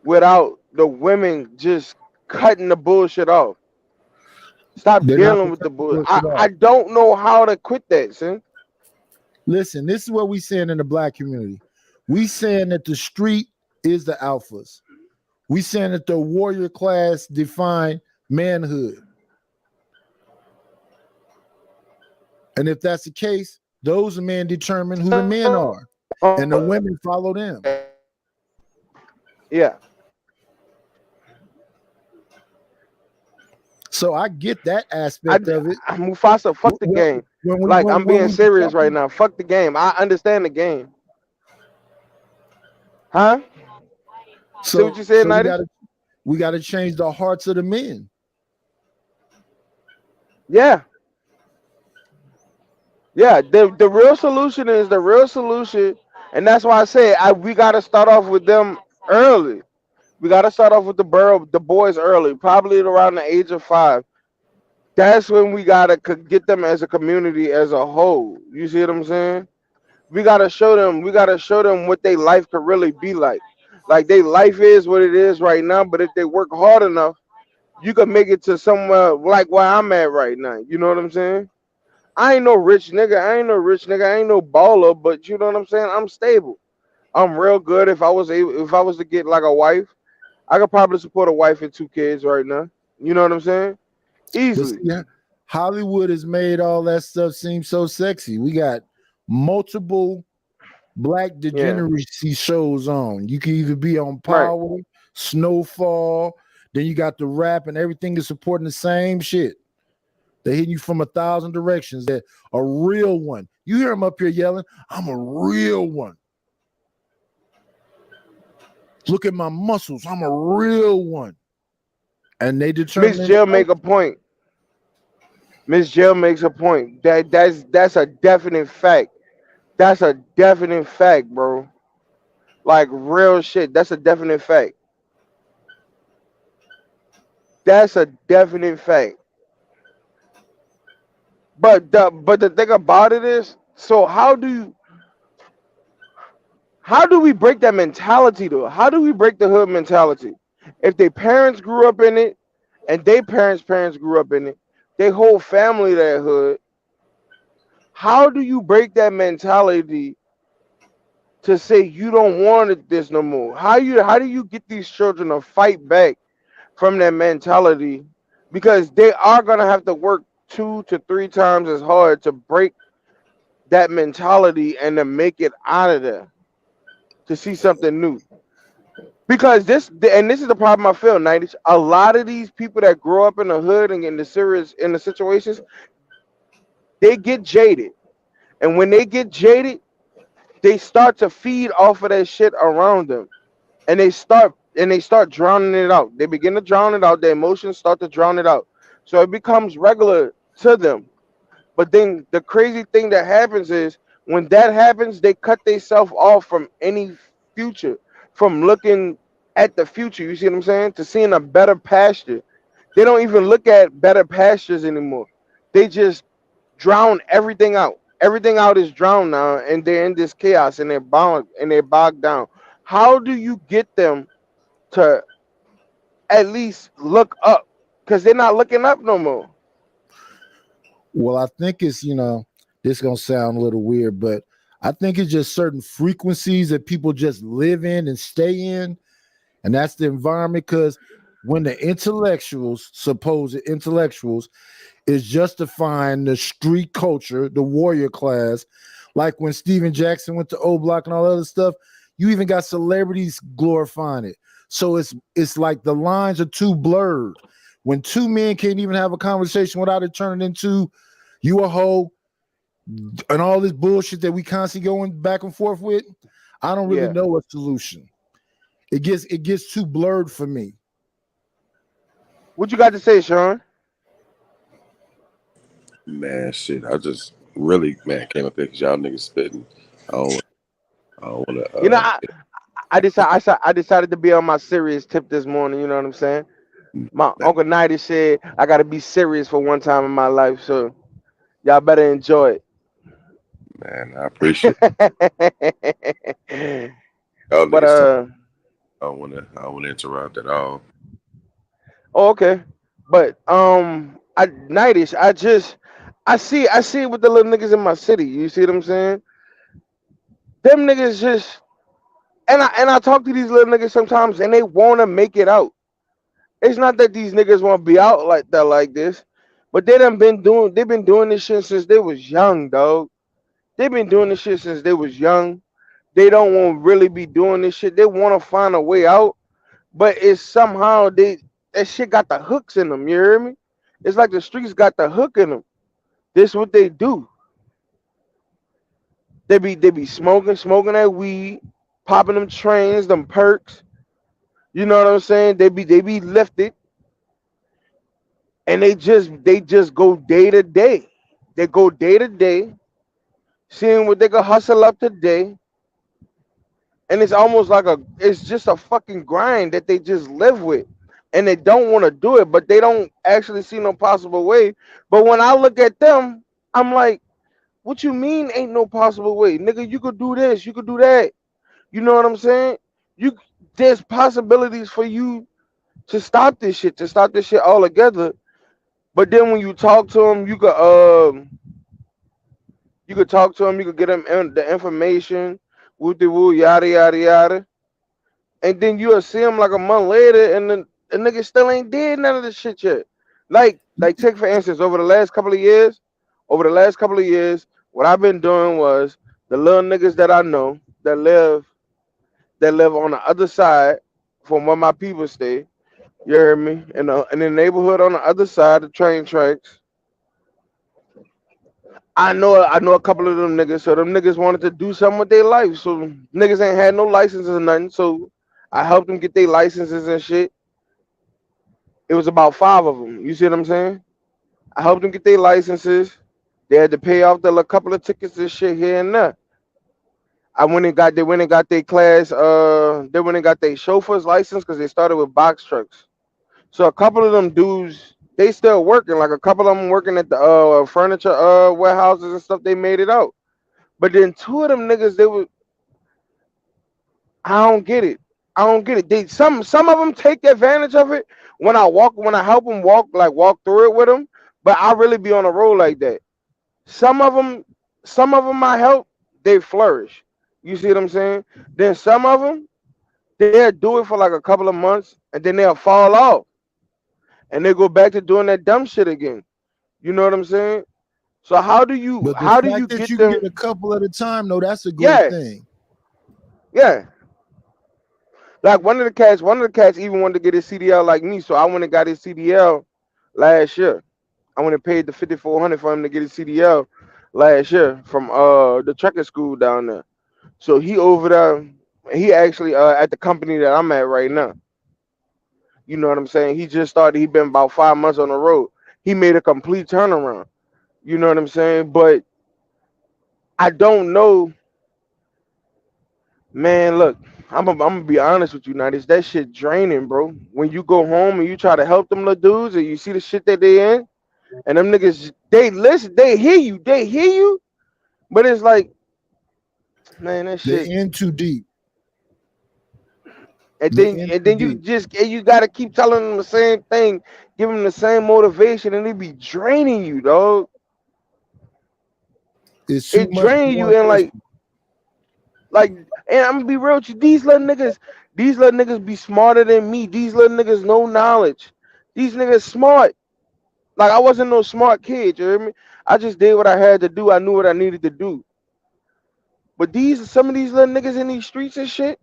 without the women just cutting the bullshit off. Stop dealing with the bullshit. I don't know how to quit that, son. Listen, this is what we saying in the black community. We saying that the street is the alphas. We saying that the warrior class define manhood. And if that's the case, those men determine who the men are, and the women follow them. Yeah. So I get that aspect of it. Mufasa, fuck the game. I'm being serious right now. Fuck the game. I understand the game. Huh? So see what you said, we got to change the hearts of the men. Yeah. Yeah, the real solution is the real solution, and that's why I say we got to start off with them early. We got to start off with the boys early, probably around the age of 5. That's when we got to get them as a community as a whole. You see what I'm saying? We got to show them what their life could really be like. Like their life is what it is right now, but if they work hard enough, you can make it to somewhere like where I'm at right now. You know what I'm saying? I ain't no rich nigga. I ain't no baller, but you know what I'm saying? I'm stable. I'm real good. If I was to get like a wife, I could probably support a wife and 2 kids right now. You know what I'm saying? Easily. Yeah, Hollywood has made all that stuff seem so sexy. We got multiple black degeneracy shows on. You can either be on Power, Snowfall, then you got the rap, and everything is supporting the same shit. They're hitting you from 1,000 directions. That a real one. You hear them up here yelling, "I'm a real one. Look at my muscles. I'm a real one." And they determine. Miss Jill make a point. Miss Jill makes a point. That's a definite fact. That's a definite fact, bro. Like real shit. That's a definite fact. That's a definite fact. But the thing about it is, so how do we break that mentality though? How do we break the hood mentality? If their parents grew up in it, and their parents' grew up in it, their whole family that hood, how do you break that mentality to say you don't want this no more? How do you get these children to fight back from that mentality? Because they are gonna have to work 2 to 3 times as hard to break that mentality and to make it out of there, to see something new. Because this is the problem I feel, 90s. A lot of these people that grow up in the hood and in the situations, they get jaded. And when they get jaded, they start to feed off of that shit around them. And they start drowning it out. They begin to drown it out. Their emotions start to drown it out. So it becomes regular to them. But then the crazy thing that happens is when that happens, they cut themselves off from any future, from looking at the future. You see what I'm saying? To seeing a better pasture. They don't even look at better pastures anymore. They just drown everything out. Everything out is drowned now, and they're in this chaos, and they're bogged down. How do you get them to at least look up? Because they're not looking up no more. Well, I think it's, this is going to sound a little weird, but I think it's just certain frequencies that people just live in and stay in. And that's the environment, because when the supposed intellectuals, is justifying the street culture, the warrior class, like when Steven Jackson went to O Block and all that other stuff, you even got celebrities glorifying it. So it's like the lines are too blurred. When 2 men can't even have a conversation without it turning into you a hoe and all this bullshit that we constantly going back and forth with, I don't really know a solution. It gets too blurred for me. What you got to say, Sean? Man, shit, I just really, came up here because y'all niggas spitting. I don't want to. I decided to be on my serious tip this morning. You know what I'm saying? My Uncle Nighty said I got to be serious for one time in my life, so y'all better enjoy it. Man, I appreciate it. But I don't want to interrupt at all. Oh, okay. But Nightish, I see it with the little niggas in my city. You see what I'm saying? Them niggas just And I talk to these little niggas sometimes, and they want to make it out. It's not that these niggas want to be out like that, like this, but they've been doing this shit since they was young, dog. They've been doing this shit since they was young. They don't want to really be doing this shit. They want to find a way out, but it's somehow that shit got the hooks in them. You hear me? It's like the streets got the hook in them. This what they do. They be smoking that weed, popping them trains, them perks. You know what I'm saying? They be lifted, and they just go day to day. They go day to day, seeing what they can hustle up today. And it's almost like it's just a fucking grind that they just live with. And they don't want to do it, but they don't actually see no possible way. But when I look at them, I'm like, what you mean ain't no possible way? Nigga, you could do this, you could do that. You know what I'm saying? There's possibilities for you to stop this shit altogether. But then when you talk to them, you could talk to them, you could get them the information, woo yada yada yada, and then you'll see them like a month later, and then the nigga still ain't did none of this shit yet. Like take for instance, over the last couple of years, what I've been doing was the little niggas that I know that live on the other side from where my people stay. You hear me? In the neighborhood on the other side, the train tracks. I know a couple of them niggas, so them niggas wanted to do something with their life. So niggas ain't had no licenses or nothing. So I helped them get their licenses and shit. It was about 5 of them. You see what I'm saying? I helped them get their licenses. They had to pay off a couple of tickets and shit here and there. They went and got their class. They went and got their chauffeur's license because they started with box trucks. So a couple of them dudes, they still working. Like a couple of them working at the furniture warehouses and stuff. They made it out. But then 2 of them niggas, I don't get it. Some of them take advantage of it when I help them walk through it with them. But I really be on a roll like that. Some of them I help, they flourish. You see what I'm saying? Then some of them, they'll do it for like a couple of months and then they'll fall off. And they go back to doing that dumb shit again. You know what I'm saying? So how do you get them? Get a couple at a time? No, that's a good thing. Yeah. Like one of the cats even wanted to get his CDL like me, so I went and got his CDL last year. I went and paid the $5,400 for him to get his CDL last year from the trucking school down there. So he over there, he actually at the company that I'm at right now. You know what I'm saying? He just started. He been about 5 months on the road. He made a complete turnaround. You know what I'm saying? But I don't know, man. Look, I'm gonna be honest with you now. That shit draining, bro. When you go home and you try to help them little dudes and you see the shit that they in, and them niggas, they listen, they hear you, but it's like, man, that shit they're in too deep. And then you gotta keep telling them the same thing, give them the same motivation, and they be draining you, dog. It drains you, and like, and I'm gonna be real with you. These little niggas be smarter than me. These little niggas know knowledge. These niggas smart. Like I wasn't no smart kid, you hear me? I just did what I had to do. I knew what I needed to do. But some of these little niggas in these streets and shit,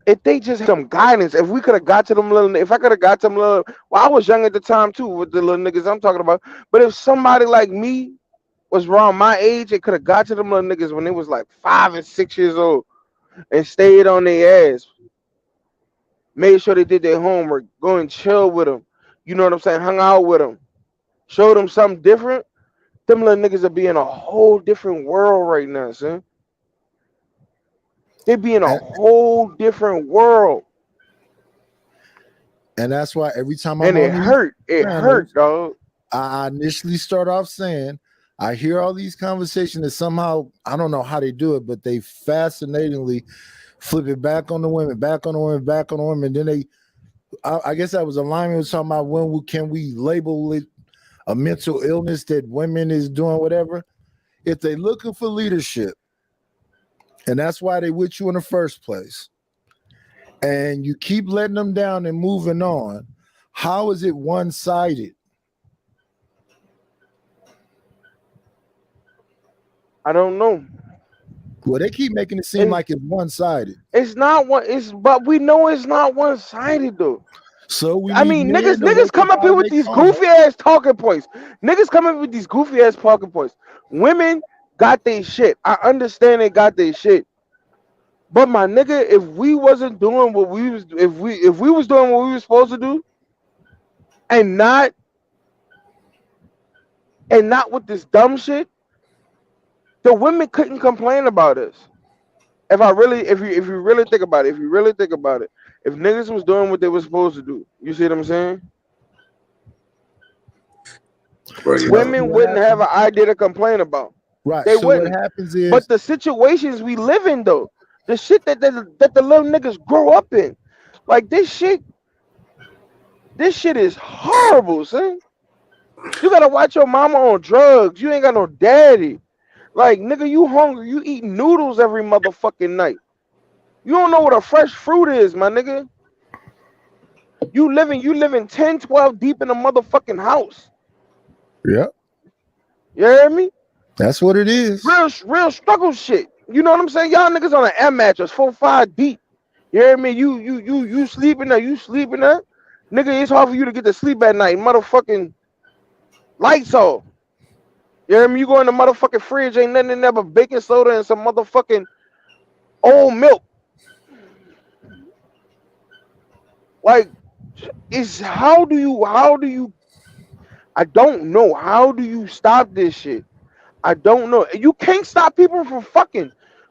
if they just had some guidance, if I could have got to them little, well, I was young at the time too with the little niggas I'm talking about. But if somebody like me was around my age, it could have got to them little niggas when they was like 5 and 6 years old and stayed on their ass, made sure they did their homework, go and chill with them. You know what I'm saying? Hung out with them, showed them something different. Them little niggas are be in a whole different world right now, son. They be in a whole different world. And that's why every time it hurt, dog. I initially start off saying, I hear all these conversations that somehow, I don't know how they do it, but they fascinatingly flip it back on the women. And then I guess that was a line we was talking about, when can we label it a mental illness that women is doing whatever. If they looking for leadership, And that's why they with you in the first place. And you keep letting them down and moving on. How is it one-sided? I don't know. Well, they keep making it seem like it's one-sided. It's not one. But we know it's not one-sided though. So niggas come up here with these goofy ass talking points. Niggas come up with these goofy ass talking points. Women got their shit. I understand they got their shit. But my nigga, if we wasn't doing what we was, if we was doing what we was supposed to do, and not with this dumb shit, the women couldn't complain about us. If you really think about it, if niggas was doing what they were supposed to do, you see what I'm saying? Women wouldn't have an idea to complain about. Right. They so wouldn't. What happens is, but the situations we live in though, the shit that the little niggas grow up in, like this shit is horrible, son. You gotta watch your mama on drugs. You ain't got no daddy. Like, nigga, you hungry. You eat noodles every motherfucking night. You don't know what a fresh fruit is, my nigga. You living 10, 12 deep in a motherfucking house. Yeah. You hear me? That's what it is. Real struggle shit. You know what I'm saying? Y'all niggas on an air mattress 4, 5 deep. You hear me? You sleeping there. Nigga, it's hard for you to get to sleep at night. Motherfucking lights off. You hear me? You go in the motherfucking fridge, ain't nothing in there but baking soda and some motherfucking old milk. Like, how do you I don't know. How do you stop this shit? I don't know. You can't stop people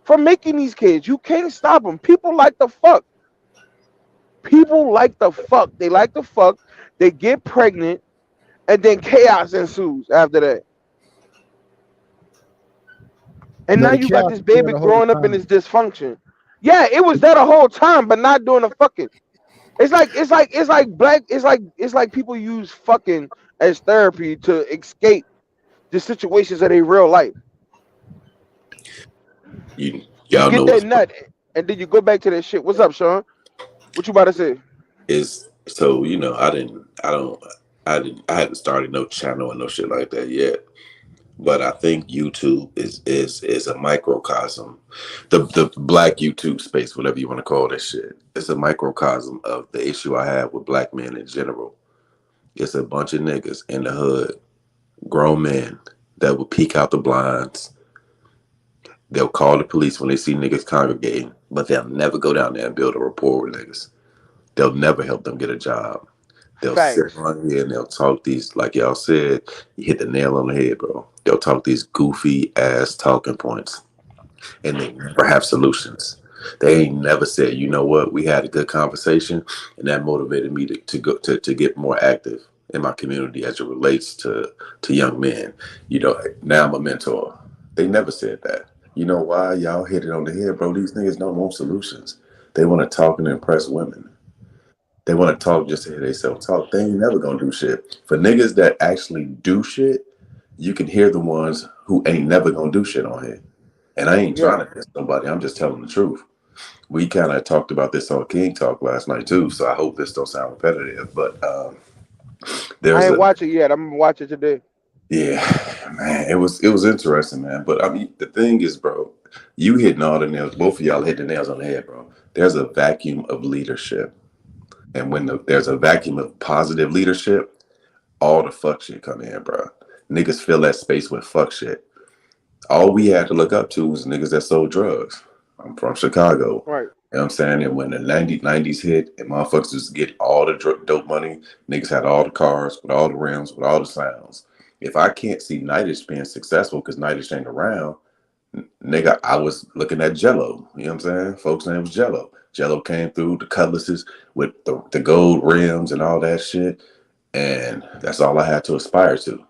from making these kids. You can't stop them. People like to fuck. They like to fuck. They get pregnant, and then chaos ensues after that. And now you got this baby growing up in this dysfunction. Yeah, it was there the whole time, but not doing the fucking. It's like people use fucking as therapy to escape the situations of their real life. Y'all get know that nut, and then you go back to that shit. What's up, Sean? What you about to say? So I hadn't started no channel and no shit like that yet. But I think YouTube is a microcosm. The black YouTube space, whatever you want to call that shit, it's a microcosm of the issue I have with black men in general. It's a bunch of niggas in the hood, grown men that will peek out the blinds. They'll call the police when they see niggas congregating, but they'll never go down there and build a rapport with niggas. They'll never help them get a job. They'll sit on here and they'll talk these, like y'all said, you hit the nail on the head, bro. They'll talk these goofy ass talking points, and they never have solutions. They ain't never said, you know what, we had a good conversation, and that motivated me to get more active in my community as it relates to young men. You know, now I'm a mentor. They never said that. You know why? Y'all hit it on the head, bro. These niggas don't want solutions. They want to talk and impress women. They want to talk just to hear themselves talk. They ain't never gonna do shit. For niggas that actually do shit, you can hear the ones who ain't never gonna do shit on here. And I ain't trying to piss somebody. I'm just telling the truth. We kind of talked about this on King Talk last night too, so I hope this don't sound repetitive. But I ain't watch it yet. I'm gonna watch it today. Yeah, man, it was interesting, man. But I mean, the thing is, bro, you hitting all the nails. Both of y'all hit the nails on the head, bro. There's a vacuum of leadership. And when there's a vacuum of positive leadership, all the fuck shit come in, bro. Niggas fill that space with fuck shit. All we had to look up to was niggas that sold drugs. I'm from Chicago. Right. You know what I'm saying? And when the 90s hit and motherfuckers just get all the dope money, niggas had all the cars with all the rims, with all the sounds. If I can't see Nightdish being successful because Nightdish ain't around, nigga, I was looking at Jello. You know what I'm saying? Folks' name was Jello. Jello came through, the cutlasses with the gold rims and all that shit. And that's all I had to aspire to.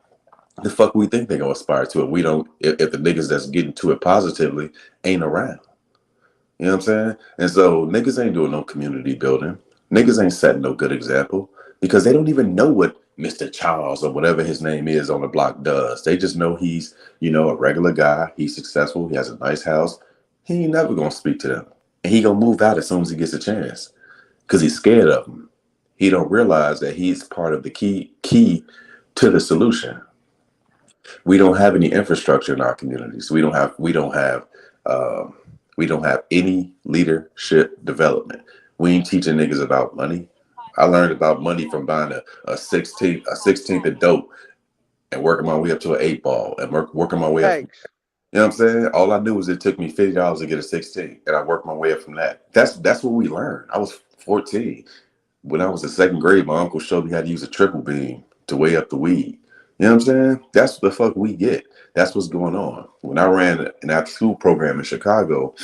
The fuck we think they gonna aspire to it? We don't, if the niggas that's getting to it positively ain't around. You know what I'm saying? And so niggas ain't doing no community building. Niggas ain't setting no good example because they don't even know what Mr. Charles or whatever his name is on the block does. They just know he's, a regular guy. He's successful. He has a nice house. he ain't never gonna speak to them, and he gonna move out as soon as he gets a chance, because he's scared of them. He don't realize that he's part of the key to the solution. We don't have any infrastructure in our communities. We don't have any leadership development. We ain't teaching niggas about money. I learned about money from buying a 16th of dope and working my way up to an 8 ball and working my way up. You know what I'm saying? All I knew was it took me $50 to get a 16, and I worked my way up from that. That's what we learned. I was 14. When I was in 2nd grade, my uncle showed me how to use a triple beam to weigh up the weed. You know what I'm saying? That's what the fuck we get. That's what's going on. When I ran an after-school program in Chicago,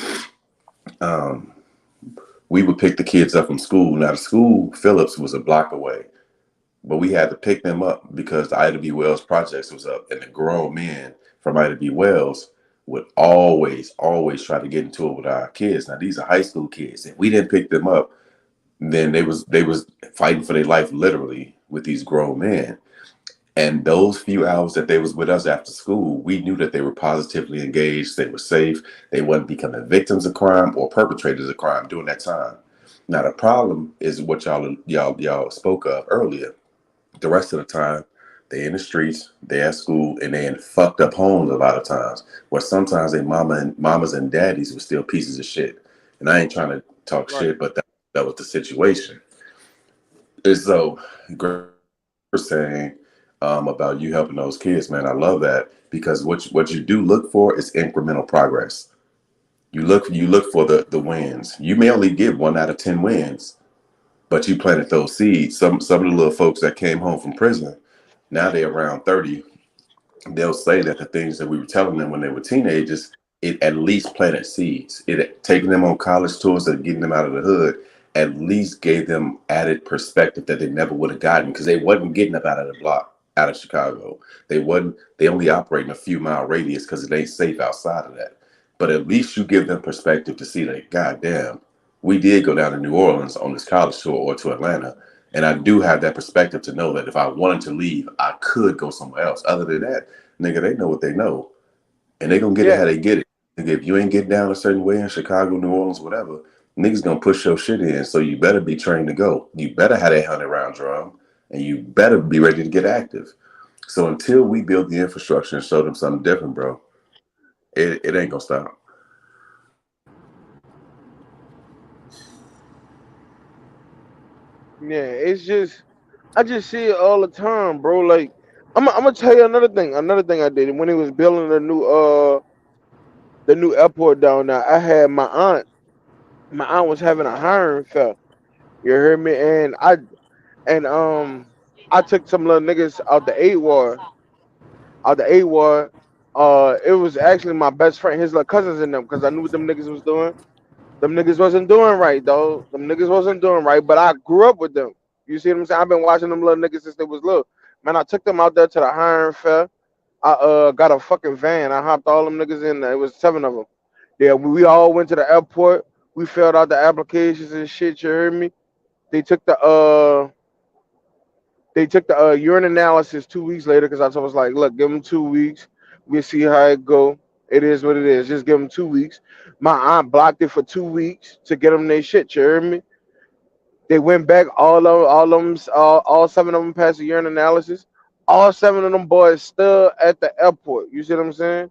we would pick the kids up from school. Now, the school, Phillips, was a block away, but we had to pick them up because the Ida B. Wells projects was up, and the grown men from Ida B. Wells would always try to get into it with our kids. Now, these are high school kids. If we didn't pick them up, then they was fighting for their life literally with these grown men. And those few hours that they was with us after school, we knew that they were positively engaged, they were safe, they wasn't becoming victims of crime or perpetrators of crime during that time. Now the problem is what y'all spoke of earlier. The rest of the time, they in the streets, they at school, and they in fucked up homes a lot of times, where sometimes their mamas and daddies were still pieces of shit. And I ain't trying to talk shit, but that was the situation. And so Greg was saying about you helping those kids, man. I love that, because what you do look for is incremental progress. You look for the wins. You may only get 1 out of 10 wins, but you planted those seeds. Some of the little folks that came home from prison, now they're around 30. They'll say that the things that we were telling them when they were teenagers, it at least planted seeds. It taking them on college tours and getting them out of the hood at least gave them added perspective that they never would have gotten, because they wasn't getting up out of the block, out of Chicago. They only operate in a few mile radius because it ain't safe outside of that. But at least you give them perspective to see that, goddamn, we did go down to New Orleans on this college tour or to Atlanta. And I do have that perspective to know that if I wanted to leave, I could go somewhere else. Other than that, nigga, they know what they know. And they gonna get it how they get it. Nigga, if you ain't getting down a certain way in Chicago, New Orleans, whatever, niggas gonna push your shit in. So you better be trained to go. You better have that 100-round drum, and you better be ready to get active. So until we build the infrastructure and show them something different, bro, it ain't gonna stop. Yeah, it's just, I just see it all the time, bro. Like, I'm gonna tell you another thing I did when he was building the new airport down there. I had my aunt was having a hiring fair. You heard me? And I took some little niggas out the AWAR. It was actually my best friend, his little cousins in them, because I knew what them niggas was doing. Them niggas wasn't doing right, though. Them niggas wasn't doing right, but I grew up with them. You see what I'm saying? I've been watching them little niggas since they was little. Man, I took them out there to the hiring fair. I got a fucking van. I hopped all them niggas in there. It was 7 of them. Yeah, we all went to the airport. We filled out the applications and shit. You heard me? They took the urine analysis 2 weeks later, because I was like, look, give them 2 weeks. We'll see how it go. It is what it is. Just give them 2 weeks. My aunt blocked it for 2 weeks to get them their shit. You heard me? They went back. All 7 of them passed the urine analysis. All 7 of them boys still at the airport. You see what I'm saying?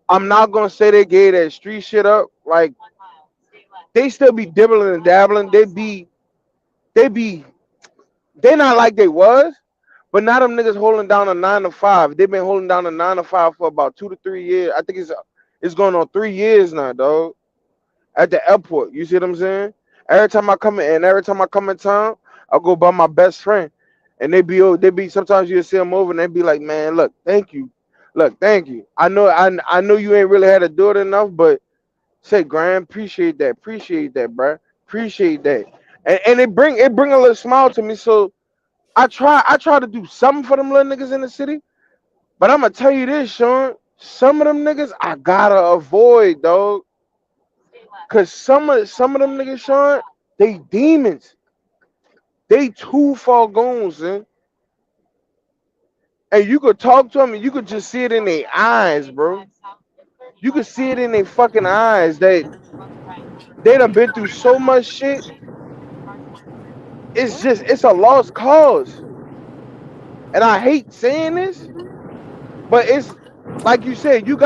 I'm not gonna say they gave that street shit up. Like, they still be dibbling and dabbling. They not like they was, but now them niggas holding down a 9 to 5. They've been holding down a 9 to 5 for about 2 to 3 years. I think it's going on 3 years now, dog. At the airport, you see what I'm saying? Every time I come in town, I go by my best friend, and they be sometimes you see them over and they be like, man, look, thank you. I know you ain't really had to do it enough, but say, Graham, appreciate that, bro, appreciate that, and it bring a little smile to me. So I try to do something for them little niggas in the city, but I'm gonna tell you this, Sean, some of them niggas I gotta avoid, dog. Cause some of them niggas, Sean, they demons. They too far gone, son. And you could talk to them and you could just see it in their eyes, bro. you can see it in their fucking eyes that they done been through so much shit. It's a lost cause. And I hate saying this, but it's like you said, you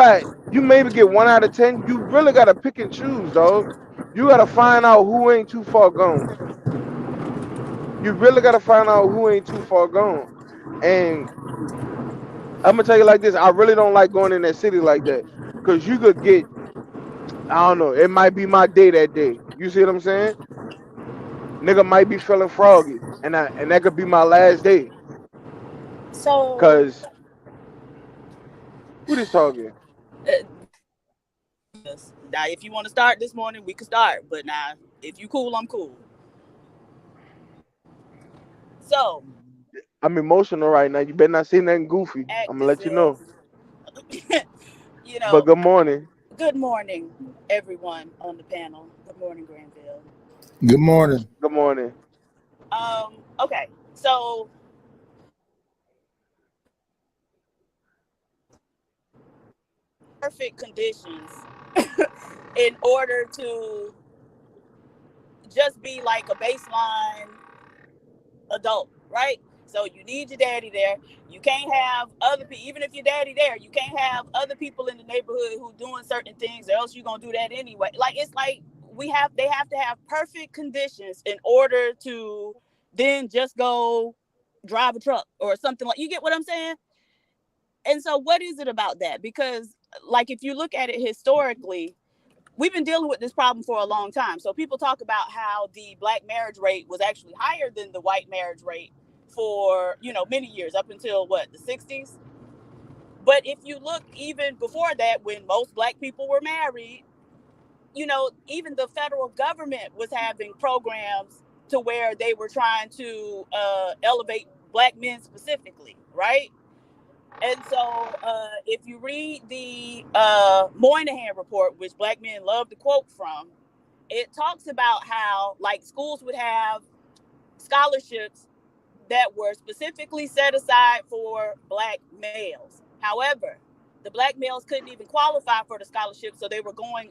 maybe get 1 out of 10. You really gotta pick and choose, dog. You gotta find out who ain't too far gone. You really gotta find out who ain't too far gone. And I'm gonna tell you like this, I really don't like going in that city like that. Cause you could get, I don't know, it might be my day that day. You see what I'm saying? Nigga might be feeling froggy. And that could be my last day. So Cause who is talking? Now, if you want to start this morning, we can start. But now, if you cool, I'm cool. So I'm emotional right now. You better not say nothing goofy. I'm gonna let you know. You know. But good morning. Good morning, everyone on the panel. Good morning, Granville. Good morning. Good morning. Okay, so perfect conditions in order to just be like a baseline adult, right? So you need your daddy there. You can't have other people, even if your daddy there, you can't have other people in the neighborhood who doing certain things, or else you're gonna do that anyway. Like, it's like they have to have perfect conditions in order to then just go drive a truck or something. Like, you get what I'm saying? And so what is it about that? Because like, if you look at it historically, we've been dealing with this problem for a long time. So people talk about how the black marriage rate was actually higher than the white marriage rate for, many years, up until the 60s. But if you look even before that, when most black people were married, even the federal government was having programs to where they were trying to elevate black men specifically, right? And so if you read the Moynihan report, which black men love to quote from, it talks about how like schools would have scholarships that were specifically set aside for black males. However, the black males couldn't even qualify for the scholarship, so they were going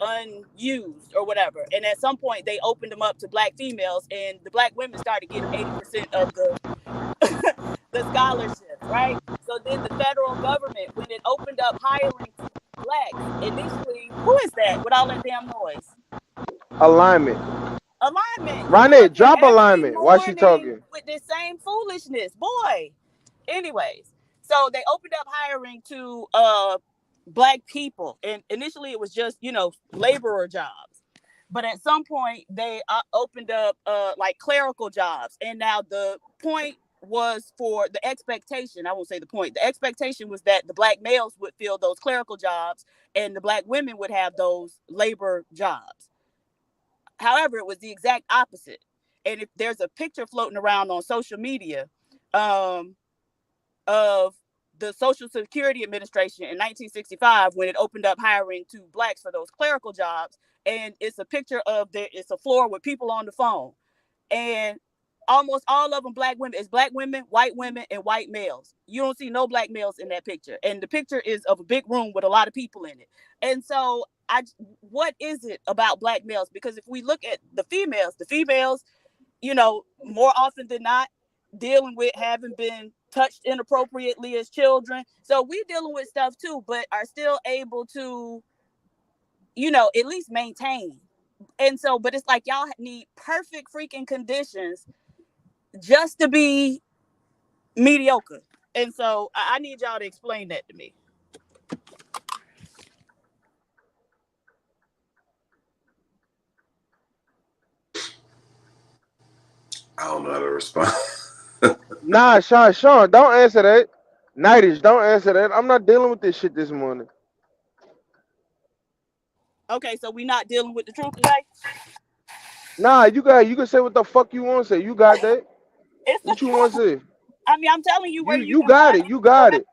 unused or whatever. And at some point, they opened them up to black females, and the black women started getting 80% of the scholarships, right? So then the federal government, when it opened up hiring blacks, initially, who is that with all that damn noise? Alignment. Ronnie, drop alignment. Why she talking? With this same foolishness, boy. Anyways, so they opened up hiring to black people, and initially it was just laborer jobs, but at some point they opened up like clerical jobs, and now the point was for the expectation. I won't say the point. The expectation was that the black males would fill those clerical jobs, and the black women would have those labor jobs. However, it was the exact opposite. And if there's a picture floating around on social media of the Social Security Administration in 1965, when it opened up hiring to blacks for those clerical jobs, and it's a picture of it's a floor with people on the phone, and almost all of them black women. It's black women, and white males. You don't see no black males in that picture, and the picture is of a big room with a lot of people in it. And so what is it about black males? Because if we look at the females, more often than not, dealing with having been touched inappropriately as children. So we're dealing with stuff too, but are still able to, at least maintain. And so, but it's like y'all need perfect freaking conditions just to be mediocre. And so I need y'all to explain that to me. I don't know how to respond. Nah, Sean, don't answer that. Nightish, don't answer that. I'm not dealing with this shit this morning. Okay, so we not dealing with the truth today? Nah, you can say what the fuck you want to say. You got that? What you want to say? I mean, I'm telling you where you got it. You got it.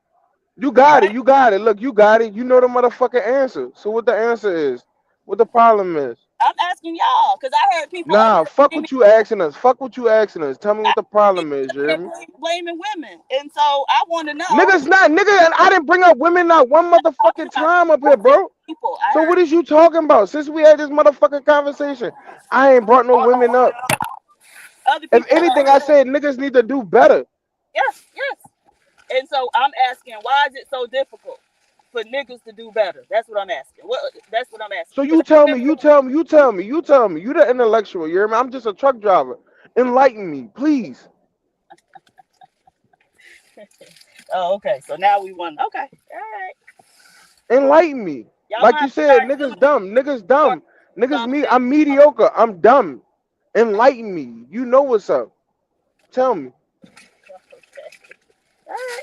You got it. Look, you got it. You know the motherfucking answer. So what the answer is? What the problem is? I'm asking y'all because I heard people. Nah, fuck what you asking us. Fuck what you asking us. Tell me what the problem is, you hear me? Blaming women, and so I want to know. Niggas not, nigga. I didn't bring up women not one motherfucking time up here, bro. So what is you talking about? Since we had this motherfucking conversation, I ain't brought no women up. If anything, I said niggas need to do better. Yes. And so I'm asking, why is it so difficult for niggas to do better? That's what I'm asking. That's what I'm asking. So you tell me. You the intellectual. You hear me? I'm just a truck driver. Enlighten me, please. Oh, okay. So now we want. Okay. All right. Enlighten me. Y'all like you said, niggas dumb. Me. I'm mediocre. I'm dumb. Enlighten me. You know what's up. Tell me. All right.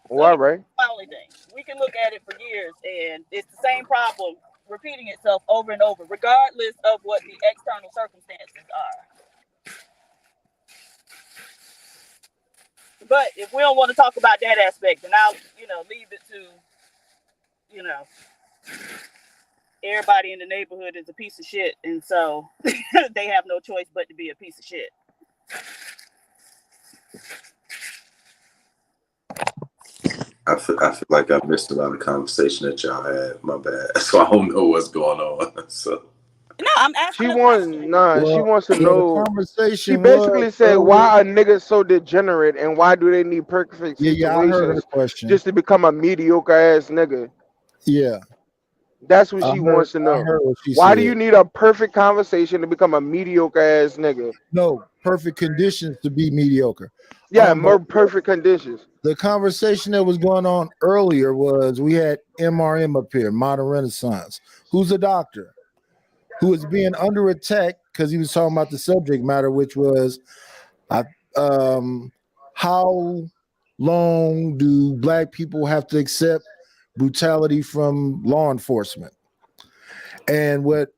All right. Only thing. We can look at it for years, and it's the same problem repeating itself over and over, regardless of what the external circumstances are. But if we don't want to talk about that aspect, then I'll, leave it to, everybody in the neighborhood is a piece of shit, and so they have no choice but to be a piece of shit. I feel like I missed a lot of conversation that y'all had. My bad. So I don't know what's going on. So no, I'm asking. She wants to know. The conversation she basically said, "Why are niggas so degenerate, and why do they need perfect situations I heard her question. just to become a mediocre ass nigga?" Yeah, that's what she wants to know. Why do you need a perfect conversation to become a mediocre ass nigga? No, perfect conditions to be mediocre. Yeah, more perfect conditions. The conversation that was going on earlier was we had MRM up here, Modern Renaissance, who's a doctor, who is being under attack because he was talking about the subject matter, which was how long do black people have to accept brutality from law enforcement? And what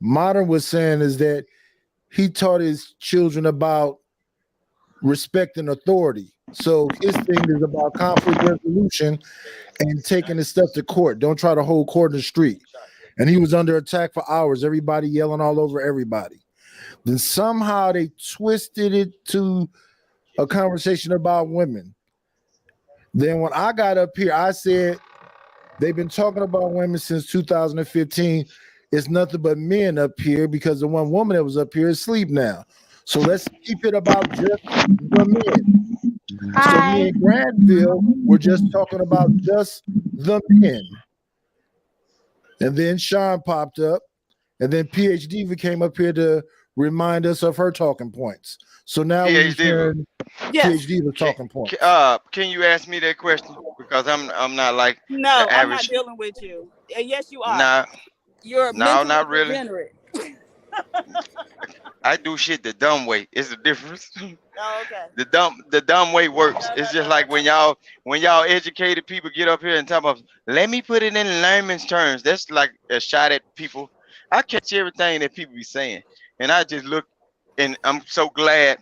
Modern was saying is that he taught his children about respecting authority. So his thing is about conflict resolution and taking the stuff to court. Don't try to hold court in the street. And he was under attack for hours, everybody yelling all over everybody. Then somehow they twisted it to a conversation about women. Then when I got up here, I said, they've been talking about women since 2015. It's nothing but men up here because the one woman that was up here is asleep now. So let's keep it about just the men. Hi. So me and Granville were just talking about just the men. And then Sean popped up, and then PhD came up here to remind us of her talking points. So now PhD was talking points. Can you ask me that question? Because I'm not like no, the I'm not average. dealing with you. Yes, you are. Nah, you're not really. Degenerate. I do shit the dumb way. It's the difference. Oh, okay. The dumb way works. It's just like when y'all educated people get up here and talk about, let me put it in layman's terms. That's like a shot at people. I catch everything that people be saying, and I just look, and I'm so glad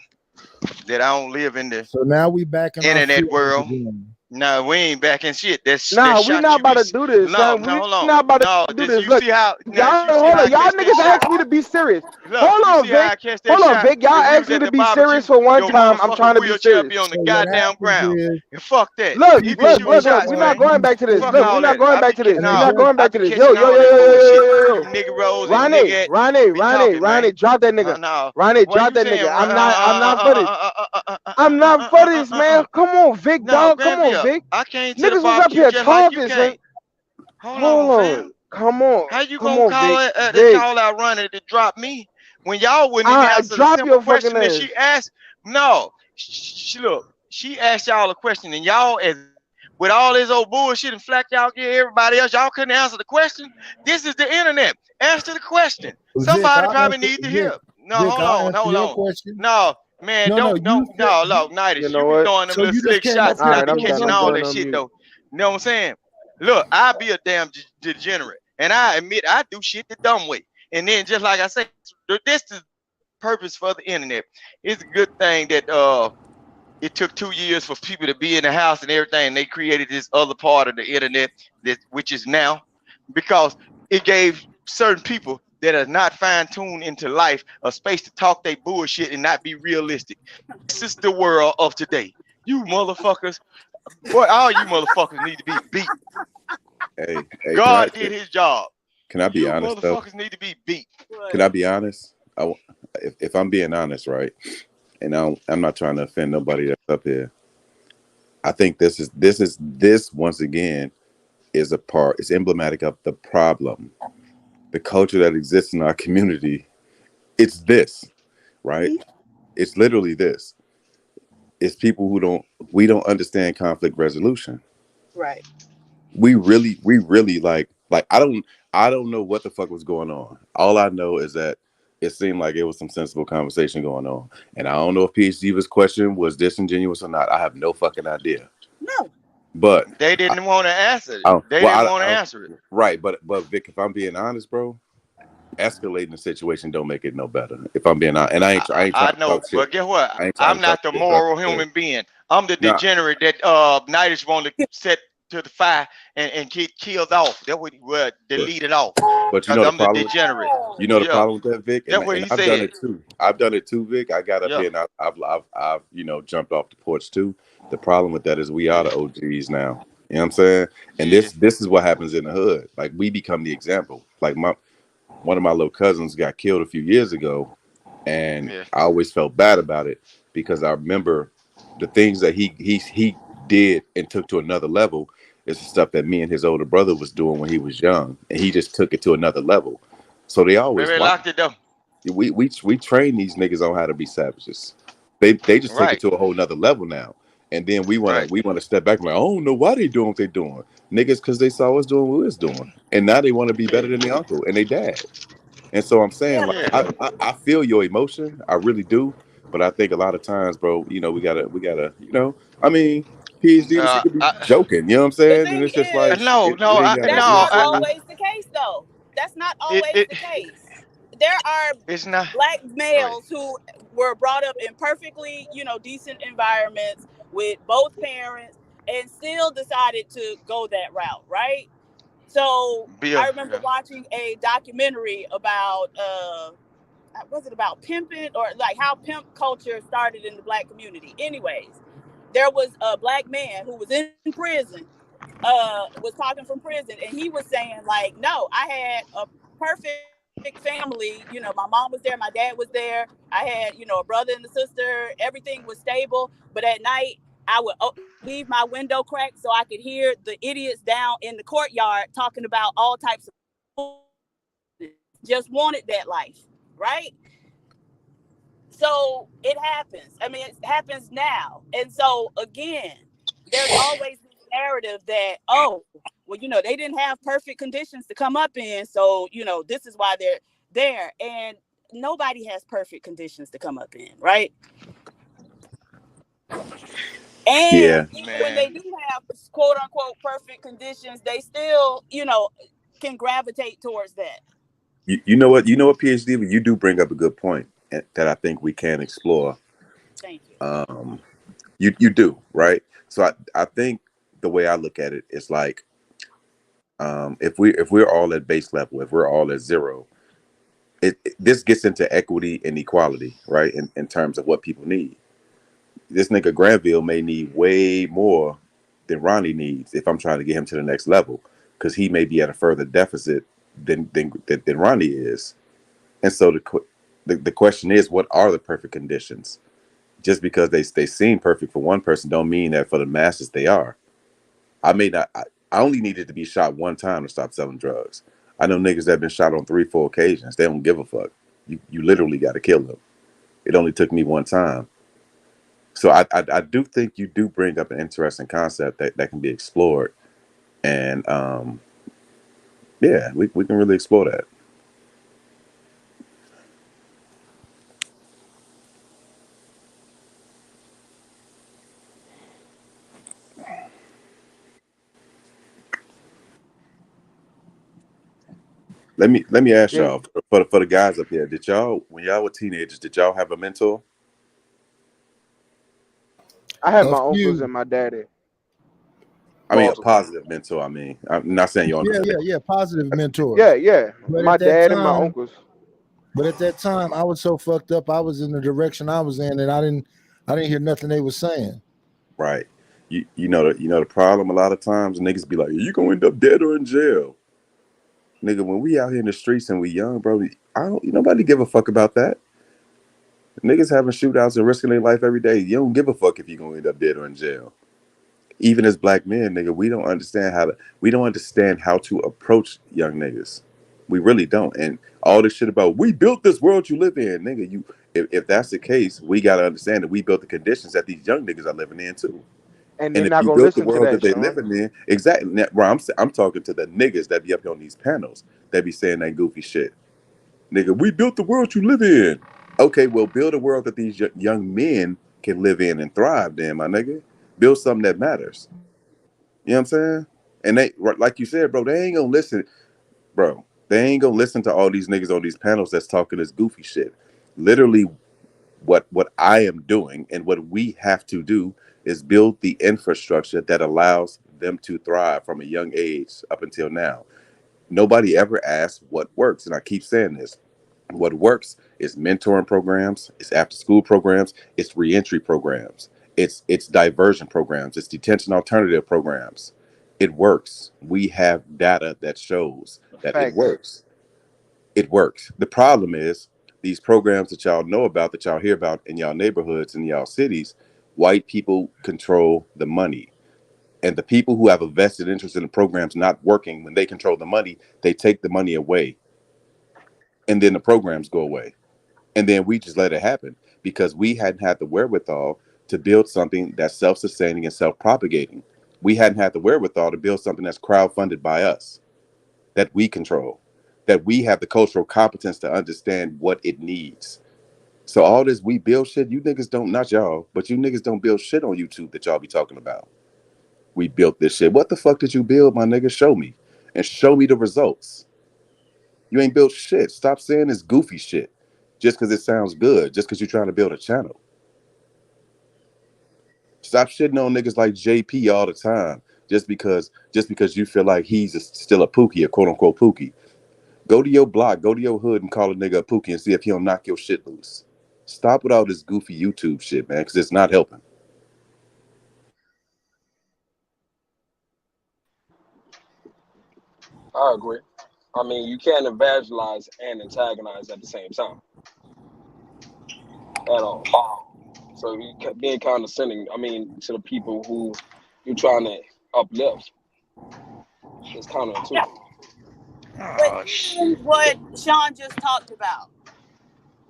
that I don't live in the so now we back in internet world. No, we ain't back in shit. That's we that not about to do this. No, we hold on. not about to do this. You Look, see how y'all niggas asked me to be serious. Look, hold on, Vic. Y'all asked me to be serious for one time. I'm trying to be serious. Be on the goddamn ground. And fuck that. Look. We're not going back to this. Look, we're not going back to this. We're not going back to this. Yo. Nigga Ronnie, drop that nigga. Ronnie, drop that nigga. I'm not for this. I'm not for this, man. Come on, Vic, dog. Come on, Vic. I can't niggas was up here talking. Hold on. Come on. How you gonna call out Ronnie to drop me when y'all wouldn't even answer the simple question that she asked? No, she asked y'all a question, and y'all, as with all this old bullshit and flack y'all give everybody else, y'all couldn't answer the question. This is the internet. Answer the question. Somebody probably need to hear. No, hold on. No. Man, no, Nighty, you be throwing them little slick shots and I be catching all that shit though. You know what I'm saying? Look, I be a damn degenerate, and I admit I do shit the dumb way. And then just like I say, this is purpose for the internet. It's a good thing that it took 2 years for people to be in the house and everything. And they created this other part of the internet, which is now, because it gave certain people that are not fine-tuned into life a space to talk their bullshit and not be realistic. This is the world of today. You motherfuckers, boy, all you motherfuckers need to be beat. Hey, God did his job. Can I be You honest though? motherfuckers need to be beat. Can I be honest? If I'm being honest, right, and I'm not trying to offend nobody that's up here. I think this once again is it's emblematic of the problem, the culture that exists in our community. It's this, right? It's literally this. It's people we don't understand conflict resolution. Right. We really like I don't know what the fuck was going on. All I know is that it seemed like it was some sensible conversation going on. And I don't know if PhD's question was disingenuous or not. I have no fucking idea. No. But they didn't want to answer it. They didn't want to answer it. Right, but Vic, if I'm being honest, bro, escalating the situation don't make it no better. If I'm being honest, and I ain't trying I to know, talk shit. but guess what? I'm not the moral human being. I'm the degenerate that Nighters want to set to the fire and get killed off. That would delete it off. But you know I'm the problem. The degenerate. You know the problem with that, Vic. That's what he I've said. done it too. I've done it too, Vic. I got up here and I've jumped off the porch too. The problem with that is we are the OGs now. You know what I'm saying? And this is what happens in the hood. Like we become the example. Like one of my little cousins got killed a few years ago, and I always felt bad about it because I remember the things that he did and took to another level is the stuff that me and his older brother was doing when he was young, and he just took it to another level. So they always locked it up. We train these niggas on how to be savages. They just take it to a whole nother level now. And then we want to step back and like, I don't know why they doing what they doing. Niggas, because they saw us doing what we was doing. And now they want to be better than their uncle and their dad. And so I'm saying, I feel your emotion. I really do. But I think a lot of times, bro, we gotta, I mean, PhD could be joking, you know what I'm saying? And it's just like that's not always the case though. That's not always the case. There are black males who were brought up in perfectly, decent environments with both parents and still decided to go that route, right? So I remember watching a documentary about was it about pimping or like how pimp culture started in the black community? Anyways, there was a black man who was in prison, was talking from prison, and he was saying like, no, I had a perfect family. My mom was there, my dad was there. I had, a brother and a sister. Everything was stable. But at night, I would leave my window cracked so I could hear the idiots down in the courtyard talking about all types of just wanted that life, right? So it happens. I mean, it happens now. And so again, there's always this narrative that, they didn't have perfect conditions to come up in. So, this is why they're there. And nobody has perfect conditions to come up in, right? And even when they do have quote unquote perfect conditions, they still, can gravitate towards that. You know what, PhD, but you do bring up a good point that I think we can explore. Thank you. You do, right? So I think the way I look at it is like, if we're all at base level, if we're all at zero, this gets into equity and equality, right? In terms of what people need. This nigga Granville may need way more than Ronnie needs if I'm trying to get him to the next level, because he may be at a further deficit than Ronnie is. And so the question is, what are the perfect conditions? Just because they seem perfect for one person don't mean that for the masses they are. I only needed to be shot one time to stop selling drugs. I know niggas that have been shot on 3-4 occasions. They don't give a fuck. You literally got to kill them. It only took me one time. So I do think you do bring up an interesting concept that can be explored. And we can really explore that. Let me ask y'all, for the guys up here, did y'all, when y'all were teenagers, did y'all have a mentor? I had my uncles and my daddy. I mean, a positive mentor. I mean, I'm not saying you understand. Yeah, positive mentor. Yeah. But My dad and my uncles. But at that time, I was so fucked up. I was in the direction I was in, and I didn't hear nothing they were saying. Right. You know the problem. A lot of times, niggas be like, "You gonna end up dead or in jail." Nigga, when we out here in the streets and we young, bro, nobody give a fuck about that. Niggas having shootouts and risking their life every day. You don't give a fuck if you're gonna end up dead or in jail. Even as black men, nigga, we don't understand how to approach young niggas. We really don't. And all this shit about we built this world you live in, nigga. If that's the case, we gotta understand that we built the conditions that these young niggas are living in too. And if not you gonna built the listen to world that, that they Sean. living in, exactly. Bro, I'm talking to the niggas that be up here on these panels that be saying that goofy shit. Nigga, we built the world you live in. Okay, well, build a world that these young men can live in and thrive. Then, my nigga, build something that matters. You know what I'm saying? And they, like you said, bro, they ain't gonna listen, bro. They ain't gonna listen to all these niggas on these panels that's talking this goofy shit. Literally, what I am doing and what we have to do is build the infrastructure that allows them to thrive from a young age up until now. Nobody ever asks what works, and I keep saying this. What works is mentoring programs, it's after school programs, it's reentry programs, it's diversion programs, it's detention alternative programs. It works. We have data that shows that it works. It works. The problem is these programs that y'all know about, that y'all hear about in y'all neighborhoods and y'all cities, white people control the money. And the people who have a vested interest in the programs not working, when they control the money, they take the money away. And then the programs go away. And then we just let it happen because we hadn't had the wherewithal to build something that's self-sustaining and self-propagating. We hadn't had the wherewithal to build something that's crowdfunded by us, that we control, that we have the cultural competence to understand what it needs. So all this we build shit, you niggas don't, not y'all, but you niggas don't build shit on YouTube that y'all be talking about. We built this shit. What the fuck did you build, my nigga? Show me. And show me the results. You ain't built shit. Stop saying this goofy shit just because it sounds good, just because you're trying to build a channel. Stop shitting on niggas like JP all the time just because you feel like he's still a Pookie, a quote unquote Pookie. Go to your block, go to your hood and call a nigga a Pookie and see if he'll knock your shit loose. Stop with all this goofy YouTube shit, man, because it's not helping. I agree. I mean, you can't evangelize and antagonize at the same time. At all. So you being condescending, I mean, to the people who you're trying to uplift. It's counterintuitive. But even what Sean just talked about,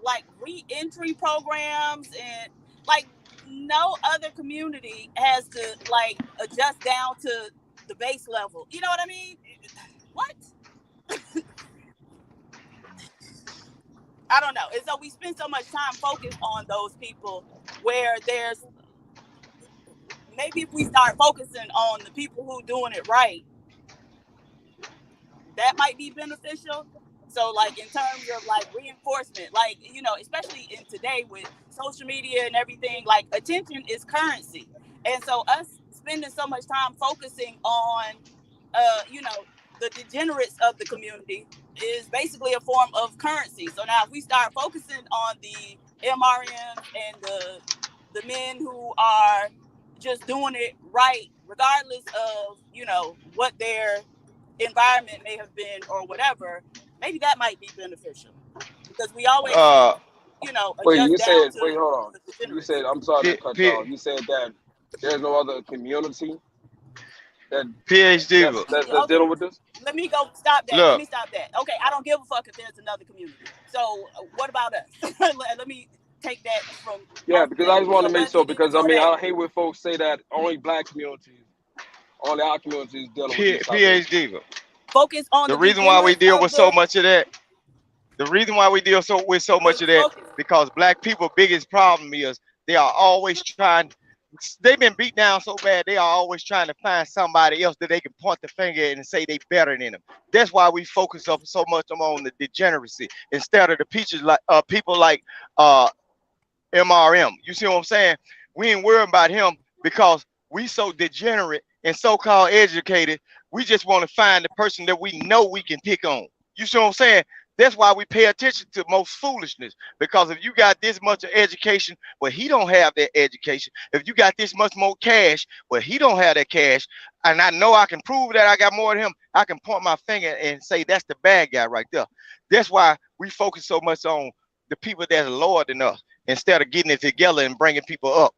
like re-entry programs, and like no other community has to like adjust down to the base level. You know what I mean? What? I don't know. And so we spend so much time focused on those people where there's maybe if we start focusing on the people who doing it right, that might be beneficial. So like in terms of like reinforcement, like, you know, especially in today with social media and everything, like attention is currency. And so us spending so much time focusing on, you know, the degenerates of the community is basically a form of currency. So now if we start focusing on the MRM and the men who are just doing it right, regardless of, you know, what their environment may have been or whatever, maybe that might be beneficial because we always, you know, wait, hold on. You said, I'm sorry to cut you off. You said that there's no other community that PhD that's dealing with this? Let me go stop that. Look. Let me stop that. Okay, I don't give a fuck if there's another community. So what about us? Let me take that from. Yeah, because I just want to make sure, because I mean, I hate when folks say that only black communities, only our communities dealing with this. PhD. Focus on the reason why we deal with so much of that. The reason why we deal with so much of that, because black people' biggest problem is they are always trying. They've been beat down so bad, they are always trying to find somebody else that they can point the finger at and say they better than them. That's why we focus up so much on the degeneracy instead of the people like MRM. You see what I'm saying? We ain't worried about him because we so degenerate and so-called educated, we just want to find the person that we know we can pick on. You see what I'm saying? That's why we pay attention to most foolishness. Because if you got this much of education, well, he don't have that education. If you got this much more cash, well, he don't have that cash. And I know I can prove that I got more than him. I can point my finger and say that's the bad guy right there. That's why we focus so much on the people that's lower than us instead of getting it together and bringing people up.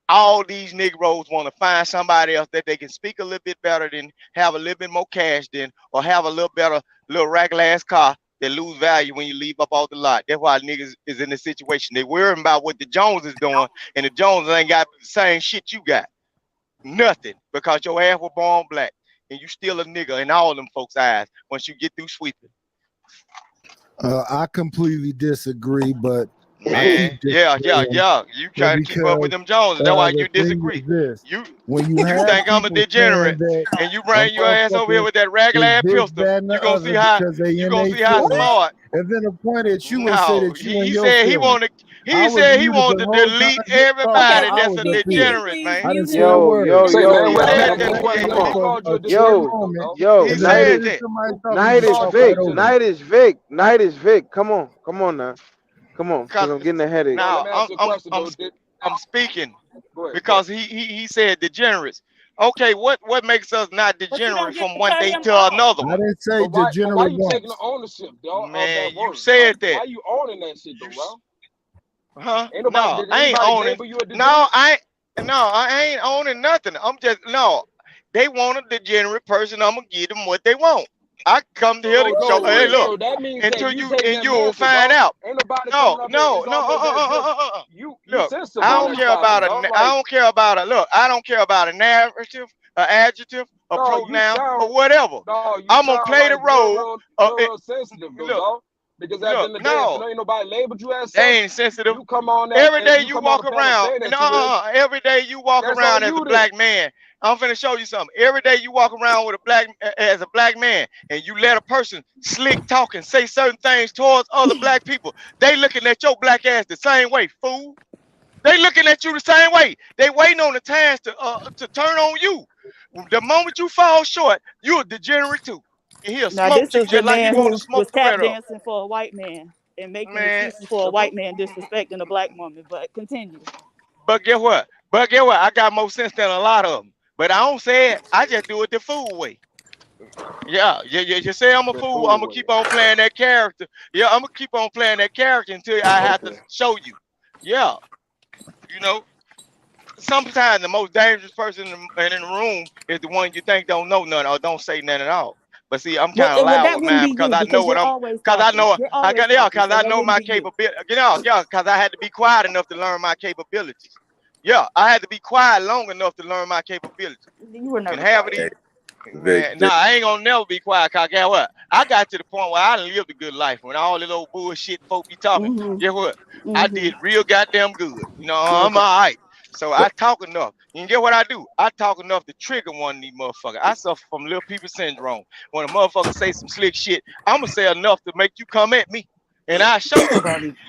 All these Negroes want to find somebody else that they can speak a little bit better than, have a little bit more cash than, or have a little better, little regular ass car that lose value when you leave up off the lot. That's why niggas is in this situation. They worrying about what the Jones is doing, and the Jones ain't got the same shit you got. Nothing, because your ass was born black, and you still a nigga in all them folks' eyes once you get through sweeping. I completely disagree, but man, yeah. You trying to keep up with them Joneses. That's why you disagree. You think I'm a degenerate, and you bring your ass over here with that regular ass pistol. You gonna see how smart. And then a point at you and say that you he said he wanted. He said he wanted to delete everybody that's a degenerate, man. I didn't say a word. Night is Vic. Come on now. Come on, because I'm getting a headache. Now I'm speaking because he said degenerates. Okay, what makes us not degenerate from one day to another one? I didn't say degenerate. Why you taking the ownership, dog? Man, you said that. Why you owning that shit, though, bro? Huh? No, I ain't owning. No, I ain't owning nothing. I'm just they want a degenerate person. I'm gonna give them what they want. I come here to show. Hey, look. Until you will find out. No. Look, I don't care about a. Look, I don't care about a narrative, an adjective, a pronoun, or whatever. I'm gonna play the role. Look. Because at the end of the day, ain't nobody labeled you as they ain't sensitive. You come on every day you walk around. Every day you walk around as a black man. I'm finna show you something. Every day you walk around with as a black man, and you let a person slick talk and say certain things towards other black people. They looking at your black ass the same way, fool. They looking at you the same way. They waiting on the chance to turn on you. The moment you fall short, you a degenerate too. Now this is the man who was tap dancing for a white man and making excuses for a white man disrespecting a black woman. But continue. But guess what? I got more sense than a lot of them. But I don't say it. I just do it the fool way. Yeah. You say I'm a fool. I'm gonna keep on playing that character. Yeah, I'm gonna keep on playing that character until I have to show you. Yeah. You know. Sometimes the most dangerous person in the room is the one you think don't know nothing or don't say nothing at all. But see, I'm kind of loud, man, because I know what I know my capability. Because I had to be quiet enough to learn my capabilities. Yeah, I had to be quiet long enough to learn my capabilities. You were never I ain't gonna never be quiet. Cause guess what? I got to the point where I lived a good life. When all this old bullshit folk be talking, guess what? I did real goddamn good. You know, I'm all right. So I talk enough. You get what I do? I talk enough to trigger one of these motherfuckers. I suffer from little people syndrome. When a motherfucker say some slick shit, I'm gonna say enough to make you come at me, and I show you. You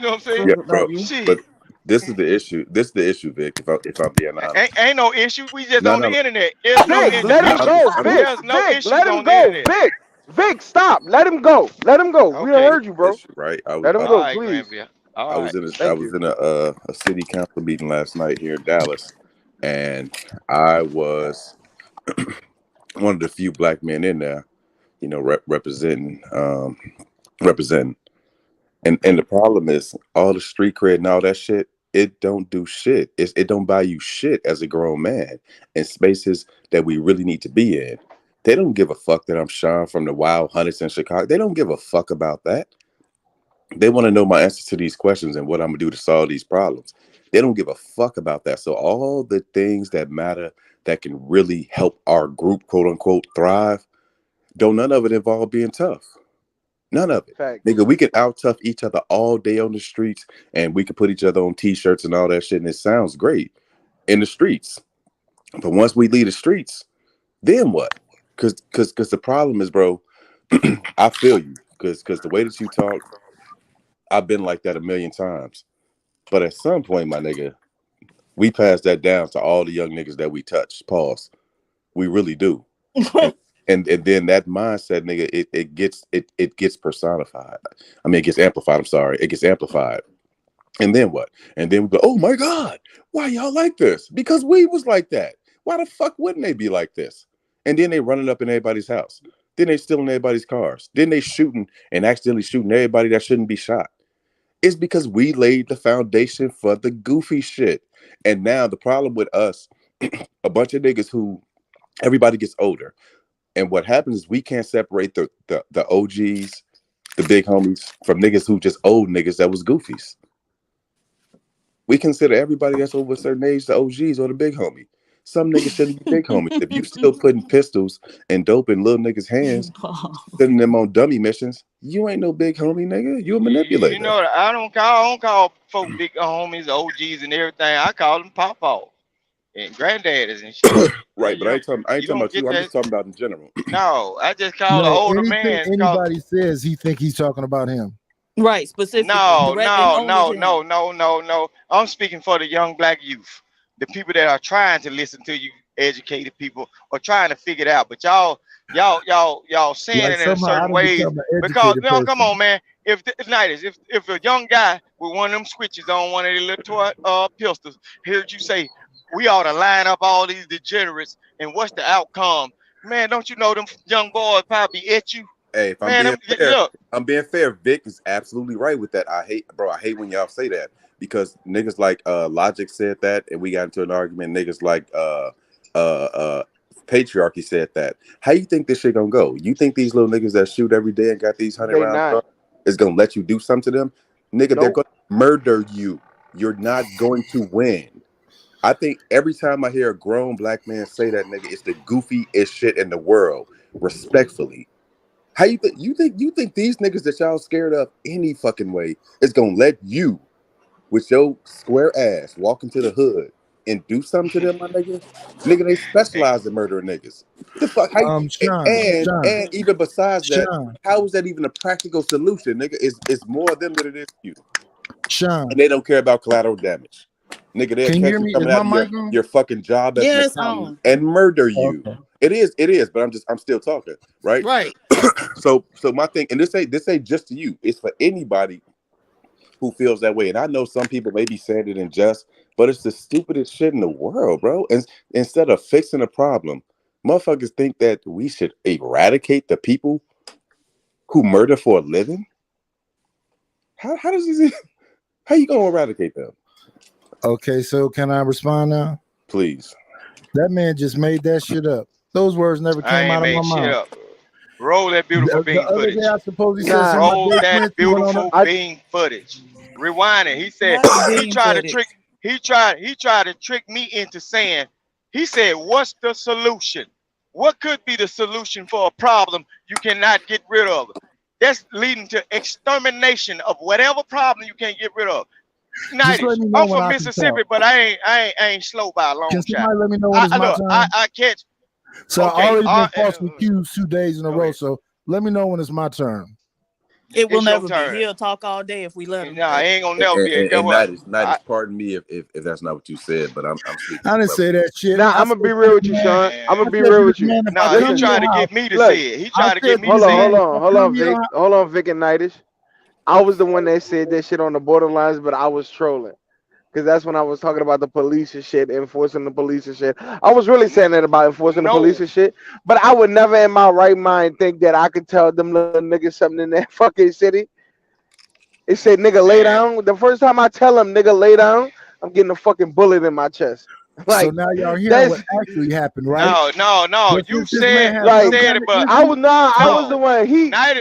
know what I'm saying? Yeah, bro. But this is the issue. This is the issue, Vic. If I'm being honest, ain't no issue. We just on the internet. There's no Vic, let him go. Vic, let him go. Vic, stop. Let him go. Okay. We heard you, bro. Right? Let him go, please. I was in a city council meeting last night here in Dallas, and I was one of the few black men in there, you know, representing. And the problem is all the street cred and all that shit. It don't do shit. It don't buy you shit as a grown man in spaces that we really need to be in. They don't give a fuck that I'm Sean from the Wild Hunters in Chicago. They don't give a fuck about that. They want to know my answers to these questions and what I'm gonna do to solve these problems. They don't give a fuck about that. So all the things that matter that can really help our group, quote unquote, thrive, none of it involve being tough. None of it. Fact. Nigga, we can out tough each other all day on the streets, and we can put each other on t-shirts and all that shit, and it sounds great in the streets. But once we leave the streets, then what? Cause the problem is, bro, I feel you. Cause the way that you talk, I've been like that a million times. But at some point, my nigga, we pass that down to all the young niggas that we touch. Pause. We really do. And then that mindset, nigga, it gets personified. I mean, it gets amplified. I'm sorry, it gets amplified. And then what? And then we go, oh my God, why y'all like this? Because we was like that. Why the fuck wouldn't they be like this? And then they running up in everybody's house. Then they stealing everybody's cars. Then they shooting and accidentally shooting everybody that shouldn't be shot. It's because we laid the foundation for the goofy shit. And now the problem with us, a bunch of niggas who everybody gets older. And what happens is we can't separate the OGs, the big homies, from niggas who just old niggas that was goofies. We consider everybody that's over a certain age the OGs or the big homie. Some niggas shouldn't be big homies. If you still putting pistols and dope in little niggas' hands, sending them on dummy missions, you ain't no big homie, nigga. You a manipulator. You know, I don't call folk big homies, OGs, and everything. I call them pop-off and granddaddies and shit. Right, but I ain't talking about you. I'm just talking about in general. No, I just call the older man. Anybody says he think he's talking about him. Right, specifically. No. I'm speaking for the young black youth, the people that are trying to listen to you, educated people, or trying to figure it out. But y'all saying it in a certain way because come on, man. If a young guy with one of them switches on one of the little toy pistols heard you say, we ought to line up all these degenerates, and what's the outcome? Man, don't you know them young boys probably at you? Hey, if I'm being fair, Vic is absolutely right with that. I hate when y'all say that because niggas like Logic said that, and we got into an argument. Niggas like Patriarchy said that. How you think this shit gonna go? You think these little niggas that shoot every day and got these 100 rounds is gonna let you do something to them? Nigga, they're gonna murder you. You're not going to win. I think every time I hear a grown black man say that, nigga, it's the goofiest shit in the world. Respectfully. How you think these niggas that y'all scared of any fucking way is gonna let you with your square ass walk into the hood and do something to them, my nigga? Nigga, they specialize in murdering niggas. The fuck? Sean, and even besides that, how is that even a practical solution, nigga? It's more of them than it is you. Sean. And they don't care about collateral damage. Nigga, they'll catch you coming out of your fucking job as and murder you. Okay. It is, but I'm still talking, right? Right. So my thing, and this ain't just to you, it's for anybody who feels that way. And I know some people may be saying it in jest, but it's the stupidest shit in the world, bro. And instead of fixing a problem, motherfuckers think that we should eradicate the people who murder for a living. How you gonna eradicate them? Okay, so can I respond now? Please. That man just made that shit up. Those words never came out of my mouth. Roll that beautiful bean footage. Roll that beautiful bean footage. Rewind it. He said he tried to trick me into saying, he said, what's the solution? What could be the solution for a problem you cannot get rid of? That's leading to extermination of whatever problem you can't get rid of. I'm from Mississippi, but I ain't slow by a long shot. Can somebody let me know when it's my turn? I catch. So I already been falsely accused 2 days in a row. So let me know when it's my turn. It will never be. He'll talk all day if we let him. Nah, he ain't gonna never be. Nice, pardon me if that's not what you said, but I'm speaking. I didn't say that shit. Nah, I'm gonna be real with you, Sean. I'm gonna be real with you. Nah, he tried to get me to say it. He tried to get me to say it. Hold on, Vic and Nightish. I was the one that said that shit on the borderlines, but I was trolling. Because that's when I was talking about the police and shit, enforcing the police and shit. I was really saying that about enforcing the police and shit. But I would never in my right mind think that I could tell them little niggas something in that fucking city. It said, nigga, lay down. The first time I tell them, nigga, lay down, I'm getting a fucking bullet in my chest. Like, so now y'all hearing what actually happened, right? No. You said it, but I was the one.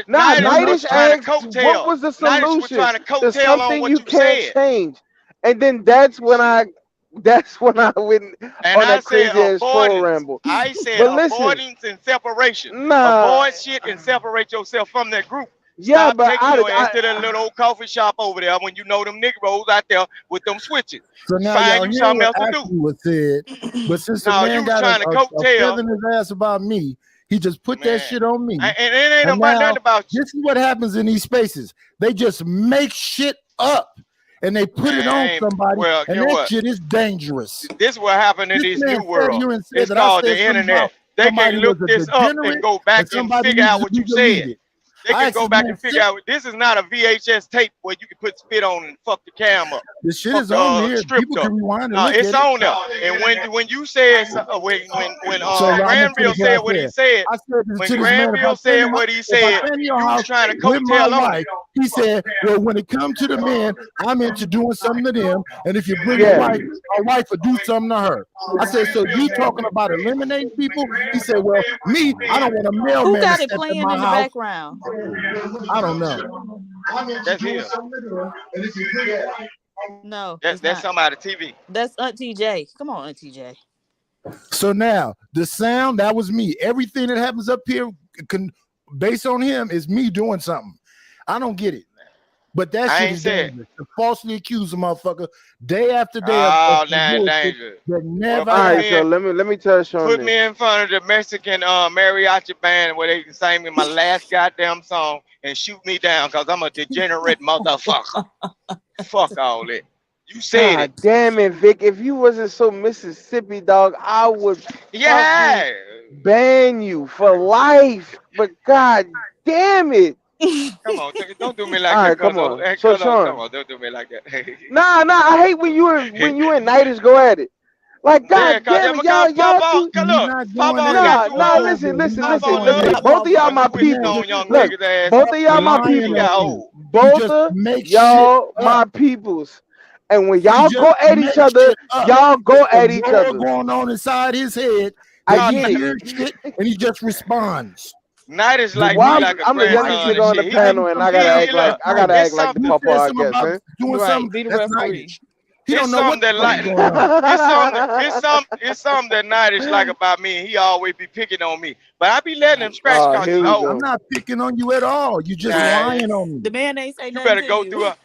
Nightish asked, what was the solution to something you can't change? And then that's when I went on that crazy ass troll ramble. I said avoidance and separation. Avoid shit and separate yourself from that group. Yeah, Stop but taking your ass to that little old coffee shop over there when you know them niggas out there with them switches. So now find you something else to do. Was said, but since the man got a feather in his ass about me, he just put that shit on me. And it ain't about nothing about you. This is what happens in these spaces. They just make shit up. And they put it on somebody, and that shit is dangerous. This is what happened in this new world. It's called the internet. They somebody can look was a this up and degenerate go and back and somebody figure needs out to what be you said. deleted. They I can asked go this back man and figure out this is not a VHS tape where you can put spit on and fuck the cam up. the shit Fuck is on the there. script People up. can rewind and No, look it's at it. on there. And when you said when So I'm gonna Granville finish what I said what he said. said, I said when to this man, Granville said what he if I said, came to your you was house trying to with my coattail on wife, it. he said, well, when it comes to the men, I'm into doing something to them, and if you bring a Yeah. wife, my wife will do something to her. I said, so you talking about eliminating people? He said, well, me, I don't want a Who mailman to got it step in playing my in the house. background? I don't know. That's him. No, it's That's not. somebody TV. That's Auntie J. Come on, Auntie J. So now the sound, that was me. Everything that happens up here, based on him, is me doing something. I don't get it. But that I shit ain't is said. dangerous. To falsely accuse a motherfucker day after day Oh, of nah, bullshit danger. that never Well, All right, happened. so let me touch on Put this. me in front of the Mexican mariachi band where they can sing me my last goddamn song and shoot me down because I'm a degenerate motherfucker. Fuck all that. You said God it. damn it, Vic. If you wasn't so Mississippi, dog, I would Yeah. fucking ban you for life. But god damn it. Come on, don't do me like All that, right, come cuzzo. on. Hey, So cuzzo, come Sean, on, don't do me like that. nah, I hate when you and Nighters go at it. Like, Yeah, god cause damn it, because y'all Papa, two. look, Papa going got at you Nah, old. listen. Papa love Both of you, y'all my switching peoples. on young Look, niggas ass. both of y'all my Lying peoples. got on you. old. You Both just of make y'all shit my up. peoples. And when You y'all just go at each make other, shit up. y'all go It's a at each war other. going on inside his head I that he get it. hears shit and he just responds. Night is The like Well, me, way like a I'm the youngest grandson and nigga on the shit. panel, and I gotta act like It's the something. You papa, said I something guess, about huh? doing Right, something. be the That's referee. nice. He It's don't know something what the that fuck like is going on. it's something that Night is like about me, and he always be picking on me. But I be letting him scratch Oh, cause here he's we old. I'm go. not picking on you at all. You just Nah, lying on The me. man ain't say you nothing better to go you. through a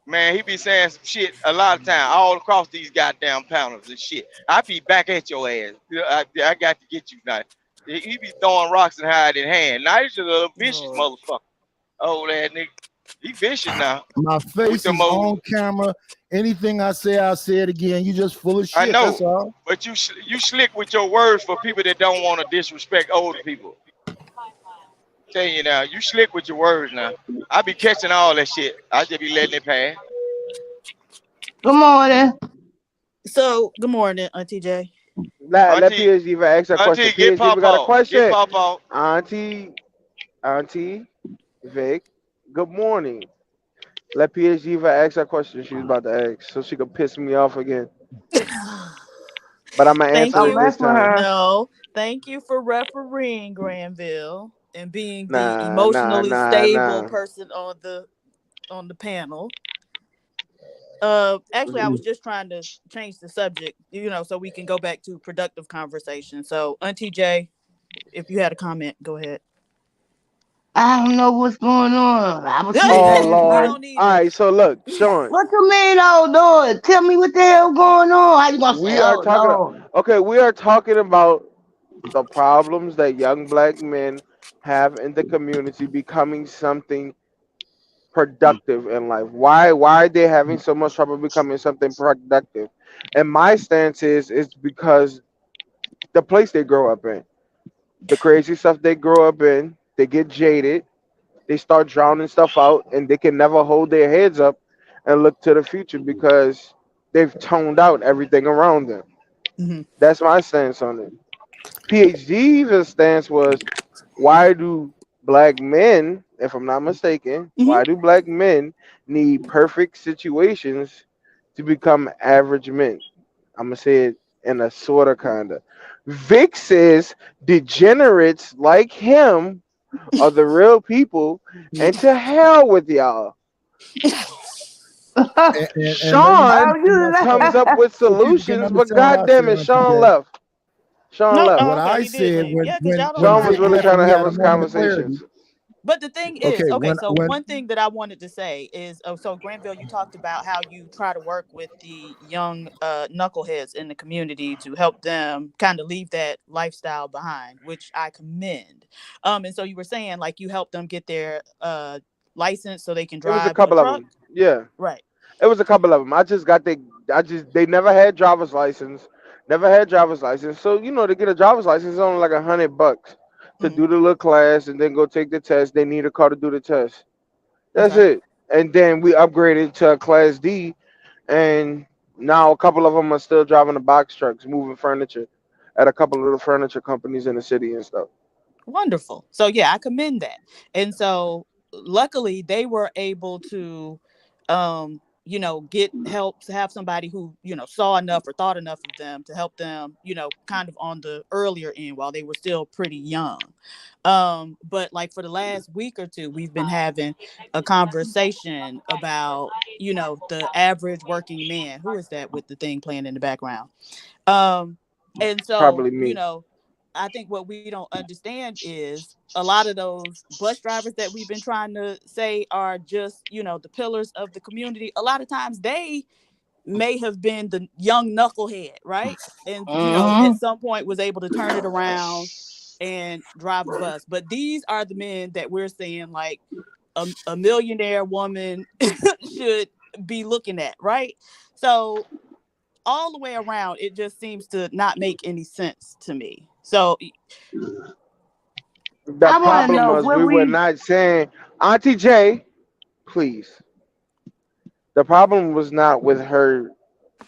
man. He be saying some shit a lot of time, all across these goddamn panels and shit. I be back at your ass. I got to get you now. He be throwing rocks and hide in hand. Night is a little vicious motherfucker. Old ass nigga. He vicious now. My With face the is on camera. Anything I say, I'll say it again. You just full of I shit. know, That's all. but you slick with your words for people that don't want to disrespect older people. Tell you now, you slick with your words now. I be catching all that shit. I just be letting it pass. Good morning. So, good morning, Auntie J. Let Auntie, PSG ask that question. Auntie, get PSG, pop we got a out. question. Get pop out. Auntie, Vic, good morning. Let PSG ask that question she was about to ask, so she could piss me off again. But I'm gonna Thank answer it you. this time. No, thank you for refereeing Granville and being the Nah. emotionally stable person on the panel. Actually, I was just trying to change the subject, so we can go back to productive conversation. So, Auntie J, if you had a comment, go ahead. I don't know what's going on. I was Oh Lord! All right, so look, Sean. What you mean, oh Lord? Tell me what the hell going on. How you gonna say, oh Lord? Okay, we are talking about the problems that young black men have in the community becoming something productive in life. Why are they having so much trouble becoming something productive? And my stance is it's because the place they grow up in, the crazy stuff they grow up in, they get jaded, they start drowning stuff out, and they can never hold their heads up and look to the future because they've toned out everything around them. Mm-hmm. That's my stance on it. PhD's stance was, why do black men, if I'm not mistaken, why do black men need perfect situations to become average men? I'm gonna say it in a sort of kind of. Vic says degenerates like him are the real people, and to hell with y'all. Sean comes up with solutions, but goddamn it, Sean left. What I said when Sean was Vic really left trying to and we have had a his moment of clarity. conversations. But the thing is, Okay, one thing that I wanted to say is, so Granville, you talked about how you try to work with the young knuckleheads in the community to help them kind of leave that lifestyle behind, which I commend. And so you were saying like you help them get their license so they can drive. It was a couple of them. Yeah. Right. It was a couple of them. They never had driver's license. never had driver's license. So to get a driver's license is only like $100 to do the little class and then go take the test. They need a car to do the test. That's it. And then we upgraded to a Class D, and now a couple of them are still driving the box trucks, moving furniture at a couple of the furniture companies in the city and stuff. Wonderful. So yeah, I commend that. And so luckily they were able to get help, to have somebody who saw enough or thought enough of them to help them kind of on the earlier end while they were still pretty young. But like for the last week or two, we've been having a conversation about the average working man. Who is that with the thing playing in the background? And so Probably me. I think what we don't understand is a lot of those bus drivers that we've been trying to say are just, the pillars of the community. A lot of times they may have been the young knucklehead, right? And, at some point was able to turn it around and drive a bus. But these are the men that we're saying like a millionaire woman should be looking at, right? So all the way around, it just seems to not make any sense to me. So the problem was we were not saying, Auntie J, please. The problem was not with her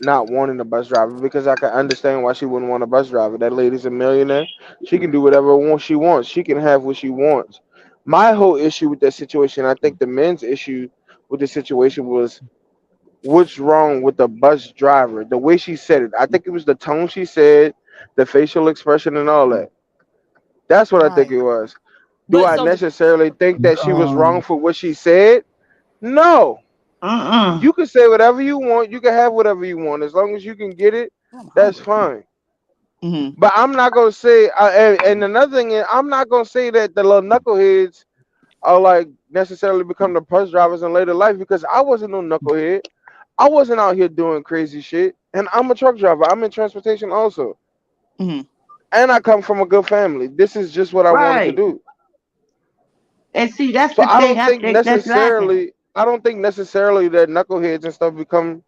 not wanting a bus driver, because I can understand why she wouldn't want a bus driver. That lady's a millionaire. She can do whatever she wants. She can have what she wants. My whole issue with that situation, I think the men's issue with the situation was, what's wrong with the bus driver? The way she said it. I think it was the tone she said, the facial expression and all that. That's what I think it was. Do I necessarily think that she was wrong for what she said? No. You can say whatever you want. You can have whatever you want. As long as you can get it, that's fine. But I'm not going to say, and another thing is, I'm not going to say that the little knuckleheads are like necessarily become the bus drivers in later life, because I wasn't no knucklehead. I wasn't out here doing crazy shit. And I'm a truck driver. I'm in transportation also. And I come from a good family. This is just what I wanted to do. And see, that's so the thing. I don't think necessarily that knuckleheads and stuff become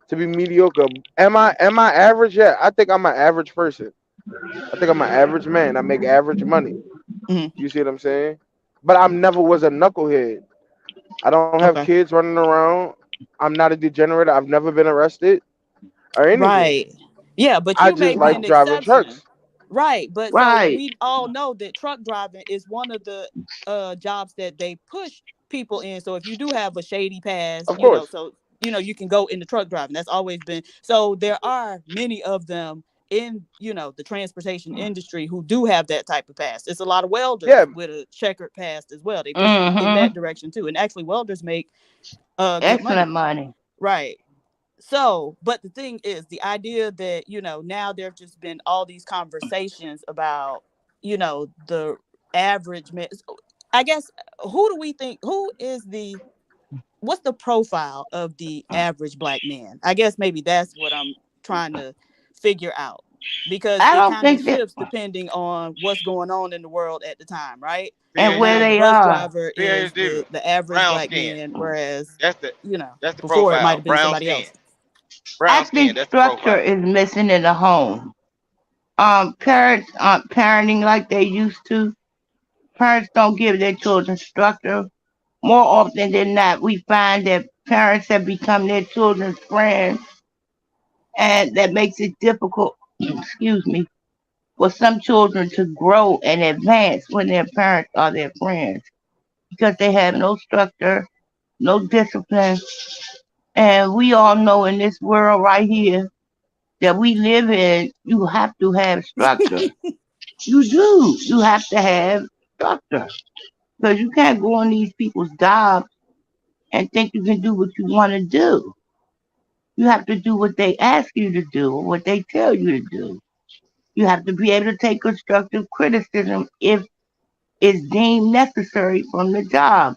to be mediocre. Am I average? Yeah, I think I'm an average person. I think I'm an average man. I make average money. You see what I'm saying? But I never was a knucklehead. I don't have kids running around. I'm not a degenerate. I've never been arrested or anything. Right. Yeah, but I just like driving trucks. Right, but so we all know that truck driving is one of the jobs that they push people in. So if you do have a shady past, of course, you can go into truck driving. That's always been. So there are many of them in the transportation industry who do have that type of past. It's a lot of welders with a checkered past as well. They push in that direction too. And actually, welders make excellent money. Right. So, but the thing is, the idea that, now there have just been all these conversations about, the average man. I guess, what's the profile of the average black man? I guess maybe that's what I'm trying to figure out, because it kind of shifts depending on what's going on in the world at the time, right? And where they bus are. Driver is the average Brown black skin. man, whereas that's the before profile. it might have been Brown somebody skin. else. I think structure is missing in the home. Parents aren't parenting like they used to. Parents don't give their children structure. More often than not, we find that parents have become their children's friends, and that makes it difficult, for some children to grow and advance when their parents are their friends, because they have no structure, no discipline. And we all know in this world right here that we live in, you have to have structure. You do. You have to have structure. Because you can't go on these people's jobs and think you can do what you want to do. You have to do what they ask you to do or what they tell you to do. You have to be able to take constructive criticism if it's deemed necessary from the job.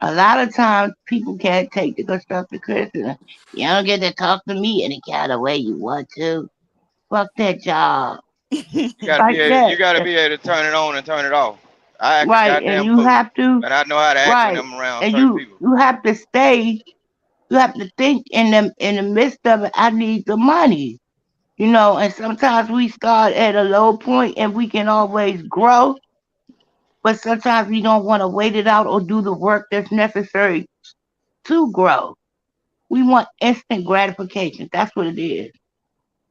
A lot of times people can't take the constructive criticism. You don't get to talk to me any kind of way you want to. Fuck that job. You gotta be able to turn it on and turn it off. I act right, and you have to. And I know how to act when I'm around certain people. You have to stay. You have to think in the midst of it. I need the money. You know, and sometimes we start at a low point and we can always grow, but sometimes we don't want to wait it out or do the work that's necessary to grow. We want instant gratification. That's what it is.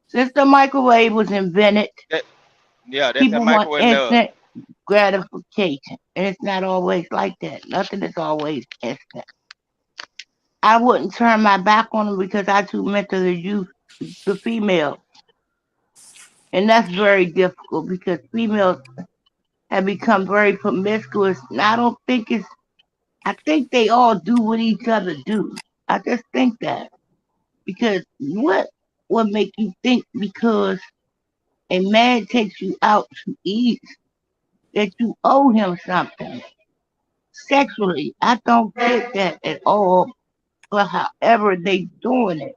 Since the microwave was invented, that's the people want microwave nub. instant gratification. And it's not always like that. Nothing is always instant. I wouldn't turn my back on them because I too mentally use the female. And that's very difficult because females have become very promiscuous. And I think they all do what each other do. I just think that. Because what would make you think because a man takes you out to eat that you owe him something? Sexually, I don't get that at all. But however they doing it.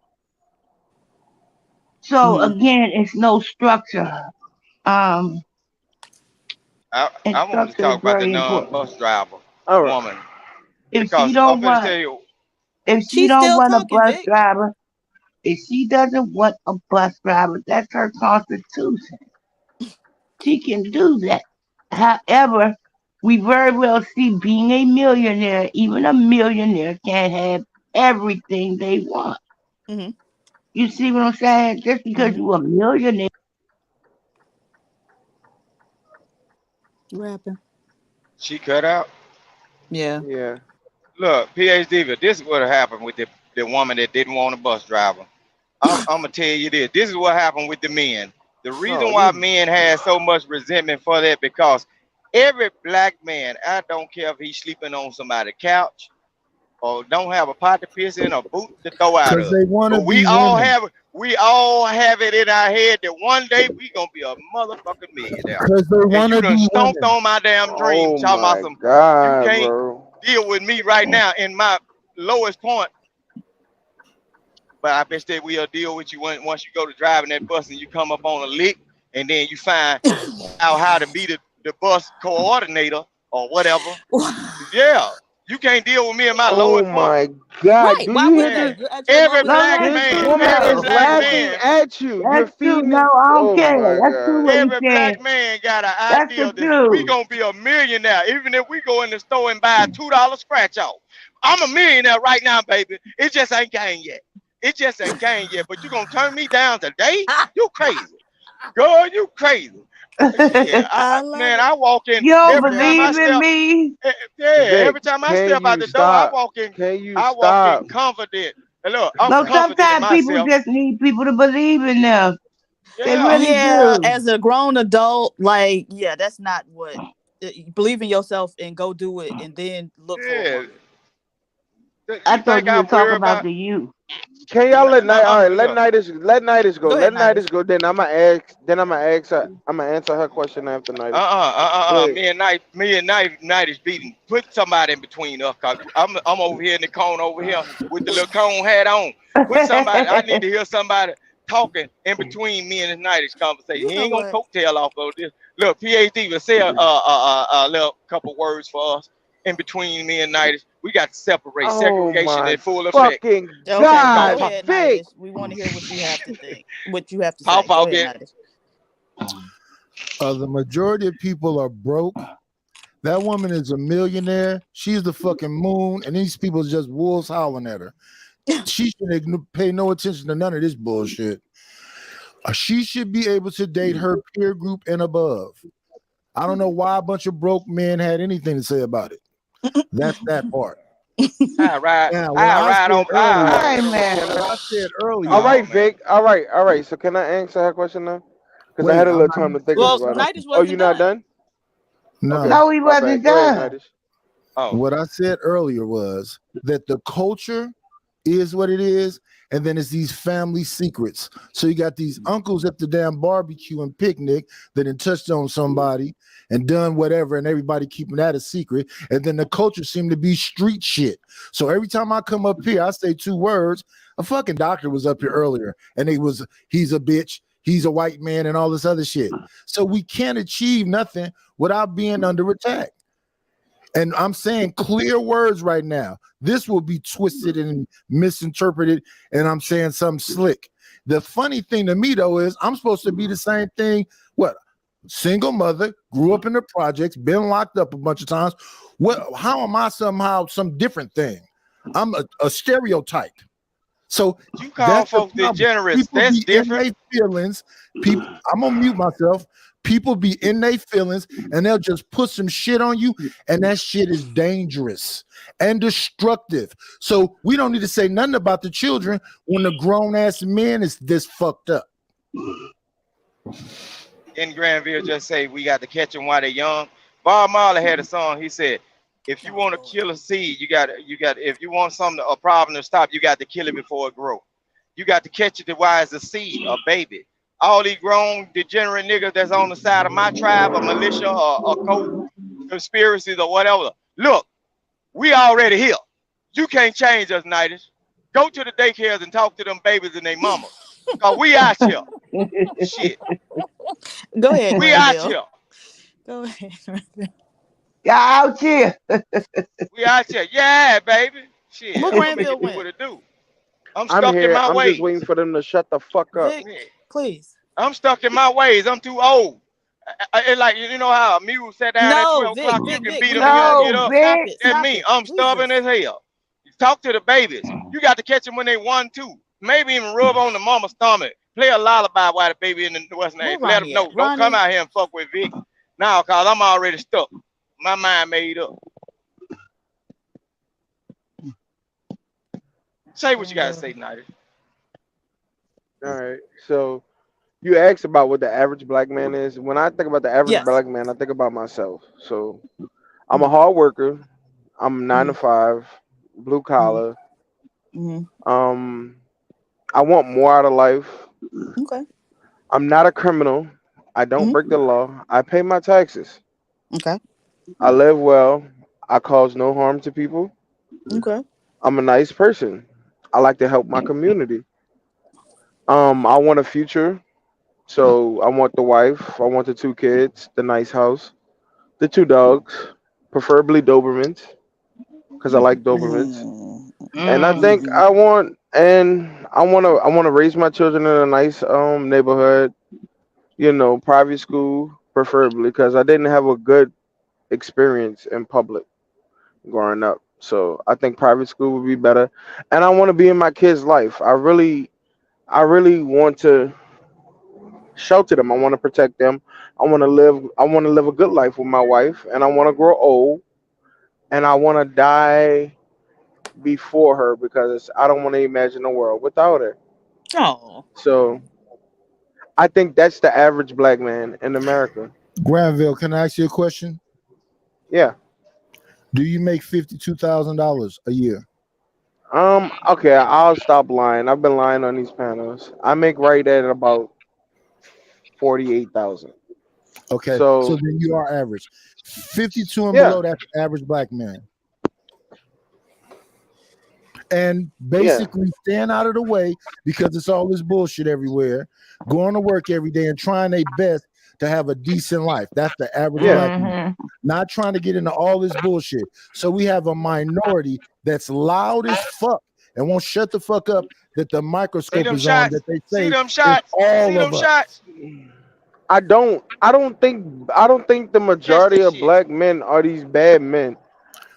So again, it's no structure. I want to talk about the non-bus driver woman. If Because she don't I'm gonna want, tell you, if she don't want a bus driver, if she doesn't want a bus driver, that's her constitution. She can do that. However, we very well see being a millionaire, even a millionaire can't have everything they want. Mm-hmm. You see what I'm saying? Just because you're a millionaire. What happened? she cut out. Yeah. Yeah. Look, PhD, this is what happened with the woman that didn't want a bus driver. I'm gonna tell you this. This is what happened with the men. The reason why men had so much resentment for that because every black man, I don't care if he's sleeping on somebody's couch or don't have a pot to piss in or boot to throw out of. They want to But be we all women. have it in our head that one day we gonna be a motherfucking millionaire. Because they And want you to done be stomped women. on my damn dream, Oh talking about my some God, you can't bro. deal with me right now in my lowest point. But I bet that we'll deal with you once you go to driving that bus and you come up on a lick and then you find out how to be the bus coordinator or whatever. Yeah, you can't deal with me in my Oh lowest point. my God. Right. Do Why you would hear they? this? Every black That's man, This woman every is black laughing man, at you. You're true. feeding. No, I don't Oh care. my That's true God. what every he's saying. black man got an That's idea the that we truth. gonna be a millionaire, even if we go in the store and buy a $2 scratch off. I'm a millionaire right now, baby. It just ain't came yet. It just ain't came yet. But you gonna turn me down today? You crazy. Girl, you crazy. Yeah, I walk in You don't every time I believe in step. me? Yeah, Vic, every time I can step out you the door, I stop? walk in. Can you I walk in stop? confident. And look, I'm No, confident in sometimes people myself. just need people to believe in them. They Yeah. really Yeah, do. as a grown adult, like, yeah, that's not what believe in yourself and go do it and then look for a Yeah. woman. You I thought think you were I'm talking worried about about? the youth. Can y'all let night? All right, let Look. Nidus go. Go Let ahead, Nidus. Nidus go. Then I'ma ask her. I'ma answer her question after Nidus. Go ahead. Me and Night is beating. Put somebody in between us, cause I'm over here in the cone over here with the little cone hat on. Put somebody. I need to hear somebody talking in between me and Night's conversation. You He know ain't gonna what? coattail off of this. Look, PhD will say a little couple words for us in between me and Night. We got to separate. Oh Segregation my in full effect. fucking Okay, God, go ahead, Vic. Nidus. We want to hear what you have to think. What you have to Paw say. Paw Go ahead, get. Nidus. The majority of people are broke. That woman is a millionaire. She's the fucking moon, and these people are just wolves howling at her. She should pay no attention to none of this bullshit. She should be able to date her peer group and above. I don't know why a bunch of broke men had anything to say about it. That's that part. I ride on. I said earlier. All right, Vic. All right. So can I answer her question now? Because I Wait, had a I'm little not- time to think Well, about it. Nidus Oh, you wasn't not done? No. Okay, No, he my wasn't bad. Go ahead, done. Nidus. Oh. What I said earlier was that the culture is what it is, and then it's these family secrets. So you got these uncles at the damn barbecue and picnic that had touched on somebody and done whatever, and everybody keeping that a secret. And then the culture seemed to be street shit. So every time I come up here, I say two words. A fucking doctor was up here earlier, and he's a bitch, he's a white man, and all this other shit. So we can't achieve nothing without being under attack. And I'm saying clear words right now. This will be twisted and misinterpreted, and I'm saying something slick. The funny thing to me though is I'm supposed to be the same thing. What? Single mother, grew up in the projects, been locked up a bunch of times. How am I somehow some different thing? I'm a stereotype. So you call folks degenerates. That's different. In their feelings. People, I'm gonna mute myself. People be in their feelings and they'll just put some shit on you, and that shit is dangerous and destructive. So we don't need to say nothing about the children when the grown ass man is this fucked up. In Granville, just say we got to catch them while they're young. Bob Marley had a song. He said, "If you want to kill a seed, you got. If you want a problem to stop, you got to kill it before it grows. You got to catch it while it's a seed, a baby. All these grown degenerate niggas that's on the side of my tribe, or militia, or cult conspiracies, or whatever. Look, we already here. You can't change us, Nighties. Go to the daycares and talk to them babies and their mama, cause we out here. Shit. Go ahead. We out here. Go ahead. Y'all out here. We out here. Yeah, baby. Shit. What Granville went? What it do? I'm stuck here. in my I'm ways. just waiting for them to shut the fuck up. Vic, please. I'm stuck in my ways. I'm too old. Like, you know how a mule sat down at 12 o'clock, you can beat him and get up. That's me. I'm stubborn as hell. Talk to the babies. You got to catch them when they 1, 2. Maybe even rub on the mama's stomach. Play a lullaby while the baby in the what's name. Let them know. Don't come out here and fuck with Vic now, cause I'm already stuck. My mind made up. Say what you gotta say, Nighty. All right. So you asked about what the average black man is. When I think about the average black man, I think about myself. So I'm a hard worker. I'm 9 to 5, blue collar. I want more out of life. Okay. I'm not a criminal. I don't break the law. I pay my taxes. Okay. I live well. I cause no harm to people. Okay. I'm a nice person. I like to help my community. I want a future. So I want the wife. I want the 2 kids, the nice house, the 2 dogs, preferably Dobermans, because I like Dobermans. And I think I want to raise my children in a nice neighborhood, private school, preferably, because I didn't have a good experience in public growing up. So I think private school would be better. And I want to be in my kids' life. I really want to shelter them. I want to protect them. I want to live a good life with my wife, and I want to grow old, and I want to die before her, because I don't want to imagine a world without her. Oh. So I think that's the average black man in America. Granville, can I ask you a question? Yeah. Do you make $52,000 a year? Okay, I'll stop lying. I've been lying on these panels. I make right at about 48,000. Okay, so then you are average. 52 and below, that's the average black man. And basically staying out of the way, because it's all this bullshit everywhere, going to work every day and trying their best to have a decent life. That's the average black man. Not trying to get into all this bullshit. So we have a minority that's loud as fuck and won't shut the fuck up that the microscope is on, that they say see them shots. All see them shots. I don't think the majority of black men are these bad men.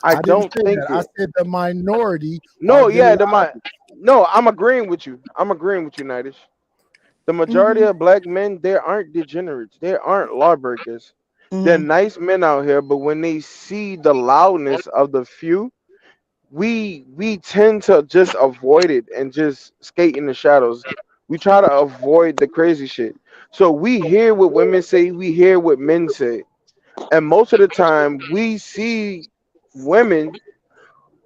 I don't think that. I said the minority. No, yeah, no, I'm agreeing with you. Nightish. The majority of black men, they aren't degenerates. They aren't lawbreakers. They're nice men out here, but when they see the loudness of the few, we tend to just avoid it and just skate in the shadows. We try to avoid the crazy shit. So we hear what women say, we hear what men say. And most of the time we see women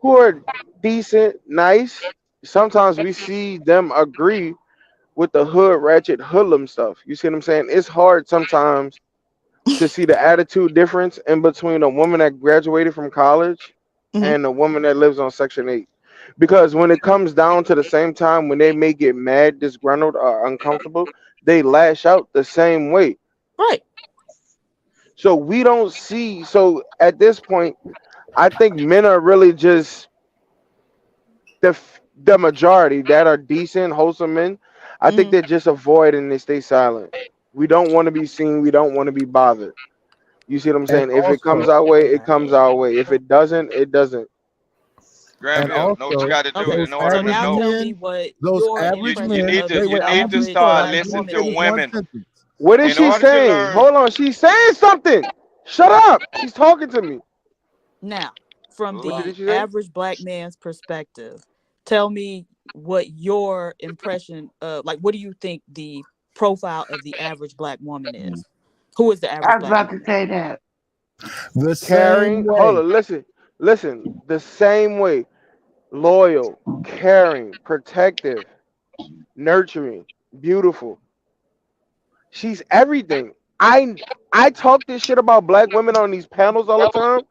who are decent, nice. Sometimes we see them agree with the hood ratchet hoodlum stuff. You see what I'm saying? It's hard sometimes to see the attitude difference in between a woman that graduated from college and a woman that lives on Section 8. Because when it comes down to the same time, when they may get mad, disgruntled, or uncomfortable, they lash out the same way. Right. So we don't see, so at this point, I think men are really just the majority that are decent, wholesome men. I think they just avoid and they stay silent. We don't want to be seen. We don't want to be bothered. You see what I'm And saying? If it comes also, our way, it comes our way. If it doesn't, it doesn't. and Granville, know what you also, got to do Okay, those in order so to average now know. tell me men, what those your average You impression men. need to of the Wait, you I'm need gonna to be average short. start I'm black gonna listening just woman to finish is. one women. sentence. What is In she order to saying? learn, Hold on, she's saying something. Shut up. She's talking to me. Now, from What the did she say? average black man's perspective, tell me what your impression of, like, what do you think the profile of the average black woman is? Who is the I average was black about to woman? say that. The same Caring. Hold way. on, listen. The same way. Loyal, caring, protective, nurturing, beautiful. She's everything. I talk this shit about black women on these panels all the time,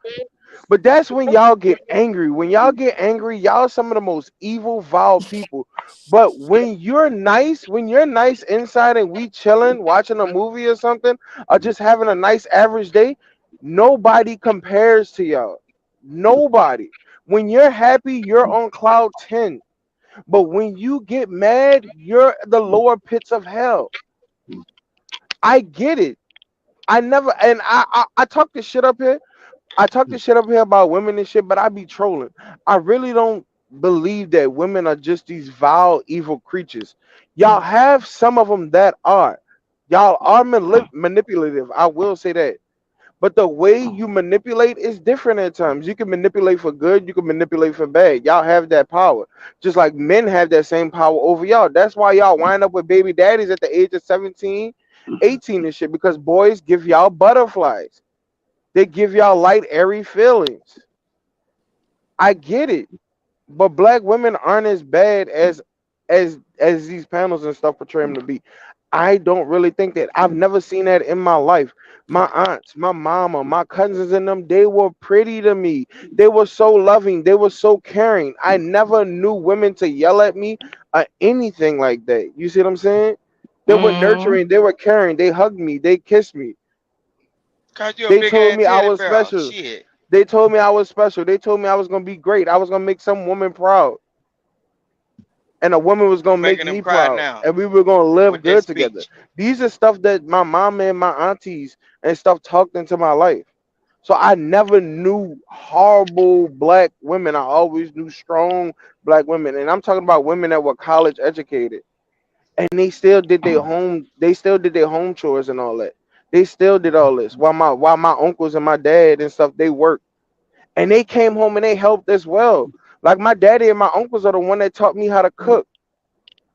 but that's when y'all get angry. When y'all get angry, y'all some of the most evil, vile people. But when you're nice inside and we chilling, watching a movie or something, or just having a nice average day, nobody compares to y'all. Nobody. When you're happy, you're on cloud 10. But when you get mad, you're the lower pits of hell. I get it. I never and I talk this shit up here. I talk this shit up here about women and shit, but I be trolling. I really don't believe that women are just these vile, evil creatures. Y'all have some of them that are. Y'all are manipulative. I will say that. But the way you manipulate is different at times. You can manipulate for good, you can manipulate for bad. Y'all have that power. Just like men have that same power over y'all. That's why y'all wind up with baby daddies at the age of 17, 18 and shit, because boys give y'all butterflies. They give y'all light, airy feelings. I get it. But black women aren't as bad as these panels and stuff portray them to be. I don't really think that. I've never seen that in my life. My aunts, my mama, my cousins and them, they were pretty to me. They were so loving. They were so caring. I never knew women to yell at me or anything like that. You see what I'm saying? They were nurturing. They were caring. They hugged me. They kissed me. cause you a They big told ass me I teddy was bear. special. Shit. They told me I was special. They told me I was gonna be great. I was gonna make some woman proud, and a woman was You gonna make making them me cry proud, now and we were gonna live with that good together. speech. These are stuff that my mom and my aunties and stuff talked into my life. So I never knew horrible black women. I always knew strong black women, and I'm talking about women that were college educated, and they still did their home. They still did their home chores and all that. They still did all this while my uncles and my dad and stuff they worked. And they came home and they helped as well. Like my daddy and my uncles are the one that taught me how to cook.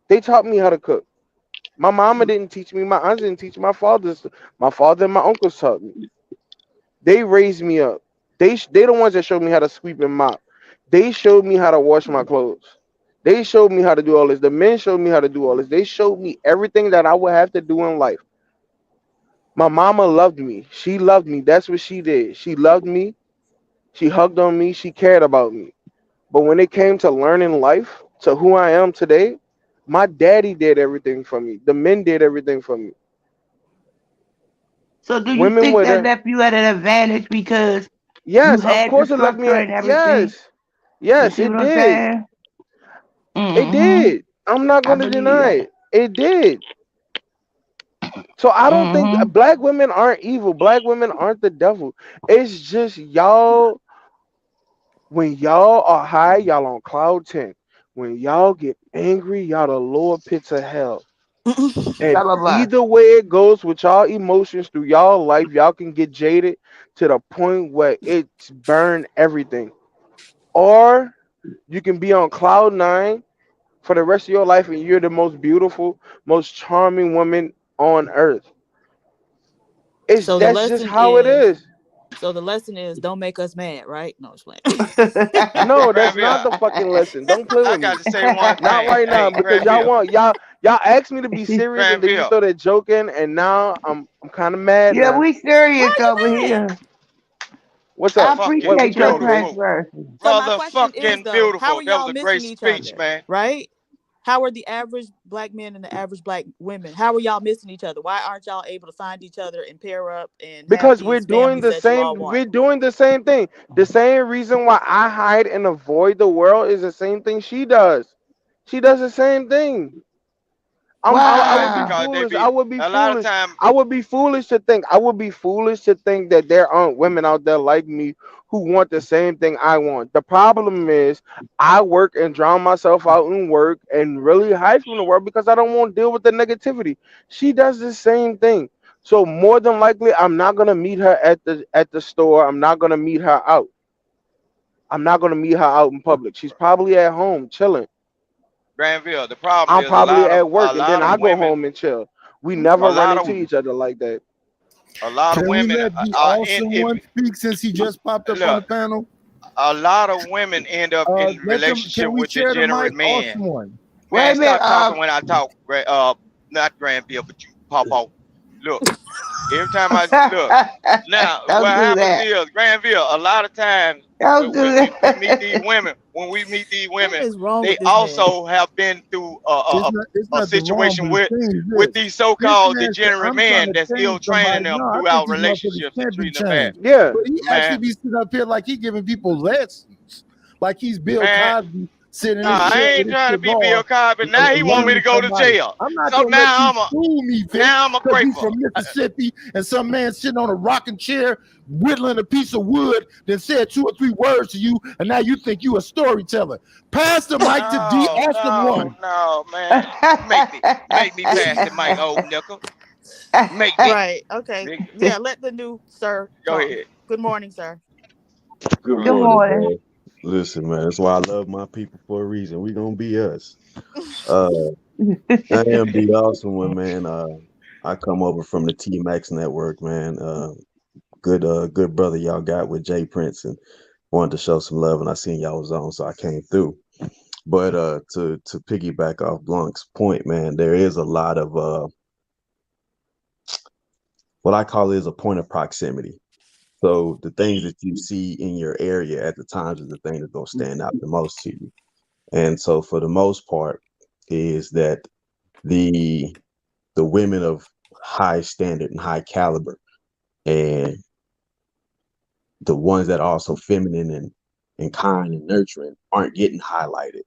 They taught me how to cook. My mama didn't teach me. My aunts didn't teach me. My father and my uncles taught me. They raised me up. They the ones that showed me how to sweep and mop. They showed me how to wash my clothes. They showed me how to do all this. The men showed me how to do all this. They showed me everything that I would have to do in life. My mama loved me. She loved me. That's what she did. She loved me. She hugged on me. She cared about me. But when it came to learning life, to who I am today, my daddy did everything for me. The men did everything for me. So do you Women think were that there. left you at an advantage because you Yes, of had the course it left me structure at. and everything? Yes. You Yes, see it what I'm did. saying? It Mm-hmm. did. I'm not I going to believe deny that. it. It did. So I don't think Mm-hmm. black women aren't evil. Black women aren't the devil. It's just y'all. When y'all are high, y'all on cloud 10. When y'all get angry, y'all the lower pits of hell. And Blah blah blah. either way it goes with y'all emotions through y'all life, y'all can get jaded to the point where it's burn everything. Or you can be on cloud 9 for the rest of your life and you're the most beautiful, most charming woman on earth. So the That's just lesson how it is, is. don't make us mad, right? No, it's playing. No, that's not Granville, the fucking lesson. Don't play I with got me. to say one Not thing. right now Hey, because y'all Granville, want y'all asked me to be serious and then you Granville, throw that joke in and now I'm kind of mad Yeah, now. we serious Why over you mad? here. What's I up? fucking appreciate What you your want, beautiful. Faith? transparency. So my Brother question is fucking though, how beautiful. are That was y'all a great missing each speech, other? man. Right? How are the average black men and the average black women? How are y'all missing each other? Why aren't y'all able to find each other and pair up and have Because we're these doing families the that you all same. want? We're doing the same thing. The same reason why I hide and avoid the world is the same thing she does. She does the same thing. I would be foolish. I would be foolish to think. I would be foolish to think that there aren't women out there like me who want the same thing I want. The problem is I work and drown myself out in work and really hide from the world because I don't want to deal with the negativity. She does the same thing. So more than likely, I'm not gonna meet her at the store. I'm not gonna meet her out. I'm not gonna meet her out in public. She's probably at home chilling. Granville, the problem I'm is probably at work and then I go women, home and chill. We never a run lot into of each other like that. a lot of Can we women let the are awesome in. one speak since he just popped up on the Look, panel? a lot of women end up in Let them. relationship Can we with share the degenerate mic? men. Awesome one. Wait Man, a minute. stop talking when I talk. Not Granville, but you pop off. Look, every time I look. Now, Don't what do happens that. is Granville. A lot of times Don't do we meet that. these women, when we meet these What women, is wrong they with this man? also have been through It's a nothing wrong, situation but the thing is with this. these This so-called man said, degenerate I'm trying men to that's ill change training somebody. them No, I throughout think these motherfuckers relationships and can't be treating them bad. changed. Yeah. But he actually Man, be sitting up here like he giving people lessons. Like he's Bill man. Cosby sitting in Nah, his I chair ain't with his trying to be Bill cigar, Cosby. Now he want me to learning go to somebody. jail. I'm not So gonna let now you fool me, Vic, I'm a because he's grateful. from Mississippi and some man sitting on a rocking chair whittling a piece of wood then said 2 or 3 words to you, and now you think you a storyteller. Pass the mic to D. Awesome One. No, man. Make me pass the mic, old nickel. Make me. Right. Okay. Yeah. Let the new sir Go talk. ahead. Good morning, sir. Good Good morning, morning. man. Listen, man, that's why I love my people for a reason. We gonna be us. I am the awesome one, man. I come over from the T Max network, man. Good brother y'all got with Jay Prince, and wanted to show some love, and I seen y'all was on, so I came through. But to piggyback off Blanc's point, man, there is a lot of what I call is a point of proximity. So the things that you see in your area at the times is the thing that's gonna stand out the most to you. And so for the most part is that the women of high standard and high caliber and the ones that are also feminine and kind and nurturing aren't getting highlighted.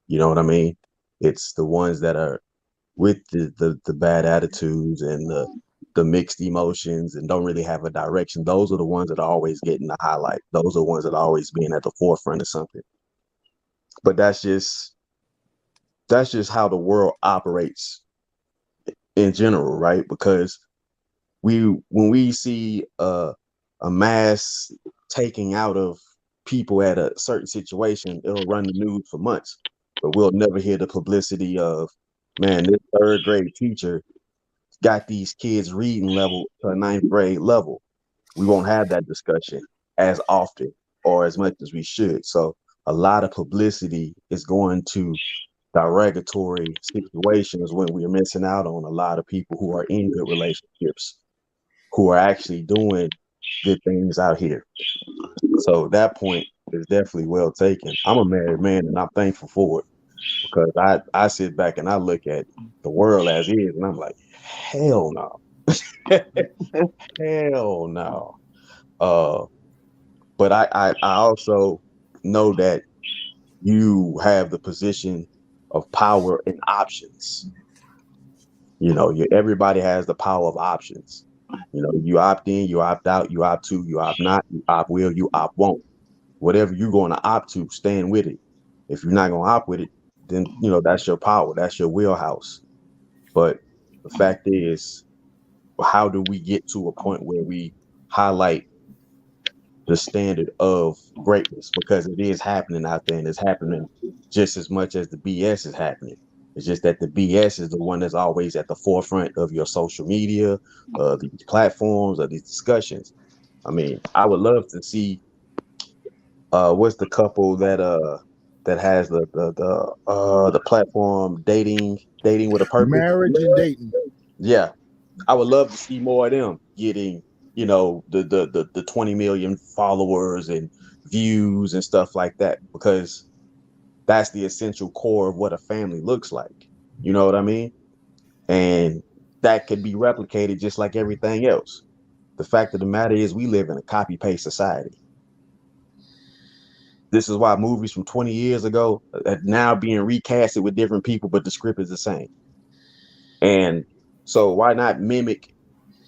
You know what I mean? It's the ones that are with the bad attitudes and the mixed emotions and don't really have a direction. Those are the ones that are always getting the highlight. Those are the ones that are always being at the forefront of something. But that's just how the world operates in general, right? Because when we see a mass taking out of people at a certain situation, it'll run the news for months, but we'll never hear the publicity of, man, this 3rd grade teacher got these kids reading level to a 9th grade level. We won't have that discussion as often or as much as we should. So a lot of publicity is going to derogatory situations when we're missing out on a lot of people who are in good relationships, who are actually doing good things out here. So that point is definitely well taken. I'm a married man and I'm thankful for it, because I sit back and I look at the world as is and I'm like, hell no. Hell no. But I also know that you have the position of power and options. You know, everybody has the power of options. You know, you opt in, you opt out, you opt to, you opt not, you opt will, you opt won't. Whatever you're going to opt to, stand with it. If you're not going to opt with it, then, you know, that's your power, that's your wheelhouse. But the fact is, how do we get to a point where we highlight the standard of greatness? Because it is happening out there, and it's happening just as much as the BS is happening. It's just that the BS is the one that's always at the forefront of your social media, these platforms, or these discussions. I mean, I would love to see what's the couple that has the platform dating with a purpose. Marriage and dating. Yeah, I would love to see more of them getting, you know, the 20 million followers and views and stuff like that, because that's the essential core of what a family looks like. You know what I mean? And that could be replicated just like everything else. The fact of the matter is we live in a copy paste society. This is why movies from 20 years ago are now being recasted with different people, but the script is the same. And so why not mimic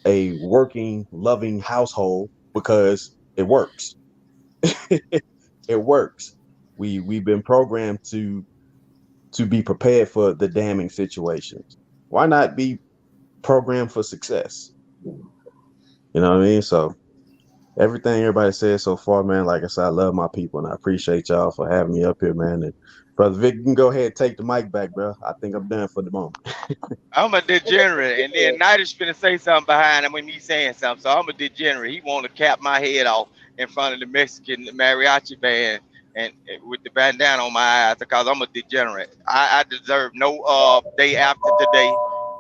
a working, loving household, because it works. It works. We've been programmed to be prepared for the damning situations. Why not be programmed for success? You know what I mean? So everything everybody said so far, man, like I said, I love my people and I appreciate y'all for having me up here, man. And Brother Vic, you can go ahead and take the mic back, bro. I think I'm done for the moment. I'm a degenerate, and then Nighter's finna say something behind him when he's saying something. So I'm a degenerate. He want to cap my head off in front of the Mexican mariachi band and with the bandana on my eyes because I'm a degenerate. I deserve no day after today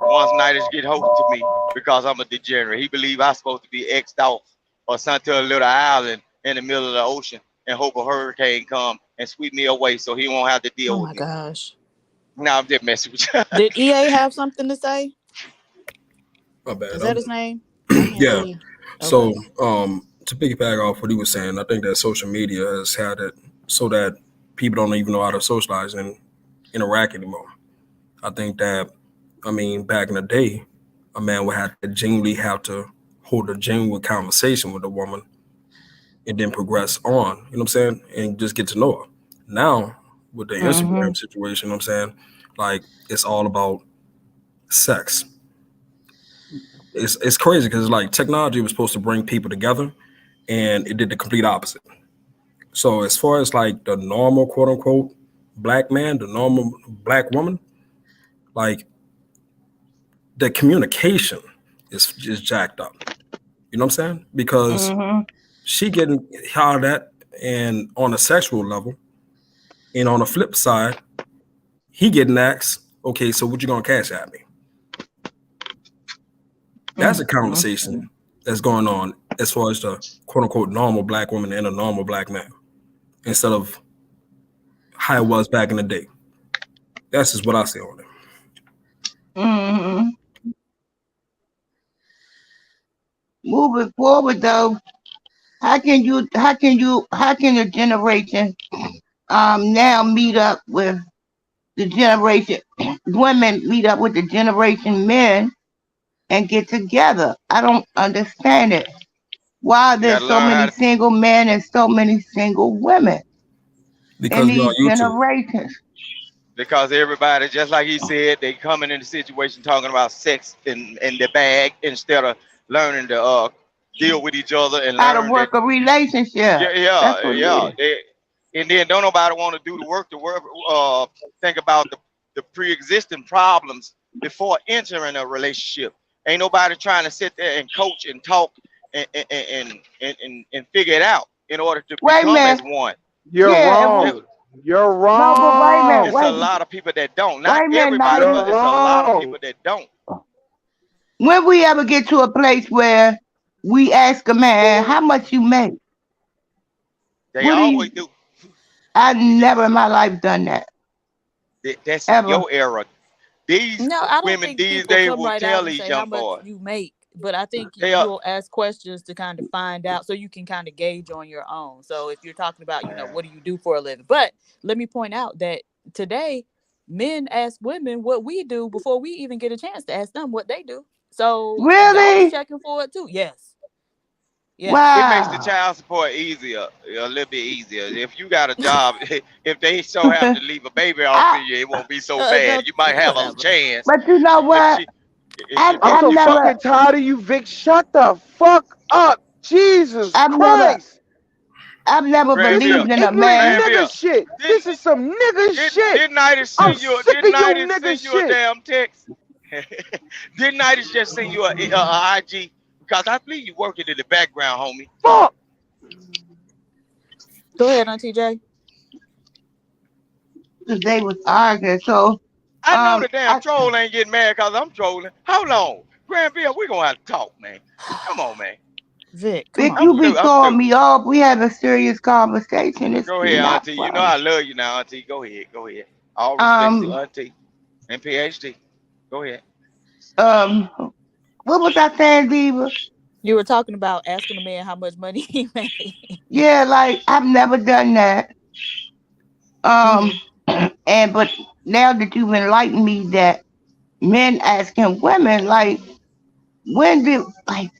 once Nighter's get hold to me because I'm a degenerate. He believe I'm supposed to be X'd off or sent to a little island in the middle of the ocean and hope a hurricane come and sweep me away so he won't have to deal with me. Oh my gosh. No, I'm just messing with you. Did EA have something to say? My bad. Is that his name? Yeah. Okay. So to piggyback off what he was saying, I think that social media has had it so that people don't even know how to socialize and interact anymore. I think that, I mean, back in the day, a man would have to genuinely have to hold a genuine conversation with a woman and then progress on, you know what I'm saying? And just get to know her. Now, with the Instagram situation, you know what I'm saying? Like, it's all about sex. It's crazy because like technology was supposed to bring people together and it did the complete opposite. So as far as like the normal quote unquote black man, the normal black woman, like the communication is jacked up. You know what I'm saying? Because she getting hollered at and on a sexual level, and on the flip side, he getting asked, okay, so what you gonna cash at me? That's a conversation that's going on as far as the quote unquote normal black woman and a normal black man, instead of how it was back in the day. That's just what I see on it. Moving forward though, how can the generation now meet up with the generation women meet up with the generation men and get together? I don't understand it. Why there's so many single men and so many single women in these generations? Because everybody, just like he said, they coming in the situation talking about sex in the bag instead of learning to deal with each other and how to work a relationship. Yeah. And then don't nobody want to do the work think about the pre-existing problems before entering a relationship. Ain't nobody trying to sit there and coach and talk and figure it out in order to become as one. You're wrong. You're wrong. No, but wait a minute. It's a lot of people that don't. Not everybody, but it's a lot of people that don't. When we ever get to a place where we ask a man how much you make? They always do. I've never in my life done that. That's ever. Your era. These I don't women think these people days come will right tell out and these say young how much boys. you make, but I think They you'll ask questions to kind of find out so you can kind of gauge on your own. So if you're talking about, what do you do for a living? But let me point out that today men ask women what we do before we even get a chance to ask them what they do. So really, y'all be checking for it too. Yes. Yeah. Wow. It makes the child support easier, a little bit easier. If you got a job, if they so happen to leave a baby off of you, it won't be so bad. You might have a chance. But you know what? I'm so fucking tired of you, Vic. Shut the fuck up. Jesus Christ. I've never believed in a man. Nigga shit. This is some nigga shit. Didn't Nightis send you a damn text? Didn't Nightis just send you a IG? Because I believe you working in the background, homie. Fuck. Go ahead, Auntie J. They was arguing, so I know the damn troll ain't getting mad because I'm trolling. How long? Grandbill, we're gonna have to talk, man. Come on, man. Vic, you be calling me off. We have a serious conversation. Go ahead, Auntie. You know I love you now, Auntie. Go ahead. All respect to Auntie and PhD. Go ahead. What was I saying, Diva? You were talking about asking a man how much money he made. Yeah, like I've never done that. But now that you've enlightened me that men asking women, like, when did, like,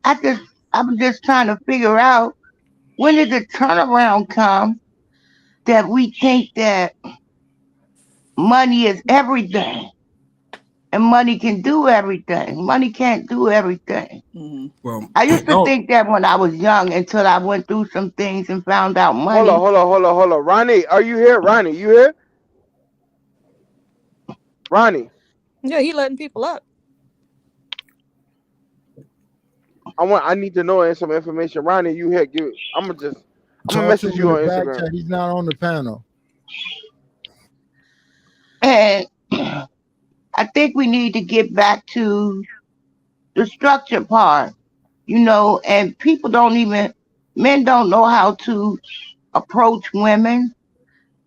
I'm just trying to figure out, when did the turnaround come that we think that money is everything and money can do everything? Money can't do everything. Well, I used to think that when I was young until I went through some things and found out money. Hold on. Ronnie, are you here? Ronnie, you here? Ronnie. Yeah, he letting people up. I need to know some information. Ronnie, you here? I'm gonna message you on Instagram. He's not on the panel. And I think we need to get back to the structure part, and men don't know how to approach women.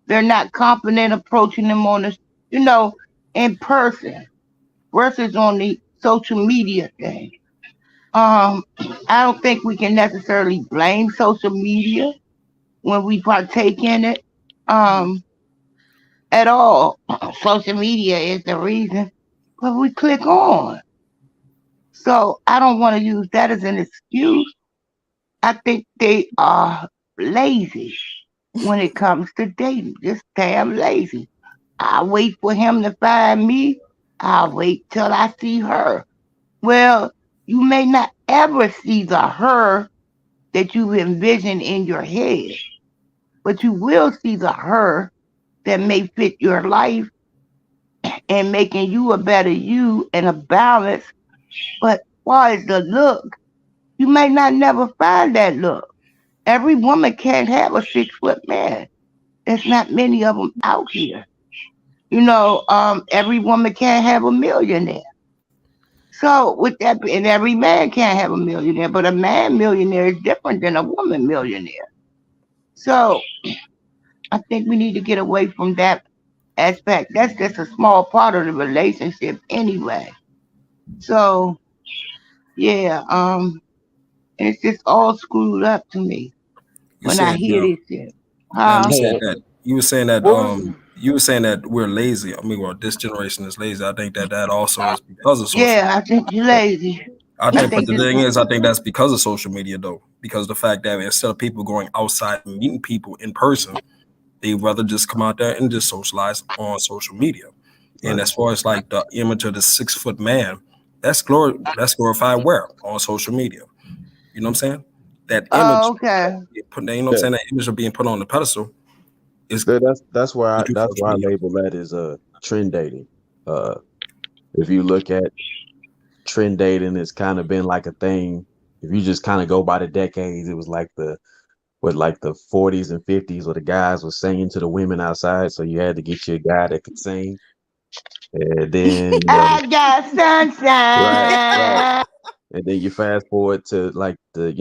They're not confident approaching them in person versus on the social media thing. I don't think we can necessarily blame social media when we partake in it at all. Social media is the reason, but we click on. So I don't want to use that as an excuse. I think they are lazy when it comes to dating. Just damn lazy. I'll wait for him to find me. I'll wait till I see her. Well, you may not ever see the her that you envision in your head, but you will see the her that may fit your life and making you a better you and a balance. But far as the look, you may not never find that look. Every woman can't have a 6-foot man. There's not many of them out here. Every woman can't have a millionaire. So with that, and every man can't have a millionaire, but a man millionaire is different than a woman millionaire. So I think we need to get away from that aspect. That's just a small part of the relationship anyway. So yeah, it's just all screwed up to me when I hear this shit. You were saying that we're lazy. I mean, well, this generation is lazy. I think that also is because of social. Yeah, I think you're lazy. But the thing is, I think that's because of social media, though. Because the fact that instead of people going outside and meeting people in person, they rather just come out there and just socialize on social media. And as far as like the image of the 6-foot man, that's glorified where? On social media. You know what I'm saying? That image. Oh, okay. You know what I'm saying? That image of being put on the pedestal. That's why I label that as trend dating. If you look at trend dating, it's kind of been like a thing. If you just kind of go by the decades, it was like the 40s and 50s where the guys were singing to the women outside, so you had to get you a guy that could sing. And then I got sunshine. Right. And then you fast forward to like the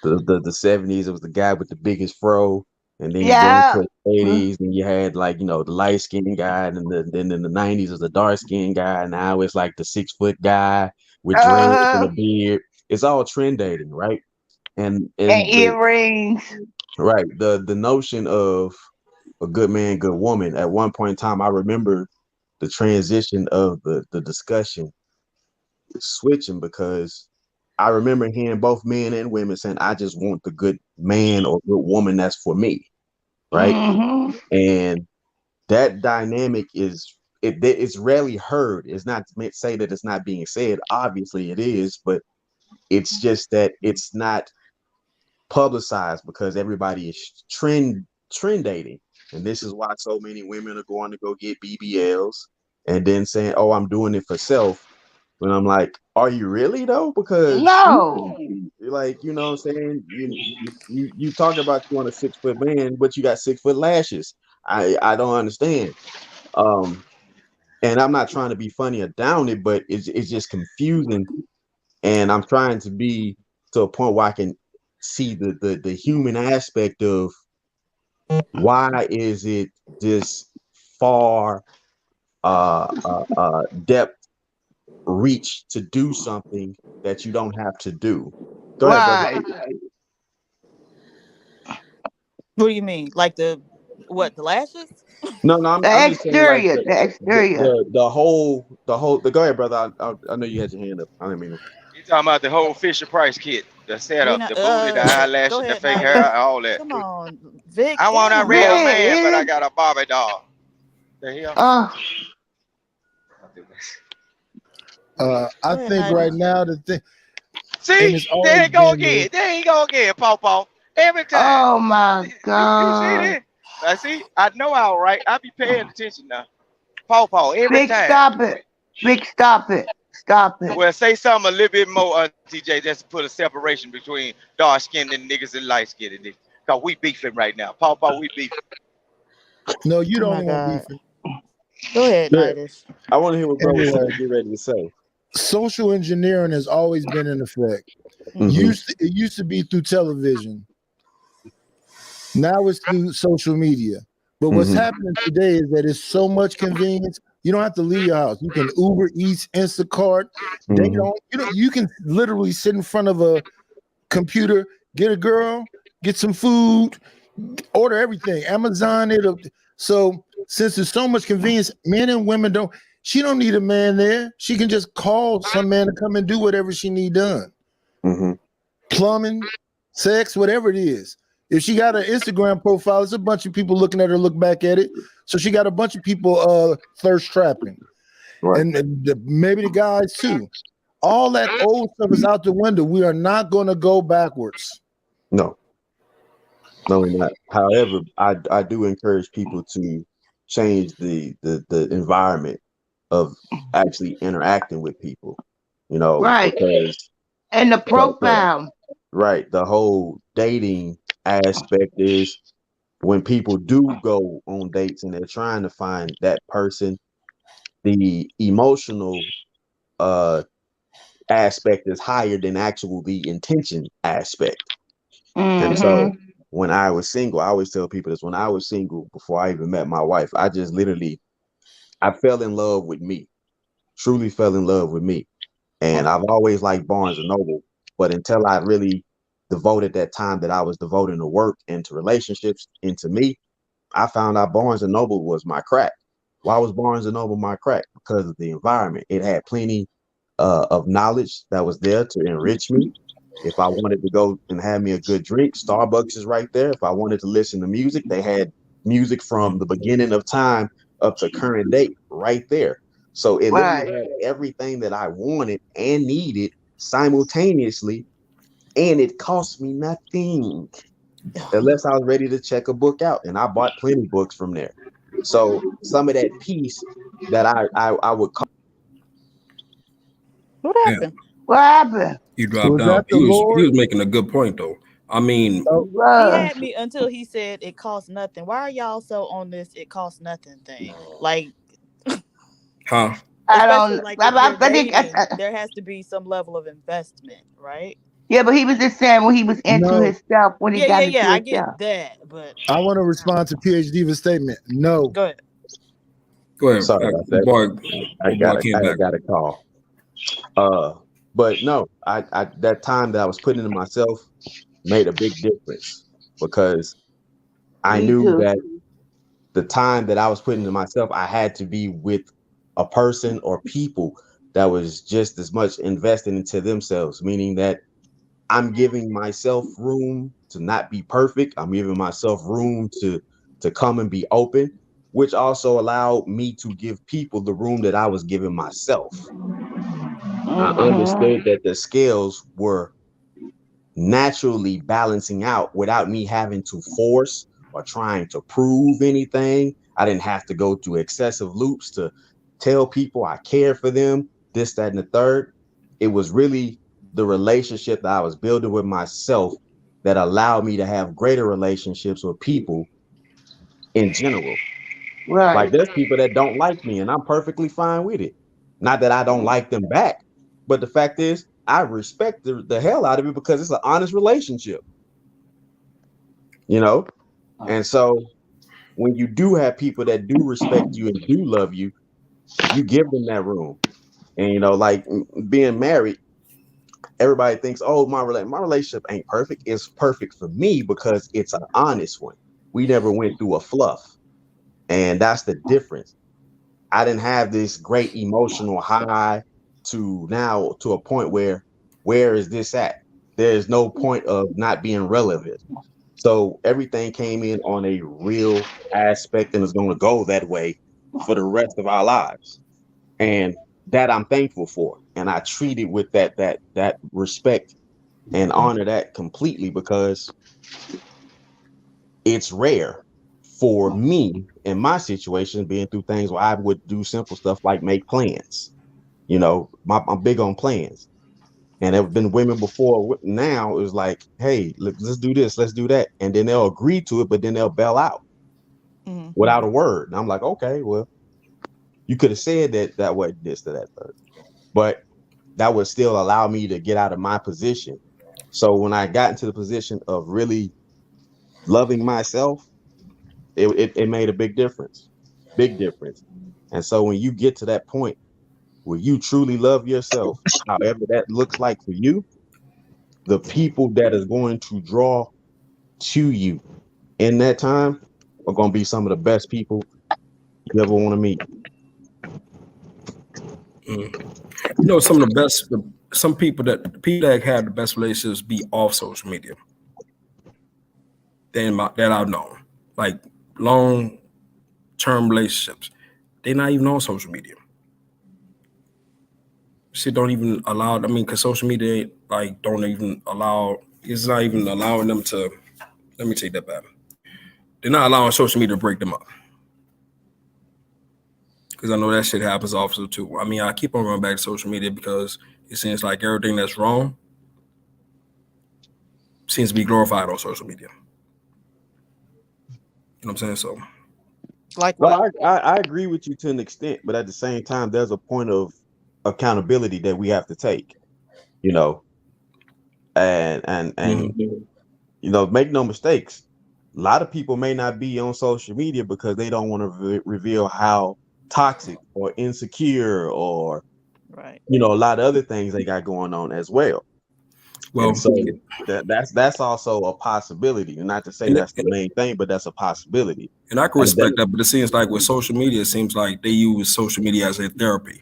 70s, it was the guy with the biggest fro. And then you go into the 80s, and you had like, the light skinned guy, and then in the 90s it was the dark skinned guy. Now it's like the 6-foot guy with dreads and a beard. It's all trend dating, right? And earrings. Right. The notion of a good man, good woman. At one point in time, I remember the transition of the discussion switching, because I remember hearing both men and women saying, I just want the good man or good woman that's for me. Right. Mm-hmm. And that dynamic it's rarely heard. It's not meant to say that it's not being said. Obviously it is, but it's just that it's not publicized because everybody is trend dating. And this is why so many women are going to go get BBLs and then saying, oh, I'm doing it for self. When I'm like, are you really though? Because no, like, you know what I'm saying? You talk about you want a 6-foot man, but you got 6-foot lashes. I don't understand. And I'm not trying to be funny or down it, but it's just confusing. And I'm trying to be to a point where I can see the human aspect of why is it this far depth reach to do something that you don't have to do. Right. What do you mean? Like the What, the lashes? No, The I'm just saying like exterior, the exterior. the whole. Go ahead, brother. I know you had your hand up. I didn't mean. You talking about the whole Fisher Price kit, the We setup, not the booty, the eyelashes, go the ahead, fake hair, Nidus. all that. Come on, Vic. I want a Damn. real Yeah, man, but I it, got a Barbie doll. The hell? I Go ahead, think right Nidus. now the thing, See, and it's there always you go been again. this. There you go again, Paw. Every time. oh my You see God. this? I see. I know I was right. I be paying attention now. Paw, every Vic, time. stop it. Vic, stop it. Stop it. Well, say something a little bit more, TJ, just to put a separation between dark skinned niggas and light skinned niggas. Cause we beefing right now. Paw, we beefing. No, you Oh the my only one God. beefing. Go ahead, Yeah, Nidus. I want to hear what bro was Anyway, saying. Get ready to say. social engineering has always been in effect. Mm-hmm. It used to be through television. Now it's through social media. But what's Mm-hmm. happening today is that it's so much convenience. You don't have to leave your house. You can Uber Eats, Instacart. They Mm-hmm. don't. You can literally sit in front of a computer, get a girl, get some food, order everything. Amazon it. So since there's so much convenience, men and women don't. She don't need a man there. She can just call some man to come and do whatever she need done. Mm-hmm. Plumbing, sex, whatever it is. If she got an Instagram profile, it's a bunch of people looking at her, look back at it. So she got a bunch of people thirst trapping. Right. And maybe the guys too. All that old stuff is out the window. We are not going to go backwards. No, we're not. However, I do encourage people to change the environment of actually interacting with people. You know, Right. because And the profile. right, the whole dating aspect is when people do go on dates and they're trying to find that person, the emotional aspect is higher than actual the intention aspect. And so when I was single, I always tell people this, when I was single before I even met my wife, I just literally I fell in love with me, truly fell in love with me. And I've always liked Barnes and Noble, but until I really devoted that time that I was devoting to work and to relationships into me, I found out Barnes and Noble was my crack. Why was Barnes and Noble my crack? Because of the environment. It had plenty of knowledge that was there to enrich me. If I wanted to go and have me a good drink, Starbucks is right there. If I wanted to listen to music, they had music from the beginning of time up to current date right there. So it literally had everything that I wanted and needed simultaneously, and it cost me nothing unless I was ready to check a book out. And I bought plenty books from there. So some of that piece that I would call. What happened? What happened? He dropped out. He was making a good point though. I mean, He had me until he said it costs nothing. Why are y'all so on this it costs nothing thing? Like, huh? I don't. Like I dating, think there has to be some level of investment, right? yeah, but he was just saying when he was into himself, when he got into I himself. get that, but I want to respond to PhD Diva's statement. No. Go ahead. Go ahead. Sorry about that. I got a call. But no, I that time that I was putting into myself made a big difference because I knew that the time that I was putting into myself, I had to be with a person or people that was just as much invested into themselves, meaning that I'm giving myself room to not be perfect. I'm giving myself room to come and be open, which also allowed me to give people the room that I was giving myself. I understood that the scales were naturally balancing out without me having to force or trying to prove anything. I didn't have to go through excessive loops to tell people I care for them, this, that, and the third. It was really the relationship that I was building with myself that allowed me to have greater relationships with people in general. Right. Like there's people that don't like me and I'm perfectly fine with it. Not that I don't like them back, but the fact is I respect the hell out of it because it's an honest relationship. You know? And so when you do have people that do respect you and do love you, you give them that room. And you know, like being married, everybody thinks, oh, my relationship ain't perfect. It's perfect for me because it's an honest one. we never went through a fluff. And that's the difference. I didn't have this great emotional high to now to a point where is this at? There's no point of not being relevant. So everything came in on a real aspect and is going to go that way for the rest of our lives. And that I'm thankful for. And I treat it with that respect and honor that completely, because it's rare for me in my situation, being through things where I would do simple stuff like make plans. You know, I'm big on plans. And there have been women before. Now it's like, hey, let's do this, let's do that. And then they'll agree to it, but then they'll bail out without a word. And I'm like, okay, well, you could have said that way, this to that third. But that would still allow me to get out of my position. So when I got into the position of really loving myself, it made a big difference. And so when you get to that point where you truly love yourself, however that looks like for you, the people that is going to draw to you in that time are going to be some of the best people you ever want to meet. You know, some people that have the best relationships be off social media that I've known, like long-term relationships. They're not even on social media. Shit don't even allow. I mean, because social media don't even allow. It's not even allowing them to. Let me take that back. They're not allowing social media to break them up. Because I know that shit happens also too. I mean, I keep on going back to social media because it seems like everything that's wrong seems to be glorified on social media. You know what I'm saying? So, like, well, I agree with you to an extent, but at the same time, there's a point of accountability that we have to take, you know, and you know, make no mistakes. A lot of people may not be on social media because they don't want to reveal how toxic or insecure or, you know, a lot of other things they got going on as well. Well, and so that's also a possibility. And not to say that's the main thing, but that's a possibility. And I can respect that, but it seems like with social media, it seems like they use social media as a therapy.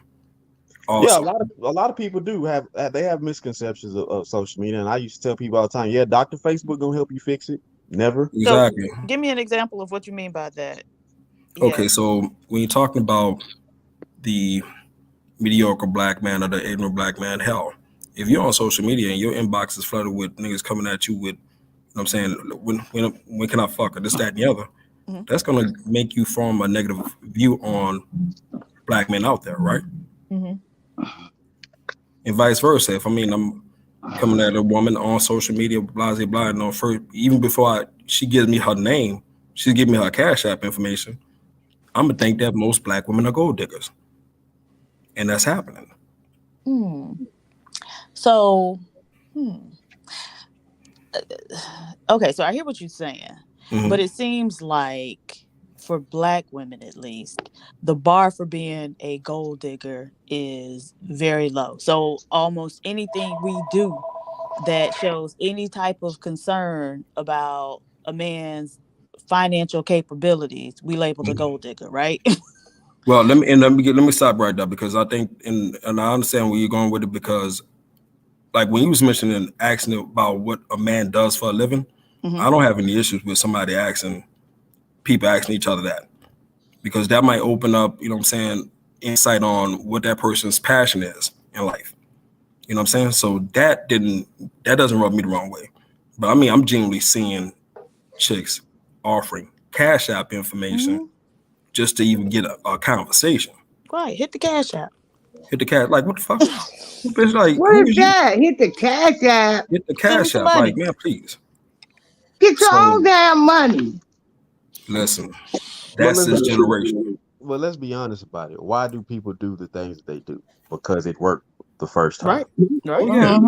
Also. Yeah, a lot of people do have misconceptions of social media, and I used to tell people all the time, yeah, Dr. Facebook gonna help you fix it. Never. Exactly. So give me an example of what you mean by that. Okay, so when you're talking about the mediocre black man or the ignorant black man, hell, if you're on social media and your inbox is flooded with niggas coming at you with, you know what I'm saying, when can I fuck her, this, that, and the other, that's gonna make you form a negative view on black men out there, right? And vice versa. If I'm coming at a woman on social media, blah, blah, blah, and on first, even before she gives me her name, she's giving me her Cash App information, I'm gonna think that most black women are gold diggers, and that's happening. So, okay, so I hear what you're saying, but it seems like for black women, at least, the bar for being a gold digger is very low. So almost anything we do that shows any type of concern about a man's financial capabilities, we label a gold digger, right? Well, let me stop right there, because I think, and I understand where you're going with it, because like when you was mentioning asking about what a man does for a living, I don't have any issues with somebody people asking each other that, because that might open up, you know what I'm saying, insight on what that person's passion is in life. You know what I'm saying? So that doesn't rub me the wrong way. But I mean, I'm genuinely seeing chicks offering Cash App information just to even get a conversation. Right, hit the Cash App. Hit the cash, like what the fuck? It's like, what is that? Hit the Cash App. Hit the Cash App, like, man, please. Get your own damn money. Listen, that's this generation. Well, let's be honest about it. Why do people do the things that they do? Because it worked the first time. Right. Oh, yeah.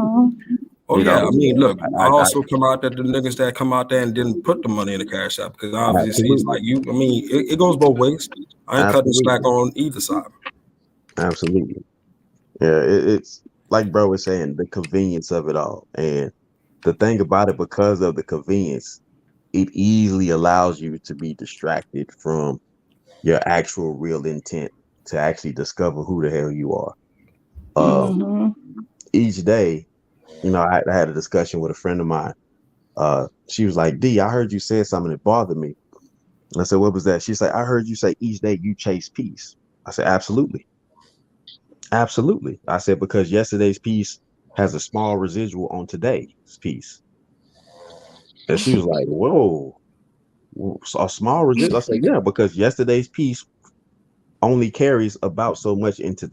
Oh, yeah. I mean, look, I also come out that the niggas that come out there and didn't put the money in the Cash App, because obviously it's like you, I mean, it goes both ways. I ain't cutting slack on either side. Absolutely. Yeah, it's like bro was saying, the convenience of it all. And the thing about it, because of the convenience, it easily allows you to be distracted from your actual real intent to actually discover who the hell you are. Each day, you know, I had a discussion with a friend of mine. She was like, D, I heard you said something that bothered me. And I said, what was that? She's like, I heard you say each day you chase peace. I said, absolutely. Absolutely. I said, because yesterday's peace has a small residual on today's peace. And she was like, whoa, a small residual? I said, yeah, because yesterday's peace only carries about so much into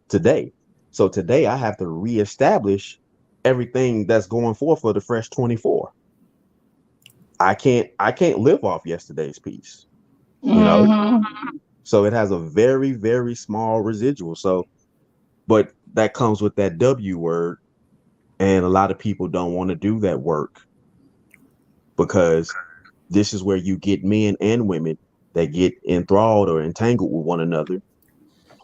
today. So today I have to reestablish everything that's going forth for the fresh 24. I can't live off yesterday's peace, you know? So it has a very, very small residual. So, but that comes with that W word. And a lot of people don't want to do that work because this is where you get men and women that get enthralled or entangled with one another,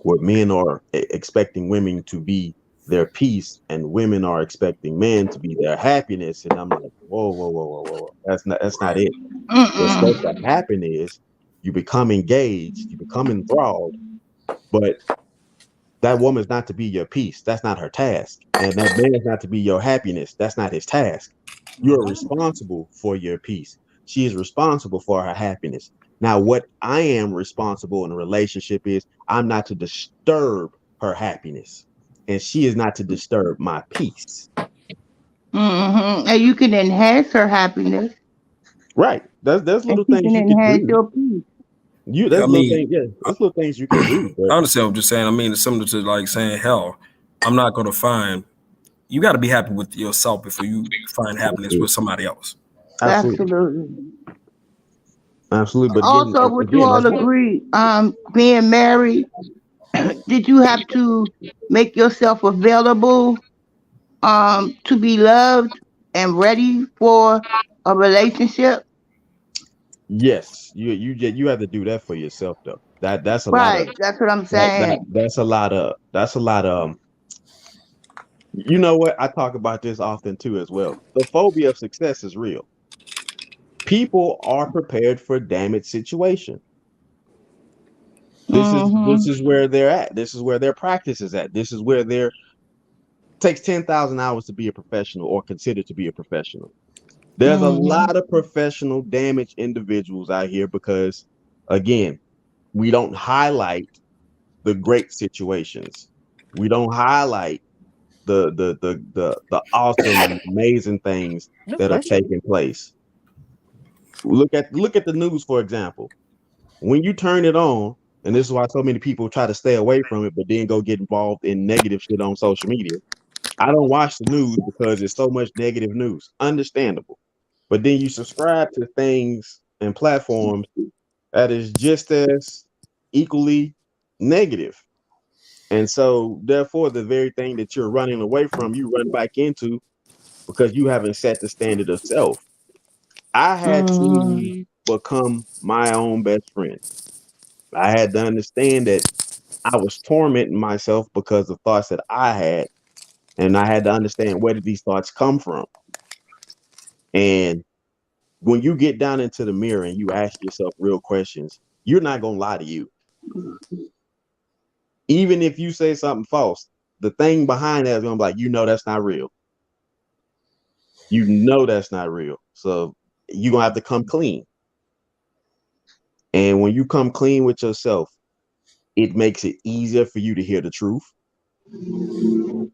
where men are expecting women to be their peace and women are expecting men to be their happiness. And I'm like, whoa. That's not it. What's supposed to happen is you become engaged, you become enthralled, but that woman's not to be your peace. That's not her task. And that man is not to be your happiness. That's not his task. You are responsible for your peace. She is responsible for her happiness. Now, what I am responsible in a relationship is I'm not to disturb her happiness. And she is not to disturb my peace. And you can enhance her happiness. Right. There's little things you enhance can do. your peace. There's little things you can do. But I understand what you're saying. I mean, it's similar to like saying, hell, I'm not going to find. You got to be happy with yourself before you find happiness with somebody else. Absolutely. But also, would you all agree? Being married, did you have to make yourself available to be loved and ready for a relationship? Yes, you have to do that for yourself though. That's a right. lot of, that's what I'm saying. That's a lot of you know what? I talk about this often too as well. The phobia of success is real. People are prepared for damaged situation. This is where they're at. This is where their practice is at. This is where takes 10,000 hours to be a professional or considered to be a professional. There's a lot of professional damaged individuals out here because, again, we don't highlight the great situations. We don't highlight the awesome, amazing things that are taking place. Look at the news, for example. When you turn it on, and this is why so many people try to stay away from it, but then go get involved in negative shit on social media. I don't watch the news because it's so much negative news. Understandable. But then you subscribe to things and platforms that is just as equally negative. And so therefore, the very thing that you're running away from, you run back into because you haven't set the standard of self. I had to become my own best friend. I had to understand that I was tormenting myself because of thoughts that I had. And I had to understand, where did these thoughts come from? And when you get down into the mirror and you ask yourself real questions, you're not going to lie to you. Even if you say something false, the thing behind that is going to be like, that's not real. That's not real. So you're going to have to come clean. And when you come clean with yourself, it makes it easier for you to hear the truth. You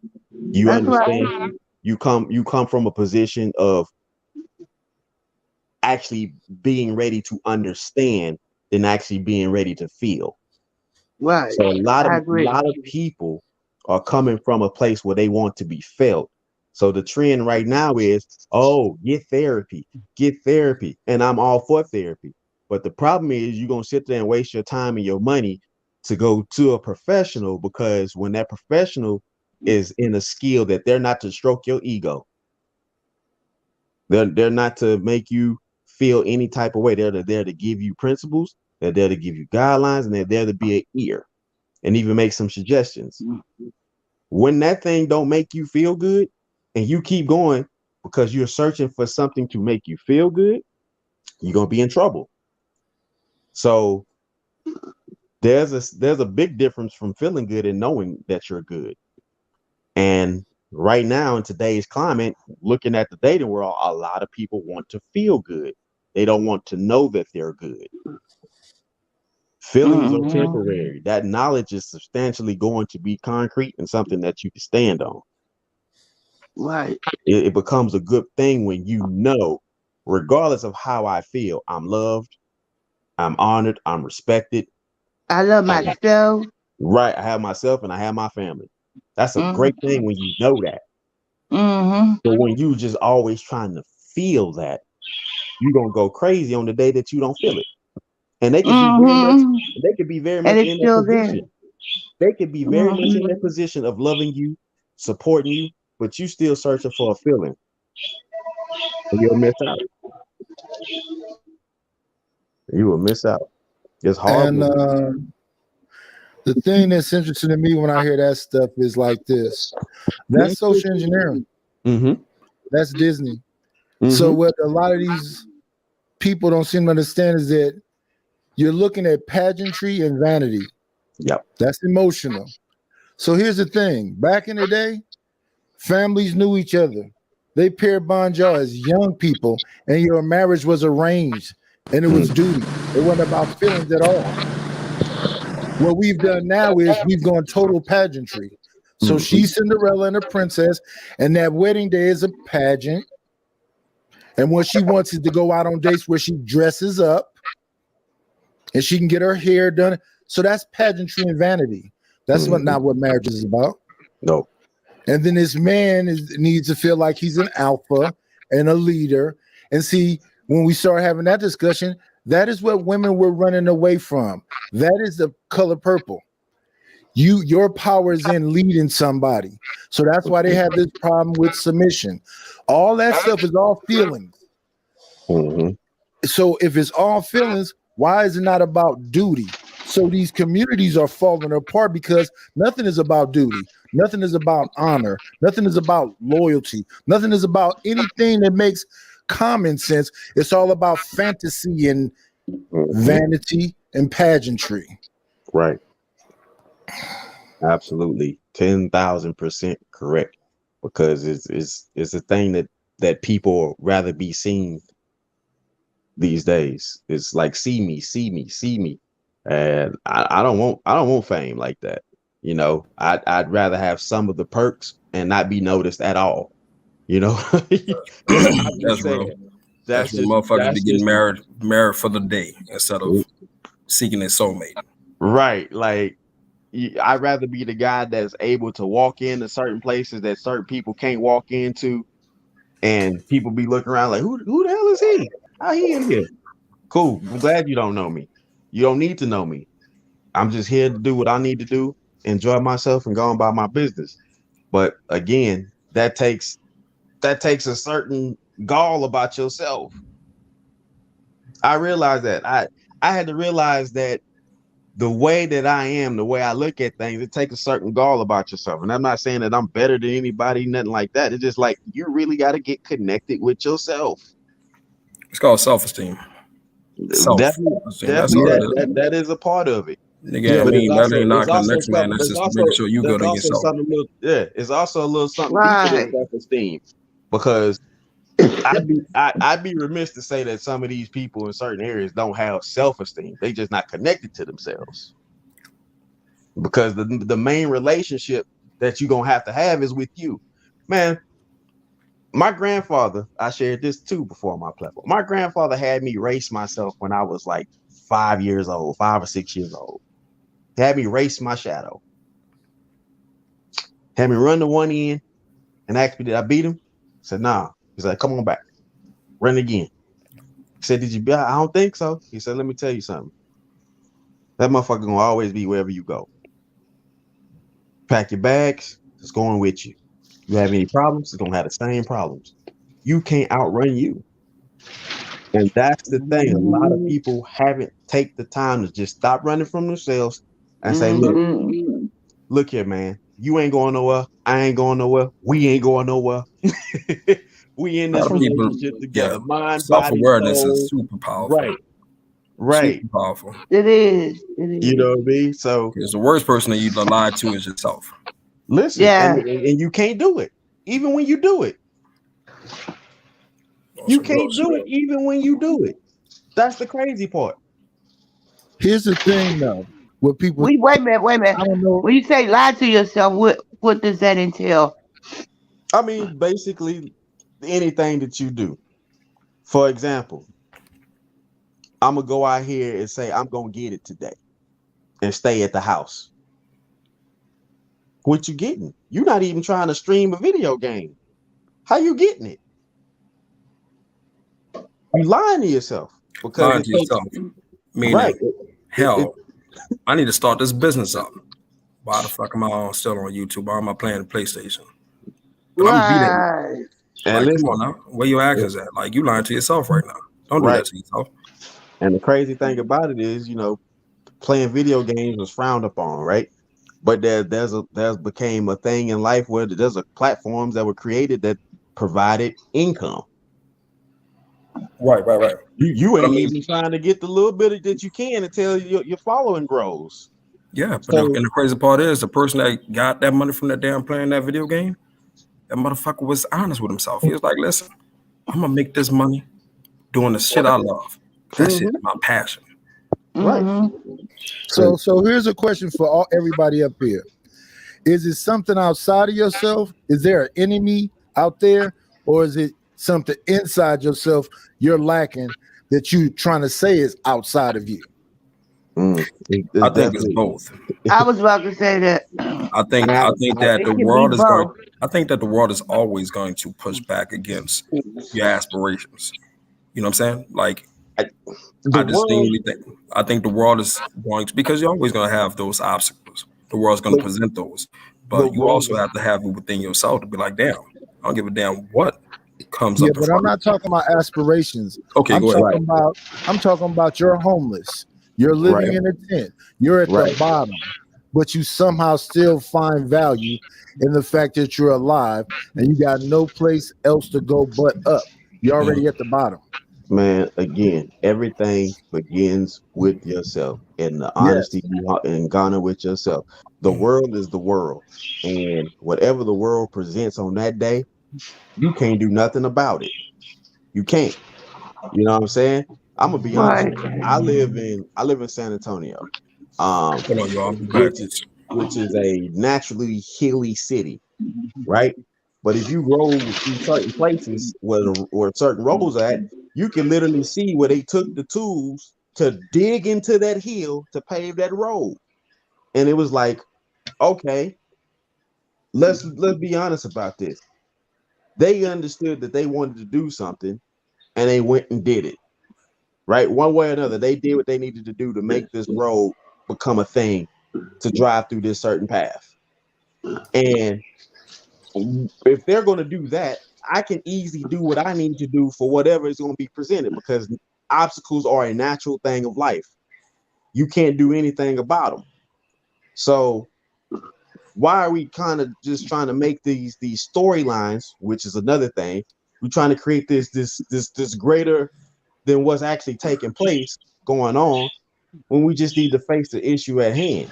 understand? Right. You come from a position of actually being ready to understand than actually being ready to feel. Right. So a lot of people are coming from a place where they want to be felt. So the trend right now is, get therapy. And I'm all for therapy. But the problem is you're going to sit there and waste your time and your money to go to a professional, because when that professional is in a skill that they're not to stroke your ego. They're not to make you feel any type of way. They're there to give you principles. They're there to give you guidelines, and they're there to be an ear and even make some suggestions. When that thing don't make you feel good and you keep going because you're searching for something to make you feel good, you're gonna be in trouble. So there's a big difference from feeling good and knowing that you're good. And right now in today's climate, looking at the dating world, a lot of people want to feel good. They don't want to know that they're good. Feelings are temporary. That knowledge is substantially going to be concrete and something that you can stand on. Right. It becomes a good thing when you know, regardless of how I feel, I'm loved, I'm honored, I'm respected. I love myself. Right. I have myself and I have my family. That's a great thing when you know that. But when you just always trying to feel that, you're gonna go crazy on the day that you don't feel it. And they could be very much in that position. They could be very much in that position of loving you, supporting you, but you still searching for a feeling. And you'll miss out. You will miss out. It's hard. And the thing that's interesting to me when I hear that stuff is like this. That's social engineering. That's Disney. So what a lot of these people don't seem to understand is that you're looking at pageantry and vanity. Yep. That's emotional. So here's the thing. Back in the day, families knew each other. They paired bond y'all as young people, and your marriage was arranged, and it was duty. It wasn't about feelings at all. What we've done now is we've gone total pageantry. So she's Cinderella and a princess, and that wedding day is a pageant. And what she wants is to go out on dates where she dresses up and she can get her hair done. So that's pageantry and vanity. That's not what marriage is about. No. And then this man needs to feel like he's an alpha and a leader. And see, when we start having that discussion, that is what women were running away from. That is the color purple. Your power is in leading somebody. So that's why they have this problem with submission. All that stuff is all feelings. So if it's all feelings, why is it not about duty? So these communities are falling apart because nothing is about duty. Nothing is about honor. Nothing is about loyalty. Nothing is about anything that makes common sense. It's all about fantasy and vanity and pageantry. Right. Absolutely. 10,000% correct. Because it's a thing that people rather be seen these days. It's like see me. And I don't want fame like that. You know, I'd rather have some of the perks and not be noticed at all. You know, that's real. That's when motherfuckers be getting married for the day instead of seeking their soulmate. Right. Like, I'd rather be the guy that's able to walk into certain places that certain people can't walk into, and people be looking around like, who the hell is he? How he in here? Cool. I'm glad you don't know me. You don't need to know me. I'm just here to do what I need to do, enjoy myself, and go on about my business. But again, that takes a certain gall about yourself. I realized that. I had to realize that the way that I am, the way I look at things, it takes a certain gall about yourself. And I'm not saying that I'm better than anybody, nothing like that. It's just like you really got to get connected with yourself. It's called self-esteem. Definitely, that is a part of it. Nigga, I mean, that ain't knocking the next man. That's just making sure you good on yourself. It's also a little something to self-esteem, because I'd be remiss to say that some of these people in certain areas don't have self-esteem. They just not connected to themselves. Because the main relationship that you're gonna have is with you. Man, my grandfather, I shared this too before on my platform. My grandfather had me race myself when I was like 5 or 6 years old. He had me race my shadow. Had me run to one end and asked me, did I beat him? I said, nah. He's like, come on back. Run again. He said, did you beat him? I don't think so. He said, let me tell you something. That motherfucker gonna always be wherever you go. Pack your bags, it's going with you. You have any problems, it's gonna have the same problems. You can't outrun you. And that's the thing. A lot of people haven't take the time to just stop running from themselves and say, look here, man, you ain't going nowhere. I ain't going nowhere. We ain't going nowhere. We in this People, relationship together. Mind, self-awareness body, is soul. super powerful. Right. Super powerful. It is. It is. You know what I mean? So because the worst person that you lie to is yourself. Listen, Yeah. and you can't do it, even when you do it. You can't do it, even when you do it. That's the crazy part. Here's the thing, though. What people Wait a minute. I don't know. When you say lie to yourself, what does that entail? I mean, basically anything that you do. For example, I'm gonna go out here and say I'm gonna get it today and stay at the house. What you getting? You're not even trying to stream a video game. How you getting it? You lying to yourself because Lying to yourself. Meaning, right. hell, I need to start this business up. Why the fuck am I still on YouTube? Why am I playing the PlayStation? But I'm gonna be there. And Like, come on now, where your actions at? Like, you lying to yourself right now. Don't do that to yourself. And the crazy thing about it is, you know, playing video games was frowned upon, right? But there's became a thing in life where there's platforms that were created that provided income. Right. You ain't even trying to get the little bit that you can until your following grows. Yeah, but and the crazy part is the person that got that money from that damn playing that video game, that motherfucker was honest with himself. He was like, listen, I'm gonna make this money doing the shit I love. That shit is my passion. Right. So here's a question for everybody up here. Is it something outside of yourself? Is there an enemy out there? Or is it something inside yourself you're lacking that you trying to say is outside of you? I think it's both. I was about to say that. I think that the world is going. I think that the world is always going to push back against your aspirations. You know what I'm saying? Like, I think the world is going to, because you're always going to have those obstacles. The world's going to present those, but you also have to have it within yourself to be like, damn, I don't give a damn what comes up. Yeah, but I'm not talking about aspirations. Okay, I'm go ahead. I'm talking about you're homeless. You're living in a tent. You're at the bottom, but you somehow still find value in the fact that you're alive and you got no place else to go but up. You're already at the bottom. Man, again, everything begins with yourself and the honesty and honor with yourself. The world is the world, and whatever the world presents on that day, you can't do nothing about it. You can't. You know what I'm saying? I'm gonna be honest. I live in San Antonio, which is a naturally hilly city, right? But if you roll through certain places where certain roads are at, you can literally see where they took the tools to dig into that hill to pave that road. And it was like, okay, let's be honest about this. They understood that they wanted to do something and they went and did it. Right? One way or another, they did what they needed to do to make this road become a thing to drive through this certain path. And if they're going to do that, I can easily do what I need to do for whatever is going to be presented, because obstacles are a natural thing of life. You can't do anything about them. So why are we kind of just trying to make these storylines, which is another thing? We're trying to create this greater than what's actually taking place going on, when we just need to face the issue at hand.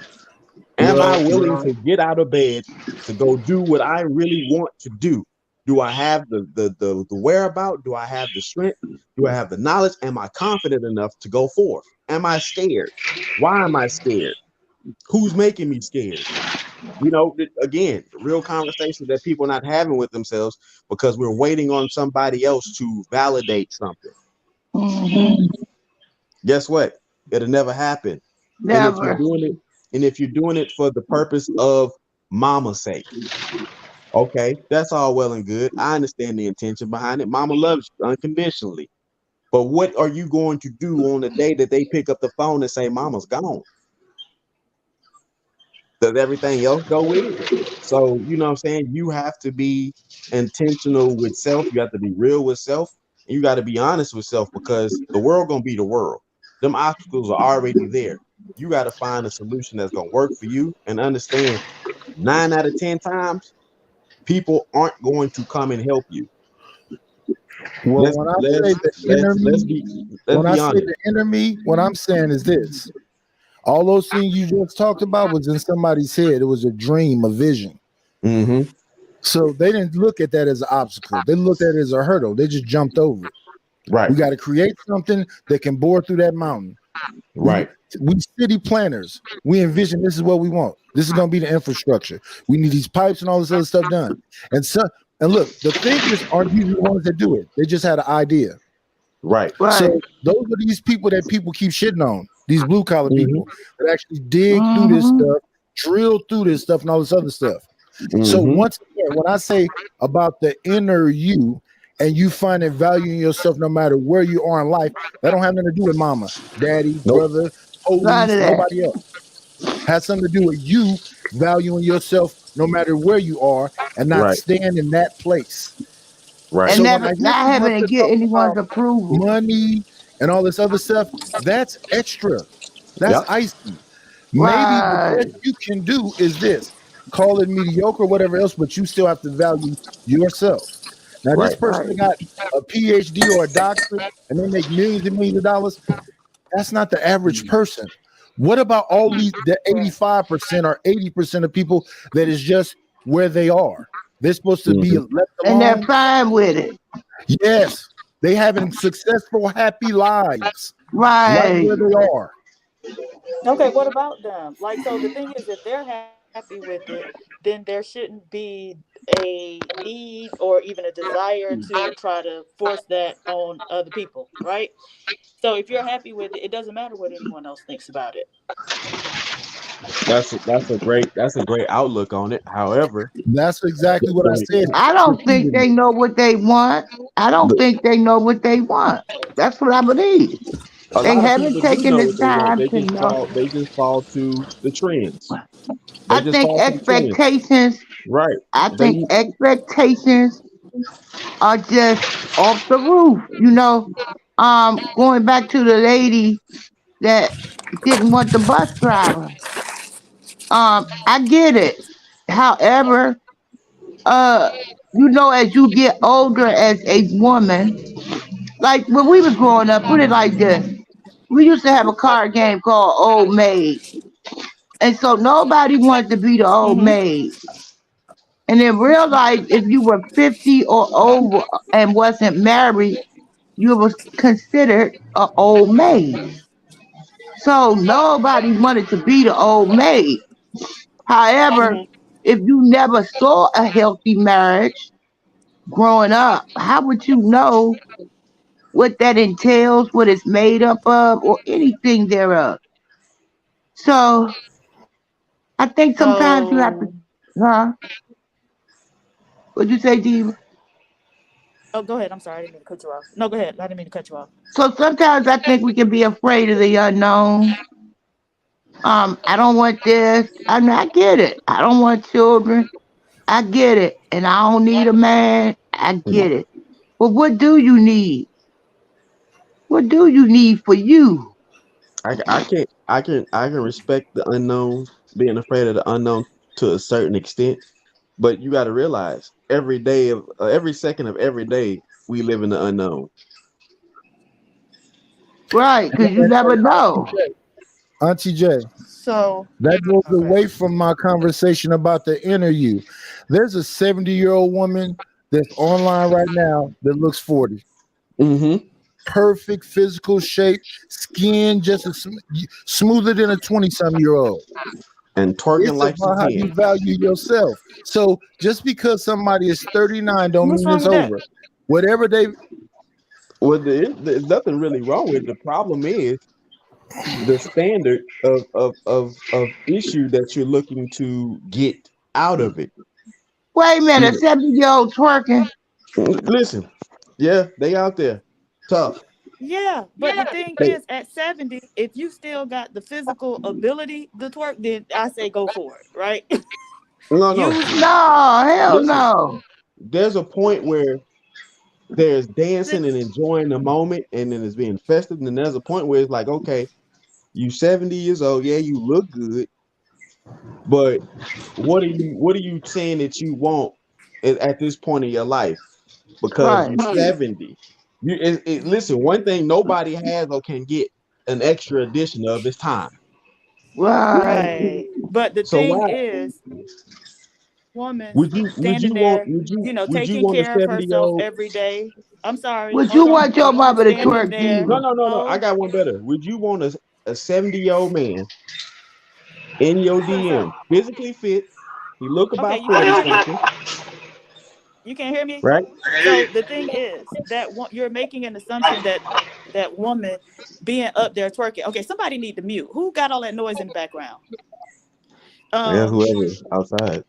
Am I willing to get out of bed to go do what I really want to do? Do I have the whereabout? Do I have the strength? Do I have the knowledge? Am I confident enough to go forth? Am I scared? Why am I scared? Who's making me scared? You know, again, real conversations that people are not having with themselves because we're waiting on somebody else to validate something. Guess what? It'll never happen. Never. And if you're doing it for the purpose of mama's sake, okay, that's all well and good. I understand the intention behind it. Mama loves you unconditionally. But what are you going to do on the day that they pick up the phone and say mama's gone? Does everything else go with it? So, you know what I'm saying? You have to be intentional with self. You have to be real with self. And you got to be honest with self, because the world going to be the world. Them obstacles are already there. You got to find a solution that's going to work for you, and understand 9 out of 10 times people aren't going to come and help you. Well, Let's when I say the enemy, what I'm saying is this: all those things you just talked about was in somebody's head. It was a dream, a vision. Mm-hmm. So they didn't look at that as an obstacle. They looked at it as a hurdle. They just jumped over it. Right. We got to create something that can bore through that mountain. Right. We city planners, we envision this is what we want. This is going to be the infrastructure. We need these pipes and all this other stuff done. And look, the thinkers aren't usually the ones that do it. They just had an idea. Right. So those are these people that people keep shitting on. These blue collar people that actually dig through this stuff, drill through this stuff, and all this other stuff. So once again, when I say about the inner you and you finding value in yourself no matter where you are in life, that don't have nothing to do with mama, daddy, brother, police, nobody else. Has something to do with you valuing yourself no matter where you are and not staying in that place. Right. So And not having to get anyone's approval. Money and all this other stuff, that's extra. That's icing. Maybe the best you can do is this. Call it mediocre, whatever else, but you still have to value yourself. Now, this person got a PhD or a doctorate and they make millions and millions of dollars. That's not the average person. What about all the 85% or 80% of people that is just where they are? They're supposed to be left alone. And they're fine with it. Yes. They having successful, happy lives. Right where they are. Okay, what about them? Like, so the thing is, if they're happy with it, then there shouldn't be a need or even a desire to try to force that on other people, right? So if you're happy with it, it doesn't matter what anyone else thinks about it. That's a great outlook on it. However, that's exactly what I said. I don't think they know what they want. I don't think they know what they want. That's what I believe. They haven't taken the time to know. They just fall to the trends. I think expectations. Right. I think expectations are just off the roof. You know, going back to the lady that didn't want the bus driver. I get it. However, you know, as you get older as a woman, like when we was growing up, put it like this. We used to have a card game called Old Maid. And so nobody wanted to be the old maid. And in real life, if you were 50 or over and wasn't married, you was considered an old maid. So nobody wanted to be the old maid. However, if you never saw a healthy marriage growing up, how would you know what that entails, what it's made up of, or anything thereof? So I think sometimes you have to, what'd you say, Diva? Oh, go ahead. I'm sorry. I didn't mean to cut you off. No, go ahead. I didn't mean to cut you off. So sometimes I think we can be afraid of the unknown. I don't want this. I get it. I don't want children. I get it. And I don't need a man. I get it. But what do you need? What do you need for you? I can respect the unknown, being afraid of the unknown to a certain extent, but you got to realize every second of every day we live in the unknown. Right, because you never know. Auntie J. So that goes away from my conversation about the inner you. There's a 70-year-old woman that's online right now that looks 40. Perfect physical shape, skin just as smoother than a 20-some-year-old. And twerking like about how you value yourself. So just because somebody is 39 don't mean it's over. Whatever they there's nothing really wrong with it. The problem is the standard of issue that you're looking to get out of it. Wait a minute, 70-year-old twerking. Listen, yeah, they out there. Tough. Yeah, but the thing is, at 70, if you still got the physical ability to twerk, then I say go for it, right? No, hell no. There's a point where there's dancing and enjoying the moment, and then it's being festive. And then there's a point where it's like, okay, you 70 years old, yeah, you look good, but what are you saying that you want at this point in your life because you're 70. Listen, one thing nobody has or can get an extra addition of is time. Right. But the So thing why is, woman would you standing there, taking want a care of herself 70-year-old? every day. I'm sorry. Would hold you on. want your A woman mama to standing twerk there. Jesus? No. I got one better. Would you want a 70-year-old man in your DM, physically fit? He look Okay, about you can't 40 hear me? something, You can't hear me? right? So the thing is that you're making an assumption that that woman being up there twerking. Okay, somebody need to mute. Who got all that noise in the background? Yeah, whoever outside.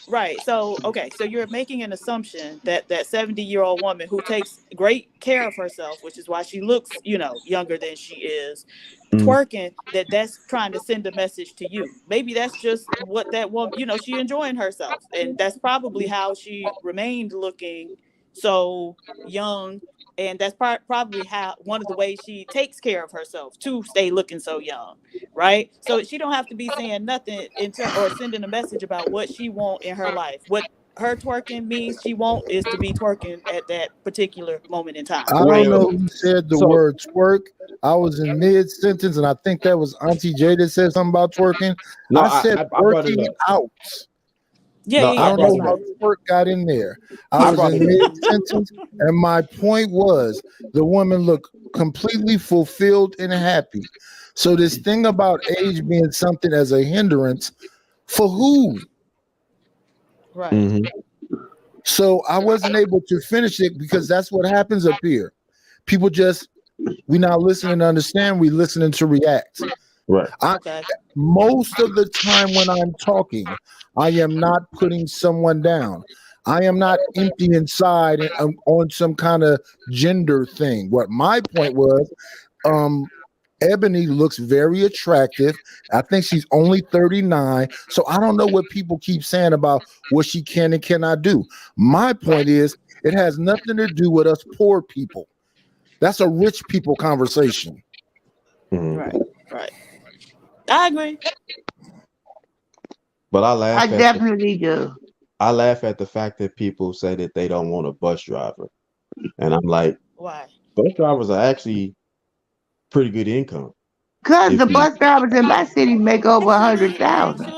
Right. So, okay. So you're making an assumption that that 70-year-old woman who takes great care of herself, which is why she looks, younger than she is, twerking, that's trying to send a message to you. Maybe that's just what that woman, she enjoying herself. And that's probably how she remained looking so young. And that's probably how one of the ways she takes care of herself to stay looking so young, right? So she don't have to be saying nothing or sending a message about what she want in her life. What her twerking means she want is to be twerking at that particular moment in time. I don't know who said the word twerk. I was in mid sentence, and I think that was Auntie J that said something about twerking. No, I said I brought it working up. out. Yeah, I don't know how twerk got in there. I was in mid sentence, and my point was the woman looked completely fulfilled and happy. So this thing about age being something as a hindrance for who? Right. So I wasn't able to finish it because that's what happens up here. People we not listening to understand, we listening to react. Right. Most of the time when I'm talking, I am not putting someone down. I am not empty inside and on some kind of gender thing. What my point was, Ebony looks very attractive. I think she's only 39. So I don't know what people keep saying about what she can and cannot do. My point is, it has nothing to do with us poor people. That's a rich people conversation. Right. I agree. But I laugh. I definitely do. I laugh at the fact that people say that they don't want a bus driver, and I'm like, why? Bus drivers are actually pretty good income. Because the bus drivers in my city make over 100,000.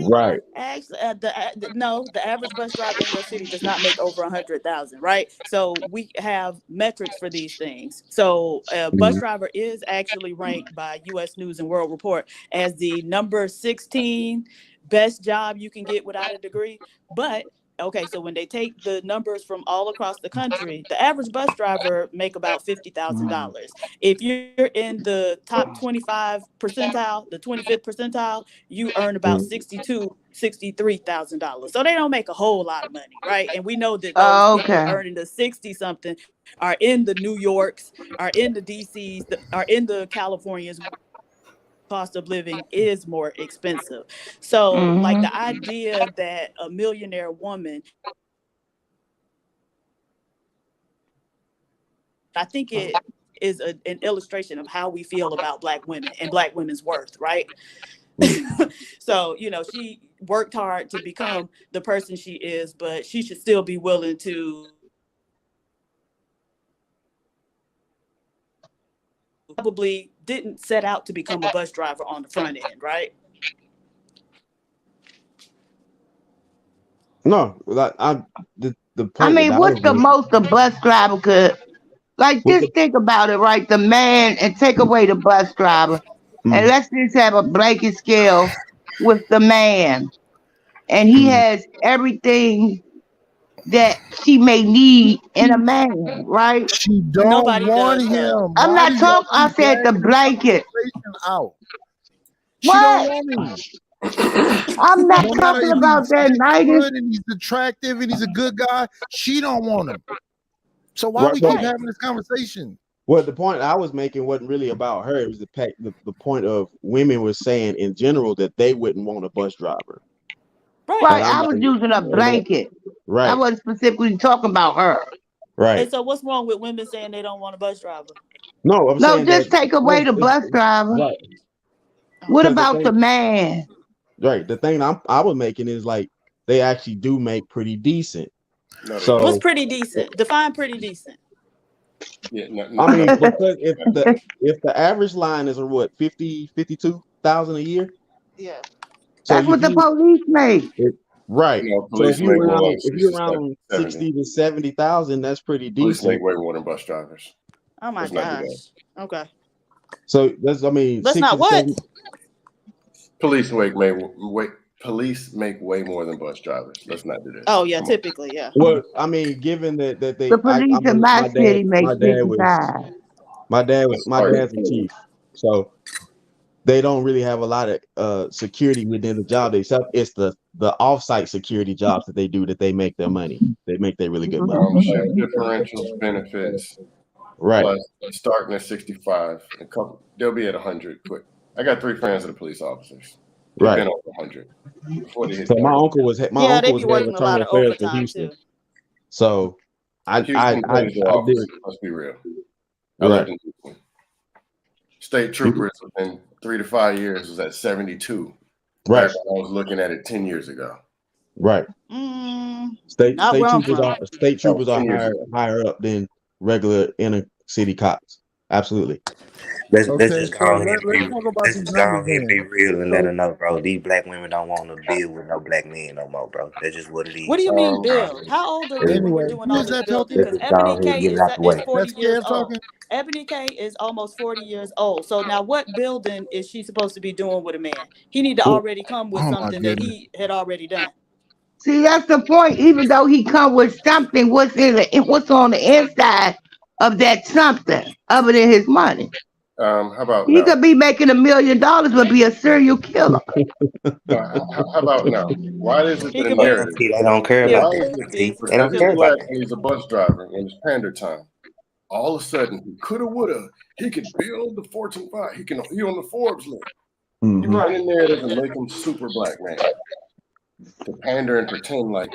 Right. Actually, the average bus driver in your city does not make over 100,000, right? So we have metrics for these things. So bus driver is actually ranked by U.S. News and World Report as the number 16 best job you can get without a degree. But okay, so when they take the numbers from all across the country, the average bus driver make about $50,000. If you're in the top 25 percentile, the 25th percentile, you earn about $63,000. So they don't make a whole lot of money, right? And we know that those people earning the 60 something are in the New Yorks, are in the DCs, are in the Californias. Cost of living is more expensive. So like the idea that a millionaire woman, I think it is an illustration of how we feel about Black women and Black women's worth, right? So, she worked hard to become the person she is, but she should still be willing to probably didn't set out to become a bus driver on the front end, right? No, the point. I mean, what's the most a bus driver could, just think about it, right? The man, and take away the bus driver, and let's just have a blanket scale with the man, and he has everything that she may need in a man, right? She don't want him. I'm not talking. I said the blanket. Out. What? I'm not talking about that night. And he's attractive and he's a good guy. She don't want him. So why we keep having this conversation? Well, the point I was making wasn't really about her. It was the point of women were saying in general that they wouldn't want a bus driver. Right, I was using a blanket. Right. I wasn't specifically talking about her. Right. And so what's wrong with women saying they don't want a bus driver? No, I'm saying just take away the bus driver. Right. What about the man? Right. The thing I was making is like they actually do make pretty decent. So what's pretty decent? Define pretty decent. Yeah, I mean, because if the average line is what 52,000 a year. Yeah. So That's what the police make. Right. You know, So if police make more like you're around 60 to 70,000, that's pretty police decent. make way more than bus drivers. Oh my gosh. Okay. So that's, I mean, Let's not what? Police make way more than bus drivers. Let's not do that. Oh yeah, typically, yeah. Well, I mean, given that they The police in my city make 55. My dad's a chief, so they don't really have a lot of security within the job. Except it's the off-site security jobs that they do that they make their money. They make their really good money. Differentials, benefits, right? Plus, starting at 65, they'll be at 100 quick. I got 3 friends that are police officers. They've Right. been over 100 before they hit. So my uncle was head of working a lot internal of affairs for overtime, Houston. too. So I Houston did. let's be real. I lived in Houston. State troopers within 3 to 5 years was at 72. Right. I was looking at it 10 years ago. Right. State not where I'm troopers from. are higher up than regular inner city cops. Absolutely. Let's Okay, just so go ahead let's and talk about let's these just go numbers ahead and be then. real and let her know, bro. These black women don't want to deal with no black men no more, bro. That's just what it is. What do you mean build? How old are we when we're Anyway, doing who all is this that building? talking? Because Let's just go Ebony ahead and K get it out the way. is 40 That's years Kev old. talking? Ebony K is almost 40 years old. So now what building is she supposed to be doing with a man? He need to already come with Oh my something that goodness. he had already done. See, that's the point. Even though he come with something, what's on the inside of that something other than his money? How about He now? could be making $1 million, but be a serial killer. How about now? Why is it He the could be narrative? They don't care Yeah, about Why that. is see, it They don't because care he's about black that. and he's a bus driver when it's pander time? All of a sudden, he coulda, woulda. He could build the Fortune 5. He on the Forbes list. You run in there and make him super black man to pander and pretend like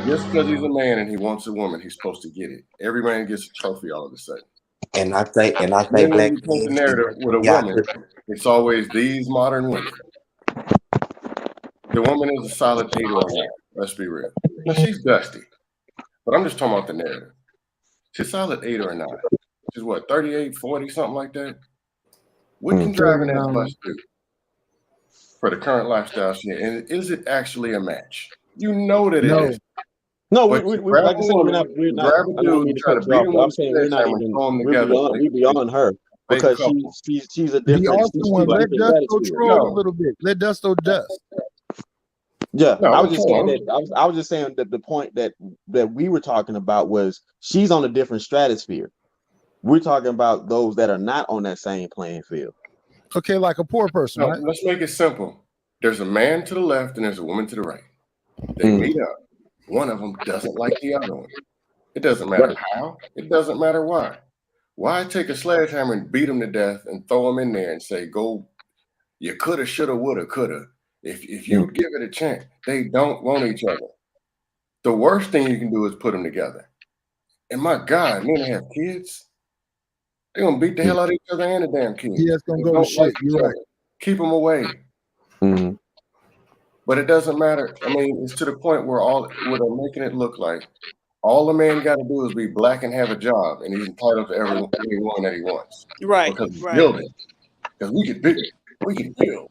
just because he's a man and he wants a woman, he's supposed to get it. Every man gets a trophy all of a sudden. And I say Then black when you paint the men. narrative with a Yeah, woman, it's always these modern women. The woman is a solid 8 or a 9. Let's be real. Now she's dusty, but I'm just talking about the narrative. She's solid 8 or a 9. She's what, 38, 40, something like that? What can driving that bus do for the current lifestyle she in? And is it actually a match? You know that it No. is. No, But we you grab like a I said, woman, we're you not. grab a I don't dude, mean you to try to cut you beat off, him but I'm with a saying we're not sledgehammer and even. throw them We're together. beyond her Big because couple. she's a The different. awesome She's one. a Let different Dusto stratosphere. troll a No, little bit. Let Dusto dust. Yeah, no, I I'm was just saying telling that. I was just saying that the point that we were talking about was she's on a different stratosphere. We're talking about those that are not on that same playing field. Okay, like a poor person, no, right? let's make it simple. There's a man to the left and there's a woman to the right. They meet up. One of them doesn't like the other one. It doesn't matter how. It doesn't matter why. Why take a sledgehammer and beat them to death and throw them in there and say, go, you coulda, shoulda, woulda, coulda. If you give it a chance, they don't want each other. The worst thing you can do is put them together. And my God, then they have kids. They're going to beat the hell out of each other and the damn kids. Yeah, it's gonna They go to don't shit. like each You're right. other. Keep them away. But it doesn't matter. I mean, it's to the point where they're making it look like all a man got to do is be black and have a job, and he's entitled to everyone that he wants. Right, Because he's right. building. Because we can build.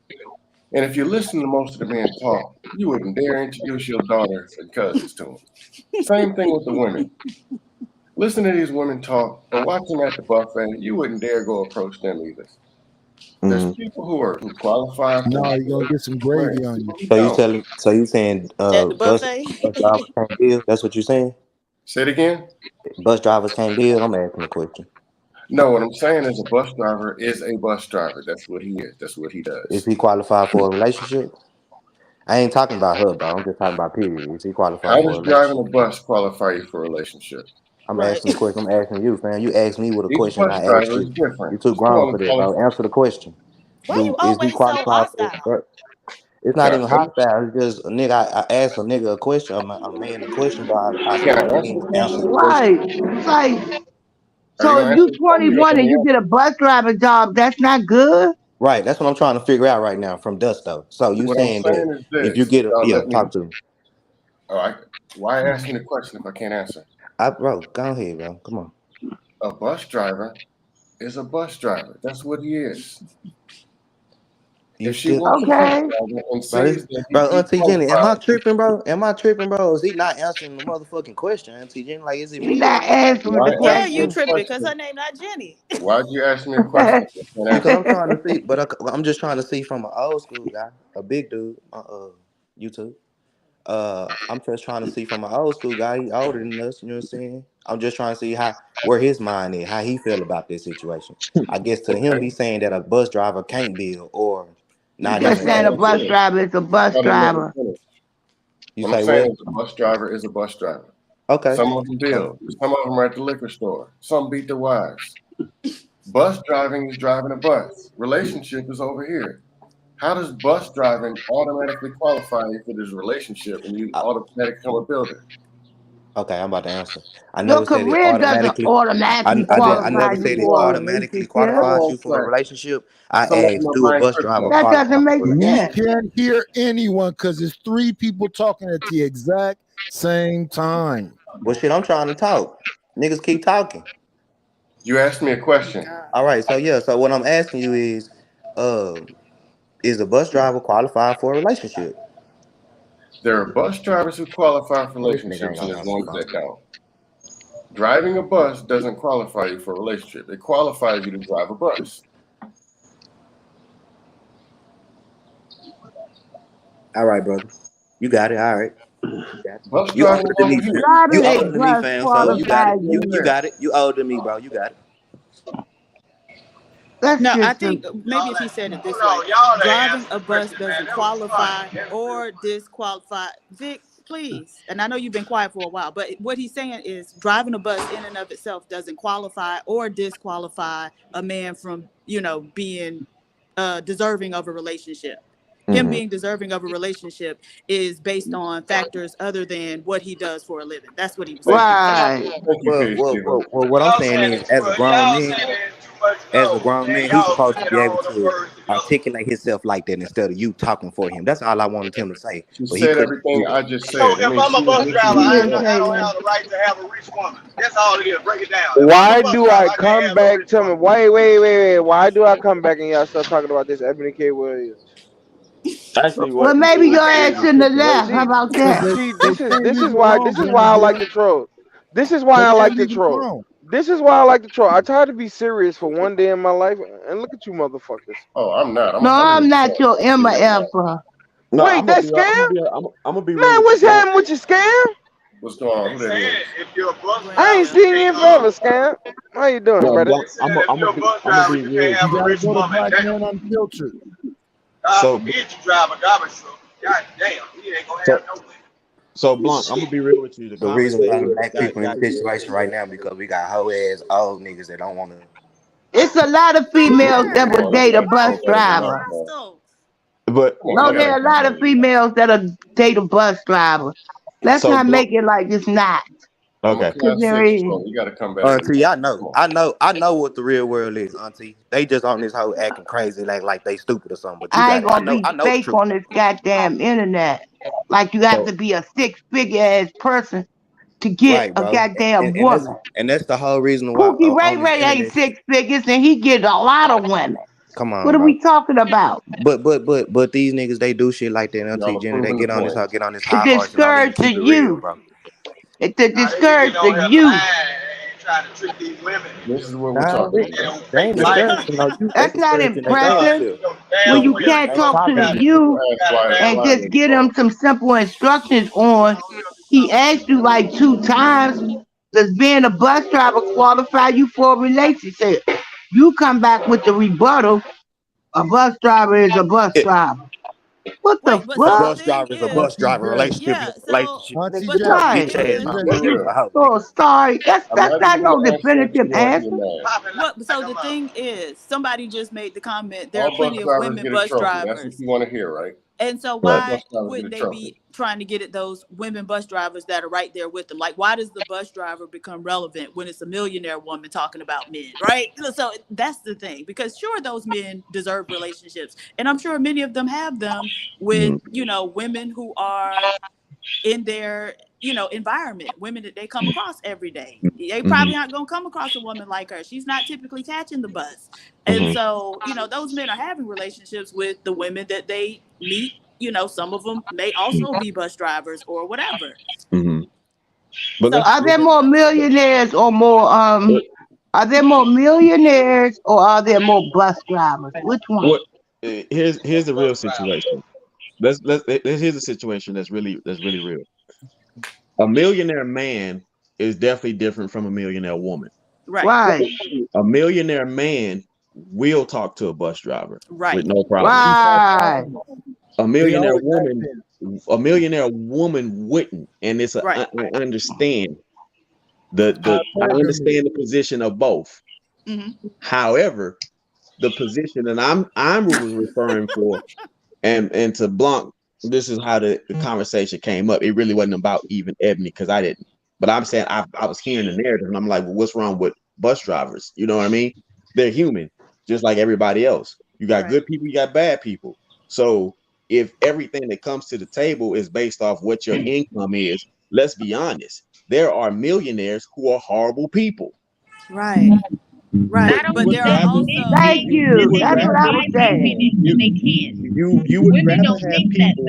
And if you listen to most of the men talk, you wouldn't dare introduce your daughters and cousins to them. Same thing with the women. Listen to these women talk or watch them at the buffet. You wouldn't dare go approach them either. There's people who qualify for. No, you're gonna get some gravy on you. So you saying At the bus buffet. drivers can't build? That's what you're saying? Say it again. Bus drivers can't build? I'm asking a question. No, what I'm saying is a bus driver is a bus driver. That's what he is. That's what he does. Is he qualified for a relationship? I ain't talking about her, bro. I'm just talking about period. Is he qualified How for a does driving relationship? a bus qualify you for a relationship? I'm asking the question. I'm asking you, fam. You asked me what a Each question bus I asked driver you. is different. You too Still grown for only that, bro. qualify. Answer the question. Why you Is he always so qualified hostile? for? It's not Can even I, hostile. It's just a nigga. I asked a nigga a question. A man a question, but I can I told answer him the to answer the question? question. Right. It's like, Are you so gonna if answer you the question? You 21 don't and you answer. get a bus driver job, that's not good. Right. That's what I'm trying to figure out right now from Dusto. So you What I'm saying that saying is if you this. get Y'all let me. talk to me. All right. Why ask me the question if I can't answer? Bro, go ahead, bro. Come on. A bus driver is a bus driver. That's what he is. You If she still wants Okay. and sees that bro, he Auntie Jenny, am I qualifies, tripping, bro? Am I tripping, bro? Is he not answering the motherfucking question, Auntie Jenny? Like, is it You're me not or answering the why Yeah, ask me you a question. tripping because her question? name not Jenny. Why'd you ask me a question? if I can't because answer? I'm trying to see, but I'm just trying to see from an old school guy, a big dude, YouTube. I'm just trying to see from an old school guy. He older than us, you know what I'm saying? I'm just trying to see where his mind is, how he feel about this situation. I guess to him, Okay. he's saying that a bus driver can't bill or not Just even. That's not saying a what I'm bus saying. driver is a I bus didn't let me driver. finish. You What I'm say saying what? is a bus driver is a bus driver. Okay. Some of them bill. Some of them are at the liquor store. Some beat their wives. Bus driving is driving a bus. Relationship is over here. How does bus driving automatically qualify you for this relationship and you automatically become a builder? Okay, I'm about to answer. I Your never said it career doesn't automatically. automatically I qualify never you said it for a automatically relationship. Come qualifies on, you for a Frank. relationship. I Some of them asked, are do a buying bus driver crypto. That qualify doesn't for a make You relationship? sense. can't hear anyone because it's three people talking at the exact same time. Well, shit, I'm trying to talk. Niggas keep talking. You asked me a question. All right, so yeah, so what I'm asking you is a bus driver qualified for a relationship? There are bus drivers who qualify for Well, this nigga ain't relationships and gonna there's answer the ones phone. that don't. Driving a bus doesn't qualify you for a relationship. It qualifies you to drive a bus. All right, brother. You got it. All right. Bus You driving older is than over me. here. How do You a older than me, bus fam. So you got qualify it. You you? got it. You older than me, bro. You got it. That's No, I just think maybe if he said it this way, driving a bus doesn't qualify or disqualify. Vic, please. And I know you've been quiet for a while, but what he's saying is driving a bus in and of itself doesn't qualify or disqualify a man from, being deserving of a relationship. Him being deserving of a relationship is based on factors other than what he does for a living. That's what he was saying. right. Thank you, Well, what I'm saying is, as a grown man, he's supposed to be able to articulate himself like that instead of you talking for him. That's all I wanted him to say. She But he said couldn't do everything that. I just said. So That if means I'm a she was bus driver, listening He to didn't me. say I don't that. have the right to have a rich woman. That's all it is. Break it down. If I'm Why a bus do driver, I I can't come have a back rich to me? woman. Wait. Why do I come back and y'all start talking about this Ebony K. Williams? Actually, Well, what maybe your this ass is a shouldn't have left. How situation. about Because that? they can't This leave is it why alone, I Junior. like to troll. This is why They I can't like to leave it troll. alone. This is why I like to troll. I try to be serious for one day in my life, and look at you motherfuckers. Oh, I'm not. No, I'm here I'm to not talk. your I'm Emma serious now. Effa. No, Wait, that's scam? I'm gonna be real Man, with you, what's Blunt. happening with your scam? What's going on? Who that is? If you're a bus driver, I ain't seen you in forever, scam. How you doing, No, brother? Blunt, I'm gonna be real with You you. gotta go to Black Man Unfiltered. God So, forbid you drive a garbage truck. God damn, he ain't gonna so, have no women. so Blunt, I'm gonna be real with you. The The reason why conversation black got people in to this get situation right now because we got hoe ass old niggas that don't want to. It's a lot of females that Come would on, let's date a not bus talk over my driver. phone. but Come on, No, y'all there gotta are a calm lot of down. females that'll date a bus driver. Let's so not Blunt. make it like it's not. I'm a Okay. Because class there 6, is. so you gotta come back to Auntie, I reality. know, Come on. I know what the real world is, Auntie. They just on this hoe acting crazy, like they stupid or something. But you I got ain't it. gonna be I know the fake truth. on this goddamn internet. Like you have So to be a 6-figure ass person to get Right, a bro. goddamn And that's woman. the whole reason why Pookie Ray on this Ray ain't internet shit. 6 figures and he get a lot of women. Come What on, are bro. we talking about? But these niggas they do shit like that, Auntie Y'all are Jenny. They proving the get on point. this To high horse and don't even discourage the keep it real, youth. bro. It's to Now they be discourage getting the on here youth. lying and trying to trick these women. This is what we're Nah, talking They about. don't they fake ain't Listen, life. discouraging no youth. They That's not discouraging their damn impressive self. when Damn you women. can't They talk to the talking. youth and why just they get talk. him some simple instructions on. He asked you like 2 times, does being a bus driver qualify you for a relationship? You come back with the rebuttal, a bus driver is a bus driver. What the Wait, but A so the fuck? bus thing driver is a is, bus Auntie driver. J. Relationship is yeah, a so, relationship. Auntie but J. the Your thing Right. bitch ass is, not Listen fucking with here. a hoe, So nigga. sorry. I'm That's not not even no gonna answer until definitive you off your answer. man. so the thing is, somebody just made the comment, there are All bus plenty of drivers women get a bus trophy. That's what drivers. you want to hear, right? And so All right. why bus drivers get a wouldn't they trophy. be trying to get at those women bus drivers that are right there with them? Like, why does the bus driver become relevant when it's a millionaire woman talking about men, right? So that's the thing, because sure, those men deserve relationships. And I'm sure many of them have them with, women who are in their environment, women that they come across every day. They probably aren't gonna come across a woman like her. She's not typically catching the bus. And so, those men are having relationships with the women that they meet. Some of them may also be bus drivers or whatever. But so are there more millionaires or more are there more millionaires or are there more bus drivers? Which one? Here's the real situation. Here's the situation that's really real. A millionaire man is definitely different from a millionaire woman. Right. A millionaire man will talk to a bus driver with no problem. Right. A millionaire woman wouldn't, and it's I understand I understand the position of both. However, the position that I'm referring for, and to Blanc, this is how the conversation came up. It really wasn't about even Ebony because I didn't. But I'm saying I was hearing the narrative, and I'm like, well, what's wrong with bus drivers? You know what I mean? They're human, just like everybody else. You got good people, you got bad people. So if everything that comes to the table is based off what your income is, let's be honest. There are millionaires who are horrible people. Right. Right. But there are also thank you. That's what I was saying. You would rather have people.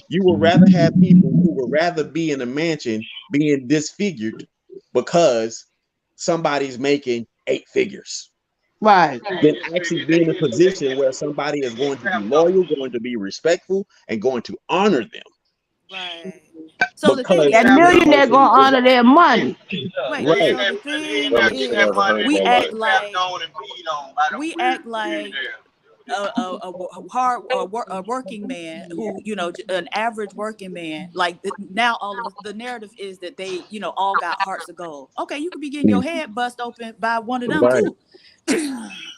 You would rather have people who would rather be in a mansion being disfigured because somebody's making 8 figures. Right. Than actually be in a position where somebody is going to be loyal, going to be respectful, and going to honor them. Right. So that millionaire gonna honor their money. Wait, so the thing is, we act like a working man who, an average working man. Like now, all of the narrative is that they, all got hearts of gold. Okay, you could be getting your head bust open by one of them too.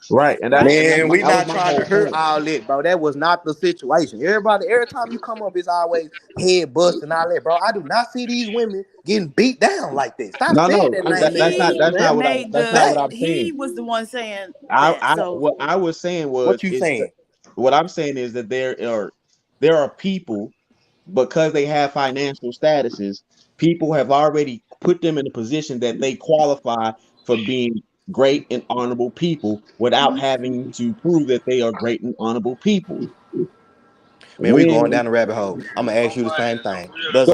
Right, and man, we not trying to hurt all that, bro. That was not the situation. Every time you come up, it's always head bust and all that, bro. I do not see these women getting beat down like this. Stop saying that. That's not what I'm saying. He was the one saying what I was saying was what you saying. What I'm saying is that there are people, because they have financial statuses, people have already put them in a position that they qualify for being great and honorable people without having to prove that they are great and honorable people. Man, we going down the rabbit hole. I'm gonna ask you the same thing. Does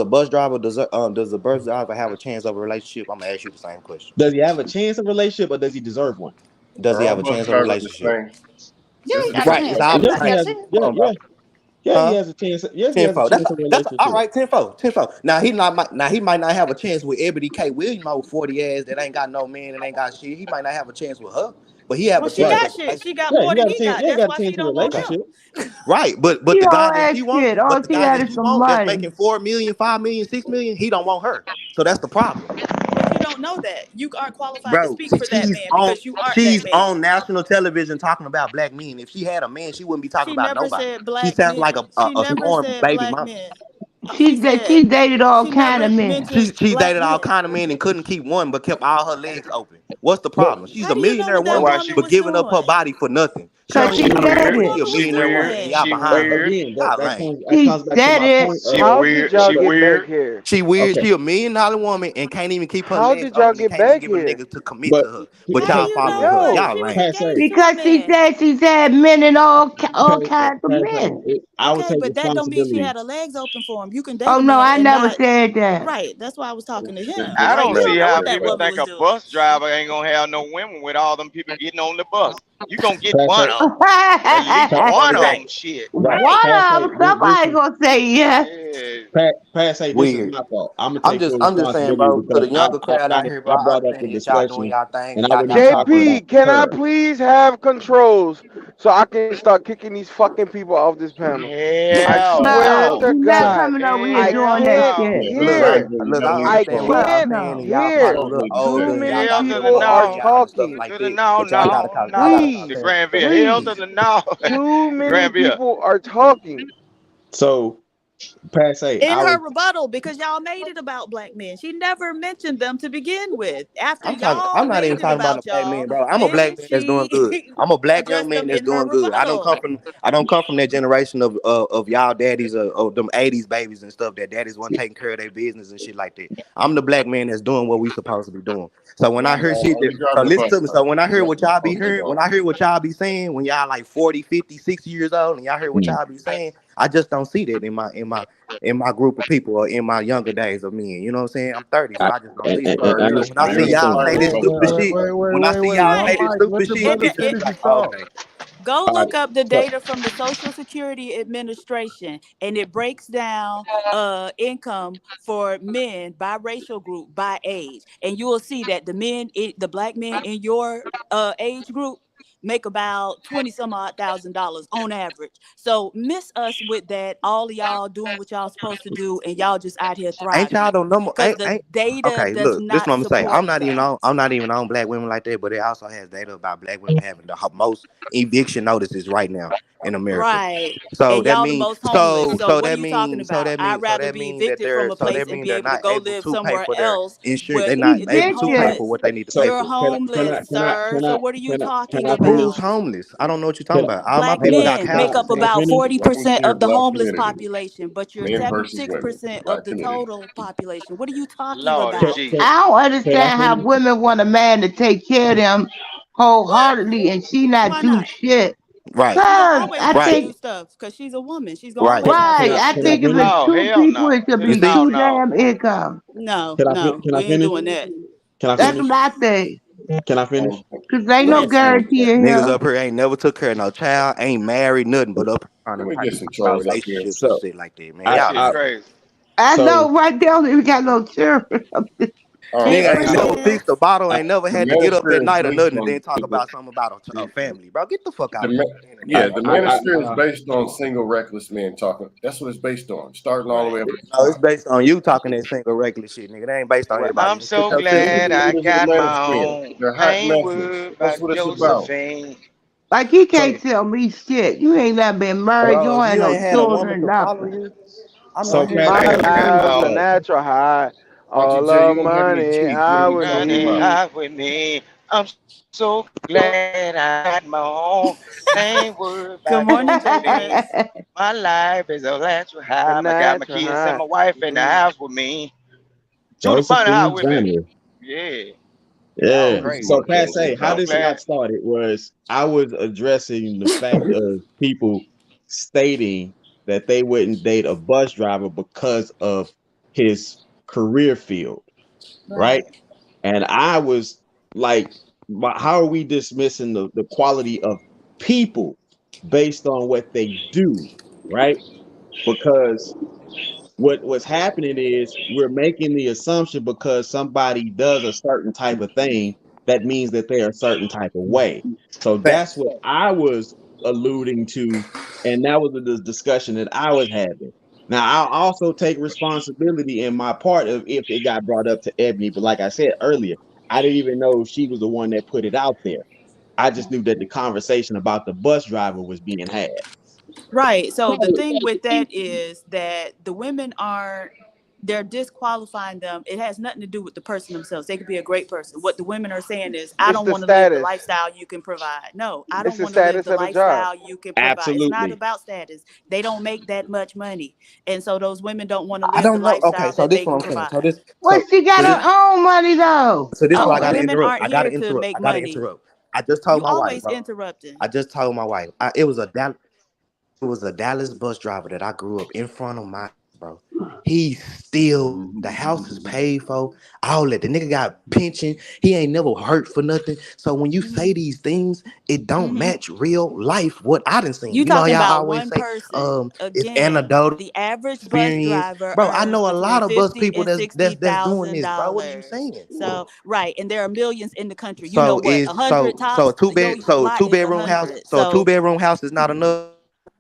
a bus driver have a chance of a relationship? I'm gonna ask you the same question. Does he have a chance of a relationship or does he deserve one? Does he have a chance of a relationship? Yeah, he has a chance. Yes, he has a chance of a relationship. All right, tenfold. Now he might not have a chance with Ebony K. Williams, old 40 ass that ain't got no man and ain't got shit. He might not have a chance with her, but he have a chance. She got more than he got. That's why she don't want him. Right, but the guy that she wants, that's making 4 million, 5 million, 6 million, he don't want her. So that's the problem. But you don't know that. You aren't qualified to speak for that man because you aren't she's that man. on national television talking about black men. If she had a man, she wouldn't be talking about nobody. She sounds like a storm baby mama. She dated all kind of men. She dated all kind of men and couldn't keep one, but kept all her legs open. What's the problem? She's a millionaire woman, but giving up her body for nothing. She a millionaire woman. Y'all behind her. She weird. She $1 million woman and can't even keep her legs open. How did y'all get back here? Niggas to commit to her, but y'all follow her. Y'all lame. Because she said she's had men and all kinds of men. Okay, but that don't mean she had her legs open for him. You can date. Oh no, I never said that. Right, that's why I was talking to him. I don't see how people think a bus driver ain't gonna have no women with all them people getting on the bus. You gonna get one of them. At least one of them. Shit. One of them. Somebody gonna say yes. Pat say this is my fault. I'm just saying, bro. For the younger crowd out here, bro, I brought up the discussion. JP, can I please have controls so I can start kicking these fucking people off this panel? I swear to God. Coming over here doing that shit. I can't hear. Too many people are talking. The Granville. Hell to the no. Too many people are talking. So Passe, in I her was rebuttal, because y'all made it about black men. She never mentioned them to begin with. After I'm y'all not even made it talking about a about black man, y'all, bro. I'm a then black man that's doing good. she I'm a black young addressed man them that's in her doing good. I don't come from that generation of y'all daddies of them 80s babies and stuff that daddies weren't taking care of their business and shit like that. I'm the black man that's doing what we supposed to be doing. So when I hear shit Only so driving the listen bus. to me. So when I hear what y'all be Okay, hearing, go. when I hear what y'all be saying, when y'all like 40, 50, 60 years old and y'all hear what y'all be saying, I just don't see that in my group of people or in my younger days of men. You know what I'm saying? I'm 30, so I just don't see that. Bro, So you're when I see in the y'all car say with this bus stupid drivers. shit, when I see y'all say this stupid shit, And it's just it, like, okay. go all right. look up the So data from the Social Security Administration, and it breaks down income for men by racial group, by age, and you will see that the black men in your age group make about 20 some odd $1,000 on average. So miss us with that. All of y'all doing what y'all supposed to do, and y'all just out here Ain't y'all thriving the number? because the data Okay. does Look, this is what not I'm gonna say. support that. I'm not even on black women like that, but it also has data about black women having the most eviction notices right now in America. Right. So And that y'all the means most homeless. So what are that you talking means about? I'd rather that be means that evicted from a place and be they're able to not go able live to pay somewhere for their else. insurance. Where They're not able you're to pay for homeless. what they need to pay You're for. homeless, sir. So what are you talking Who's about? homeless? I don't know what you're talking about. All my Black people got men make houses. up about Black and 40% clear of the black homeless community. population, but you're Men versus women. 76% of Black the community. total population. What are you talking Lord about? Jesus. I don't can I understand how finish? women want a man to take care of them What? wholeheartedly and she not Why do not? shit. Right. She's gonna Cause always I have to do think stuff because she's a woman. She's gonna Right. always have to right. do I Can I stuff. think if finish? it's No, two hell people, no. it should You be see? No, two no. damn income. No, Can we I ain't finish? doing that. Can I That's finish? what I think. Can I finish? Cause ain't no Yes, sir. guarantee in Niggas here. up here ain't never took care of no child, ain't married, nothing but up here trying Let to me talk get some about trolls up here. relationships and So shit like that, man. That I shit Y'all, crazy. I so know right there we got no children. nigga ain't Hey, never Temperance. fixed a bottle, I, ain't never the had to get up at manosphere is night or based nothing, and then on talk about something about a family, bro. Get the fuck out of the the I, internet, yeah, bro. the I, manosphere is based on single reckless men talking. That's what it's based on, starting all the way Right. up at the No, it's top. based on you talking that single regular shit, nigga. They ain't based on Well, everybody. I'm Else. Shut so your They're silly the glad ass. I leaders of the got my manosphere. own. They're I hot ain't messes. worried That's about what it's about. Josephine. Like he so can't tell me shit. You ain't not been married. You Bro, don't if have you no ain't had a woman children, to follow nothing. you, I'm so not here to Passe, tell My you Hey, what to do. life uh, is a uh, natural high. Auntie All J, you of don't have any money, teeth. What are I we would talking Running about? need. out with me. I'm so glad I got my own. I ain't worried Good about morning, Josephine. Temperance. My life is a natural A high. I got my natural kids and high. my wife in the Mm. house with me. Do the funny how Josephine with me. Johnny. Yeah. Y'all Yeah. This crazy. So motherfucker Passe, was how So talking. this glad. got started was I was addressing the fact of people stating that they wouldn't date a bus driver because of his career field, right? Right. And I was like, how are we dismissing the quality of people based on what they do, right? Because what's happening is we're making the assumption because somebody does a certain type of thing that means that they're a certain type of way. So that's Facts. what I was alluding to, and that was the discussion that I was having. Now I'll also take responsibility in my part of if it got brought up to Ebony, but like I said earlier, I didn't even know she was the one that put it out there. I just knew that the conversation about the bus driver was being had. Right. So the thing with that is that the women are they're disqualifying them. It has nothing to do with the person themselves. They could be a great person. What the women are saying is, I It's don't the want to live the status. lifestyle you can provide. No, I It's don't the want to live status the of the job. lifestyle you can provide. It's not Absolutely. about status. They don't make that much money. And so those women don't want to I live the don't know. Okay, lifestyle so that this they what can I'm saying. provide. Well, she got So this her own money though. so this why I Oh, gotta women interrupt. aren't here to make I gotta money. interrupt. I just told You my wife, always bro. interrupting. I just told my wife. It was a Dallas bus driver that I grew up in front of my bro. He's still the house is paid for. All that the nigga got pension. He ain't never hurt for nothing. So when you say these things, it don't match real life. What I done seen. You You know how talking y'all about always one say, person. it's Again, anecdotal the average bus experience. driver Bro, I earns know a between lot of bus 50 people and sixty that's doing thousand this, bro. What are you dollars. saying? So right, and there are millions in the country. You know So what? is 100 so tops. a two Your bed so a lot two is bedroom house 100. so a two So bedroom house is not enough.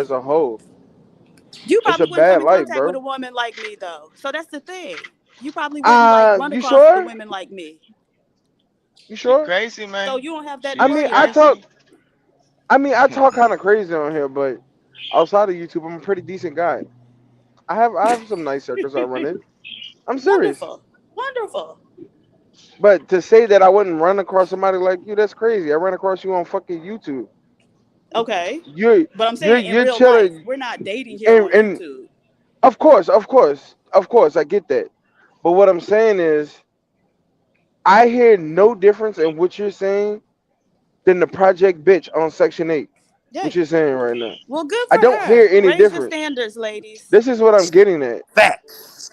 as a whole. You It's probably a wouldn't come bad in life, contact with bro. a woman like me though. So that's the thing. You probably wouldn't like run You across the sure? women like me. You She sure? crazy, man. So you don't have that She to I is mean, worry I about. talk. crazy. I talk kind of crazy on here, but outside of YouTube, I'm a pretty decent guy. I have some nice circles I run in. I'm serious. Wonderful. Wonderful. But to say that I wouldn't run across somebody like you, that's crazy. I ran across you on fucking YouTube. Okay. You're But I'm saying in you're real life, chilling, we're not dating here on and YouTube. of course, I get that. But what I'm saying is, I hear no difference in what you're saying than the Project Bitch on Section 8. Yeah. What you're saying right now. Well, good I for don't her. hear any Raise your difference. standards, ladies. This is what I'm getting at. Facts.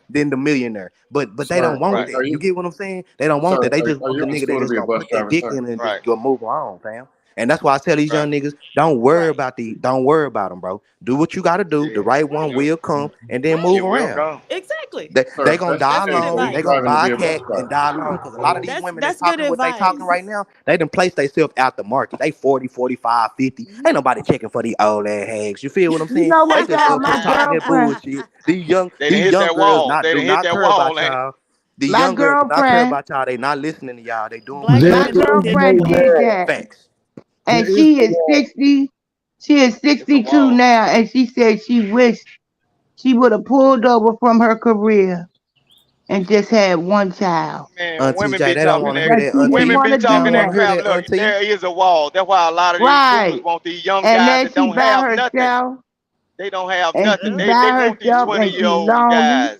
than the millionaire. But they Sir, don't want Right. that. You get what I'm saying? They don't want Sir, that. They just are want you the in nigga school that to just be a gonna bus put that driver, dick sir? in and Right. just go move on, fam. And that's why I tell these young niggas, don't worry about don't worry about them, bro. Do what you gotta do. The right one will come, and then move It will around. come. Exactly. They gonna die That's good alone. advice. They gonna Driving to buy be a a bus cat and driver. die alone. Because a lot of these women that's That's good talking what they talking advice. right now, they done place themselves out the market. They 40, 45, 50. Ain't nobody checking for these old ass hags. You feel what I'm You saying? know They what, just Val? up here My talking that girlfriend, bullshit. These young They done hit that girls wall. They do done hit not that care about wall, ain't it? y'all. These my young girls do not care girlfriend, about y'all. They not listening to y'all. They doing Black what There y'all girls my is do do. no get girlfriend did wall. that, Facts. and There is she no is wall. 60. She is It's a 62 wall. now, and she said she wished she would have pulled over from her career and just had one child. Man, Auntie women J, be they don't talking want to hear But that. that, she didn't Auntie. Women want be to They do don't talking want that to that. hear crap. that, Look, Auntie. there is a wall. That's why a lot of these cougars Right. want these young And guys then that she don't by have nothing. herself, They don't have and nothing. she They by want these herself, and she 20-year-old lonely. guys.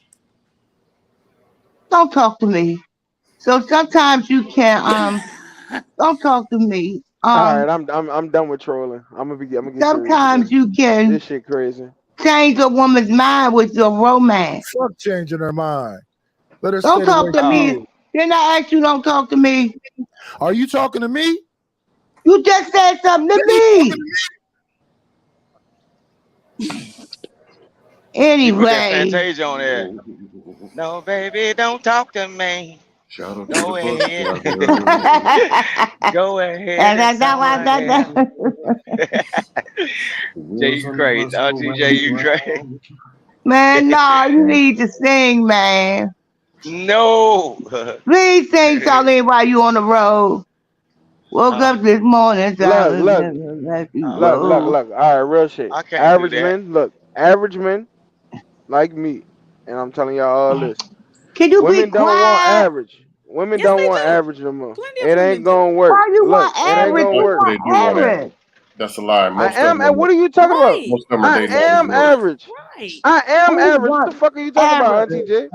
Don't talk to me. So sometimes you can don't talk to me. All right, I'm done with trolling. I'm gonna get serious. Sometimes Today. you can This shit crazy. change a woman's mind with your romance. Fuck changing her mind. Let her Don't stay talk to me. you. Didn't I ask you don't talk to me? Are you talking to me? You just said something to me. You put that Anyway. Fantasia on there. No, baby, don't talk to me. Shout out Go to the ahead. bus. Go ahead and someone else. Jay, you crazy. RTJ, you crazy. Man, no, you need to sing, man. No. Please sing something while you on the road. Woke up this morning, Look. All right, real shit. I can't do that. Average men like me, and I'm telling y'all all this. Can you Women be don't want quiet? average. Women Yes, don't they want do. average no more. Plenty of It women ain't gonna do. work. Why you Look, want it ain't average? gonna You work. want They do want average. average. That's a lie. I Most of am. them And what are you talking about? Right. most of them are I dating am older men. average. Right. I am Who average. What the wants fuck are you talking about, average? Auntie J?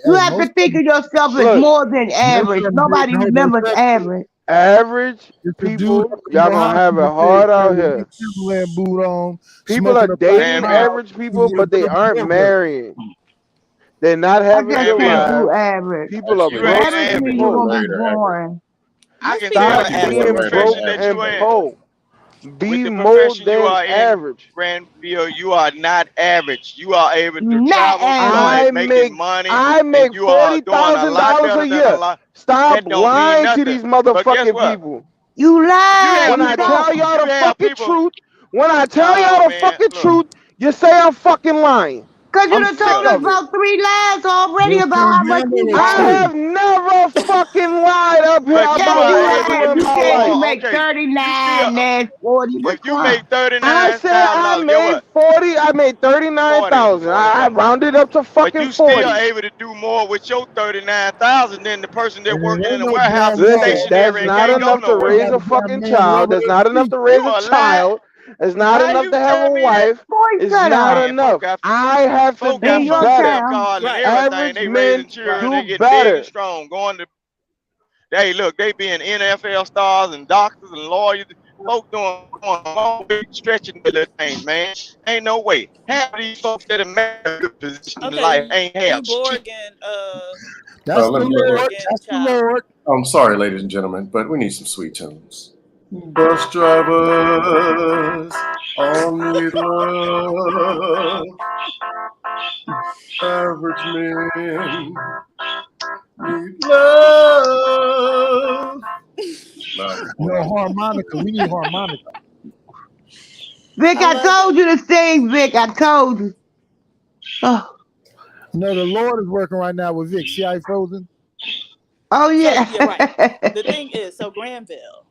You have to Most think of yourself as Look, more than most average. of them Nobody dating remembers homosexuals. average. average It's a dude people, up in y'all gonna Ohio have it that hard out with a here. big Timberland boot on, People are smoking a pack dating Man, average people, with a but they good aren't network. marrying. They're not I having just good think Bill, you lives. average. People are you broke ain't Average and means average. you're poor. gonna be Later, average. boring. I Most can people tell Stop are People with the are being average. very broke profession that average. and you in, poor. with Be the more profession you than are in, average. Granville, you are not average. You are able to Not travel, start average. making money, I and make you are doing a lot $40,000 better a than a year. lot. Stop That don't mean lying to nothing. these But guess motherfucking what? people. You You lie. have When You I people. tell don't. y'all You the have fucking people. truth, when I tell No, y'all the man. fucking Look, truth, you say I'm fucking lying. Cause you I'm done sick told Bill. us of it. about 3 lies already Just about can't how much handle you the I make. truth. have never fucking lied up here But you about Yes, are you able nothing to have. in You do my said life. you more. make Okay, you still 39, there's 40. But if you make I said I $39,000, get made what? 40. I made 40, 39,000. I 40. rounded up to But fucking you still 40. able to do more with your 39,000 than the person that And it working in ain't the no warehouse damn and Listen, law. that's stationary and not can't go enough to They nowhere. raise got a a damn fucking man child. rubbing That's their not enough feet. to You raise a a lie. child. It's not How enough you to have a tell me that? wife. boy, It's shut not up. Man, folk enough. got I have to folk got In do your food better. stamp town. cards and Right. everything. Average They men raising children. Right. They do getting big and better. strong. Going to Hey, look, they being NFL stars and doctors and lawyers. Folks doing all big stretching the little things, man. Ain't no way. Half of these folks that are made a good position in Okay. life ain't have shit. Euborg and That's the Let me, Lord. and That's the child. Lord. I'm sorry, ladies and gentlemen, but we need some sweet tunes. Bus drivers all need love. Average men need love. No harmonica. We need harmonica. Vic, I I love told it. you to sing, Vic. I told you. Oh, No, the Lord is working right now with Vic. See how he frozen? oh So yeah. yeah, right. The thing is, so Granville,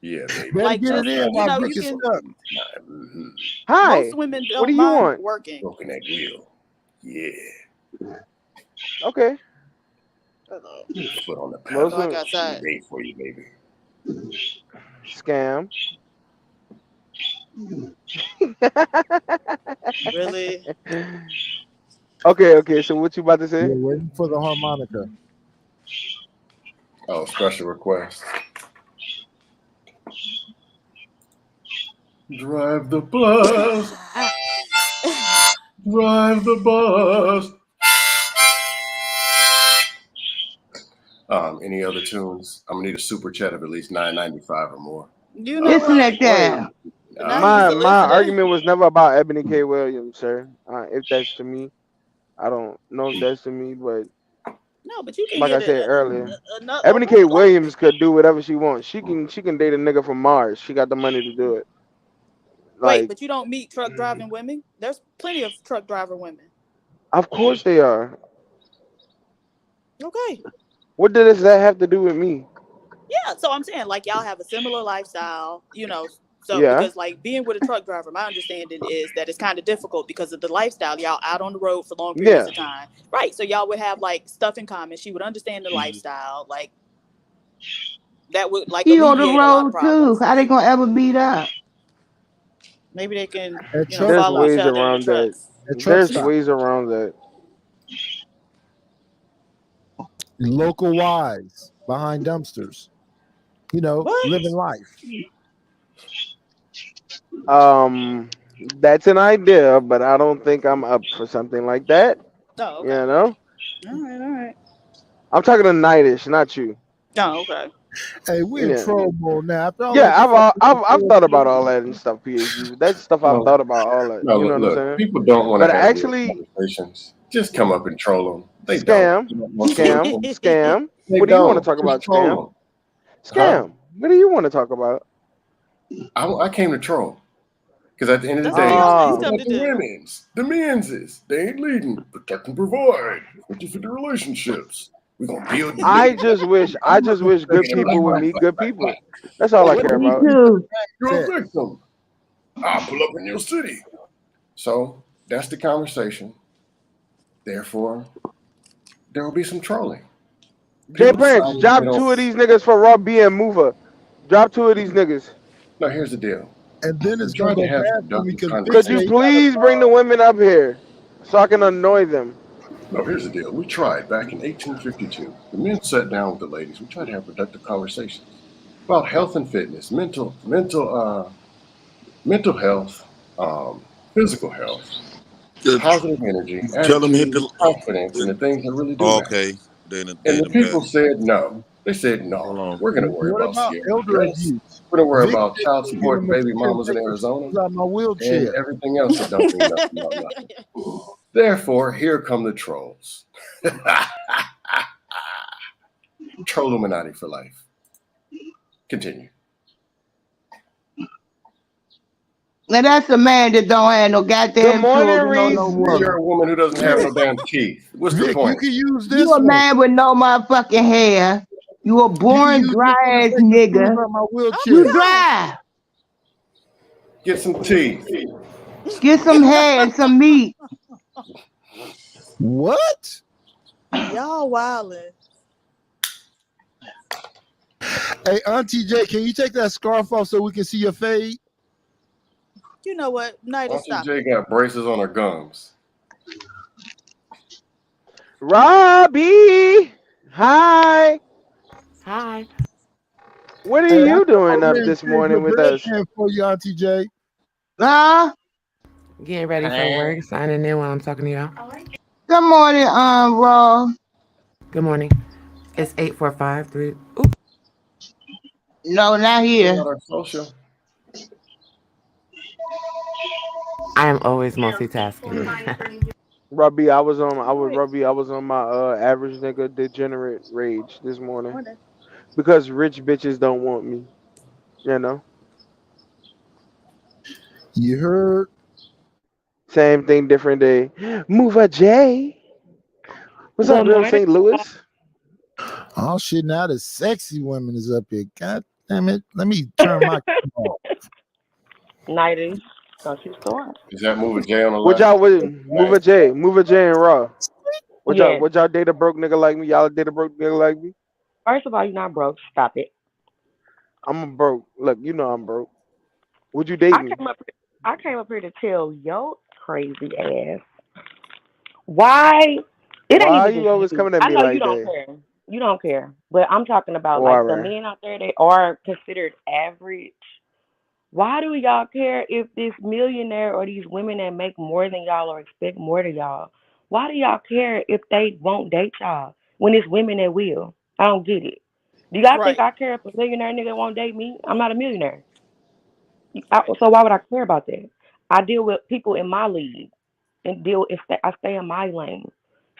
Yeah, baby. Better like get just it in while you Vic is can. stuck. Most Hi. women What do don't you mind want? working. Broken that wheel. Yeah. Okay. Foot on the Most pedal. Like of outside. Wait for you, baby. scam. Really? Okay. So what you about to say? We're waiting for the harmonica. Oh, special request. Drive the bus. Drive the bus. Any other tunes? I'm gonna need a super chat of at least $9.95 or more. You know Listen what? at that. But now you My soliciting. argument was never about Ebony K. Williams, sir. If that's to me, I don't know if that's to me, but No, but you can like I get said earlier, a Ebony K. like Williams could do whatever she wants. She can date a nigga from Mars. She got the money to do it. wait, Like, but you don't meet truck driving women? There's plenty of truck driver women. of course they are. Okay. What does that have to do with me? Yeah, so I'm saying like y'all have a similar lifestyle, you know. So Yeah. because like being with a truck driver, my understanding is that it's kind of difficult because of the lifestyle. Y'all out on the road for long periods of time. Right. So y'all would have like stuff in common. She would understand the lifestyle. Like that would like She on the alleviate a lot of road too. problems. How they gonna ever beat up? Maybe they can, At you know, truck There's follow each ways stop. other in the around that. trucks. At truck There's stop. ways around that. Local wise behind dumpsters. You know, What? living life. That's an idea, but I don't think I'm up for something like that. Oh, okay. You know? All right. I'm talking to Nightish, not you. Oh, okay. Hey, we in Yeah. troll mode now. After all Yeah, that, I've thought about all that and stuff, PhD. That's stuff I've thought about all that. No, You know what I'm look, saying? people don't want to But have real actually, conversations. Just come up and troll them. They scam. don't. What do you want to talk about, Just troll scam? them. Scam. What do you want to talk about? I came to troll. Because at the end of the That's what day, we all it's asked him about to the do. women's, the men's is. They ain't leading. Protect and provide. 50-50 relationships. We're gonna build the I nigga. just wish good people would meet good people. That's all I care Me about. too. You're a victim. I'll pull up in your city. So that's the conversation. Therefore, there will be some trolling. Jay People Prince, decide they drop don't. 2 of these niggas for Raw B and Mover. Drop 2 of these niggas. No, here's the deal. And then We it's gonna tried to go have past me productive because Big Could you said he conversations. please bring the women up here so I can annoy them? No, here's the deal. We tried back in 1852. The men sat down with the ladies. We tried to have productive conversations about health and fitness, mental health, physical health, positive energy, Tell them hit attitude, confidence, and the things that really do matter. okay. Then And the the people said no. They said no. hold on. We're going to worry what about about Sierra elder Dress. abuse? We're going to worry Vic about said child he support give and him a baby mamas in take the Arizona shoes out my and wheelchair. everything else that don't mean nothing about nothing. Therefore, here come the trolls. Troll Illuminati for life. Continue. Now that's a man that don't have no goddamn Good morning, children or no Reese. woman. You're a woman who doesn't have no damn teeth. What's the Vic, you point? can use this You a one. man with no motherfucking hair. You a You can born use this dry one to ass take the shoes nigga. out my Oh wheelchair. You my God. dry. Get some teeth. Get some hair and some meat. What? Y'all wildin'. Hey, Auntie J, can you take that scarf off so we can see your fade? You know what? Nighty, Auntie stop J it. got braces on her gums. Robbie, hi. Hi. What are Hey, I you doing up didn't this change morning your with us? bedpan for you, Auntie J. Huh? Getting ready for work, signing in while I'm talking to y'all. Good morning, Raw. Good morning. It's 8:45. Ooh. No, not Check here. out our social. I am always multitasking. Robbie, I was on my average nigga degenerate rage this morning because rich bitches don't want me. You know, You heard? same thing, different day. Mover J, what's up, Good real morning. St. Louis? Oh shit! Now the sexy women is up here. God damn it! Let me turn my camera off. Nighty. Don't you start. Is that moving J on the What left? y'all with? Mover J and Raw. Yes. What y'all date a broke nigga like me? Y'all date a broke nigga like me? First of all, you're not broke. Stop it. I'm a broke. Look, you know I'm broke. Would you date me? I came up here to tell your crazy ass why it ain't Why even you just always you. coming at I me know you like don't that? care. You don't care. But I'm talking about Oh, like all the right. men out there that are considered average. Why do y'all care if this millionaire or these women that make more than y'all or expect more than y'all? Why do y'all care if they won't date y'all when it's women that will? I don't get it. Do y'all think Right. I care if a millionaire nigga won't date me? I'm not a millionaire. So why would I care about that? I deal with people in my league and I stay in my lane.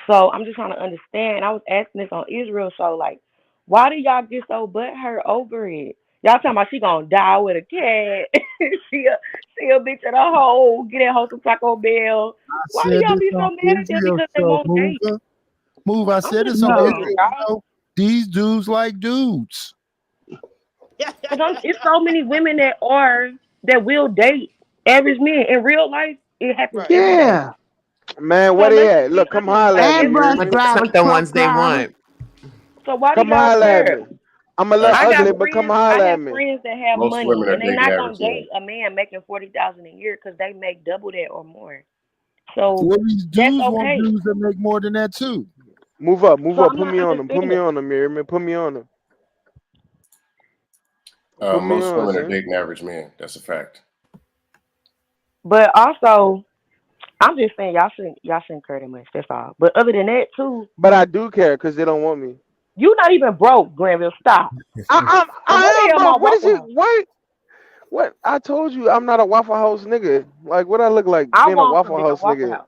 So I'm just trying to understand. I was asking this on Israel show, like, why do y'all get so butthurt over it? Y'all talking about she gonna die with a cat. she a bitch in a hole. Get that hoe some Taco Bell. I Why do said y'all this be so on mad at them Israel because they show. won't date? I I'm said just this on confused, Israel y'all. show. These dudes like dudes. It's so many women that will date average men in real life. It happens every day. Yeah. Man, So where they let's at? just be Look, come honest. holler Like at me, And you hear bus me? driver, the truck ones they driver. want. So why do Come y'all holler at care? me. I'm a little I got ugly, but come friends. I holler at have me. friends that have Most money, women are and they dating not average gonna men. date a man making $40,000 a year because they make double that or more. So Well, these that's dudes want okay. dudes that make more than that too. Move up, So I'm put not me on them, you hear me? Put me on them. Put me Most on, women are son. dating average men. That's a fact. But also, I'm just saying y'all shouldn't care that much. That's all. But other than that, too, But I do care because they don't want me. you not even broke, Granville. Stop. I So go to am my broke. What is Waffle it? House. What? I told you I'm not a Waffle House nigga. Like, what I look like I being a want Waffle some damn House Waffle nigga? House.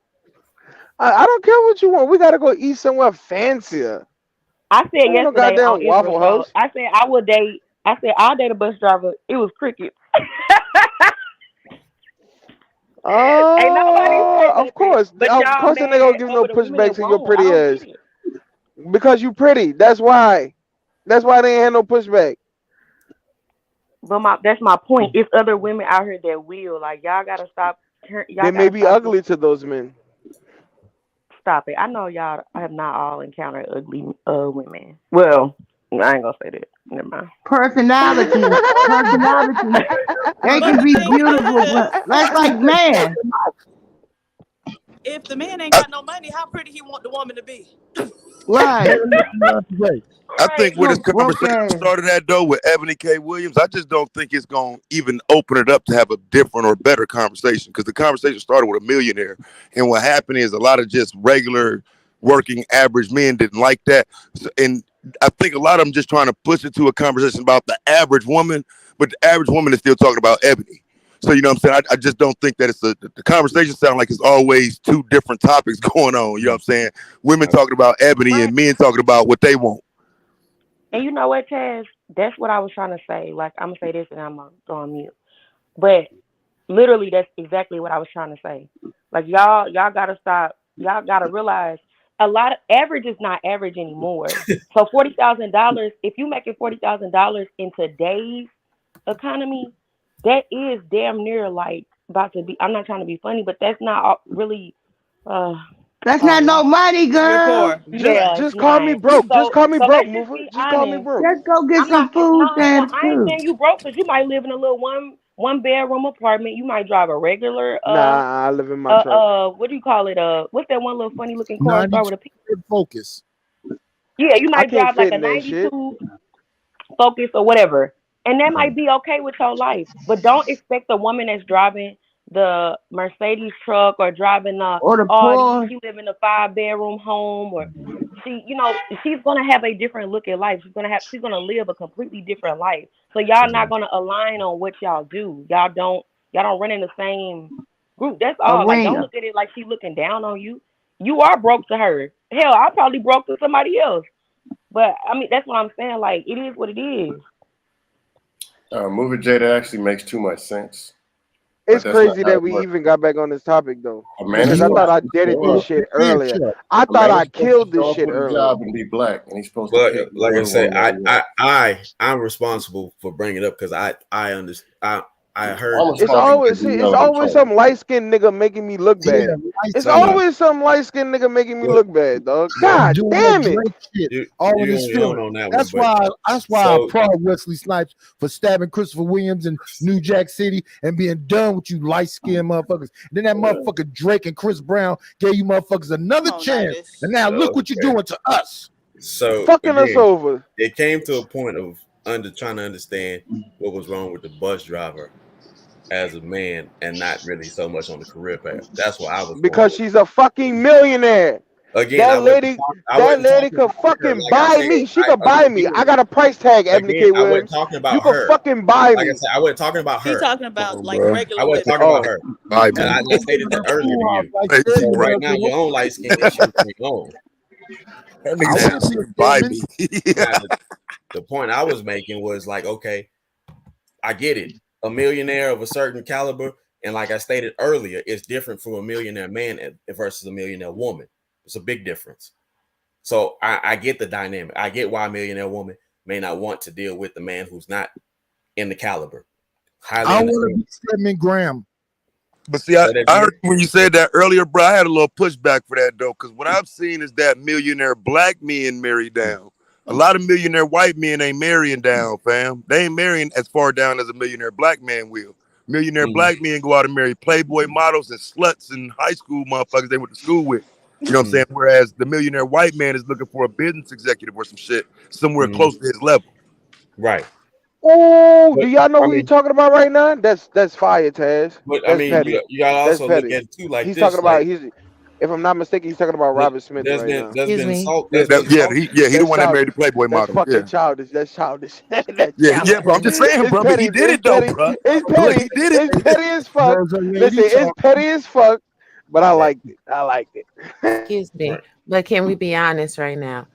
I don't care what you want. We gotta go eat somewhere fancier. I said I want no yesterday on goddamn Israel Waffle show. House. I said I would date. I said I'll date a bus driver. It was cricket. Ain't nobody said Of nothing. course. But Of y'all course, they mad gonna give no over the women pushbacks that in your wrong. I pretty don't ass get it. because you pretty. That's why. That's why they ain't had no pushback. But that's my point. It's other women out here that will. Like y'all gotta stop. Y'all They may gotta be stop. ugly to those men. Stop it. I know y'all have not all encountered ugly women. Well, I ain't gonna say that. Never mind. Personality. They But can the be thing beautiful, but that's like man. if the man ain't got no money, how pretty he want the woman to be? Right. I think where this Look, broke conversation ass. started at though with Ebony K. Williams, I just don't think it's gonna even open it up to have a different or better conversation because the conversation started with a millionaire, and what happened is a lot of just regular working average men didn't like that, and I think a lot of them just trying to push it to a conversation about the average woman, but the average woman is still talking about Ebony. So you know what I'm saying? I just don't think that it's the conversation sound like it's always two different topics going on. You know what I'm saying? Women talking about Ebony and men talking about what they want. And you know what, Chaz? That's what I was trying to say. Like, I'm going to say this and I'm going to go on mute. But literally, that's exactly what I was trying to say. Like, y'all got to stop. Y'all got to realize a lot of average is not average anymore. So $40,000, if you making $40,000 in today's economy, that is damn near like about to be, I'm not trying to be funny, but that's not really, That's not no money, girl. yeah, Just it's call me not. broke. Just call me So broke, let's just mover. be Just call me honest. broke. Let's go get I'm some not. food No, stamps I ain't too. saying you broke because you might live in a little one bedroom apartment. You might drive a regular Nah, I live in my truck. what do you call it? What's that one little funny looking car start 92 with a P? Focus. Yeah, you I might can't drive like fit a in that shit. 92 Focus or whatever, and that might be okay with your life. But don't expect a woman that's driving the Mercedes truck or driving the Or the Audi. poor. She live in a 5-bedroom home, or she's gonna have a different look at life. She's gonna live a completely different life. So y'all not gonna align on what y'all do. Y'all don't run in the same group. That's all. Like, don't Arena. look at it like she's looking down on you. You are broke to her. Hell, I probably broke to somebody else. But I mean, that's what I'm saying. Like, it is what it is. Movie Jada actually makes too much sense. It's That's not crazy how that it we works. even got back on this topic though, A man because is I supposed thought I to did it show this up. shit earlier. I A thought man I is supposed to killed this show up shit with a earlier. job and be black, and he's supposed to But pick like I whatever say, woman that he wants. I'm responsible for bringing it up because I understand. I heard I'm the It's responsible topic. for always the it's relevant always training. some light skinned nigga making me look Yeah, bad. It's No, no. always some light skinned nigga making me But look bad, dog. but God doing damn that it. Drake shit, you all in you his on your own feelings. on that one. That's But why I so applaud Wesley Snipes for stabbing Christopher Williams in New Jack City and being done with you light skinned motherfuckers. Then that motherfucker Drake and Chris Brown gave you motherfuckers another Come on, chance, Nightwish. and now look what you're okay. doing to us. So Fucking us again, over. it came to a point of trying to understand what was wrong with the bus driver as a man and not really so much on the career path. That's where I was going Because with. she's a fucking millionaire. Again, That lady I wasn't talking could about her. fucking Like I buy said, me. She could buy me. I again, got a price tag, Ebony K. I wasn't Williams. talking You about could her. fucking buy Like I me. said, I wasn't talking about He her. talking about like Bruh. regular I wasn't women. talking about her. Bye, And I stated that earlier to you. Like So that, right now, your own light skin issues on your own. That nigga I said Now, wouldn't she be a could buy Stedman. me. now the point I was making was like, okay, I get it. A millionaire of a certain caliber, and like I stated earlier, it's different from a millionaire man versus a millionaire woman. It's a big difference. So I get the dynamic. I get why a millionaire woman may not want to deal with the man who's not in the caliber. Highly I want to understand. be Stedman Graham. But see, Say that I heard again. when you said that earlier, bro. I had a little pushback for that though, because what I've seen is that millionaire black men marry down. A lot of millionaire white men ain't marrying down, fam. They ain't marrying as far down as a millionaire black man will. Millionaire black men go out and marry Playboy models and sluts and high school motherfuckers they went to school with. You know what I'm saying? Whereas the millionaire white man is looking for a business executive or some shit somewhere close to his level. Right. Oh, But do y'all know I who you mean, talking about right now? That's fire, Taz. but I That's mean, petty. you gotta That's also look petty. at it too like He's this. talking about Like if I'm not mistaken, he's talking about Robert Smith there's right been now. salt. Yeah, There's been salt. he the That's one that married the childish. Playboy That's model. Yeah. fucking childish. That's childish. That's Yeah, childish. but I'm just saying, It's bro. But petty. he did It's it though, petty. bro. It's Look, petty. he did It's it. petty as fuck. There's a lady Listen, it's talk. petty as fuck, but I Right. liked it. I liked it. Excuse me, but can we be honest right now?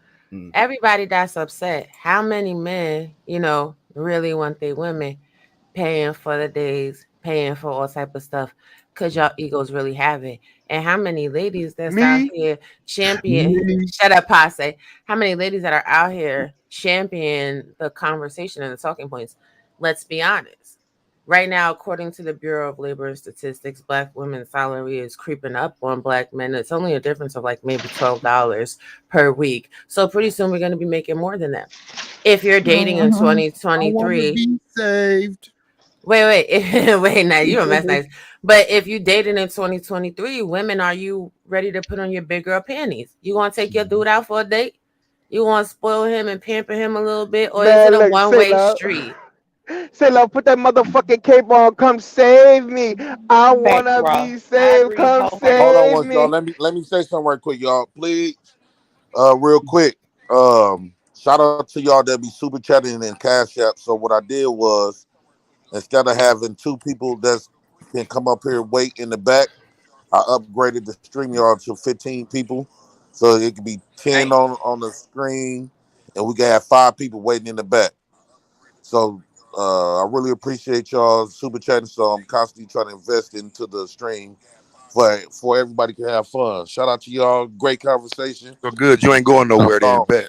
Everybody that's upset, how many men, really want their women paying for the days, paying for all type of stuff? because y'all egos really have it. And how many ladies that's Me? out here champion shut up, Passe. How many ladies that are out here champion the conversation and the talking points? Let's be honest. Right now, according to the Bureau of Labor and Statistics, Black women's salary is creeping up on Black men. It's only a difference of like maybe $12 per week. So pretty soon we're going to be making more than that. If you're dating in 2023, be saved. wait, now you a mess nice. But if you dating in 2023, women, are you ready to put on your big girl panties? You want to take your dude out for a date? You want to spoil him and pamper him a little bit, or Man, is it a look, one-way Sailor. street? Sailor, put that motherfucking cape on. Come save me. I wanna be saved. Come Hold on, save once y'all. me. Let me say something right quick, y'all. Please, real quick. Shout out to y'all that be super chatting and Cash App. So what I did was, instead of having 2 people that can come up here and wait in the back, I upgraded the StreamYard to 15 people, so it could be 10 on the screen, and we can have 5 people waiting in the back. So I really appreciate y'all super chatting. So I'm constantly trying to invest into the stream for everybody can have fun. Shout out to y'all. Great conversation. So good, you ain't going nowhere then. Bet.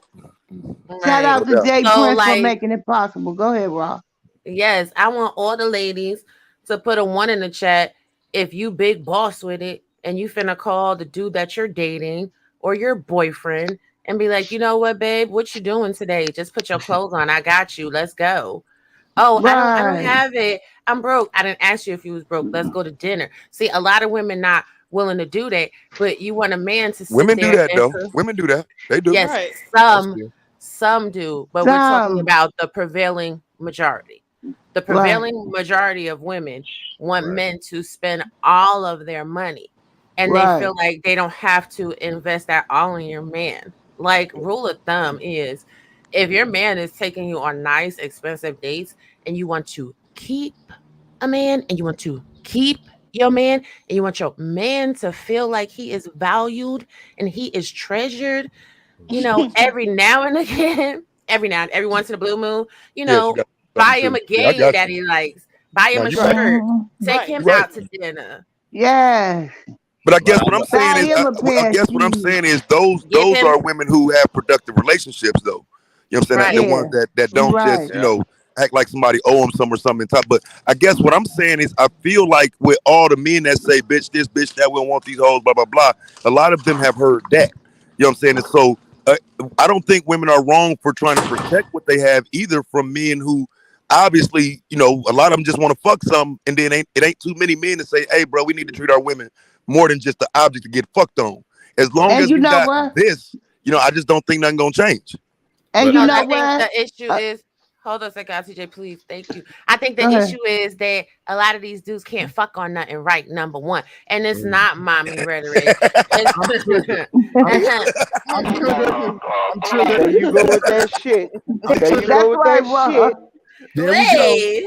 Shout out to Jay So, Prince for like, making it possible. Go ahead, Rob. yes, I want all the ladies to put a 1 in the chat if you big boss with it and you finna call the dude that you're dating or your boyfriend and be like, you know what, babe, what you doing today? Just put your clothes on. I got you. Let's go. Oh, I don't Right. have it. I'm broke. I didn't ask you if you was broke. Let's go to dinner. See, a lot of women not willing to do that, but you want a man to sit Women do there that and though. Women do that. They do. yes, Right. some do, but we're talking Some. about the prevailing majority. The Right. prevailing majority of women want men to spend all of their money, and they Right. feel like they don't have to invest that all in your man. Like, rule of thumb is, if your man is taking you on nice, expensive dates, and you want to keep a man, and you want to keep your man, and you want your man to feel like he is valued and he is treasured, you know, every now and again, every once in a blue moon, you Yes, know, you got buy something him a too. Yeah, I game got that you. he likes, buy him No, a you right. shirt, take Right. him You right. out to dinner, Yes. But I guess Well, what I'm Buy saying is, him a I pair of guess what I'm shoes. saying is, give those him are women who have productive relationships, though. You know what I'm saying? The right. ones Yeah. that don't Right. just act like somebody owe them some or something. Top. But I guess what I'm saying is, I feel like with all the men that say bitch this, bitch that, we don't want these hoes, blah blah blah. A lot of them have heard that. You know what I'm saying? And so I don't think women are wrong for trying to protect what they have either from men who obviously, a lot of them just want to fuck some, and then it ain't too many men to say, hey, bro, we need to treat our women more than just the object to get fucked on. As long And as you we know got what? this, I just don't think nothing gonna change. And but you Because know I think what? the issue is, hold on a second, TJ, please, thank you. I think Go the ahead. issue is that a lot of these dudes can't fuck on nothing right, number one, and it's not mommy rhetoric. I'm triggered. I'm triggered. I'm triggered. There you go with that shit. I'm There you triggered. go That's with right, that shit. Rob. There we go. Wait,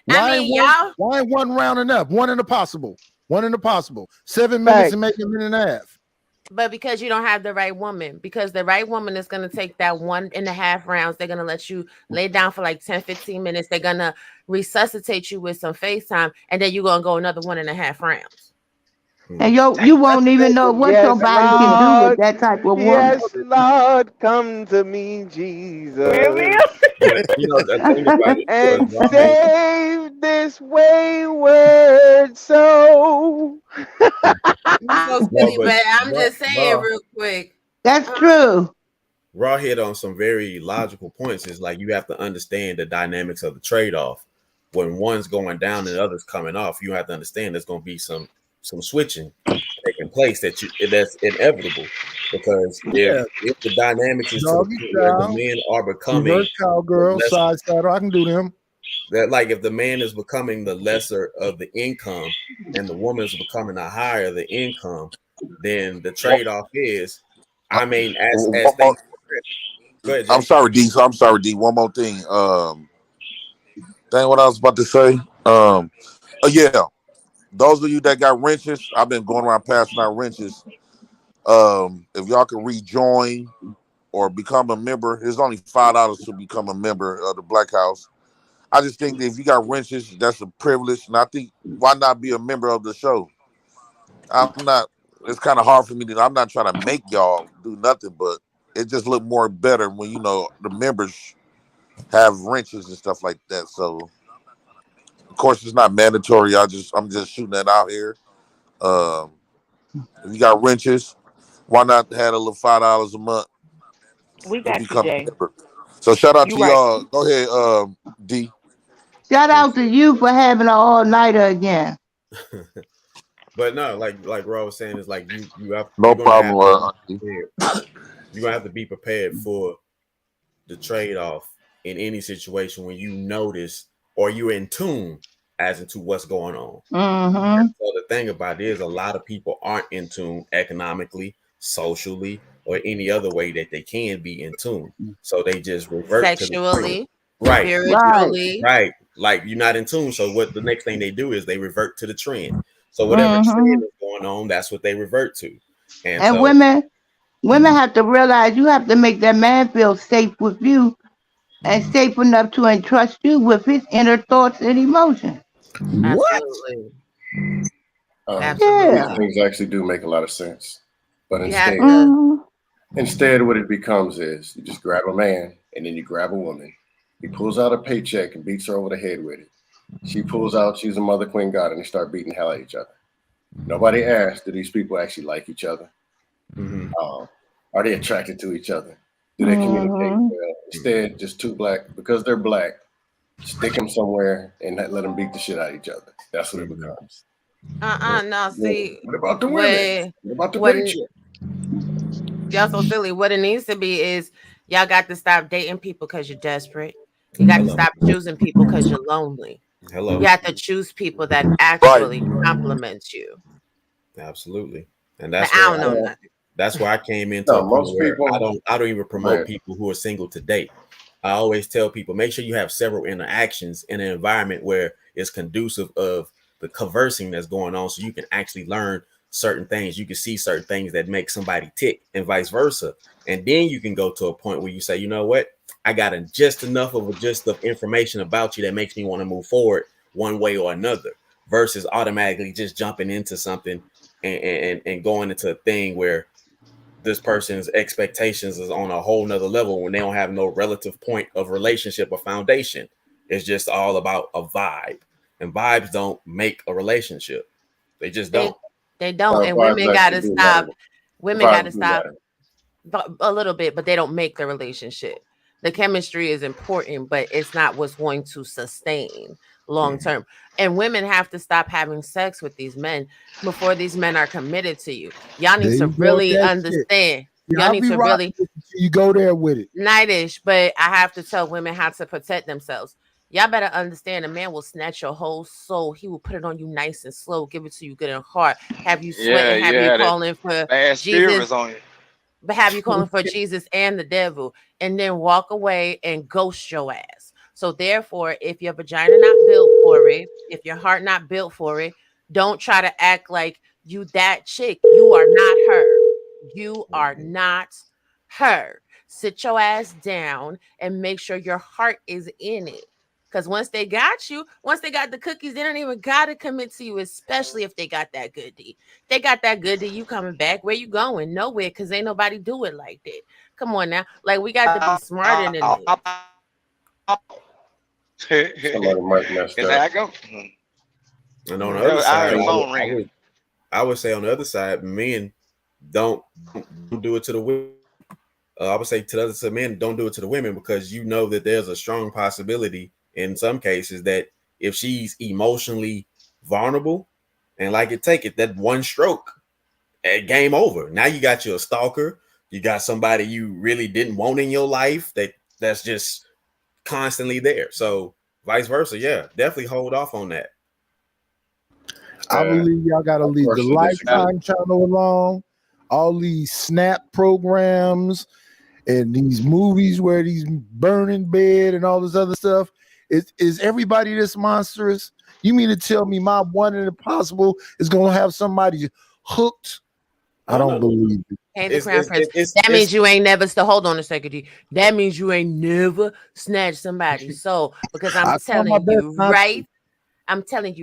I Why ain't mean, one? y'all, Why ain't one round enough? One in the possible. 7 minutes and make Facts. a minute and a half. but because you don't have the right woman, because the right woman is going to take that 1.5 rounds. They're going to let you lay down for like 10-15 minutes. They're going to resuscitate you with some FaceTime, and then you're going to go another 1.5 rounds. And you won't even know what your Yes, body can do with Lord. that type of woman. Yes, Lord. Come to me, Jesus. but the thing about it And was, Robbie, save this wayward soul. You so silly, but but I'm just saying real quick. That's true. Raw hit on some very logical points. It's like you have to understand the dynamics of the trade-off. When one's going down and the other's coming off, you have to understand there's going to be some switching taking place that's inevitable, because Yeah. if the dynamics is to the Doggy point where the style. men are becoming Reverse cowgirl. less, Side saddle. I can do them. that like if the man is becoming the lesser of the income and the woman is becoming the higher of the income, then the trade-off is, I mean, as things. Go ahead, Jay. I'm sorry, D. So I'm sorry, D. One more thing. Dang, what I was about to say. Yeah. Those of you that got wrenches, I've been going around passing out wrenches. If y'all can rejoin or become a member, it's only $5 to become a member of the Black House. I just think that if you got wrenches, that's a privilege, and I think why not be a member of the show? I'm not. It's kind of hard for me to. I'm not trying to make y'all do nothing, but it just look more better when the members have wrenches and stuff like that. So of course it's not mandatory. I'm just shooting that out here. If you got wrenches, why not have a little $5 a month We to got you, become a Jay. member? So shout out You to right. y'all. Go ahead, D. Shout out to you for having an all-nighter again. But no, like Ro was saying, is like you're No gonna have problem. to be prepared. You're gonna have to be prepared for the trade-off in any situation when you notice or you're in tune as into what's going on. Mm-hmm. So the thing about it is a lot of people aren't in tune economically, socially, or any other way that they can be in tune. So they just revert to the Sexually, right. spiritually. Right. Like you're not in tune. So what the next thing they do is they revert to the trend. So whatever Mm-hmm. trend is going on, that's what they revert to. And And so women have to realize you have to make that man feel safe with you and safe enough to entrust you with his inner thoughts and emotions. Absolutely. These things actually do make a lot of sense. But You have instead, to. instead, what it becomes is you just grab a man and then you grab a woman. He pulls out a paycheck and beats her over the head with it. She pulls out, she's a mother queen god, and they start beating the hell out of each other. Nobody asked, do these people actually like each other? Are they attracted to each other? Do they communicate well? Instead, just two black, because they're black, stick them somewhere and let them beat the shit out of each other. That's what it becomes. No, see. What about the women? What about the paycheck? Y'all so silly. What it needs to be is y'all got to stop dating people because you're desperate. You got to stop choosing people because you're lonely. Hello. You have to choose people that actually compliment you. Absolutely. And that's But I don't know nothing. That's why I came into a point where I don't even promote people who are single to date. I always tell people, make sure you have several interactions in an environment where it's conducive of the conversing that's going on, so you can actually learn certain things. You can see certain things that make somebody tick and vice versa. And then you can go to a point where you say, you know what? I got just enough of information about you that makes me want to move forward one way or another, versus automatically just jumping into something and going into a thing where this person's expectations is on a whole nother level when they don't have no relative point of relationship or foundation. It's just all about a vibe, and vibes don't make a relationship. They just don't. They don't. And women got to stop. Women got to stop a little bit, but they don't make the relationship. The chemistry is important, but it's not what's going to sustain long term. And women have to stop having sex with these men before these men are committed to you. Y'all need to really understand. Y'all need to really. You go there with it. Nightish, but I have to tell women how to protect themselves. Y'all better understand a man will snatch your whole soul. He will put it on you nice and slow, give it to you good and hard, have you sweating, have you calling for Jesus. On you. But have you calling for Jesus and the devil, and then walk away and ghost your ass. So therefore, if your vagina not built for it, if your heart not built for it, don't try to act like you that chick. You are not her. You are not her. Sit your ass down and make sure your heart is in it. Because once they got you, once they got the cookies, they don't even got to commit to you, especially if they got that good D. They got that good D, you coming back. Where you going? Nowhere, because ain't nobody do it like that. Come on now. Like, we got to be smarter than this. Somebody might mess Is up. that I go? And on the other side, I would say on the other side, men don't do it to the women. I would say to the other men, don't do it to the women, because you know that there's a strong possibility in some cases that if she's emotionally vulnerable and take it, that one stroke, game over. Now you got you a stalker. You got somebody you really didn't want in your life that's just constantly there. So vice versa. Yeah, definitely hold off on that. I believe y'all got to leave the Lifetime channel alone. All these Snap programs and these movies where these burning bed and all this other stuff. Is everybody this monstrous? You mean to tell me my one and impossible is going to have somebody hooked? I don't believe it. Hey, the Crown Prince. That means you ain't never. Hold on a second, D. That means you ain't never snatched somebody's soul. Because I'm telling you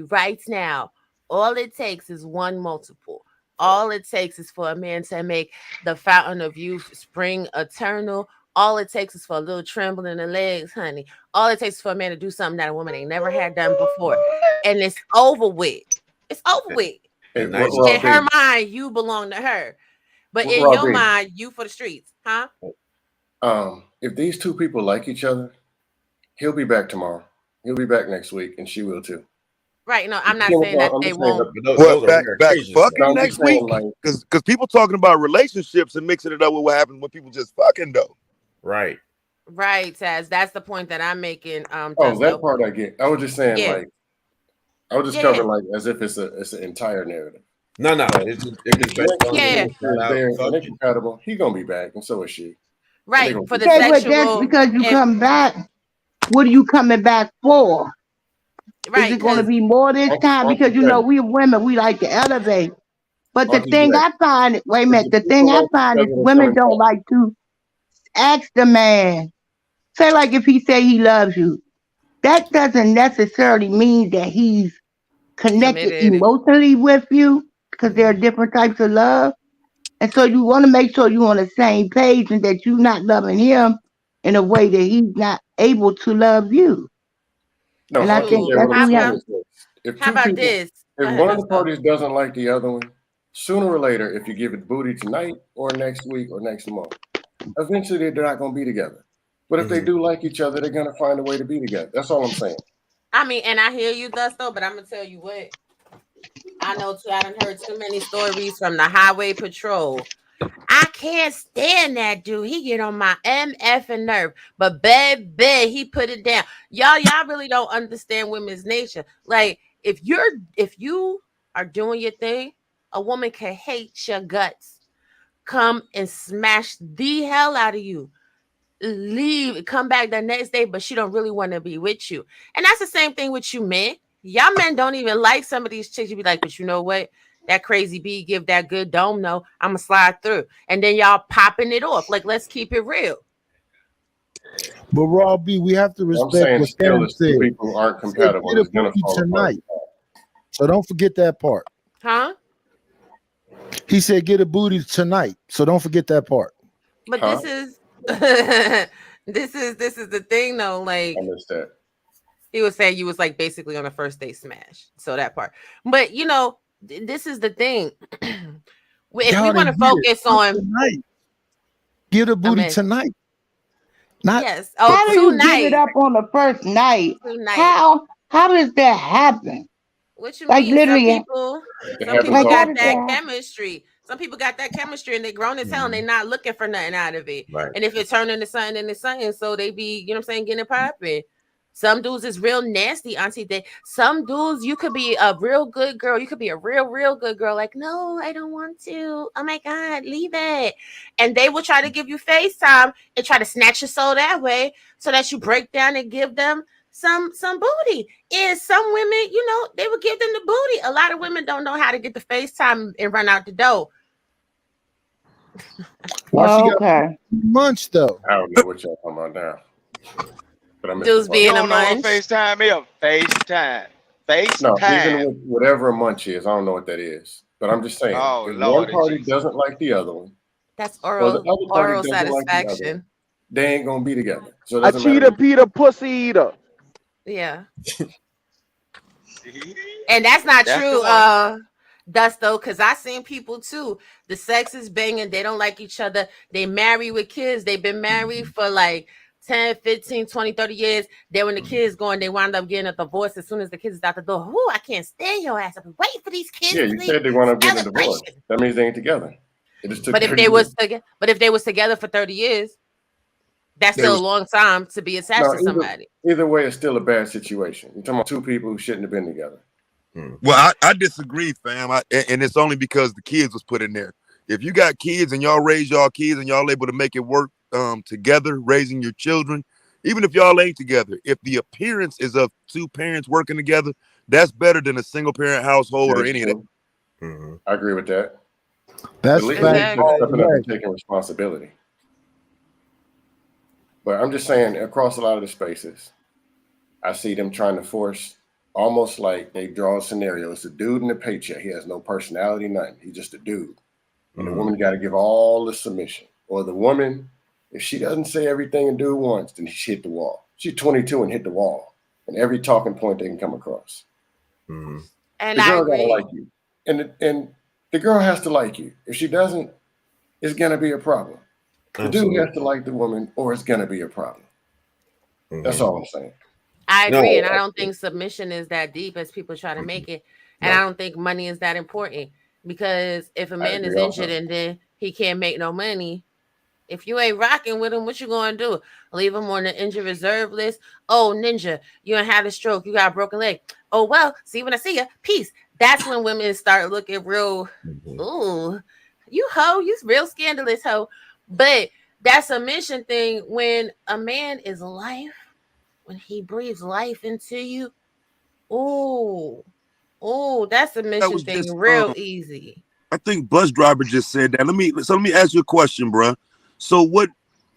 right now, all it takes is one multiple. all it takes is for a man to make the fountain of youth spring eternal. All it takes is for a little tremble in the legs, honey. All it takes is for a man to do something that a woman ain't never had done before. And it's over with. It's over with. And In her mind, you belong to her. But in your mind, you for the streets, huh? If these two people like each other, he'll be back tomorrow. He'll be back next week, and she will too. Right. No, I'm not saying that they won't. What, back fucking next week? Because people talking about relationships and mixing it up with what happens when people just fucking though. Right. Right, Taz. That's the point that I'm making. That part I get. I was just saying, Yeah. like, I was just covering like as if it's an entire narrative. No. It's based on they're incompatible. He gonna be back, and so is she. Right. For the Okay, but sexual. that's because you come back. What are you coming back for? Right. Is it going to be more this time? Because you know we women, we like to elevate. But the thing I find, wait a minute, the thing I find is women don't like to ask the man. Say like if he say he loves you, that doesn't necessarily mean that he's connected emotionally with you, because there are different types of love. And so you want to make sure you're on the same page and that you're not loving him in a way that he's not able to love you. No, and I think that's how about this? If one of the parties doesn't like the other one, sooner or later, if you give it booty tonight or next week or next month, eventually they're not going to be together. But if they do like each other, they're going to find a way to be together. That's all I'm saying. I mean, and I hear you, Dusto, but I'm gonna tell you what. I know too. I done heard too many stories from the highway patrol. I can't stand that dude. He get on my MF and nerve. But baby, he put it down. Y'all really don't understand women's nature. Like, if you are doing your thing, a woman can hate your guts, come and smash the hell out of you, leave, come back the next day, but she don't really want to be with you. And that's the same thing with you men. Y'all men don't even like some of these chicks. You be like, but you know what? That crazy bee give that good dome. No, I'm gonna slide through, and then y'all popping it off. Like, let's keep it real. But Raw B, we have to respect what Karen said. People aren't compatible. Get a booty tonight, so don't forget that part. Huh? He said, "Get a booty tonight," so don't forget that part. But this is this is the thing though. Like, I missed that. He was saying you was like basically on a first date smash. So that part. But you know, this is the thing. If we want to focus on tonight, get a booty tonight. Not yes. How do you tonight. give it up on the first night? Tonight. How does that happen? What you like mean? literally, Some people got that chemistry. Some people got that chemistry and they grown as hell and they not looking for nothing out of it. Right. And if it turned into something, then it's something. So they be, you know what I'm saying, getting it popping. Some dudes is real nasty, auntie. Some dudes, you could be a real good girl. You could be a real good girl. Like, no, I don't want to. Oh my God, leave it. And they will try to give you FaceTime and try to snatch your soul that way so that you break down and give them some booty. And some women, you know, they would give them the booty. A lot of women don't know how to get the FaceTime and run out the door. Well, okay. Munch though. I don't know what y'all talking about now. But I'm Dudes being a munch. munch. FaceTime is FaceTime. FaceTime. No, even with whatever a munch is, I don't know what that is. But I'm just saying, if one party doesn't like the other one, that's or oral, the other party oral doesn't like the other, satisfaction. they ain't gonna be together. So it A doesn't cheetah, matter. Peter, pussy eater. Yeah. And that's not That's true, the Dusto, because I seen people too. The sex is banging, they don't like each other. They marry with kids. They've been married for like 10, 15, 20, 30 years. Then when the kids going, they wind up getting a divorce as soon as the kids is out the door. Ooh, I can't stand your ass. I've been waiting for these kids. Yeah, to you leave. said they want to get a divorce. Celebration. That means they ain't together. It just took But if 30 they was years. if they was together for 30 years, that's still a long time to be attached No, to somebody. either way, it's still a bad situation. You're talking about two people who shouldn't have been together. Well, I disagree, fam. And it's only because the kids was put in there. If you got kids and y'all raise y'all kids and y'all able to make it work together, raising your children, even if y'all ain't together, if the appearance is of two parents working together, that's better than a single parent household or any of that. I agree with that. That's at least fact. stepping up and taking responsibility. But I'm just saying, across a lot of the spaces, I see them trying to force almost like they draw a scenario. It's a dude in the paycheck. He has no personality, nothing. He's just a dude. And the woman got to give all the submission. Or the woman, if she doesn't say everything a dude wants, then she hit the wall. She's 22 and hit the wall. And every talking point they can come across. And The I girl got to agree. like you. And the girl has to like you. If she doesn't, it's going to be a problem. The dude has to like the woman or it's going to be a problem. That's all I'm saying. I No, agree, and I don't think submission is that deep as people try to make it, and No. I don't think money is that important because if a man is agree injured also. and then he can't make no money, if you ain't rocking with him, what you gonna do? Leave him on the injured reserve list? Oh, ninja, you done had a stroke, you got a broken leg. Oh well, see when I see ya, peace. That's when women start looking real. Ooh, you hoe, you real scandalous hoe. But that submission thing, when a man is life. When he breathes life into you, oh, that That submission was thing just real easy. I think bus driver just said that. Let me ask you a question, bruh. So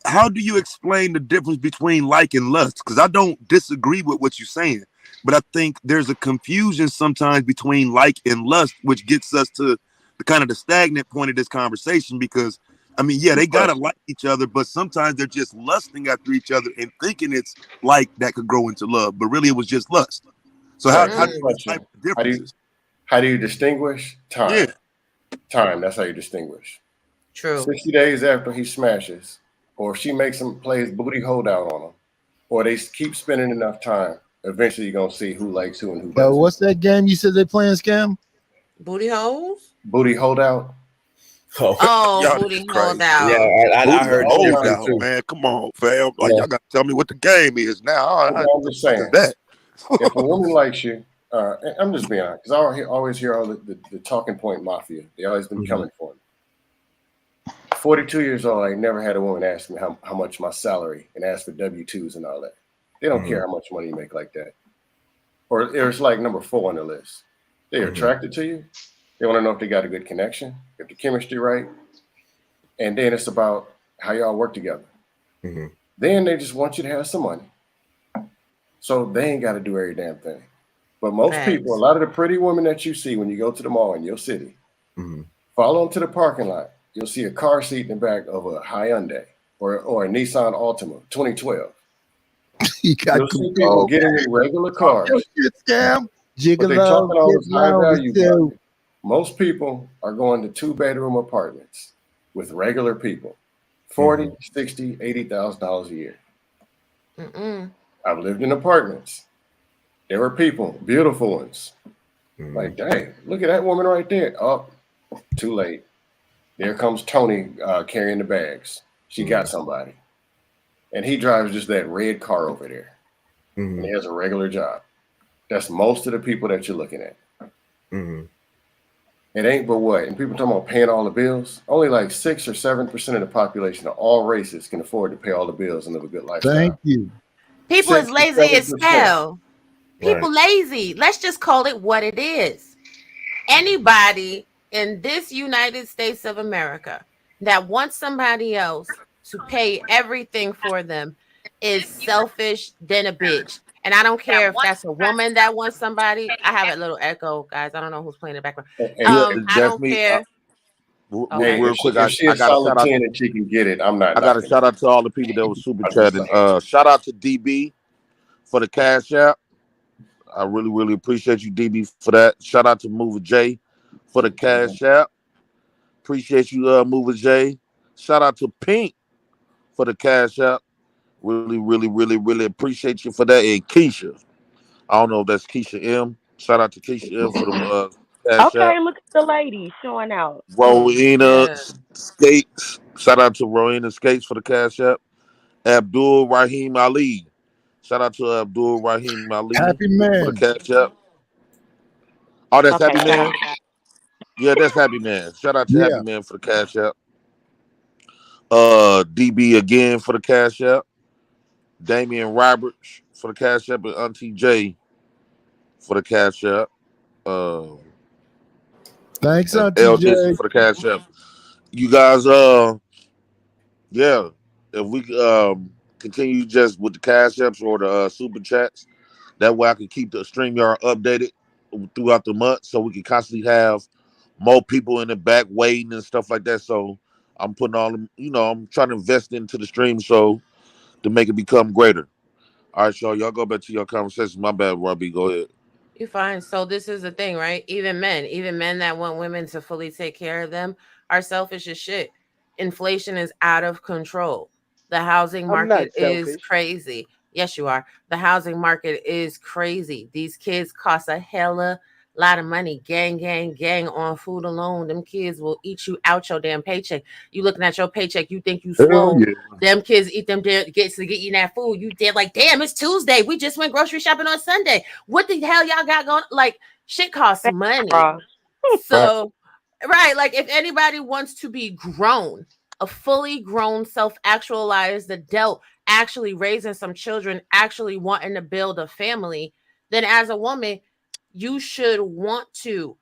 how do you explain the difference between like and lust? Because I don't disagree with what you're saying, but I think there's a confusion sometimes between like and lust, which gets us to the kind of the stagnant point of this conversation. Because I mean, yeah, they gotta like each other, but sometimes they're just lusting after each other and thinking it's like that could grow into love, but really it was just lust. So how do you decipher the differences? How do you distinguish? Time. Yeah. Time. That's how you distinguish. True. 60 days after he smashes, or if she makes him plays booty holdout on him, or they keep spending enough time, eventually you're gonna see who likes who and who doesn't. What's that game you said they playing, Scam? Booty holes? Booty holdout. Oh, Y'all booty is crazy. holdout. I heard Booty that holdout, too. man. Come on, fam. Like Yeah. y'all gotta tell me what the game is now. I'm just saying. That. If a woman likes you, and I'm just being honest, because I always hear all the talking point mafia. They always been coming for me. 42 years old, I never had a woman ask me how much my salary and ask for W-2s and all that. They don't care how much money you make like that. Or it's like number 4 on the list. They're attracted to you. They want to know if they got a good connection, if the chemistry right. And then it's about how y'all work together. Then they just want you to have some money. So they ain't got to do every damn thing. But most people, a lot of the pretty women that you see when you go to the mall in your city, follow them to the parking lot. You'll see a car seat in the back of a Hyundai or a Nissan Altima 2012. You'll see people getting in regular cars. Scam. But Jiggle they love, talking all this get high loud, value. too. Market. Most people are going to 2-bedroom apartments with regular people, $40,000, $60,000, $80,000 a year. I've lived in apartments. There were people, beautiful ones. Like, dang, look at that woman right there. Oh, too late. There comes Tony carrying the bags. She got somebody. And he drives just that red car over there. And he has a regular job. That's most of the people that you're looking at. It ain't but what? And people talking about paying all the bills. Only like 6 or 7% of the population of all races can afford to pay all the bills and live a good lifestyle. Thank you. People is 6 to lazy as 7%. hell. People lazy. Let's just call it what it is. Anybody in this United States of America that wants somebody else to pay everything for them is selfish than a bitch. And I don't care if that's a woman that wants somebody. I have a little echo, guys. I don't know who's playing in the background. I don't care. Hey, Real if quick, she I is got a solid shout out. 10 and she can get it, I'm not. I got a knocking shout it. out to all the people that was super I'm just chatting. saying. Shout out to DB for the cash app. I really, really appreciate you, DB, for that. Shout out to Mover J for the cash app. Appreciate you, Mover J. Shout out to Pink for the cash app. Really, really, really, really appreciate you for that. And Keisha. I don't know if that's Keisha M. Shout out to Keisha M for the cash app. Okay, look at the lady showing out. Rowena Skates. Shout out to Rowena Skates for the cash app. Abdul Rahim Ali. Shout out to Abdul Rahim Ali Happy for the man. cash app. Oh, that's Okay, Happy Man? Yeah, that's Happy Man. Shout out to Yeah. Happy Man for the cash app. DB again for the cash app. Damian Roberts for the cash app and Auntie J for the cash app. Thanks, And Auntie L J. Dixon for the cash app. You guys, yeah, if we continue just with the cash apps or the super chats, That way I can keep the StreamYard updated throughout the month so we can constantly have more people in the back waiting and stuff like that. So I'm putting all them, I'm trying to invest into the stream show to make it become greater. All right, y'all go back to your conversation. My bad, Robbie. Go ahead. You're fine. So this is the thing, right? Even men that want women to fully take care of them are selfish as shit. Inflation is out of control. The housing I'm not market is selfish. crazy. Yes, you are. The housing market is crazy. These kids cost a hella lot of money. Gang on food alone. Them kids will eat you out your damn paycheck. You looking at your paycheck, you think you Hell swole. yeah. Them kids eat them get you that food. You did like, damn, it's Tuesday. We just went grocery shopping on Sunday. What the hell y'all got going? Like, shit costs money. So, right, like if anybody wants to be grown, a fully grown, self-actualized adult, actually raising some children, actually wanting to build a family, then as a woman, you should want to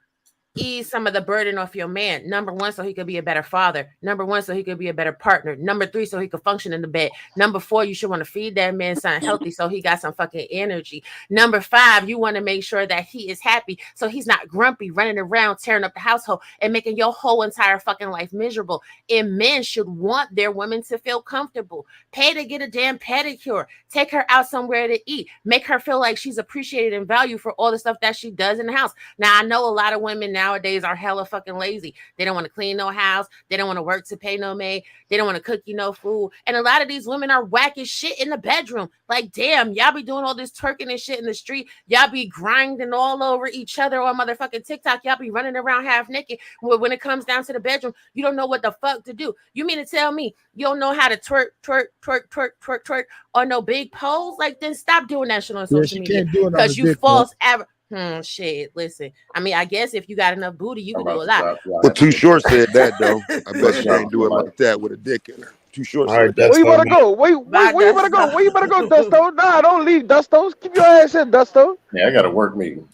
ease some of the burden off your man. Number one, so he could be a better father. Number one, so he could be a better partner. Number three, so he could function in the bed. Number four, you should want to feed that man something healthy so he got some fucking energy. Number five, you want to make sure that he is happy so he's not grumpy, running around, tearing up the household and making your whole entire fucking life miserable. And men should want their women to feel comfortable. Pay to get a damn pedicure. Take her out somewhere to eat. Make her feel like she's appreciated and valued for all the stuff that she does in the house. Now, I know a lot of women nowadays are hella fucking lazy. They don't want to clean no house. They don't want to work to pay no maid. They don't want to cook you no food. And a lot of these women are whack as shit in the bedroom. Like, damn, y'all be doing all this twerking and shit in the street. Y'all be grinding all over each other on motherfucking TikTok. Y'all be running around half naked. When it comes down to the bedroom, you don't know what the fuck to do. You mean to tell me you don't know how to twerk on no big pose? Like, then stop doing that shit on social media. Can't do it Because on you the false shit. Listen, I mean, I guess if you got enough booty, you can do a lot. But Too Short said that though. I bet she ain't do it like that with a dick in her. Too Short said that. Where you better go? Where you better go? Where you better go, Dusto? Nah, don't leave, Dusto. Keep your ass in, Dusto. Yeah, I got a work meeting.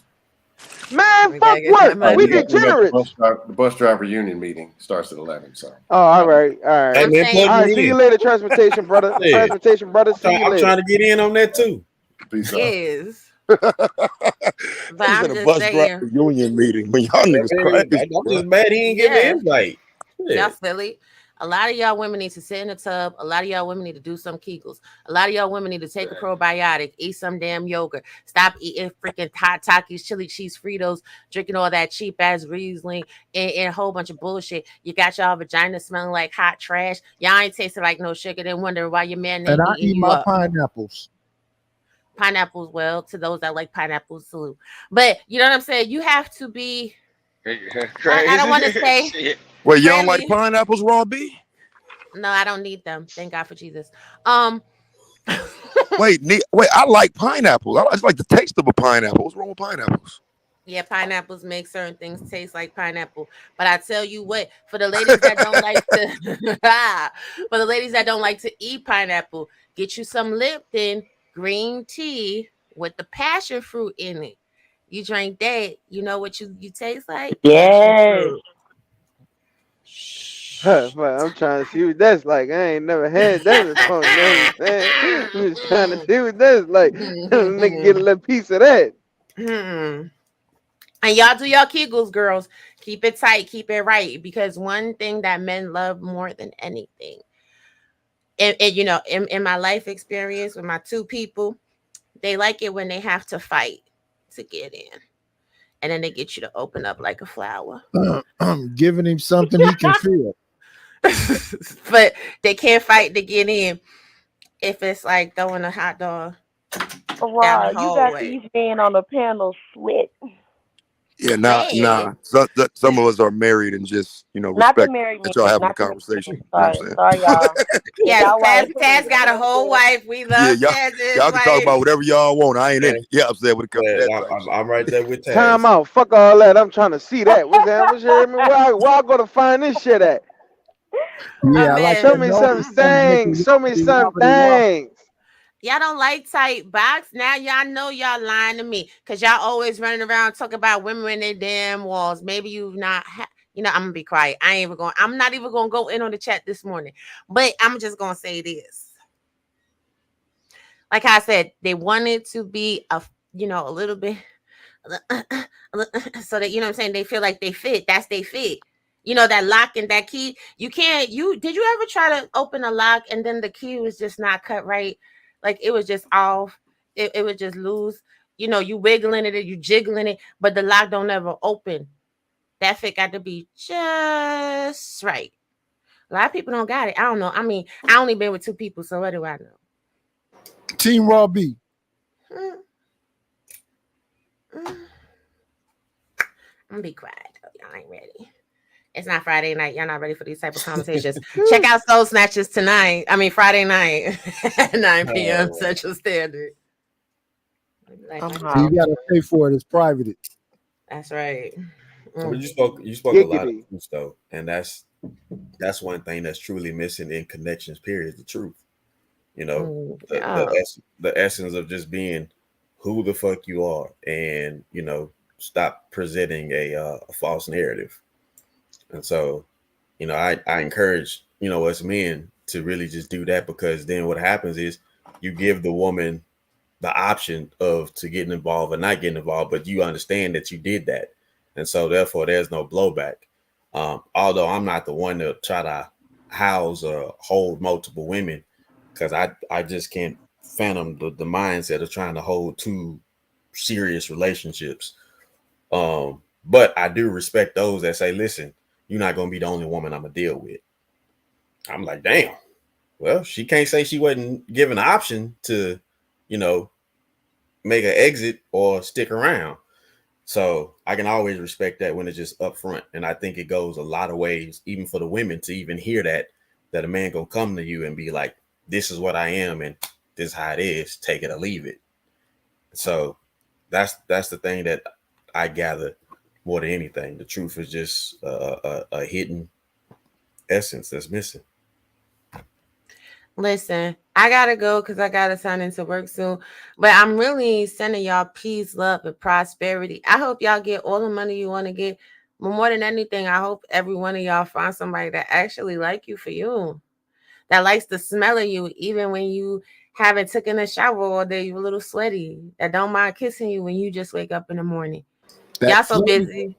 Man, fuck work. We degenerate. The bus driver union meeting starts at 11. So. Oh, all right. Hey, man, plug All right. me See you in. later, transportation brother. Yeah. Transportation brother. See you I'm later. trying to get in on that too. Peace out. Yes. But I'm He's in a just bus saying. driver union meeting. When y'all niggas crazy. I'm just mad he ain't give me Yeah. an invite. Y'all silly. A lot of y'all women need to sit in the tub. A lot of y'all women need to do some Kegels. A lot of y'all women need to take a probiotic, eat some damn yogurt. Stop eating freaking hot Takis, chili cheese Fritos, drinking all that cheap ass Riesling and a whole bunch of bullshit. You got y'all vagina smelling like hot trash. Y'all ain't tasting like no sugar. Then wonder why your man ain't And I eating eat you my up. pineapples. Pineapples, well, to those that like pineapples, salute. But you know what I'm saying? You have to be. I don't want to say. Wait, you don't like friendly. pineapples, Raw B? No, I don't need them. Thank God for Jesus. Wait, I like pineapples. I just like the taste of a pineapple. What's wrong with pineapples? Yeah, pineapples make certain things taste like pineapple. But I tell you what, for the ladies that don't like to, for the ladies that don't like to eat pineapple, get you some Lipton green tea with the passion fruit in it. You drink that, you know what you taste like? Yes. But I'm trying to see what that's like. I ain't never had that before. You know what I'm saying? I'm just trying to see what that's like. Nigga get a little piece of that. And y'all do y'all Kegels, girls. Keep it tight, keep it right. Because one thing that men love more than anything, and you know, in my life experience with my two people, they like it when they have to fight to get in. And then they get you to open up like a flower. I'm giving him something he can feel. But they can't fight to get in if it's like throwing a hot dog Wow, down the you got hallway. these men on the panel sweat. Yeah, nah. Some of us are married and just, Not the respect married that y'all men. having a Not the married conversation. men. You know what Sorry, I'm sorry, y'all. Yes, Y'all wives, Taz got a whole wife. We love Yeah, Taz's y'all can talk wife. about whatever y'all want. I ain't in it. Yeah, I'm saying when it comes to that type shit. I'm right there with Taz. Time out. Fuck all that. I'm trying to see that. What's that? What's your where I go to find this shit at? Yeah, I like Show to me know some things. Show me some things. Y'all don't like tight box. Now y'all know y'all lying to me because y'all always running around talking about women in their damn walls. Maybe you've not. I'm gonna be quiet. I'm not even gonna go in on the chat this morning. But I'm just gonna say this. Like I said, they wanted to be a a little bit, so that, you know what I'm saying, they feel like they fit. That's they fit. That lock and that key. You can't. Did you ever try to open a lock and then the key was just not cut right? Like it was just off. It would just loose. You wiggling it, you jiggling it, but the lock don't ever open. That fit got to be just right. A lot of people don't got it. I don't know. I mean, I only been with 2 people, so what do I know? Team Raw B. I'm gonna be quiet though. Y'all ain't ready. It's not Friday night. Y'all not ready for these type of conversations. Check out Soul Snatchers tonight. I mean Friday night at 9 p.m. Central Standard. You gotta pay for it. It's private. That's right. Well, you spoke a lot of truth though, and that's one thing that's truly missing in connections. Period. The truth. The essence of just being who the fuck you are, and stop presenting a false narrative. And so, I encourage us men to really just do that, because then what happens is you give the woman the option of to getting involved or not getting involved, but you understand that you did that. And so therefore there's no blowback. Although I'm not the one to try to house or hold multiple women, because I just can't fathom the mindset of trying to hold 2 serious relationships. But I do respect those that say, listen, you're not going to be the only woman I'm going to deal with. I'm like, damn. Well, she can't say she wasn't given an option to, make an exit or stick around. So I can always respect that when it's just upfront. And I think it goes a lot of ways, even for the women, to even hear that a man gonna come to you and be like, this is what I am and this is how it is, take it or leave it. So that's the thing that I gather more than anything. The truth is just a hidden essence that's missing. Listen, I gotta go because I gotta sign into work soon. But I'm really sending y'all peace, love, and prosperity. I hope y'all get all the money you want to get. But more than anything, I hope every one of y'all find somebody that actually like you for you, that likes the smell of you, even when you haven't taken a shower all day, you're a little sweaty, that don't mind kissing you when you just wake up in the morning. Y'all so busy.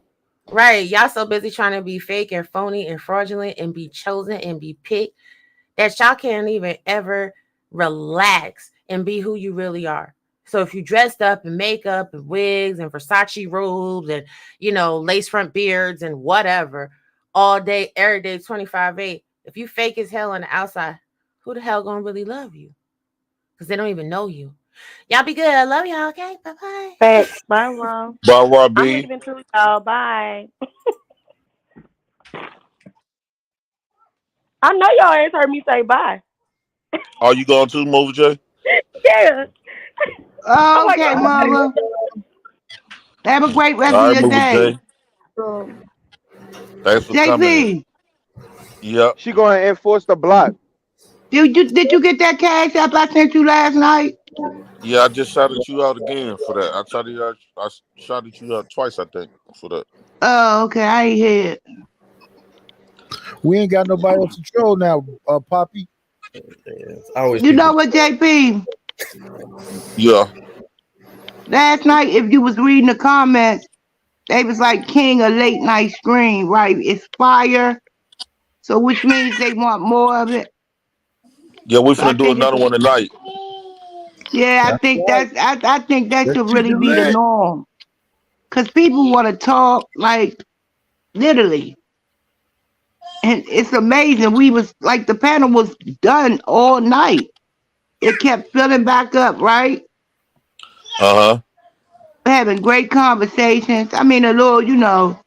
Right. Y'all so busy trying to be fake and phony and fraudulent and be chosen and be picked that y'all can't even ever relax and be who you really are. So if you dressed up in makeup and wigs and Versace robes and, lace front beards and whatever, all day, every day, 25/8, if you fake as hell on the outside, who the hell gonna really love you? Because they don't even know you. Y'all be good. I love y'all. Okay, bye-bye. Thanks. Bye, Ron. Bye, Robbie. I'm leaving too, y'all. Bye. I know y'all ain't heard me say bye. Are you going to Movie J? Yeah. Oh, okay, Mama. Have a great rest of your day. Thanks for coming. Yep. She going to enforce the block. Did you get that cash app I sent you last night? Yeah, I just shouted you out again for that. I shouted you out twice, I think, for that. Oh, okay. I ain't hear it. We ain't got nobody else to troll now, Poppy. You know what, JP? Yeah. Last night, if you was reading the comments, they was like king of late night stream, right? It's fire. So which means they want more of it. Yeah, we're gonna do another one tonight. Yeah, I think that should really be the norm. Cause people want to talk like literally. And it's amazing. We was like the panel was done all night. It kept filling back up, right? Having great conversations. I mean, a little,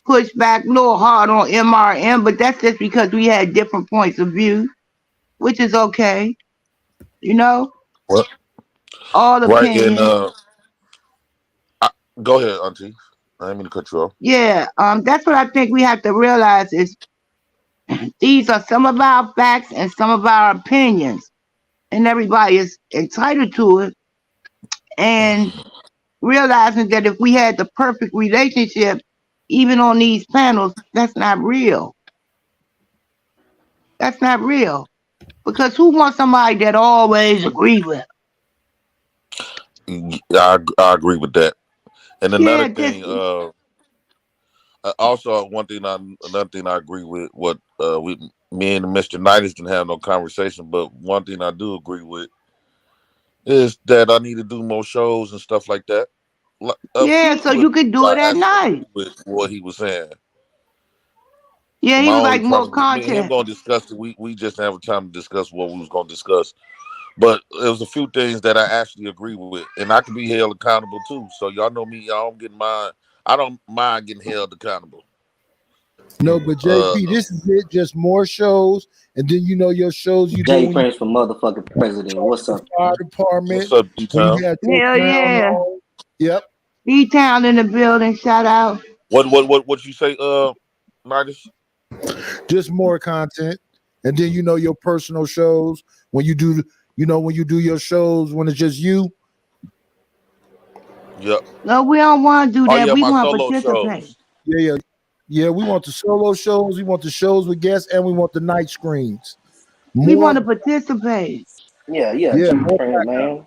push back, a little hard on MRM, but that's just because we had different points of view, which is okay. What? All the right, and go ahead, Auntie. I didn't mean to cut you off. Yeah, that's what I think we have to realize is these are some of our facts and some of our opinions, and everybody is entitled to it. And realizing that if we had the perfect relationship, even on these panels, that's not real. That's not real. Because who wants somebody that always agree with? I agree with that. And another Yeah, thing, also another thing I agree with what me and Mr. Knights didn't have no conversation, but one thing I do agree with is that I need to do more shows and stuff like that. A yeah, few so women you could do I it at actually night. agree with what he was saying. Yeah, he My was only like more problem is me and him content. gonna discuss it. We just didn't have time to discuss what we was gonna discuss. But there was a few things that I actually agree with, and I can be held accountable too. So y'all know me. Y'all don't get mine. I don't mind getting held accountable. No, but JP, this is it. Just more shows, and then your shows you do Jay when you Prince for motherfucking president. What's the up? fire What's department, up, when you D-Town? had your Hell town yeah. hall. Yep. E-Town in the building, shout out. What you say, Midas? Just more content, and then your personal shows when you do when you do your shows when it's just you. Yep. No, we don't want to do Oh that. yeah, We my want to solo participate. shows. Yeah. We want the solo shows, we want the shows with guests, and we want the night screens. We want More, to participate. Yeah, yeah, Jay more Prince, man.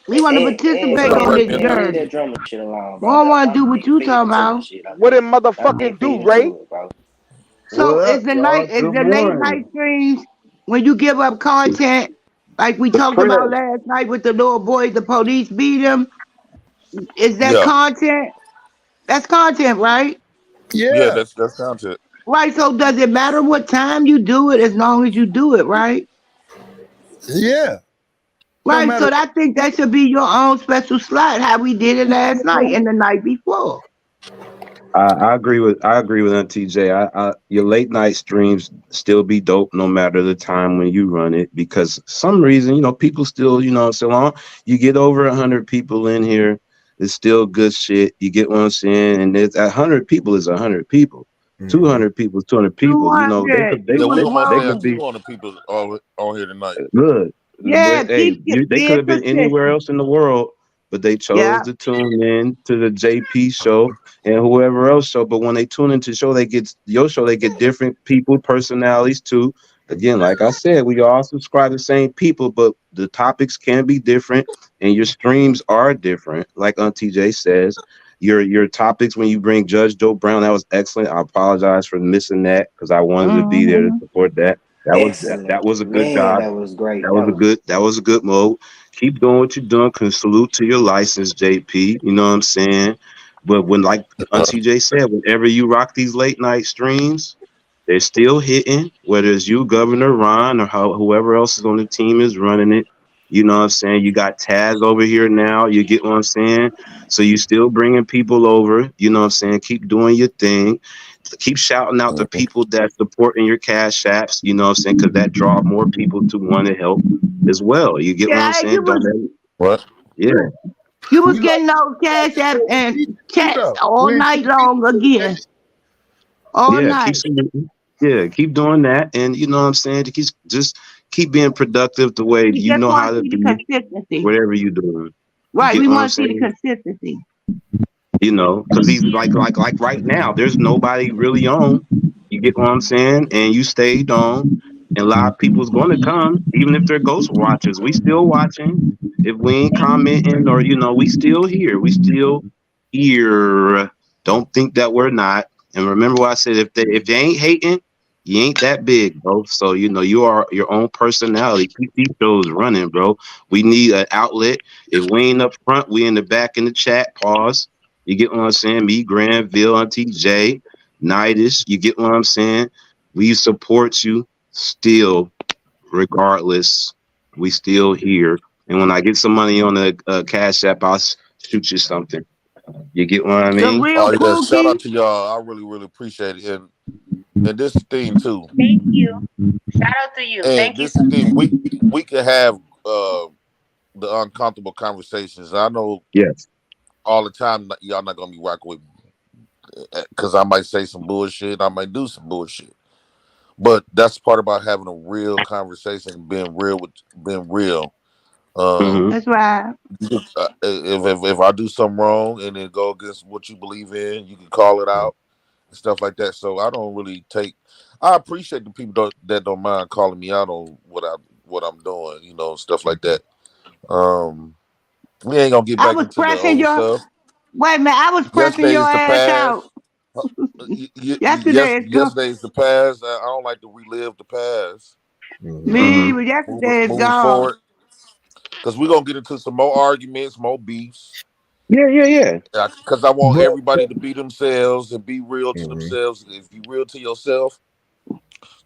We want to And participate All in right, this man. leave journey. that drummer shit alone, We bro. don't want to do Stop what you feeding talking into that about. shit. What did Stop motherfucking do, feeding Ray? into it, bro. So What up, is the y'all? night, is Good the late night morning. streams when you give up content, like we talked about Prince. last night with the little boys, the police beat them? Is that Yeah, content? That's content, right? yeah, yeah, that's content. Right. So does it matter what time you do it as long as you do it, right? yeah. No Right. matter So I think that should be your own special slot, how we did it last night and the night before. I agree with Auntie J. Your late night streams still be dope no matter the time when you run it, because some reason people still so long you get over 100 people in here, it's still good shit. You get what I'm saying, and it's 100 people is 100 people. 200 people is 200 people. They 200. could Yeah, we almost they had could be 200 people on here tonight. good. Yeah, But hey, keep they could being have been anywhere consistent. else in the world, but they chose Yeah. to tune in to the JP show and whoever else show. But when they tune into the show, they get your show, they get different people, personalities too. Again, like I said, we all subscribe to the same people, but the topics can be different and your streams are different. Like Auntie J says, your topics when you bring Judge Joe Brown, that was excellent. I apologize for missing that because I wanted to be there to Mm-hmm. support that. That Excellent. was a good Man, job. that was great. That was a good mode. Keep doing what you're doing. Can salute to your license, JP. You know what I'm saying? But when, like Auntie J said, whenever you rock these late night streams, they're still hitting. Whether it's you, Governor Ron, or whoever else is on the team is running it. You know what I'm saying? You got Taz over here now. You get what I'm saying? So you still bringing people over. You know what I'm saying? Keep doing your thing. Keep shouting out the people that supporting your cash apps. You know what I'm saying? Because that draw more people to want to help as well. You get what I'm Yeah, saying? Don't let What? yeah. you was we like getting those cash apps and too, chats though. all We ain't night keep people long to the again. All Yeah, night. keep doing that. And you know what I'm saying? Just keep being productive the way We you just know how want to to see the be, consistency. whatever you're doing. You Right. get We what I'm want to see the saying? consistency. Because he's like right now, there's nobody really on. You get what I'm saying? And you stayed on, and a lot of people's going to come, even if they're ghost watchers. We still watching. If we ain't commenting, or we still here. We still here. Don't think that we're not. And remember what I said: if they ain't hating, you ain't that big, bro. So you are your own personality. Keep these shows running, bro. We need an outlet. If we ain't up front, we in the back in the chat. Pause. You get what I'm saying? Me, Granville, Auntie J, Nidus. You get what I'm saying? We support you still, regardless. We still here. And when I get some money on the Cash App, I'll shoot you something. You get what I The mean? real Oh yeah, shout out Pookie. to y'all. I really appreciate it. And this is the thing too. Thank you. Shout out to you. And Thank you this so is the much. thing. We could have the uncomfortable conversations. I know Yes. all the time y'all not gonna be rocking with me because I might say some bullshit. I might do some bullshit. But that's part about having a real conversation and being real. Mm-hmm. That's right. If I do something wrong and it go against what you believe in, you can call it out and stuff like that. So I don't really take. I appreciate the people that don't mind calling me out on what I'm doing, stuff like that. We ain't gonna get I back was into the pressing old your. stuff. Wait a minute, I was pressing Yesterday your is the ass past. out Yes, yesterday. yesterday is the past. I don't like to relive the past. Me, but yesterday is Moving gone. forward, because we're gonna get into some more arguments, more beefs. Yeah. Because I want But everybody to be themselves and be real to themselves. If you real to yourself,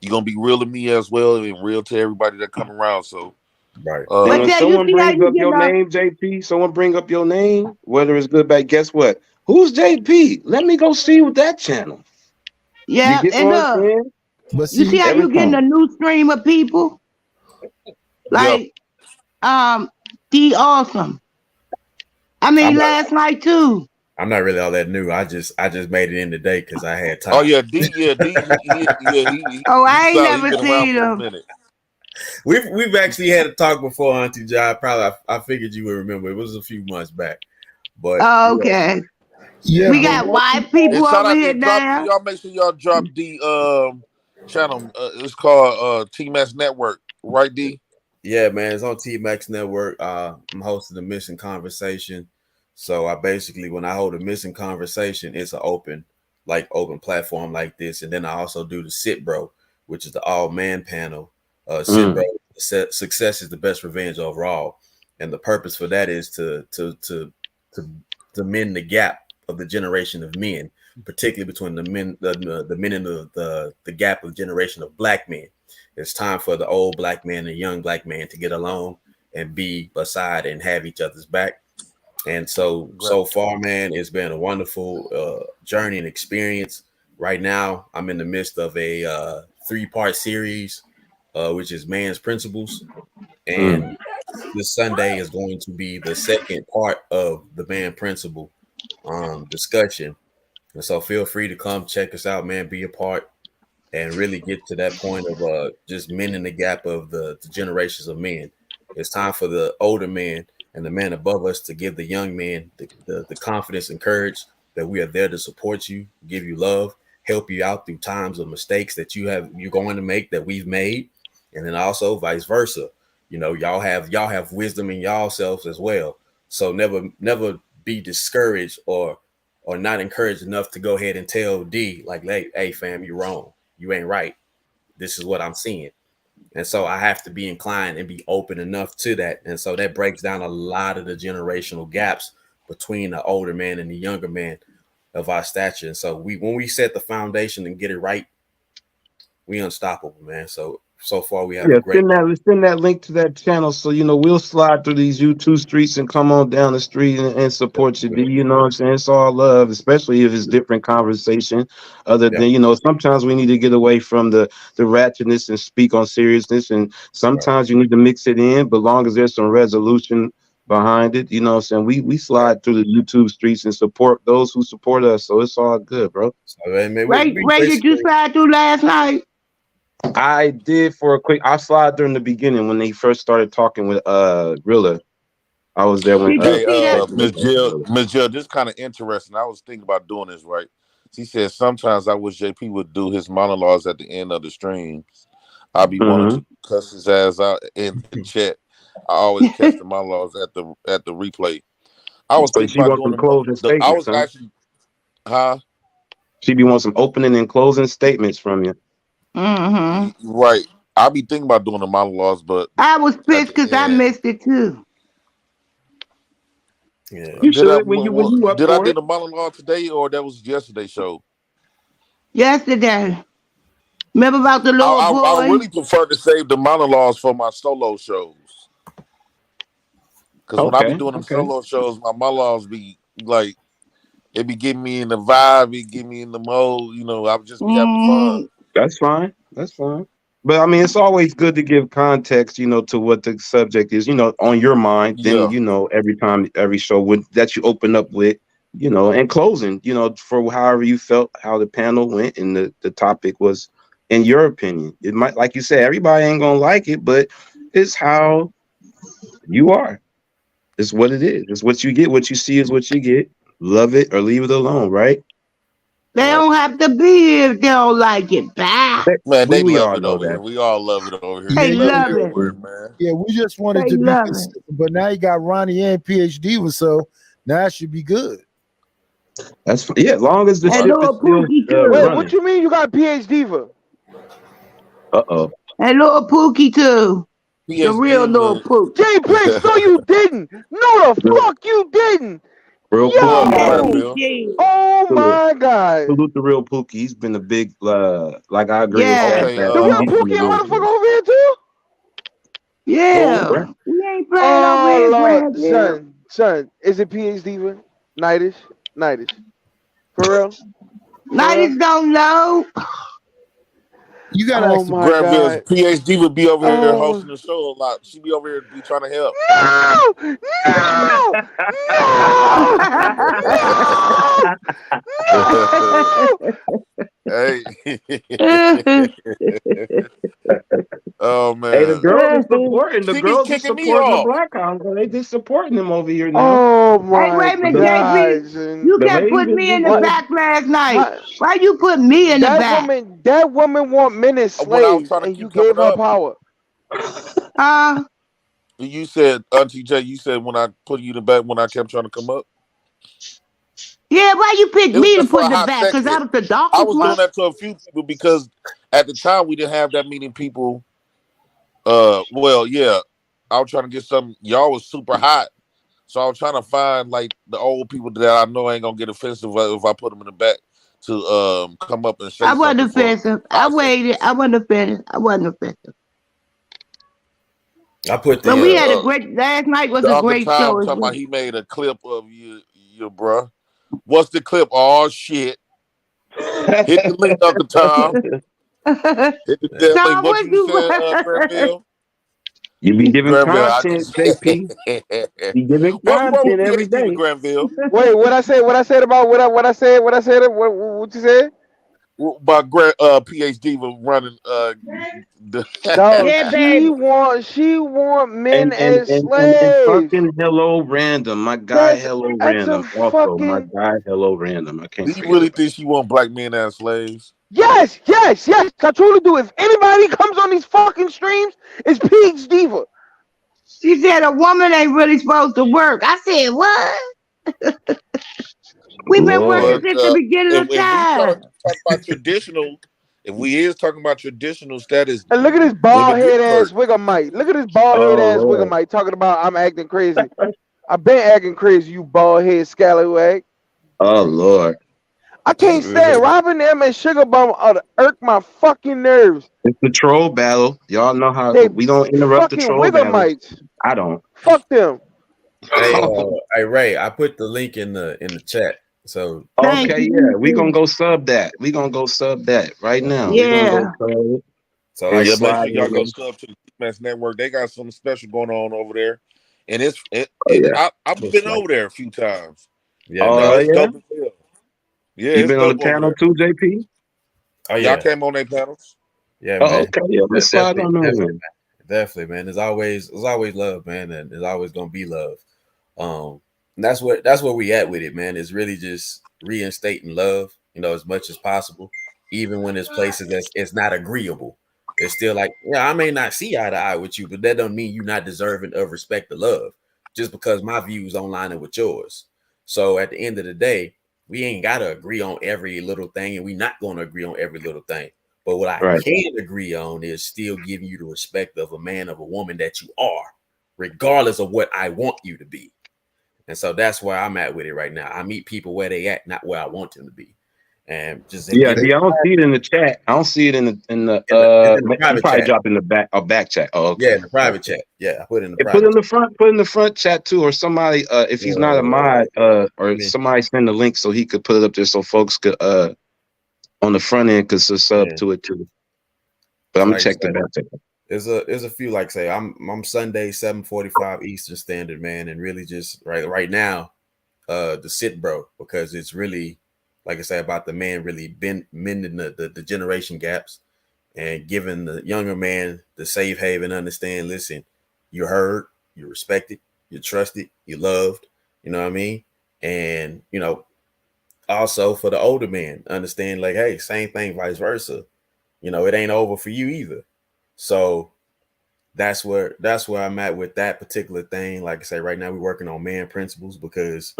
you're gonna be real to me as well, and real to everybody that come around. So, right. And when But you someone see how brings you up getting your off? name, JP, someone bring up your name, whether it's good, bad, guess what? Who's JP? Let me go see with that channel. You Yeah, get and what I'm look, saying? but you see see, how Every you getting a time. new stream of people yep. like D Awesome. I I'm mean, not. last night too. I'm not really all that new. I just made it in today because I had time. Oh yeah, D. Yeah, D. He Oh, I ain't solid. He never been around seen for a him. minute. We've actually had a talk before, Auntie Jai. Probably I figured you would remember. It was a few months back, but Oh, okay. yeah, We but got one white thing, people And shout over out here there, drop now. y'all. Make sure y'all drop the channel. It's called TMAX Network, right? D. yeah, man, it's on T-Max Network. I'm hosting the Missing Conversation. So I basically, when I hold a missing conversation, it's an open platform like this. And then I also do the Sit Bro, which is the all man panel. Sit Bro, success is the best revenge overall. And the purpose for that is to mend the gap of the generation of men, particularly between the men and the gap of generation of black men. It's time for the old black man and the young black man to get along and be beside and have each other's back. And so far, man, it's been a wonderful journey and experience. Right now, I'm in the midst of a 3-part series, which is Man's Principles. And this Sunday is going to be the second part of the Man Principle discussion. And so feel free to come check us out, man, be a part and really get to that point of just mending the gap of the generations of men. It's time for the older men and the man above us to give the young men the confidence and courage that we are there to support you, give you love, help you out through times of mistakes that you're going to make that we've made, and then also vice versa. You know, y'all have wisdom in y'all selves as well. So never be discouraged or not encouraged enough to go ahead and tell D like, hey fam, you're wrong. You ain't right. This is what I'm seeing. And so I have to be inclined and be open enough to that. And so that breaks down a lot of the generational gaps between the older man and the younger man of our stature. And so when we set the foundation and get it right, we unstoppable, man. So far we have a great. Send that link to that channel so we'll slide through these YouTube streets and come on down the street and support you. You know what I'm saying? It's all love, especially if it's different conversation. Other than sometimes we need to get away from the ratchetness and speak on seriousness, and sometimes you need to mix it in. But long as there's some resolution behind it, you know what I'm saying? We slide through the YouTube streets and support those who support us. So it's all good, bro. So, man, Where did you slide through last night? I did for a quick. I slide during the beginning when they first started talking with Rilla. I was there when. Hey, Miss Jill, this kind of interesting. I was thinking about doing this, right? She said sometimes I wish JP would do his monologues at the end of the stream. I'll be wanting to cuss his ass out in the chat. I always catch the monologues at the replay. I was thinking about doing closing statements. I was actually, She be wanting some opening and closing statements from you. Right. I'll be thinking about doing the monologues, but I was pissed because I missed it too. Yeah. You should when you up did for I it. do the monologue today or that was yesterday's show? Yesterday. Remember about the little boy? I really prefer to save the monologues for my solo shows. Because when I be doing them solo shows, my monologues be like, it be getting me in the vibe, it get me in the mode, I just be having fun. That's fine. That's fine. But I mean, it's always good to give context, to what the subject is, on your mind. Then, every time, every show that you open up with, and closing, for however you felt, how the panel went and the topic was, in your opinion. It might, like you said, everybody ain't gonna like it, but it's how you are. It's what it is. It's what you get. What you see is what you get. Love it or leave it alone, right? They don't have to be here if they don't like it. Bye. Man, they we love all it know over that. here. We all love it over here. They love it. Man. Yeah, we just wanted They to be love consistent but now you got Ronnie and PhD, so now it should be good. That's yeah, as long as the And ship is little still Pookie too. Wait, running. what you mean you got PhD for? Uh-oh. And little Pookie too. The real little Pookie. Jay Prince, no, you didn't. No, the fuck you didn't. Real Yo! Pookie. Oh my God. Salute the real Pookie. He's been a big, like I agree Yeah. with that. The real Pookie, a motherfucker over here too? Yeah. We ain't playing over here, Lord, Granville. son, is it PhD for Nightish? For real? Ladies don't know. You gotta Oh ask my Granville's God. PhD would be over here Oh. hosting the show a lot. She be over here be trying to help. Hey. Oh man. Hey, the girls are supporting. The She be girls are kicking me supporting the off. Black House. They just supporting them over here now. Oh Hey, my wait a minute, God. JP. You The kept ladies putting me in the what? back last night. Why you put me in the back? That woman want men as When I was slaves, trying to and keep you gave coming her up, power. you said, Auntie J, you said when I put you in the back when I kept trying to come up. Yeah, why you picked It was me to just for put a in the hot back? Because I second. was the I darkest was one. doing that to a few people because at the time we didn't have that many people. Well, yeah, I was trying to get some. Y'all was super hot, so I was trying to find like the old people that I know ain't gonna get offensive if I put them in the back to come up and say I wasn't something. offensive. I waited. I wasn't offensive. I put But we the had a great last night was the a Uncle great Tom show as talking well. about he made a clip of you, bruh. What's the clip? Oh shit! Hit the link, Uncle Tom. Hit the damn link. Tom, What what you you said, Granville? You be giving Granville, I content, just JP. You giving what's wrong with content every PhD with day. Granville? Wait, what I said about what I said? What you said? My PhD was running the Dog, Yeah, she want men And as slaves. fucking Hello Random. My guy Hello That's a Random. Also, my fucking guy Hello Random. I can't Do you forget really about think she want black men as slaves? yes. I truly do. If anybody comes on these fucking streams, it's Peach Diva. She said a woman ain't really supposed to work. I said, what? We've been working But since the beginning if of we try to time. talk about traditional, if we is talking about traditional status, And look at this bald women head get ass hurt. Wigamite. Look at this bald head ass Lord. Wigamite talking about I'm acting crazy. I've been acting crazy, you bald head scallywag. Oh Lord. I can't stand Robin M and Sugar Bum to irk my fucking nerves. It's the troll battle. Y'all know how They we don't interrupt the fucking troll battle. Wigamites. I don't. Fuck them. hey Ray, I put the link in the chat. So Okay, yeah, we gonna go sub that. We gonna go sub that right now. We gonna go sub it. So And Yeah, make slide sure y'all it go in. sub to the Mass Network. They got something special going on over there, and I've been over there a few times. Yeah, Oh man. It's yeah. dope as hell. Yeah, You it's been on the dope over panel there. too, JP? Oh Y'all yeah. came on their panels. Yeah, Oh, man. okay. Yeah, let's slide on over. Definitely, man. There's always love, man, and there's always gonna be love. And that's where we at with it, man. It's really just reinstating love, as much as possible, even when there's places that it's not agreeable. It's still like, I may not see eye to eye with you, but that don't mean you're not deserving of respect or love just because my views don't line up with yours. So at the end of the day, we ain't gotta agree on every little thing, and we're not gonna agree on every little thing. But what I can agree on is still giving you the respect of a man, of a woman that you are, regardless of what I want you to be. And so that's where I'm at with it right now. I meet people where they at, not where I want them to be. And just Yeah, see, I don't see it in the chat. I don't see it in the private you probably chat. drop in the back chat. Oh, okay. Yeah, in the private chat. Yeah, I put it in the Put private in the front, put in the front chat too, or somebody if he's not a mod, or somebody send the link so he could put it up there so folks could on the front end could sub to it too. But I'm gonna check the back chat. There's a few, like say I'm Sunday 7:45 Eastern Standard, man, and really just right now, the sit bro, because it's really, like I say, about the man really mending the generation gaps and giving the younger man the safe haven, understand, listen, you're heard, you're respected, you're trusted, you're loved, you know what I mean? And also for the older man, understand like, hey, same thing, vice versa. It ain't over for you either. So that's where I'm at with that particular thing. Like I say, right now we're working on man principles because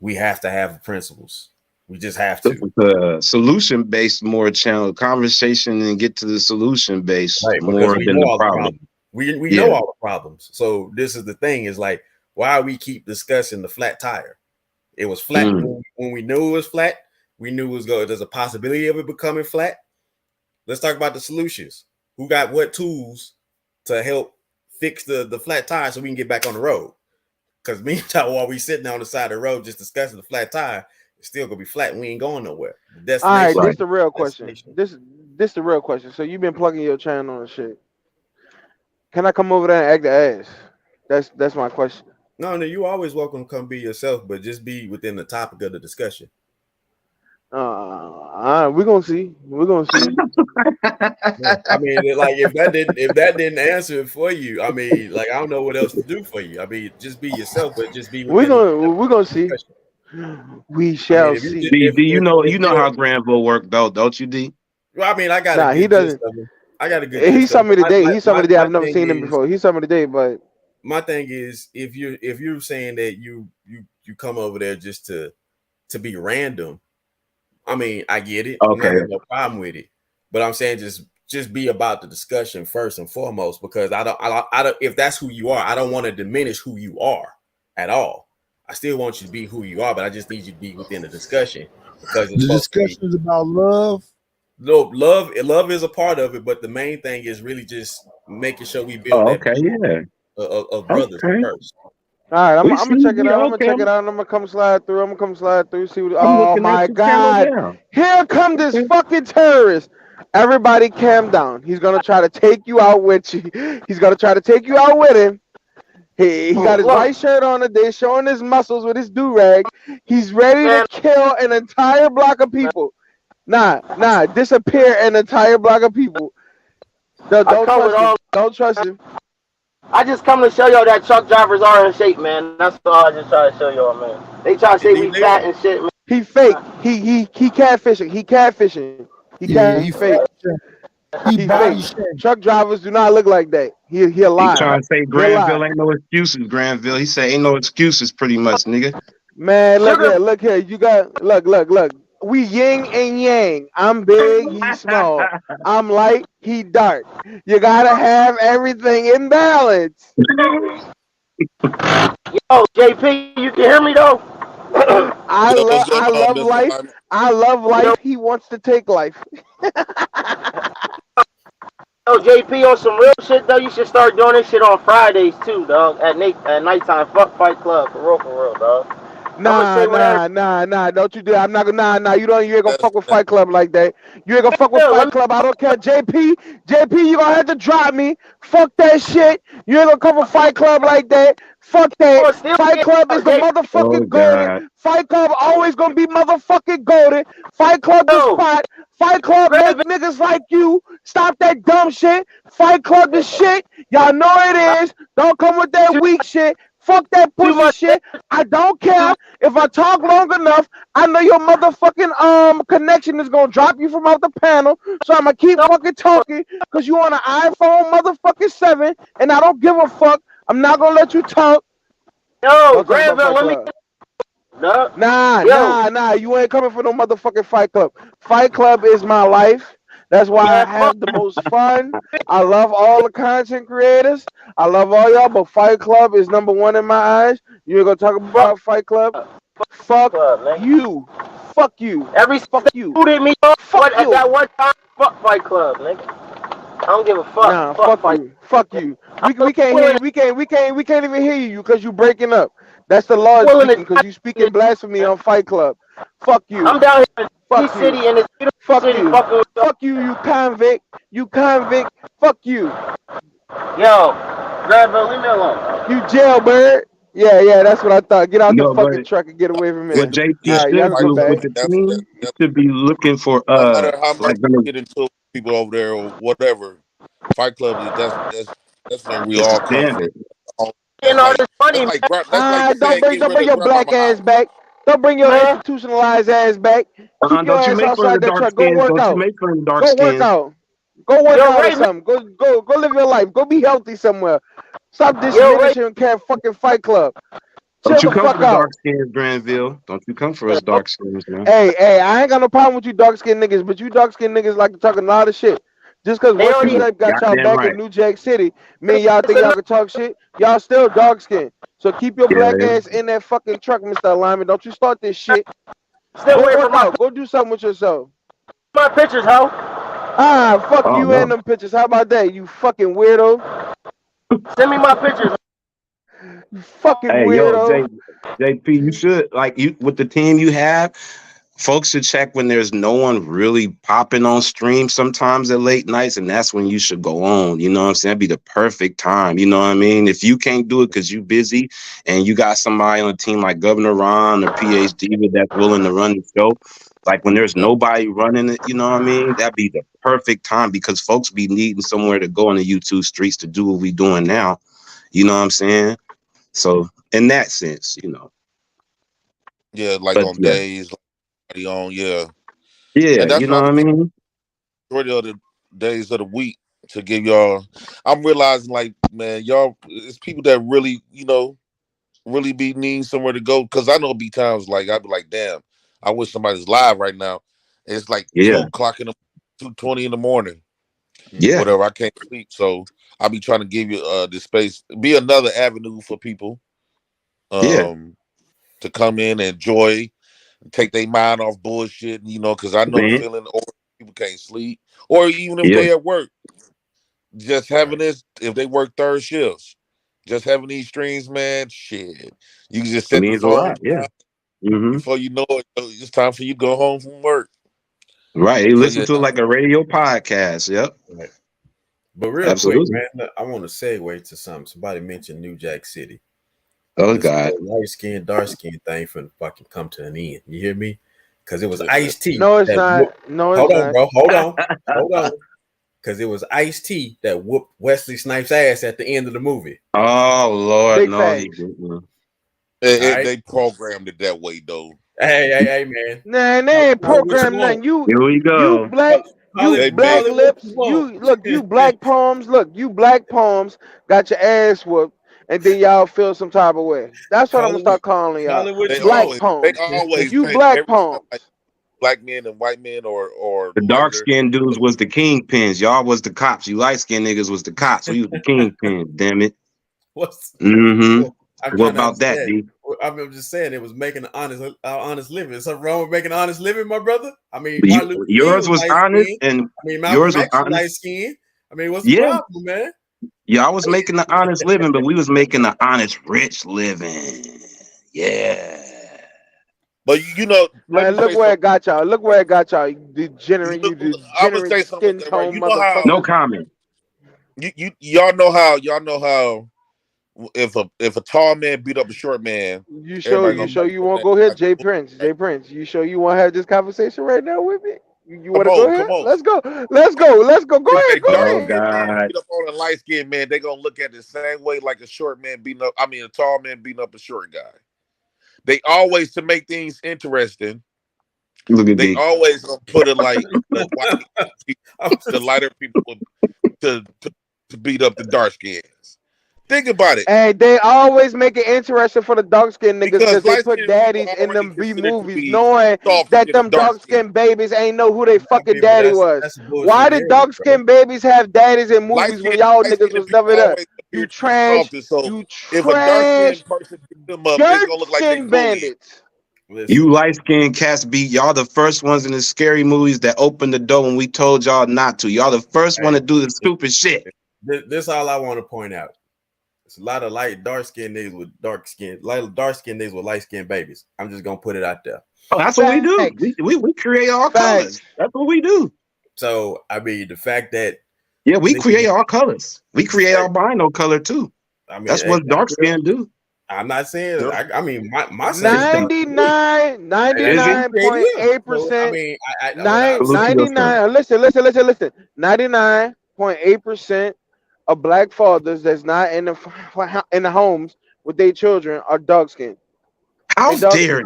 we have to have principles. We just have to. Solution based more channel conversation and get to the solution based more we than know the all problem. We know all the problems. So this is the thing: is like why we keep discussing the flat tire. It was flat when we knew it was flat. We knew it was going. There's a possibility of it becoming flat. Let's talk about the solutions. Who got what tools to help fix the flat tire so we can get back on the road? Because meantime, while we sitting on the side of the road just discussing the flat tire, it's still gonna be flat. And we ain't going nowhere. All right, this the real question. This the real question. So you've been plugging your channel and shit. Can I come over there and act the ass? That's my question. No, you're always welcome to come be yourself, but just be within the topic of the discussion. We're gonna see. We're gonna see. I mean, like if that didn't answer it for you, I mean, like I don't know what else to do for you. I mean, just be yourself, but just be. We're gonna see. We shall see. D, you know how Granville worked though, don't you, D? Well, I mean, I got. Nah, he doesn't. I got a good. He saw me today. I've never seen him before. He saw me today, but my thing is, if you're saying that you come over there just to be random, I mean, I get it. Okay. I have no problem with it, but I'm saying just be about the discussion first and foremost, because I don't. If that's who you are, I don't want to diminish who you are at all. I still want you to be who you are, but I just need you to be within the discussion because the discussion is about love. No, love is a part of it, but the main thing is really just making sure we build of brothers first. All right, I'm gonna check it out. I'm gonna check it out. And I'm gonna come slide through. See what? Oh my God! Here come this fucking terrorist. Everybody, calm down. He's gonna try to take you out with you. He's gonna try to take you out with him. He got his white shirt on today, showing his muscles with his do-rag. He's ready to kill an entire block of people. Nah, disappear an entire block of people. Don't trust him. I just come to show y'all that truck drivers are in shape, man. That's all I just try to show y'all, man. They try to say we fat and shit, man. He fake. He catfishing. He catfishing. He fake. He fake. Truck drivers do not look like that. He alive. He trying to say Granville ain't no excuses. Granville. He say ain't no excuses, pretty much, nigga. Man, look here. You got look. We yin and yang. I'm big, he small. I'm light, he dark. You gotta have everything in balance. Yo, JP, you can hear me though? I love life. I love life. He wants to take life. Yo, JP, on some real shit though, you should start doing this shit on Fridays too, dog. At nighttime. Fuck Fight Club, for real, dog. Nah. Don't you do that. I'm not gonna. Nah. You ain't gonna fuck with Fight Club like that. You ain't gonna fuck with Fight Club. I don't care. JP, you gonna have to drop me. Fuck that shit. You ain't gonna come with Fight Club like that. Fuck that. Fight Club is the motherfucking golden. Fight Club always gonna be motherfucking golden. Fight Club the spot. Fight Club make niggas like you stop that dumb shit. Fight Club the shit. Y'all know it is. Don't come with that weak shit. Fuck that pussy shit. I don't care. If I talk long enough, I know your motherfucking connection is gonna drop you from out the panel. So I'm gonna keep fucking talking because you on an iPhone motherfucking 7 and I don't give a fuck. I'm not gonna let you talk. Yo, Granville, let me. Nah. You ain't coming for no motherfucking Fight Club. Fight Club is my life. That's why I have the most fun. I love all the content creators. I love all y'all, but Fight Club is number one in my eyes. You ain't gonna talk about Fight Club? Fuck you. Fuck you. Fuck you. Me fuck you. At that one time, fuck Fight Club, nigga. I don't give a fuck. Nah, fuck you. We can't hear you. We can't even hear you because you breaking up. That's the Lord speaking because you speaking blasphemy on Fight Club. Fuck you. I'm down here in City and it's beautiful fuck city. You. Fuck you, you convict. You convict. Fuck you. Yo, Granville, leave me alone. You jailbird. Yeah, that's what I thought. Get out the fucking truck and get away from me. What JP should do with the team should be looking for no matter how much you get into people over there or whatever. Fight Club is that's where we all come from. And all this money, don't bring your black ass back. Don't bring your institutionalized ass back. Keep your ass outside that truck. Go work out. Go work out. Go work Yo, out or Ray, something. Go live your life. Go be healthy somewhere. Stop Ray. diminishing Cat fucking Fight Club. Don't Chill you the come fuck for the out. dark skins, Granville. Don't you come for us dark skins, man. Hey, I ain't got no problem with you dark skinned niggas, but you dark skinned niggas like to talk a lot of shit. Just cause They Wesley already Snipes got y'all Goddamn back right. in New Jack City, me y'all think y'all can talk shit. Y'all still dark skinned. So keep your black Yeah. ass in that fucking truck, Mr. Alignment. Don't you start this shit. stay Go away work from my out. Go do something with yourself. pictures, ho. Fuck Oh you no. and them pictures. How about that, you fucking weirdo? Send me my pictures. You fucking Hey, yo, weirdo. JP, you should you with the team you have. Folks should check when there's no one really popping on stream sometimes at late nights, and that's when you should go on. You know what I'm saying? That'd be the perfect time. You know what I mean? If you can't do it because you're busy and you got somebody on a team like Governor Ron or PhD that's willing to run the show, like when there's nobody running it, you know what I mean? That'd be the perfect time because folks be needing somewhere to go in the YouTube streets to do what we doing now. You know what I'm saying? So in that sense, you know. Yeah, like But on yeah. days, like on Yeah, and that's you know what what I I'm saying. mean? Majority of the days of the week to give y'all. I'm realizing, like, man, y'all, it's people that really, really be needing somewhere to go. Because I know it be times like I'd be like, damn, I wish somebody's live right now. And it's like Yeah. 2:00 in the 2:20 in the morning, Yeah. whatever. I can't sleep, so I'll be trying to give you this space, be another avenue for people, Yeah. to come in and enjoy, take their mind off bullshit. Because I know the Man. feeling, or people can't sleep, or even if Yeah. they at work. Just having this, if they work third shifts, just having these streams, man, shit. You can just It set the means a phone lot. Yeah. down Mm-hmm. before you know it. It's time for you to go home from work. Right. You So listen yeah, to it like a radio podcast. Yep. Right. But real quick, Absolutely. man, look, I want to segue to something. Somebody mentioned New Jack City. Oh This God. whole light skin, dark skin thing finna fucking come to an end. You hear me? Because it was Ice-T. No, it's that not. whooped- No, it's Hold on, not. bro. Hold on. Because it was Ice-T that whooped Wesley Snipes' ass at the end of the movie. Oh Lord, Big no, he facts. didn't. Right? They programmed it that way though. Hey, man. Nah, they ain't Call it what you programmed nothing. want. Here we You go. black, Call you it black what lips. you want. You black palms. Look, you black palms got your ass whooped, and then y'all feel some type of way. That's what I'm gonna start calling Call y'all. it what They you Black want. palms. You paint black every time palms. like black men and white men or The dark lighter. skinned dudes was the kingpins. Y'all was the cops. You light skinned niggas was the cops. We was the kingpins. Damn it. What's Mm-hmm. I'm What trying to about that, understand. D? I'm just saying it was making an honest living. Is something wrong with making an honest living, my brother? I mean, Martin Luther King Yours was was light honest, skinned. and I mean, yours Malcolm was X was honest. light skinned. I mean, what's the Yeah. problem, man? Y'all was making the honest living, but we was making the honest rich living. Yeah. But let me Look say where something. it got y'all. Look where it got y'all. You degenerate, you I'm gonna degenerate say something skin like that, right? tone You know how No motherfuckers. comment. y'all know how if a tall man beat up a short man, You everybody sure gonna you want to go here, Jay Prince? Jay Prince, you sure you want to have this conversation right now with me? You want to go here? come on. Let's go. Let's go. Let's go. Go If ahead. a Go dark Oh ahead. skinned man God. beat up on a light skinned man, they gonna look at it the same way like a short man beating up. I mean, a tall man beating up a short guy. They always, to make things interesting, Look at they D. always gonna put it like the white people, the lighter people to beat up the dark skins. Think about it. And they always make it interesting for the dark skinned niggas Because because they light put skinned people daddies are in already them B considered to movies, be knowing softer that than the them dark dark skin. skinned babies ain't know who they fucking but daddy was. that's a bullshit Why did narrative, dark bro. skinned babies have daddies in Light movies when skinned y'all niggas was people never there? always You appear to be trash, softer. So you if a dark trash, skinned person beat them up, it's dirt gonna look like they skin bullying. bandits. Listen, You light skinned cats beat y'all the first ones in the scary movies that opened the door when we told y'all not to. Y'all the first one to do the stupid shit. this all I want to point out. It's a lot of dark skinned niggas with dark skinned niggas with light skinned babies. I'm just gonna put it out there. Oh, that's what we do. Facts. We create all Facts. colors. That's what we do. So I mean, the fact that Yeah, we create all colors. We create albino color too. I mean, That's what dark skin do. I'm not saying. I mean, my son is dark. 99.8%. I mean, I 99. Listen. 99.8% of black fathers that's not in the homes with their children are dark skinned. How dare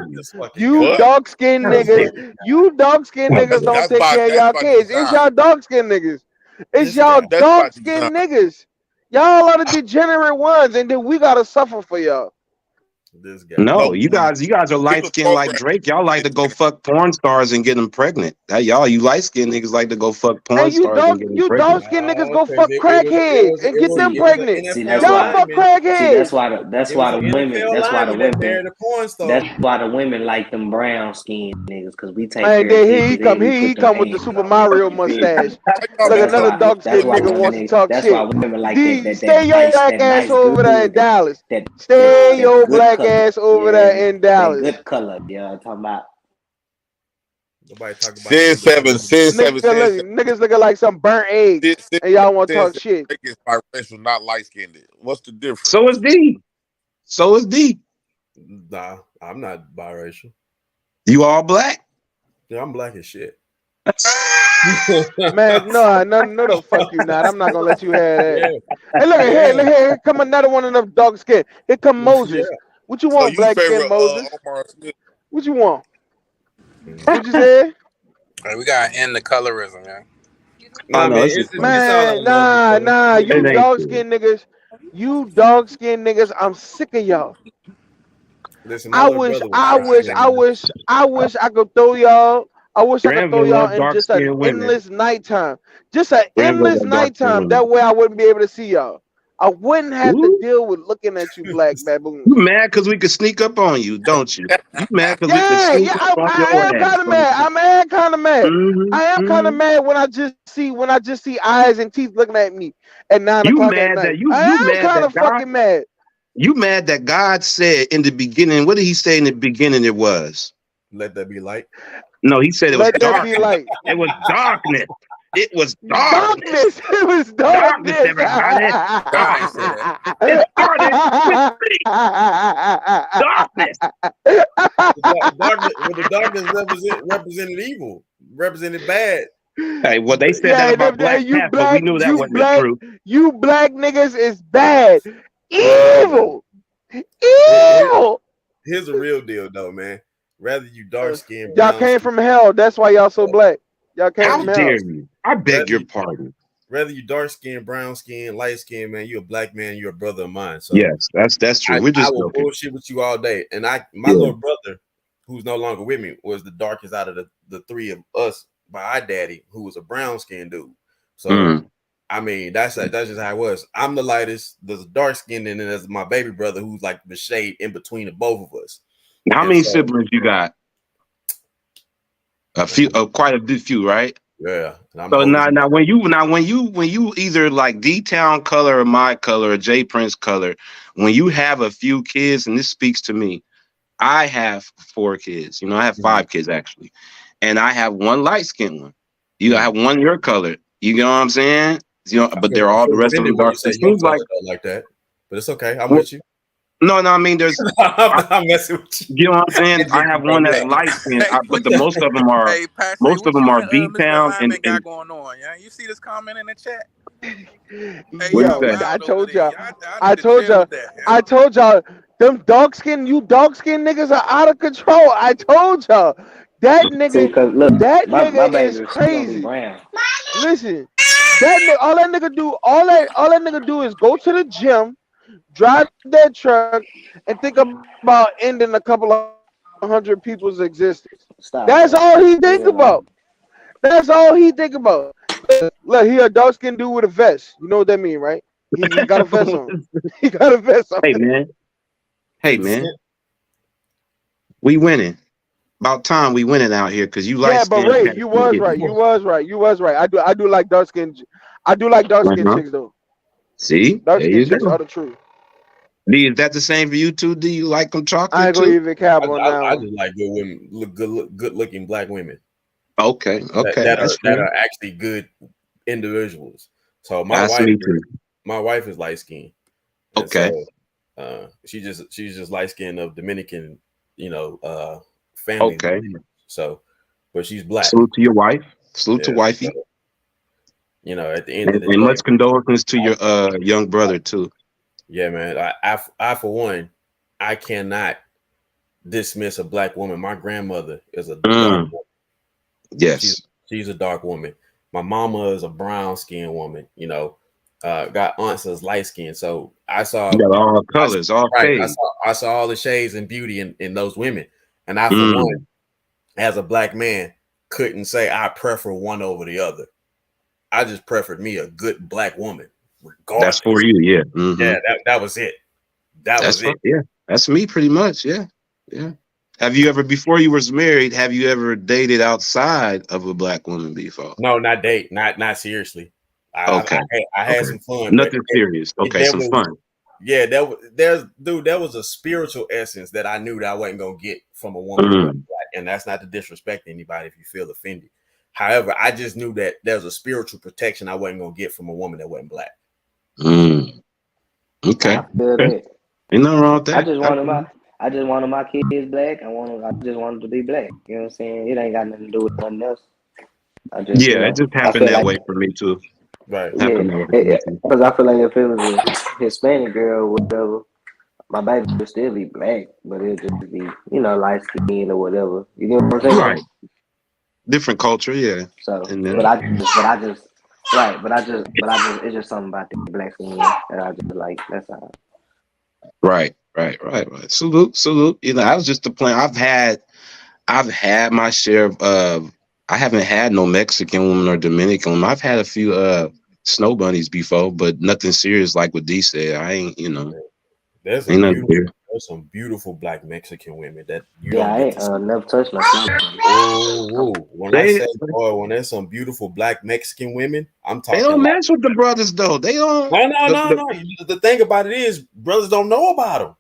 you? Dark skinned niggas. You dark skinned niggas don't take care of y'all kids. It's y'all dark skinned niggas. It's y'all dark skinned niggas. Y'all are the degenerate ones, and then we gotta suffer for y'all. This guy. No, you guys are light skinned like Drake. Y'all like to go fuck porn stars and get them pregnant. You light skinned niggas like to go fuck porn And you stars and get them pregnant. dark skinned niggas go fuck crackheads and get them pregnant. See, Y'all that's fuck why. crackheads. That's why the women. That's why the women. That's why the women like them brown skinned niggas, because we take And care of then kids. he come, he come with the Super Mario mustache. Look, another dark skinned nigga wants to talk That's shit. why women like D, stay your black ass over there in Dallas. That Stay your good black color. ass over there in That Dallas. good color. Yeah, I'm talking about. Nobody talk about Sin seven. Niggas looking like some burnt eggs, and y'all want to talk shit. Drake is biracial, not light skinned. What's the difference? So is D. So is D. Nah, I'm not biracial. You all black? Yeah, I'm black as shit. Man, no, the fuck you not. I'm not gonna let you have that. Hey, look here, come another one of them dark skin. Here come Moses. Yeah. What you want, black skin Moses? Omar Smith? What you want? What you say? Hey, we gotta end the colorism, man. Nah, man, Nah, you dark skin niggas. You dark skin niggas, I'm sick of y'all. Listen, I wish I could throw y'all. I wish I could throw y'all in just an endless nighttime. Just an endless nighttime. That way I wouldn't be able to see y'all. I wouldn't have to deal with looking at you, black baboons. You mad because we could sneak up on you, don't you? You mad because we could sneak up on your I am kind of mad. I am kind of mad. I am kind of mad when I just see eyes and teeth looking at me at 9 o'clock at night. I am kind of fucking mad. You mad that God said in the beginning? What did He say in the beginning? It was let there be light. No, He said it was let there be light. It was darkness. It was darkness. It was darkness. Everybody. God said it. It started with darkness. The darkness represented evil, represented bad. Hey, well, they said that about Black Panther, but we knew that wasn't the truth. You black niggas is bad, evil, evil. Here's the real deal, though, man. Rather you dark skinned, y'all came from hell. That's why y'all so black. Y'all came from hell. How dare you? I beg your pardon. Whether you dark skin, brown skin, light skin, man, you're a black man. You're a brother of mine. So yes, that's true. We're just I will joking. bullshit with you all day. And my little brother, who's no longer with me, was the darkest out of the three of us by our daddy, who was a brown skinned dude. So I mean, that's just how it was. I'm the lightest. There's a dark skin, and then there's my baby brother, who's like the shade in between the both of us. How many siblings you got? A few, quite a few, right? Yeah. So now when you either like D-Town color or my color or J Prince color, when you have a few kids, and this speaks to me, I have 4 kids. You know, I have 5 kids actually, and I have one light skinned one. You have one your color. You know what I'm saying? You know, but they're all the rest of them dark. It seems like that, but it's okay. I'm with you. No, I mean, there's. I'm messing with you. You know what I'm saying? I have one that's light skinned, but most of them are D-Town and got going on, yeah. You see this comment in the chat? I told y'all, them dark skin niggas are out of control. I told y'all that nigga, is crazy. Listen, all that nigga do is go to the gym, drive that truck, and think about ending a couple of 100 people's existence. That's all he think about. That's all he think about. Look, he a dark skinned dude with a vest. You know what that mean, right? He got a vest on. He got a vest on. Hey man, we winning. About time we winning out here because you like. Yeah, but Ray, you was right. I do like dark skin. I do like dark skin chicks though. See, dark skin chicks are the truth. D, is that the same for you too? Do you like them chocolate? I ain't gonna even cap on that. I just like good women, good looking black women. Okay. That are actually good individuals. So my wife is light skinned. Okay. So, she's just light skinned of Dominican, family. Okay. So, but she's black. Salute to your wife. Salute to wifey. So, at the end of the day, much condolences to your young brother too. Yeah, man. I for one, I cannot dismiss a black woman. My grandmother is a dark woman. Yes, she's a dark woman, My mama is a brown skinned woman, you know. Got aunts that's light skinned. So I saw You got all colors, all shades. I saw all the shades and beauty in those women. And I, for one, as a black man, couldn't say I prefer one over the other. I just preferred me a good black woman, regardless. That's for you, yeah. Yeah, that was it. That's it. Yeah, that's me pretty much. Yeah, yeah. Have you ever, before you was married, have you ever dated outside of a black woman before? No, not date, not seriously. I had some fun. Nothing serious. Okay, some fun. Yeah, there was a spiritual essence that I knew that I wasn't gonna get from a woman who was black, and that's not to disrespect anybody if you feel offended. However, I just knew that there's a spiritual protection I wasn't gonna get from a woman that wasn't black. Okay. Ain't nothing wrong with that. I just wanted my kids black. I just wanted to be black. You know what I'm saying? It ain't got nothing to do with nothing else. It just happened that way for me too. Right. Yeah, because I feel like if it was a Hispanic girl or whatever, my baby would still be black, but it'd just be, you know, light skinned or whatever. You get what I'm saying? Right. Different culture, yeah. So, And then- but it's just something about the black skin that I just like. That's all. Right. Salute. You know, I was just the plan. I've had my share of. I haven't had no Mexican woman or Dominican woman. I've had a few snow bunnies before, but nothing serious like what D said. I ain't, you know. There's some beautiful black Mexican women that you I ain't never touched my skin. When I say, boy, when there's some beautiful black Mexican women, I'm talking. They don't mess with the brothers though. They don't. No. The thing about it is, brothers don't know about them.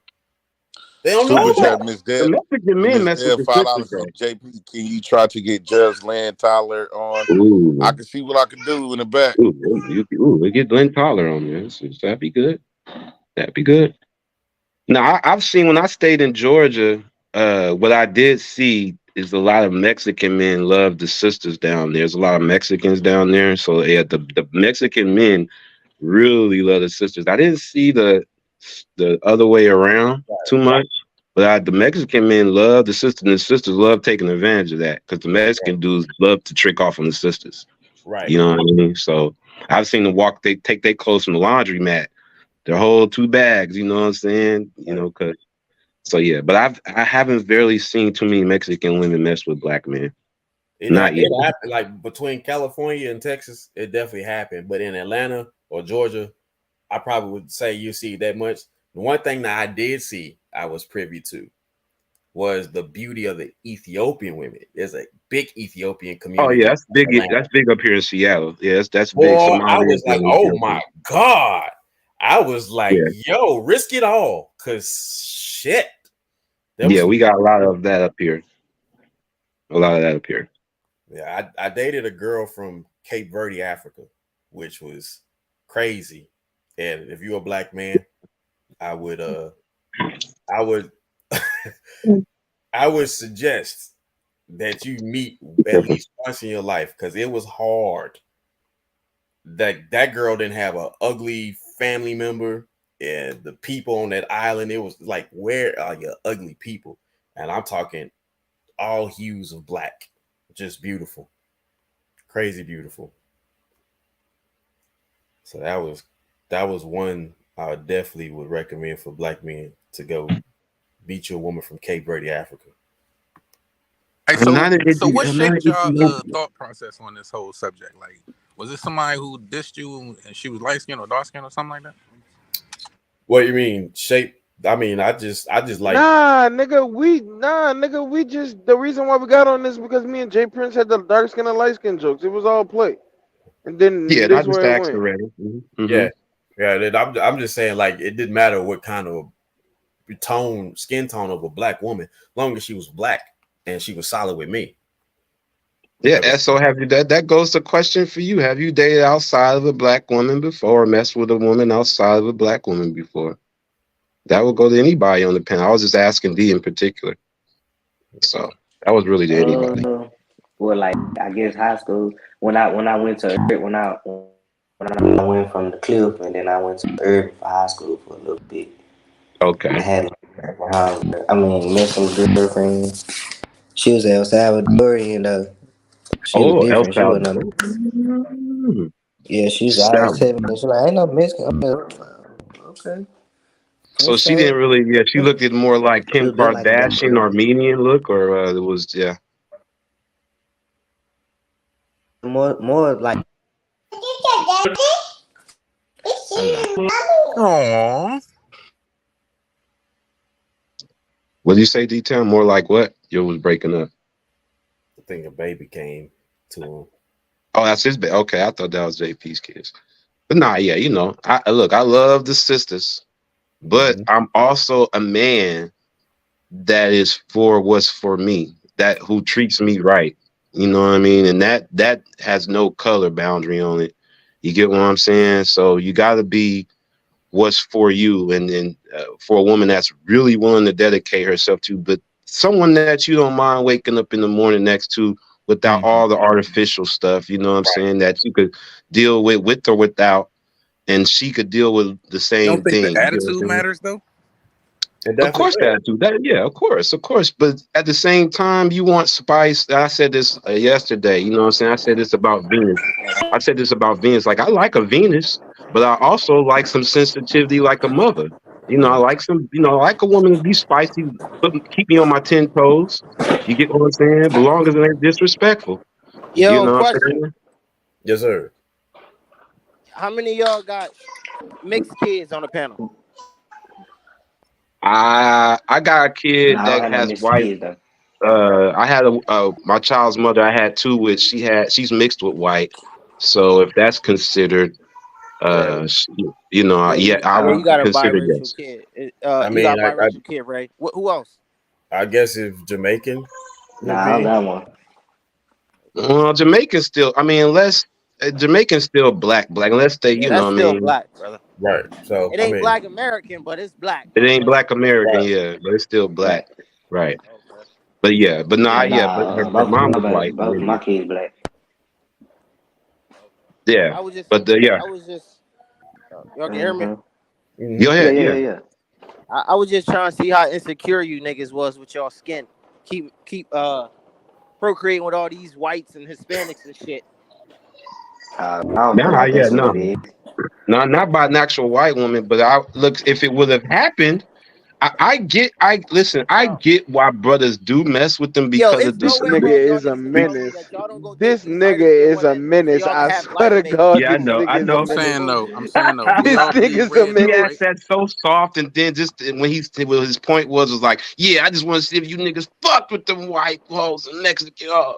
They don't know about them. The Mexican men mess with the $5 from JP. Can you try to get Judge Lynn Tyler on? I can see what I can do in the back. We get Lynn Tyler on there. That'd be good. That'd be good. Now, I've seen when I stayed in Georgia, what I did see is a lot of Mexican men love the sisters down there. There's a lot of Mexicans down there. So yeah, the Mexican men really love the sisters. I didn't see the other way around too much, but the Mexican men love the sisters, and the sisters love taking advantage of that because the Mexican dudes love to trick off on the sisters. Right. You know what I mean? So I've seen them they take their clothes from the laundromat. Their whole 2 bags, you know what I'm saying? You know, but I haven't barely seen too many Mexican women mess with black men. Not yet. It happened, like between California and Texas, it definitely happened. But in Atlanta or Georgia, I probably would say you see that much. The one thing that I did see, I was privy to, was the beauty of the Ethiopian women. There's a big Ethiopian community. Oh yeah, that's big. That's big up here in Seattle. Yeah, that's big. Boy, I was like, oh my God. I was like, yo, risk it all. Cause shit. We got a lot of that up here. Yeah, I dated a girl from Cape Verde, Africa, which was crazy. And if you're a black man, I would I would suggest that you meet at least once in your life because it was hard. That girl didn't have an ugly family member, and the people on that island, it was like, where are your ugly people? And I'm talking all hues of black, just beautiful, crazy beautiful. So that was one I definitely would recommend for black men to go meet your woman from Cape Verde, Africa. Hey, so what shaped your thought process on this whole subject? Like, was it somebody who dissed you and she was light skinned or dark skinned or something like that? What do you mean shape? I mean, I just like nigga, we just the reason why we got on this because me and Jay Prince had the dark skin and light skin jokes. It was all play, and then I just asked already. Yeah. I'm just saying, like, it didn't matter what kind of skin tone of a black woman, long as she was black and she was solid with me. Yeah, so have you that goes to question for you. Have you dated outside of a black woman before or messed with a woman outside of a black woman before? That would go to anybody on the panel. I was just asking D in particular. So that was really to anybody. Well, like, I guess high school, when I went from the Cliff and then I went to Urban for high school for a little bit. Okay. I had met some girlfriends. She was El Salvadorian though. She was Oh, El different. She wasn't no Salvador. Mm. yeah, she's Salvador. I-7. She's like, ain't no Mexican. I'm like, okay. So she didn't really, yeah, she looked at more like She Kim was built like a damn Kardashian gorilla. Armenian look, or it was, yeah. More like Aww. What did you say, D-Town? More like what? You was breaking up. I think a baby came to him. Oh, that's his baby. Okay, I thought that was JP's kids. But nah, yeah, you know, I love the sisters, but I'm also a man that is for what's for me, that who treats me right. You know what I mean? And that has no color boundary on it. You get what I'm saying? So you got to be what's for you, and then for a woman that's really willing to dedicate herself to, but someone that you don't mind waking up in the morning next to without all the artificial stuff. You know what I'm saying? That you could deal with or without, and she could deal with the You same don't think thing. the You know what I'm attitude saying? matters though? Of course, the attitude. Yeah, of course. But at the same time, you want spice. I said this yesterday. You know what I'm saying? I said this about Venus. Like, I like a Venus, but I also like some sensitivity, like a mother. You know, I like I like a woman to be spicy, keep me on my 10 toes. You get what I'm saying? But long as it ain't disrespectful. You Yo, know what I'm question. saying? Yes, sir. How many of y'all got mixed kids on the panel? I got a kid I don't that have no has mixed white. kids though. I had my child's mother. I had two with. She's mixed with white. So if that's considered, you know, yeah, I Yeah, would you got a consider biracial yes. kid. I You mean, got a biracial kid, Ray. Who else? I guess if Jamaican would Nah, I don't be. got one. Well, Jamaican's still. I mean, unless Jamaican's still black, unless they, Yeah, you know, that's what I still mean, black, brother. Right. So It I ain't mean, black American, but it's black. it ain't black American, right. yeah, but it's still black, Right. right? But yeah, but nah, yeah, but her Both mom was white, both yeah, my kids black. yeah. I was just, But yeah, y'all can hear me? go Yeah, ahead, yeah, yeah. yeah, yeah. I was just trying to see how insecure you niggas was with y'all skin. Keep procreating with all these whites and Hispanics and shit. I don't feel Nah, like yeah, that's what no. it is. No, not by an actual white woman, but I look, if it would have happened, I get why brothers do mess with them Yo, because it's of the no This way in the nigga world y'all is a niggas can tell me menace. that y'all don't go date This these nigga light-skinned is a women so menace. y'all can I have swear lighter to babies. God, Yeah, I this know, nigga is a I'm menace. saying though. We This all bleed nigga's a red, he though, menace. asked right? that so soft, and then just when his point was like, yeah, I just want to see if you niggas fucked with them white hoes and Mexican hoes.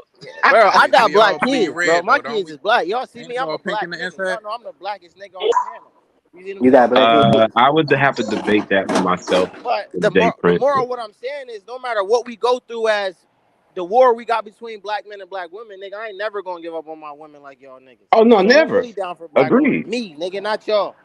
Bro, I got We all black bleed kids, bro. red My though, don't kids we? is black. Y'all see Ain't me? we I'm all a pink black in the nigga. inside? Y'all know I'm the blackest nigga on the panel. You see what I'm You got saying? black kids? I would have to debate that with myself, But with Jay the Prince. moral of what I'm saying is no matter what we go through as the war we got between black men and black women, nigga, I ain't never gonna give up on my women like y'all niggas. Oh no, So who never. really down for black women? Agreed. Me, nigga, not y'all.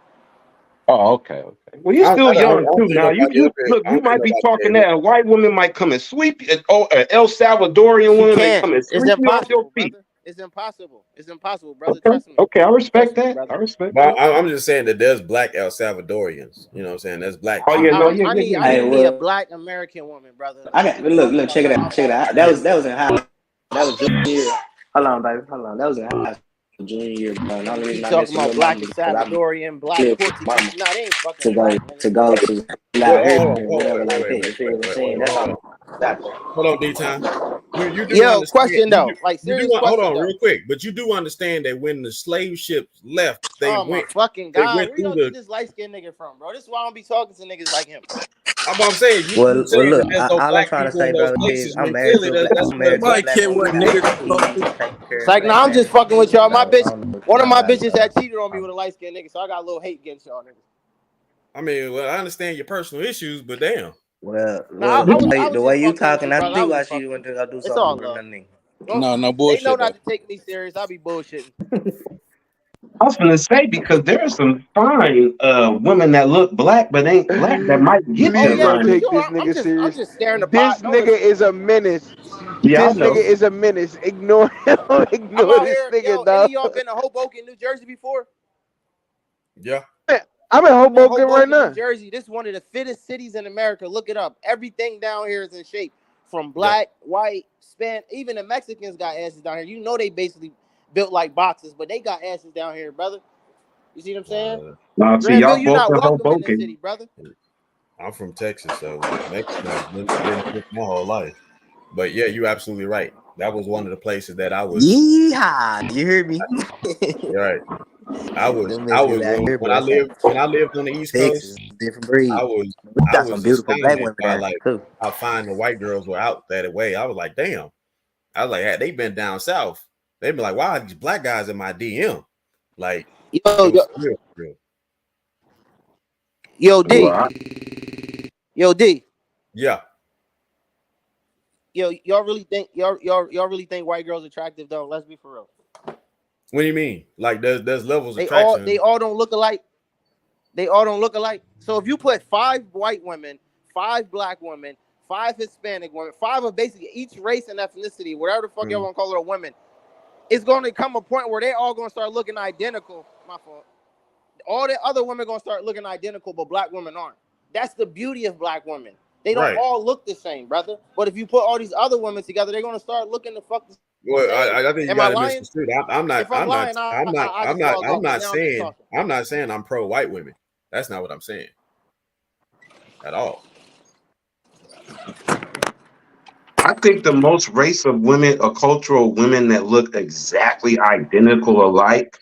Oh, okay. Well, you're I still young don't too. think Now nobody you up here. look. I You don't think might be nobody talking said that a white woman might come and sweep you. El Salvadorian She woman may can't. come and It's sweep you off your impossible, feet. brother. It's impossible. It's impossible, brother. Okay. Trust me. Okay, I respect Trust me, that. brother. I respect But that. I'm just saying that there's black El Salvadorians. You know what I'm saying? There's black Oh yeah, people. no, yeah, I yeah, need yeah, Hey, yeah. me a well, black American woman, brother. I I don't got give a fuck look, about check it nothing out, check it outside of out. that. That was in high. That was junior year. Hold on, baby. Hold on. That was in high school, junior year, bro. And the only You reason I talking mentioned about your black mama and because I'm Salvadorian, black clear for Portuguese. mama No, they ain't fucking to go black, nigga. to go to Well, out here or whatever like that. wait, You feel what I'm saying? That's hold all. on. That Hold on, D-Time. You do Yo, understand. question though. Like You do serious hold question on though. real quick, but you do understand that when the slave ships left, Oh my fucking they god, went where through y'all the. get this light skinned nigga from, bro? This is why I don't be talking to niggas like him. I'm saying you well, saying look. that there's no All I'm black trying to people in say, those bro, is places when clearly that's I'm where married to a black. Nobody black care woman. what I got niggas 3 supposed kids, to. taking care It's of like, black nah, I'm just family. fucking with y'all. My So I bitch, don't know what one of y'all my got bitches going had cheated on me with a light skinned nigga, so I got a little hate against y'all niggas. I mean, well, I understand your personal issues, but damn. Nah, I was the just way you fucking with talking, you, I brother. I see was why just she fucking went with to you. go do It's all something with love. nothing. No They know bullshit though. not to take me serious. I be bullshitting. I was gonna say because there are some fine women that look black but ain't black that might get Oh that Please yeah, don't for money. take sure. this nigga I'm serious. just staring the pot. This No, nigga listen. is a menace. Yeah, I This know. nigga is a menace. Ignore him. I'm Ignore out this here, nigga, yo. Any dog. of y'all been to Hoboken, New Jersey before? Yeah. I'm in I'm in Hoboken right Hoboken, New now. Jersey. This is one of the fittest cities in America. Look it up. Everything down here is in shape. from black, white, Span, even the Mexicans got asses down here. You know they basically built like boxes, but they got asses down here, brother. You see what I'm saying? See, Granville, y'all you're both not in welcome in this Hoboken. city, brother. I'm from Texas, so Mexicans been with my whole life. But yeah, you're absolutely right. That was one of the places that I was. Yeehaw! You heard me? Right. I was Them Mexicans out here, when I boy, lived on the East Texas, Coast. different breed. We I got some was beautiful black astounded women by down here too. how fine the white girls were out that way. I was like, damn. I was like, hey, they been down south. They be like, why are these black guys in my DM? Like, real. Yo, D. Yo, D. Yeah. Yo, y'all really think white girls attractive though? Let's be for real. What do you mean? Like there's levels of They attraction. all don't look alike. They all don't look alike. So if you put 5 white women, 5 black women, 5 Hispanic women, 5 of basically each race and ethnicity, whatever the fuck y'all want to call it, a women, it's going to come a point where they all going to start looking identical. My fault. All the other women going to start looking identical, but black women aren't. That's the beauty of black women. They don't all look the same, brother. But if you put all these other women together, they're going to start looking the fuck the same. Well, I think you got to misconstrue. I'm not saying I'm pro white women. That's not what I'm saying at all. I think the most race of women or cultural women that look exactly identical alike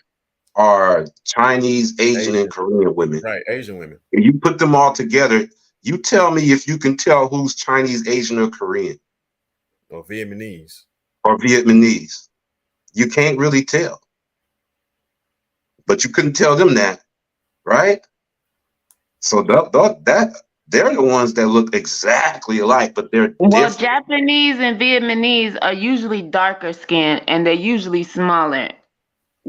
are Chinese, Asian, and Korean women. Right, Asian women. If you put them all together, you tell me if you can tell who's Chinese, Asian, or Korean. Or Vietnamese. You can't really tell. But you couldn't tell them that, right? So they're the ones that look exactly alike, but they're different. Japanese and Vietnamese are usually darker skinned and they're usually smaller.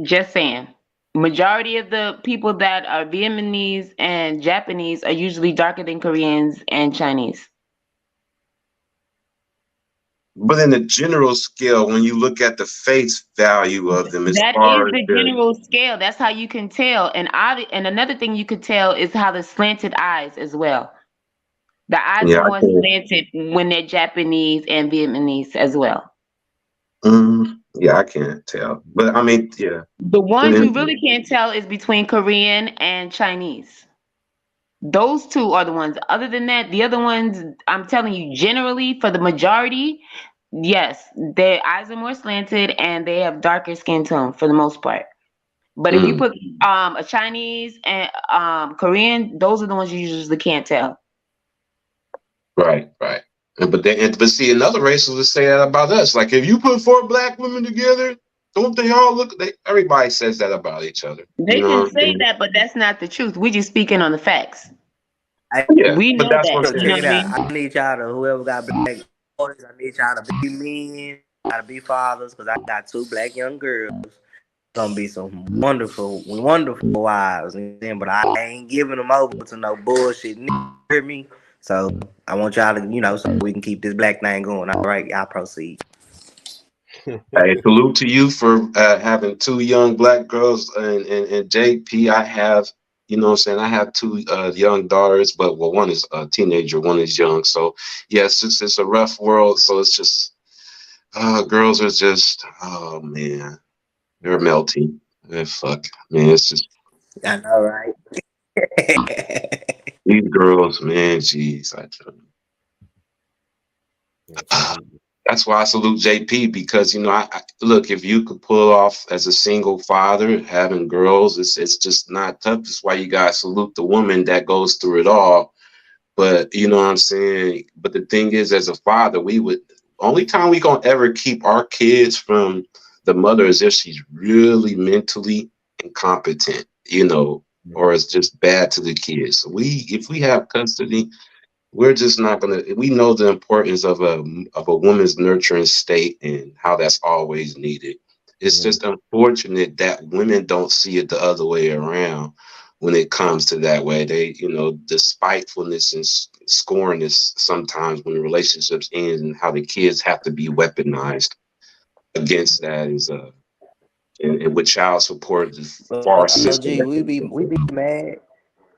Just saying. Majority of the people that are Vietnamese and Japanese are usually darker than Koreans and Chinese. But in the general scale, when you look at the face value of them, That is the general scale. That's how you can tell. And another thing you could tell is how the slanted eyes as well. The eyes are more slanted when they're Japanese and Vietnamese as well. Yeah, I can't tell. But I mean, yeah. The ones you really can't tell is between Korean and Chinese. Those two are the ones. Other than that, the other ones, I'm telling you, generally, for the majority, yes, their eyes are more slanted and they have darker skin tone for the most part. But if you put a Chinese and Korean, those are the ones you usually can't tell. Right. But see, another race will say that about us. Like, if you put 4 black women together, don't they all look? Everybody says that about each other. They can say that, but that's not the truth. We're just speaking on the facts. We know that. Check it out. I need y'all to, whoever got black daughters, I need y'all to be men, gotta be fathers, because I got 2 black young girls. Gonna be some wonderful wives. But I ain't giving them over to no bullshit. You hear me? So I want y'all to, so we can keep this black thing going. All right, y'all proceed. Hey, salute to you for having 2 young black girls and JP. I have, I have 2 young daughters, but one is a teenager, one is young. So yes, it's a rough world. So it's just girls are just, oh man, they're melting. Fuck, man, it's just. I know, right? These girls, man, jeez, I tell you. That's why I salute JP, because I look, if you could pull off as a single father having girls, it's just not tough. That's why you gotta salute the woman that goes through it all. But you know what I'm saying? But the thing is, as a father, only time we gonna ever keep our kids from the mother is if she's really mentally incompetent, or it's just bad to the kids. So if we have custody, we're just not gonna. We know the importance of a woman's nurturing state and how that's always needed. It's just unfortunate that women don't see it the other way around when it comes to that way. They, the spitefulness and scornness sometimes when the relationships end, and how the kids have to be weaponized against that is and with child support is far system. We be mad.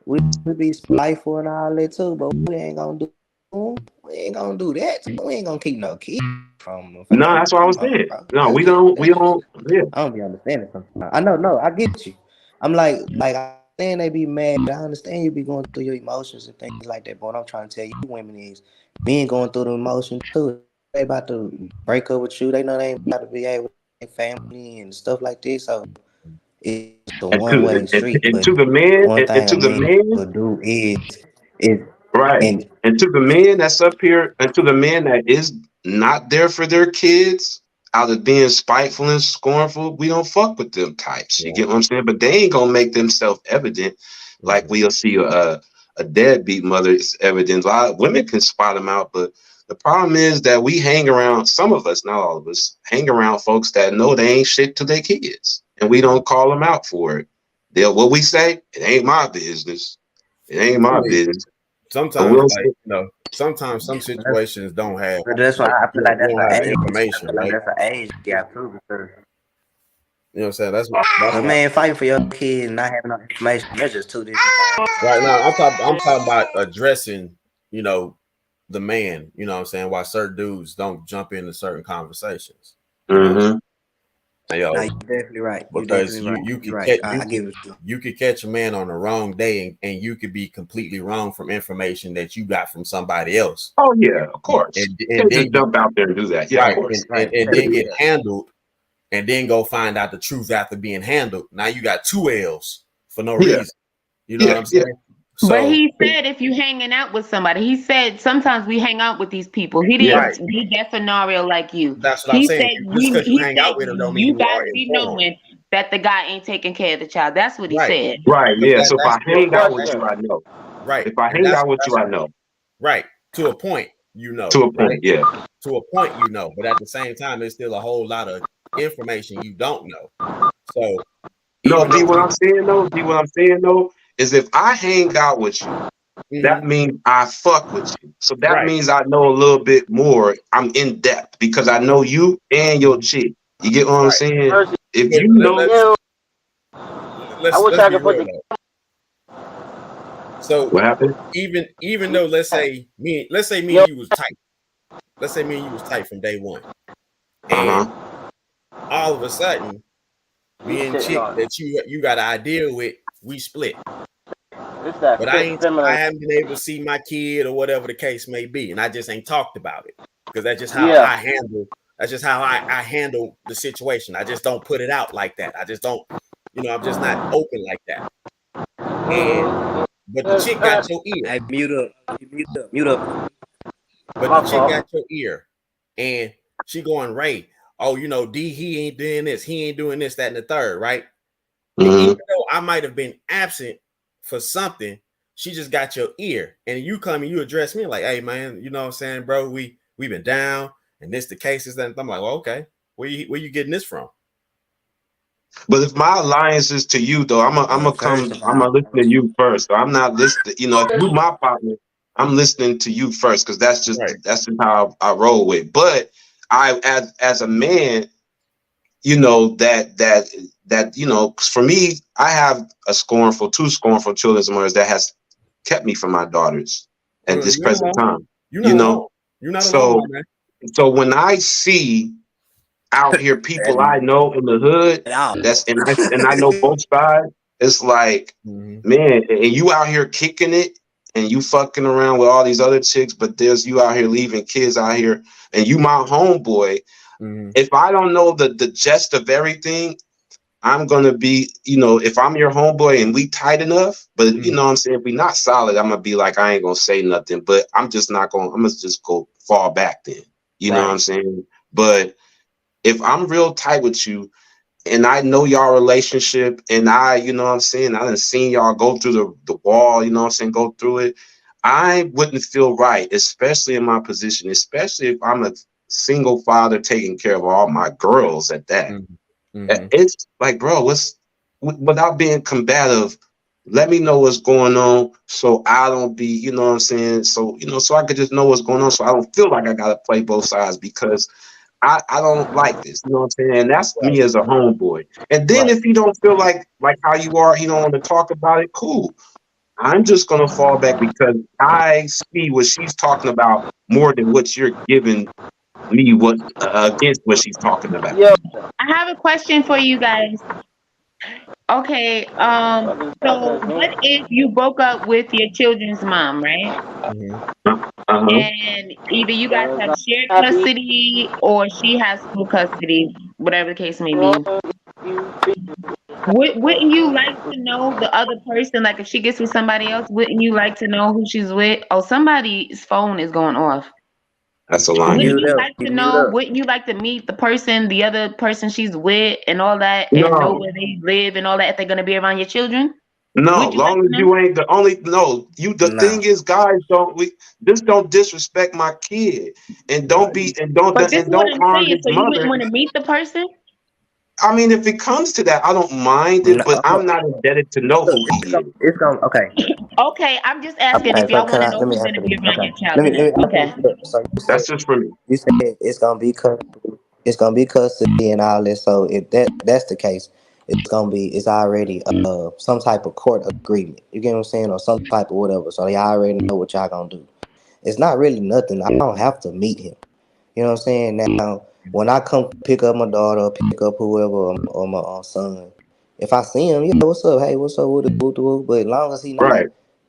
We be spiteful and all that too, but we ain't gonna do We ain't gonna do that. We ain't gonna keep no kids from them. No, that's what I was saying. No, we don't. Yeah. I don't be understanding sometimes. I know, no, I get you. I'm like I understand they be mad. I understand you be going through your emotions and things like that. But what I'm trying to tell you, women, is men going through the emotions too. They about to break up with you. They know they ain't about to be able with their family and stuff like this. So it's a one-way street. And But to the man, one thing a man man, will do is right. and And to the man that's up here, and to the man that is not there for their kids, out of being spiteful and scornful, we don't fuck with them types. You get what I'm saying? But they ain't gonna make them self-evident like we'll see a deadbeat mother is evident. A lot of women can spot them out, but the problem is that we hang around, some of us, not all of us, hang around folks that know they ain't shit to their kids, and we don't call them out for it. What we say, it ain't my business. It ain't my business. Sometimes, sometimes some situations don't have. But that's why I feel like that's don't have an age. information, I feel like right? that's an age gap too. Because You know what I'm saying? That's a man fighting for your kid and not having no information. That's just two different things. Right now. I'm talking about addressing, the man. You know what I'm saying? Why certain dudes don't jump into certain conversations. Mm-hmm. You're definitely right. Because you could right. catch I get what you could catch a man on the wrong day and you could be completely wrong from information that you got from somebody else. Oh yeah, of course. And Can't then just jump out there and do that. Yeah, right, of course. and then get handled, and then go find out the truth after being handled. Now you got two L's for no reason. You know what I'm saying? So, but he said if you hanging out with somebody, he said sometimes we hang out with these people. He didn't do that scenario like you. That's what I'm saying. Just because you hang out with him don't mean you you got are to be informed. knowing that the guy ain't taking care of the child. That's what he said. Right, yeah. So if I That's hang out with you, I know. Right. If I And hang that's- out with you, I that's- know. Right. To a point, you know. To a point, right? yeah. To a point, you know. But at the same time, there's still a whole lot of information you don't know. So No, D, what I'm saying though, is if I hang out with you, that means I fuck with you. So that means I know a little bit more. I'm in depth because I know you and your chick. You get what I'm saying? If you know, let's be real though. So what happened? Even though let's say me and you was tight. Let's say me and you was tight from day one. And all of a sudden, me and chick that you got an idea with, we split. But I haven't been able to see my kid or whatever the case may be, and I just ain't talked about it because that's just how I handle. That's just how I handle the situation. I just don't put it out like that. I just don't, I'm just not open like that. But the chick got your ear. Hey, mute up. But the chick got your ear, and she going, Ray, D, he ain't doing this, he ain't doing this, that, and the third, right? And even though I might have been absent for something, she just got your ear, and you come and you address me like, hey man, you know what I'm saying, bro, we been down, and this the cases, and I'm like, well, okay, where you getting this from? But if my alliance is to you though, I'm gonna listen to you first. So I'm not listening, if you my partner, I'm listening to you first because that's just how I roll with. But I as a man, that for me, I have two scornful children's mothers that has kept me from my daughters at this present time. You're not alone, man. So when I see out here people I know in the hood, and I know both sides, it's like, man, and you out here kicking it and you fucking around with all these other chicks, but there's you out here leaving kids out here, and you my homeboy. If I don't know the gist of everything, I'm gonna be, if I'm your homeboy and we tight enough, but you know what I'm saying, if we not solid, I'm gonna be like, I ain't gonna say nothing, but I'm gonna just go fall back then. You know what I'm saying? But if I'm real tight with you and I know y'all relationship and I done seen y'all go through the wall, go through it, I wouldn't feel right, especially in my position, especially if I'm a single father taking care of all my girls at that. It's like, bro, without being combative, let me know what's going on so I don't be, so I could just know what's going on so I don't feel like I gotta play both sides because I don't like this, you know what I'm saying? And that's me as a homeboy. And then if you don't feel like how you are, you don't want to talk about it, cool. I'm just gonna fall back because I see what she's talking about more than what you're giving me what against what she's talking about. Yeah. I have a question for you guys. Okay, so what if you broke up with your children's mom, right? And either you guys have shared custody or she has full custody, whatever the case may be. Wouldn't you like to know the other person? Like if she gets with somebody else, wouldn't you like to know who she's with? Oh, somebody's phone is going off. That's a line. Wouldn't you like to know? Wouldn't you like to meet the person, the other person she's with, and all that, and know where they live and all that? If they're gonna be around your children? No, long as you ain't the only. No, you. The thing is, guys, don't disrespect my kid, and don't be and don't But this and is what don't I'm harm saying. his So you mother. wouldn't want to meet the person? I mean, if it comes to that, I don't mind it, but I'm not indebted to know who he is. It's gonna okay. Okay, I'm just asking if Okay, so y'all want can to I know let me who's answer gonna be this? around Okay, your child let or me. not. Okay. So you said, That's just for me. You said it's gonna be custody. It's gonna be custody and all this. So if that's the case, it's already some type of court agreement. You get what I'm saying, or some type of whatever. So y'all already know what y'all gonna do. It's not really nothing. I don't have to meet him. You know what I'm saying? Now, when I come pick up my daughter, or pick up whoever or my son, if I see him, yeah, what's up? Hey, what's up? What the But as long as he not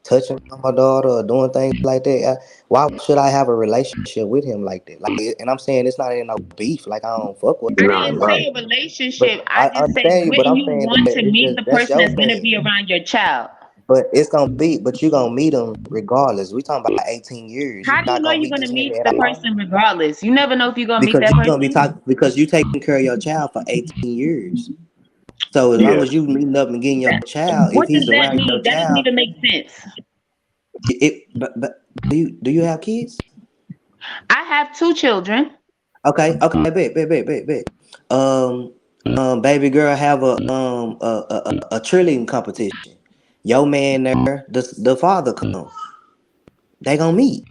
touching my daughter or doing things like that, why should I have a relationship with him like that? Like, and I'm saying it's not in no beef. Like I don't fuck with I him. didn't say a relationship. I I just said, understand you, but wouldn't I'm you saying want that to it's meet just the that's person your that's gonna thing. be around your child? But it's gonna be, but you gonna meet him regardless. We talking about 18 years. You're How do you not know gonna you're meet gonna this meet nigga the at all. person regardless? You never know if you're gonna meet Because that you're gonna be person. because you taking care of your child for 18 years. So as long as you meeting up and getting your child, if What does he's that around your mean? That doesn't child, even make sense. but do you have kids? I have 2 children. Okay, bet. Baby girl have a cheerleading competition. Your man there, the father come. They gonna meet.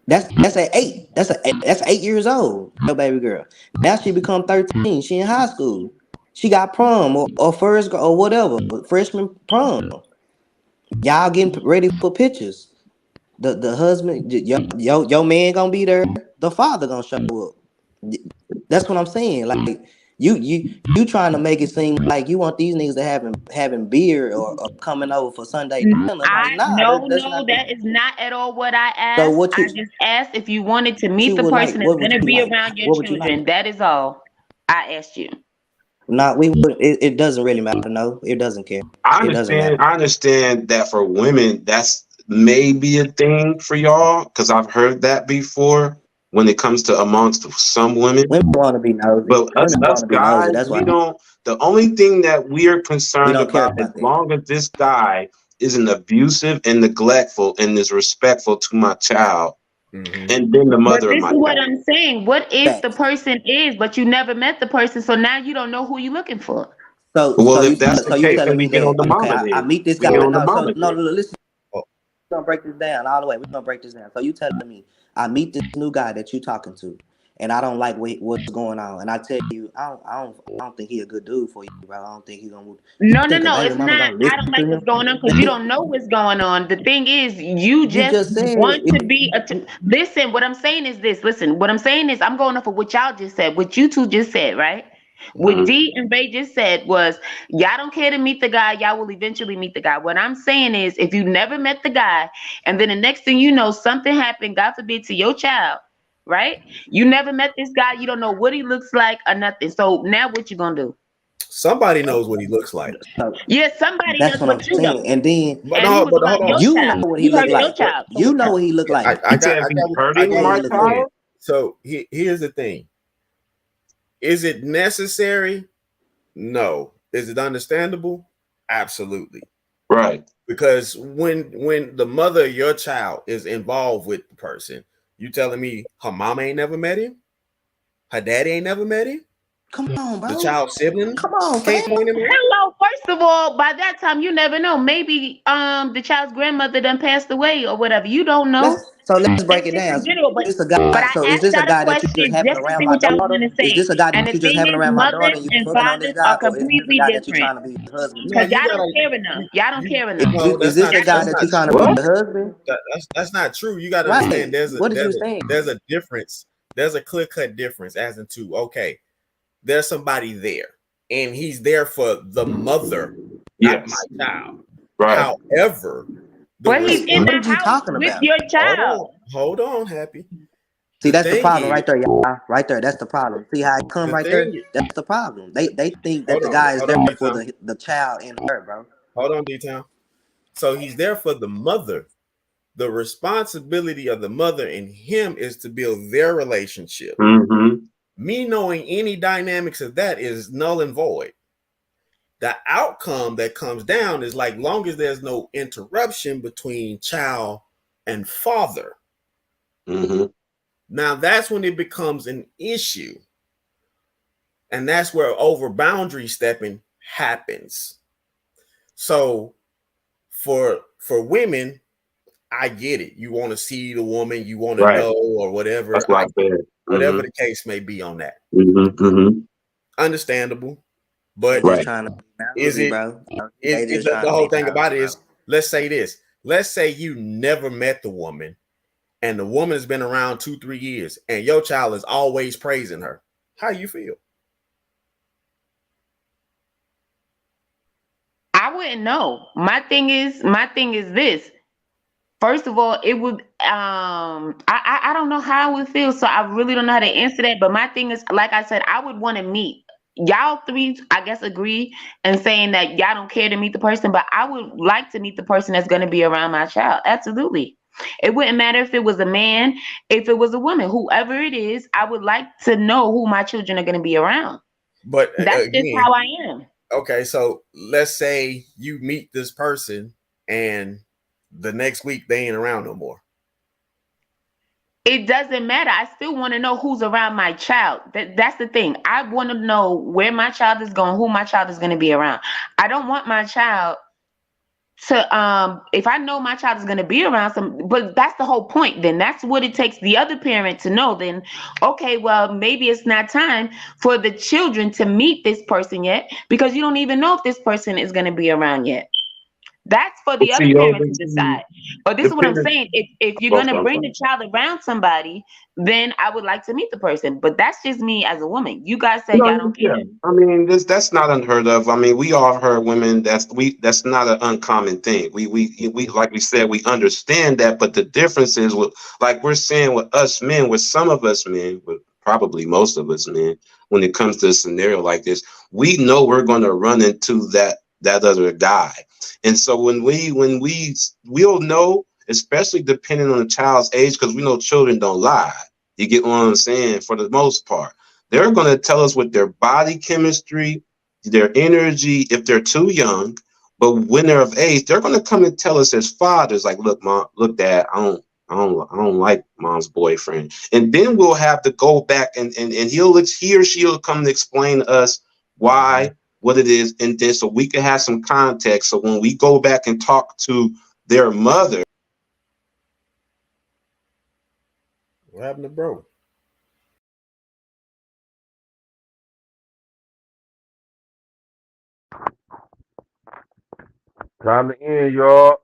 That's at 8. That's 8 years old. Your baby girl. Now she become 13. She in high school. She got prom or first or whatever, freshman prom. Y'all getting ready for pictures. The husband, your man gonna be there. The father gonna show up. That's what I'm saying. Like you trying to make it seem like you want these niggas to having beer or coming over for Sunday dinner. Like No, that's not the. that is not at all what I So asked. what I just asked if you wanted to meet you the would like? person that's What would gonna you be like? around your What would you like? children. That is all I asked you. Nah, we would. It doesn't really matter. No, it doesn't care. I It doesn't matter. understand that for women, that's maybe a thing for y'all because I've heard that before when it comes to amongst some women. Women want to be nosy. But Women us want to be nosy. guys, That's why we don't. The only thing that we are we concerned don't care about, as about that. long as this guy isn't abusive and neglectful and is respectful to my child, and then the But mother of this my is what child. I'm saying. What if the Facts. person is, but you never met the person, so now you don't know who you're looking for? Well, if that's the you case, then telling we me get on that the okay? mama I then. meet this We guy. get on the No, mama then. listen. We're gonna break this down all the way. We're gonna break this down. So you telling me I meet this new guy that you talking to, and I don't like what's going on, and I tell you I don't think he a good dude for you, bro. I don't think he gonna. You No, think a baby it's mama not. gonna I listen don't to like him? what's going on because you don't know what's going on. The thing is, you just said want to be listen. What I'm saying is this. Listen, what I'm saying is I'm going off of what y'all just said, what you two just said, right? What D and Ray just said was, y'all don't care to meet the guy, y'all will eventually meet the guy. What I'm saying is, if you never met the guy, and then the next thing you know, something happened, God forbid, to your child, right? You never met this guy, you don't know what he looks like or nothing. So now what you gonna do? Somebody knows what he looks like. Yeah, somebody That's does, what I'm but you saying. don't. And then But And he no, was but hold around on. your you child. know what he You look heard your like. child. So You what's know up? what he look like. I got my what child. So here's the thing. Is it necessary? No. Is it understandable? Absolutely. Right. Because when the mother of your child is involved with the person, you telling me her mama ain't never met him? Her daddy ain't never met him? Come on, bro. The child's sibling Come on, can't fam. point him out? Hello, first of all, by that time, you never know. Maybe the child's grandmother done passed away or whatever. You don't know. Let's break That's it just down. in general. Is this a guy? But I So is asked this a y'all the guy that you just question having just to around see my what y'all was daughter? gonna Is say. this a guy And that the you just thing having is, around my daughter mothers and you and fucking on this fathers guy, are or is this a completely guy that you different. trying to be your husband No, to? Cause you y'all gotta. don't care enough. Y'all don't care enough. No, Is that's this not. a guy That's that not you trying to true. be What? your husband? That's not true. You got to understand. Right. What is you saying? There's a difference. There's a clear cut difference as into okay, there's somebody there, and he's there for the mother, not my Yes. child. Right. However, the But he's in What the are you response. house talking with about? your child. Hold on, Happy. See, The that's the thing problem is, right there, y'all. Right there, that's the problem. See how it come the right there? thing. That's the problem. They think that the guy is Hold there on, for D-Town. the child and her, bro. Hold on, D-Town. So he's there for the mother. The responsibility of the mother and him is to build their relationship. Mm-hmm. Me knowing any dynamics of that is null and void. The outcome that comes down is like long as there's no interruption between child and father. Mm-hmm. Now that's when it becomes an issue. And that's where over boundary stepping happens. So for women, I get it. You want to see the woman, you want to Right. know or whatever. That's what I said. Whatever Mm-hmm. the case may be on that. Mm-hmm. Mm-hmm. Understandable. They But just Right. trying to be is nosy, it bro. is They just the trying to whole be thing about nosy, it bro. is let's say this. Let's say you never met the woman and the woman has been around 2-3 years and your child is always praising her. How you feel? I wouldn't know. My thing is this. First of all, it would I don't know how I would feel, so I really don't know how to answer that. But my thing is, like I said, I would want to meet y'all three, I guess agree and saying that y'all don't care to meet the person, but I would like to meet the person that's gonna be around my child. Absolutely. It wouldn't matter if it was a man, if it was a woman, whoever it is, I would like to know who my children are gonna be around. But That's just again, how I am. okay, so let's say you meet this person and the next week they ain't around no more. It doesn't matter. I still want to know who's around my child. That's the thing. I want to know where my child is going, who my child is going to be around. I don't want my child to if I know my child is going to be around some, but that's the whole point. Then that's what it takes the other parent to know. Then okay, well, maybe it's not time for the children to meet this person yet because you don't even know if this person is going to be around yet. That's for the But other see, parent to decide. But this is what I'm depending. saying. If you're Oh, gonna I'm bring sorry. the child around somebody, then I would like to meet the person. But that's just me as a woman. You guys said y'all No, don't yeah. care. I mean, that's not unheard of. I mean, we all heard women. That's not an uncommon thing. We like we said, we understand that, but the difference is with like we're saying with us men, with some of us men, with probably most of us men, when it comes to a scenario like this, we know we're going to run into that other guy, and so we'll know, especially depending on the child's age, because we know children don't lie. You get what I'm saying? For the most part. They're going to tell us with their body chemistry, their energy, if they're too young. But when they're of age, they're going to come and tell us as fathers, like, "Look, mom, look, dad, I don't like mom's boyfriend." And then we'll have to go back and he or she will come to explain to us why, what it is, and then so we can have some context. So when we go back and talk to their mother. What happened to bro? Time to end, y'all.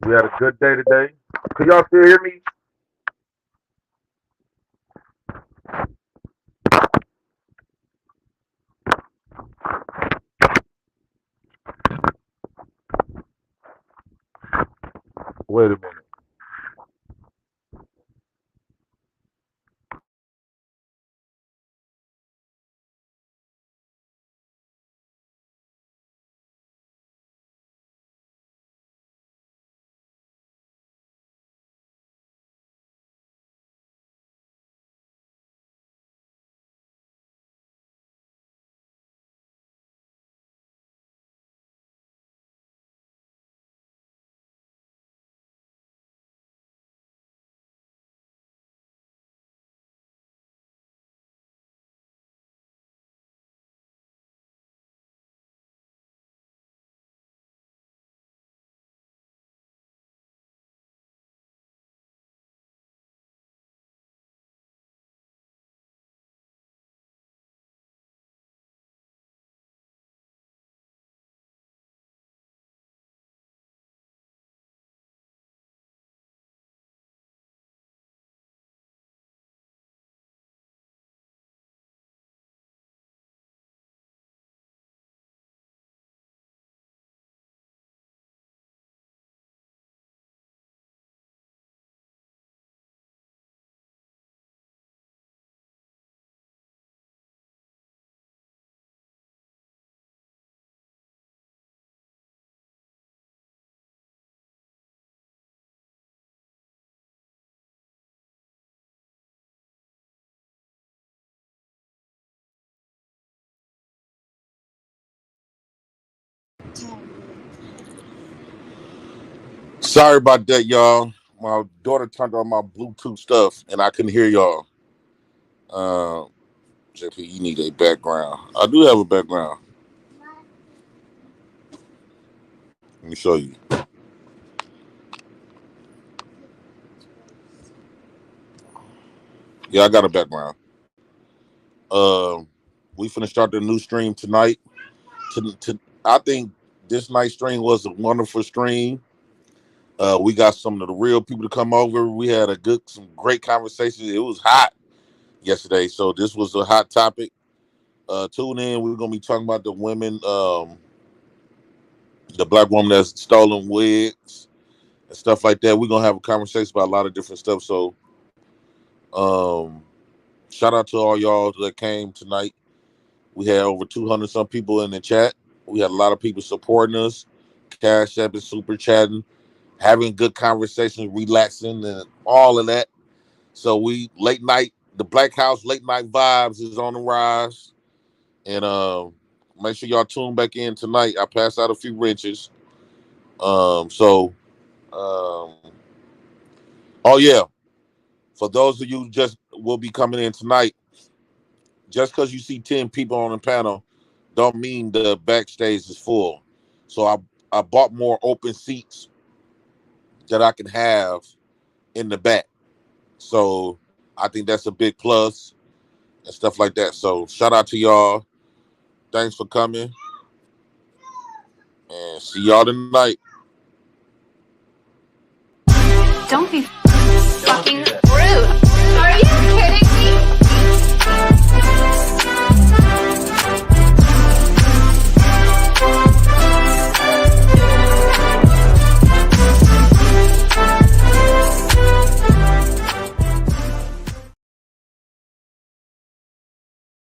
We had a good day today. Can y'all still hear me? Wait a minute. Sorry about that, y'all. My daughter turned on my Bluetooth stuff, and I couldn't hear y'all. JP, you need a background. I do have a background. Let me show you. Yeah, I got a background. We finna start the new stream tonight. I think this night's stream was a wonderful stream. We got some of the real people to come over. We had some great conversations. It was hot yesterday, so this was a hot topic. Tune in. We're gonna be talking about the women, the black woman that's stolen wigs and stuff like that. We're gonna have a conversation about a lot of different stuff. So, shout out to all y'all that came tonight. We had over 200 some people in the chat. We had a lot of people supporting us, Cash App and super chatting, having good conversations, relaxing, and all of that. So we late night, the Black House late night vibes is on the rise. And make sure y'all tune back in tonight. I passed out a few wrenches. Oh yeah. For those of you just will be coming in tonight, just because you see 10 people on the panel, don't mean the backstage is full. So I bought more open seats that I can have in the back. So I think that's a big plus and stuff like that. So shout out to y'all. Thanks for coming. And see y'all tonight. Don't be fucking rude.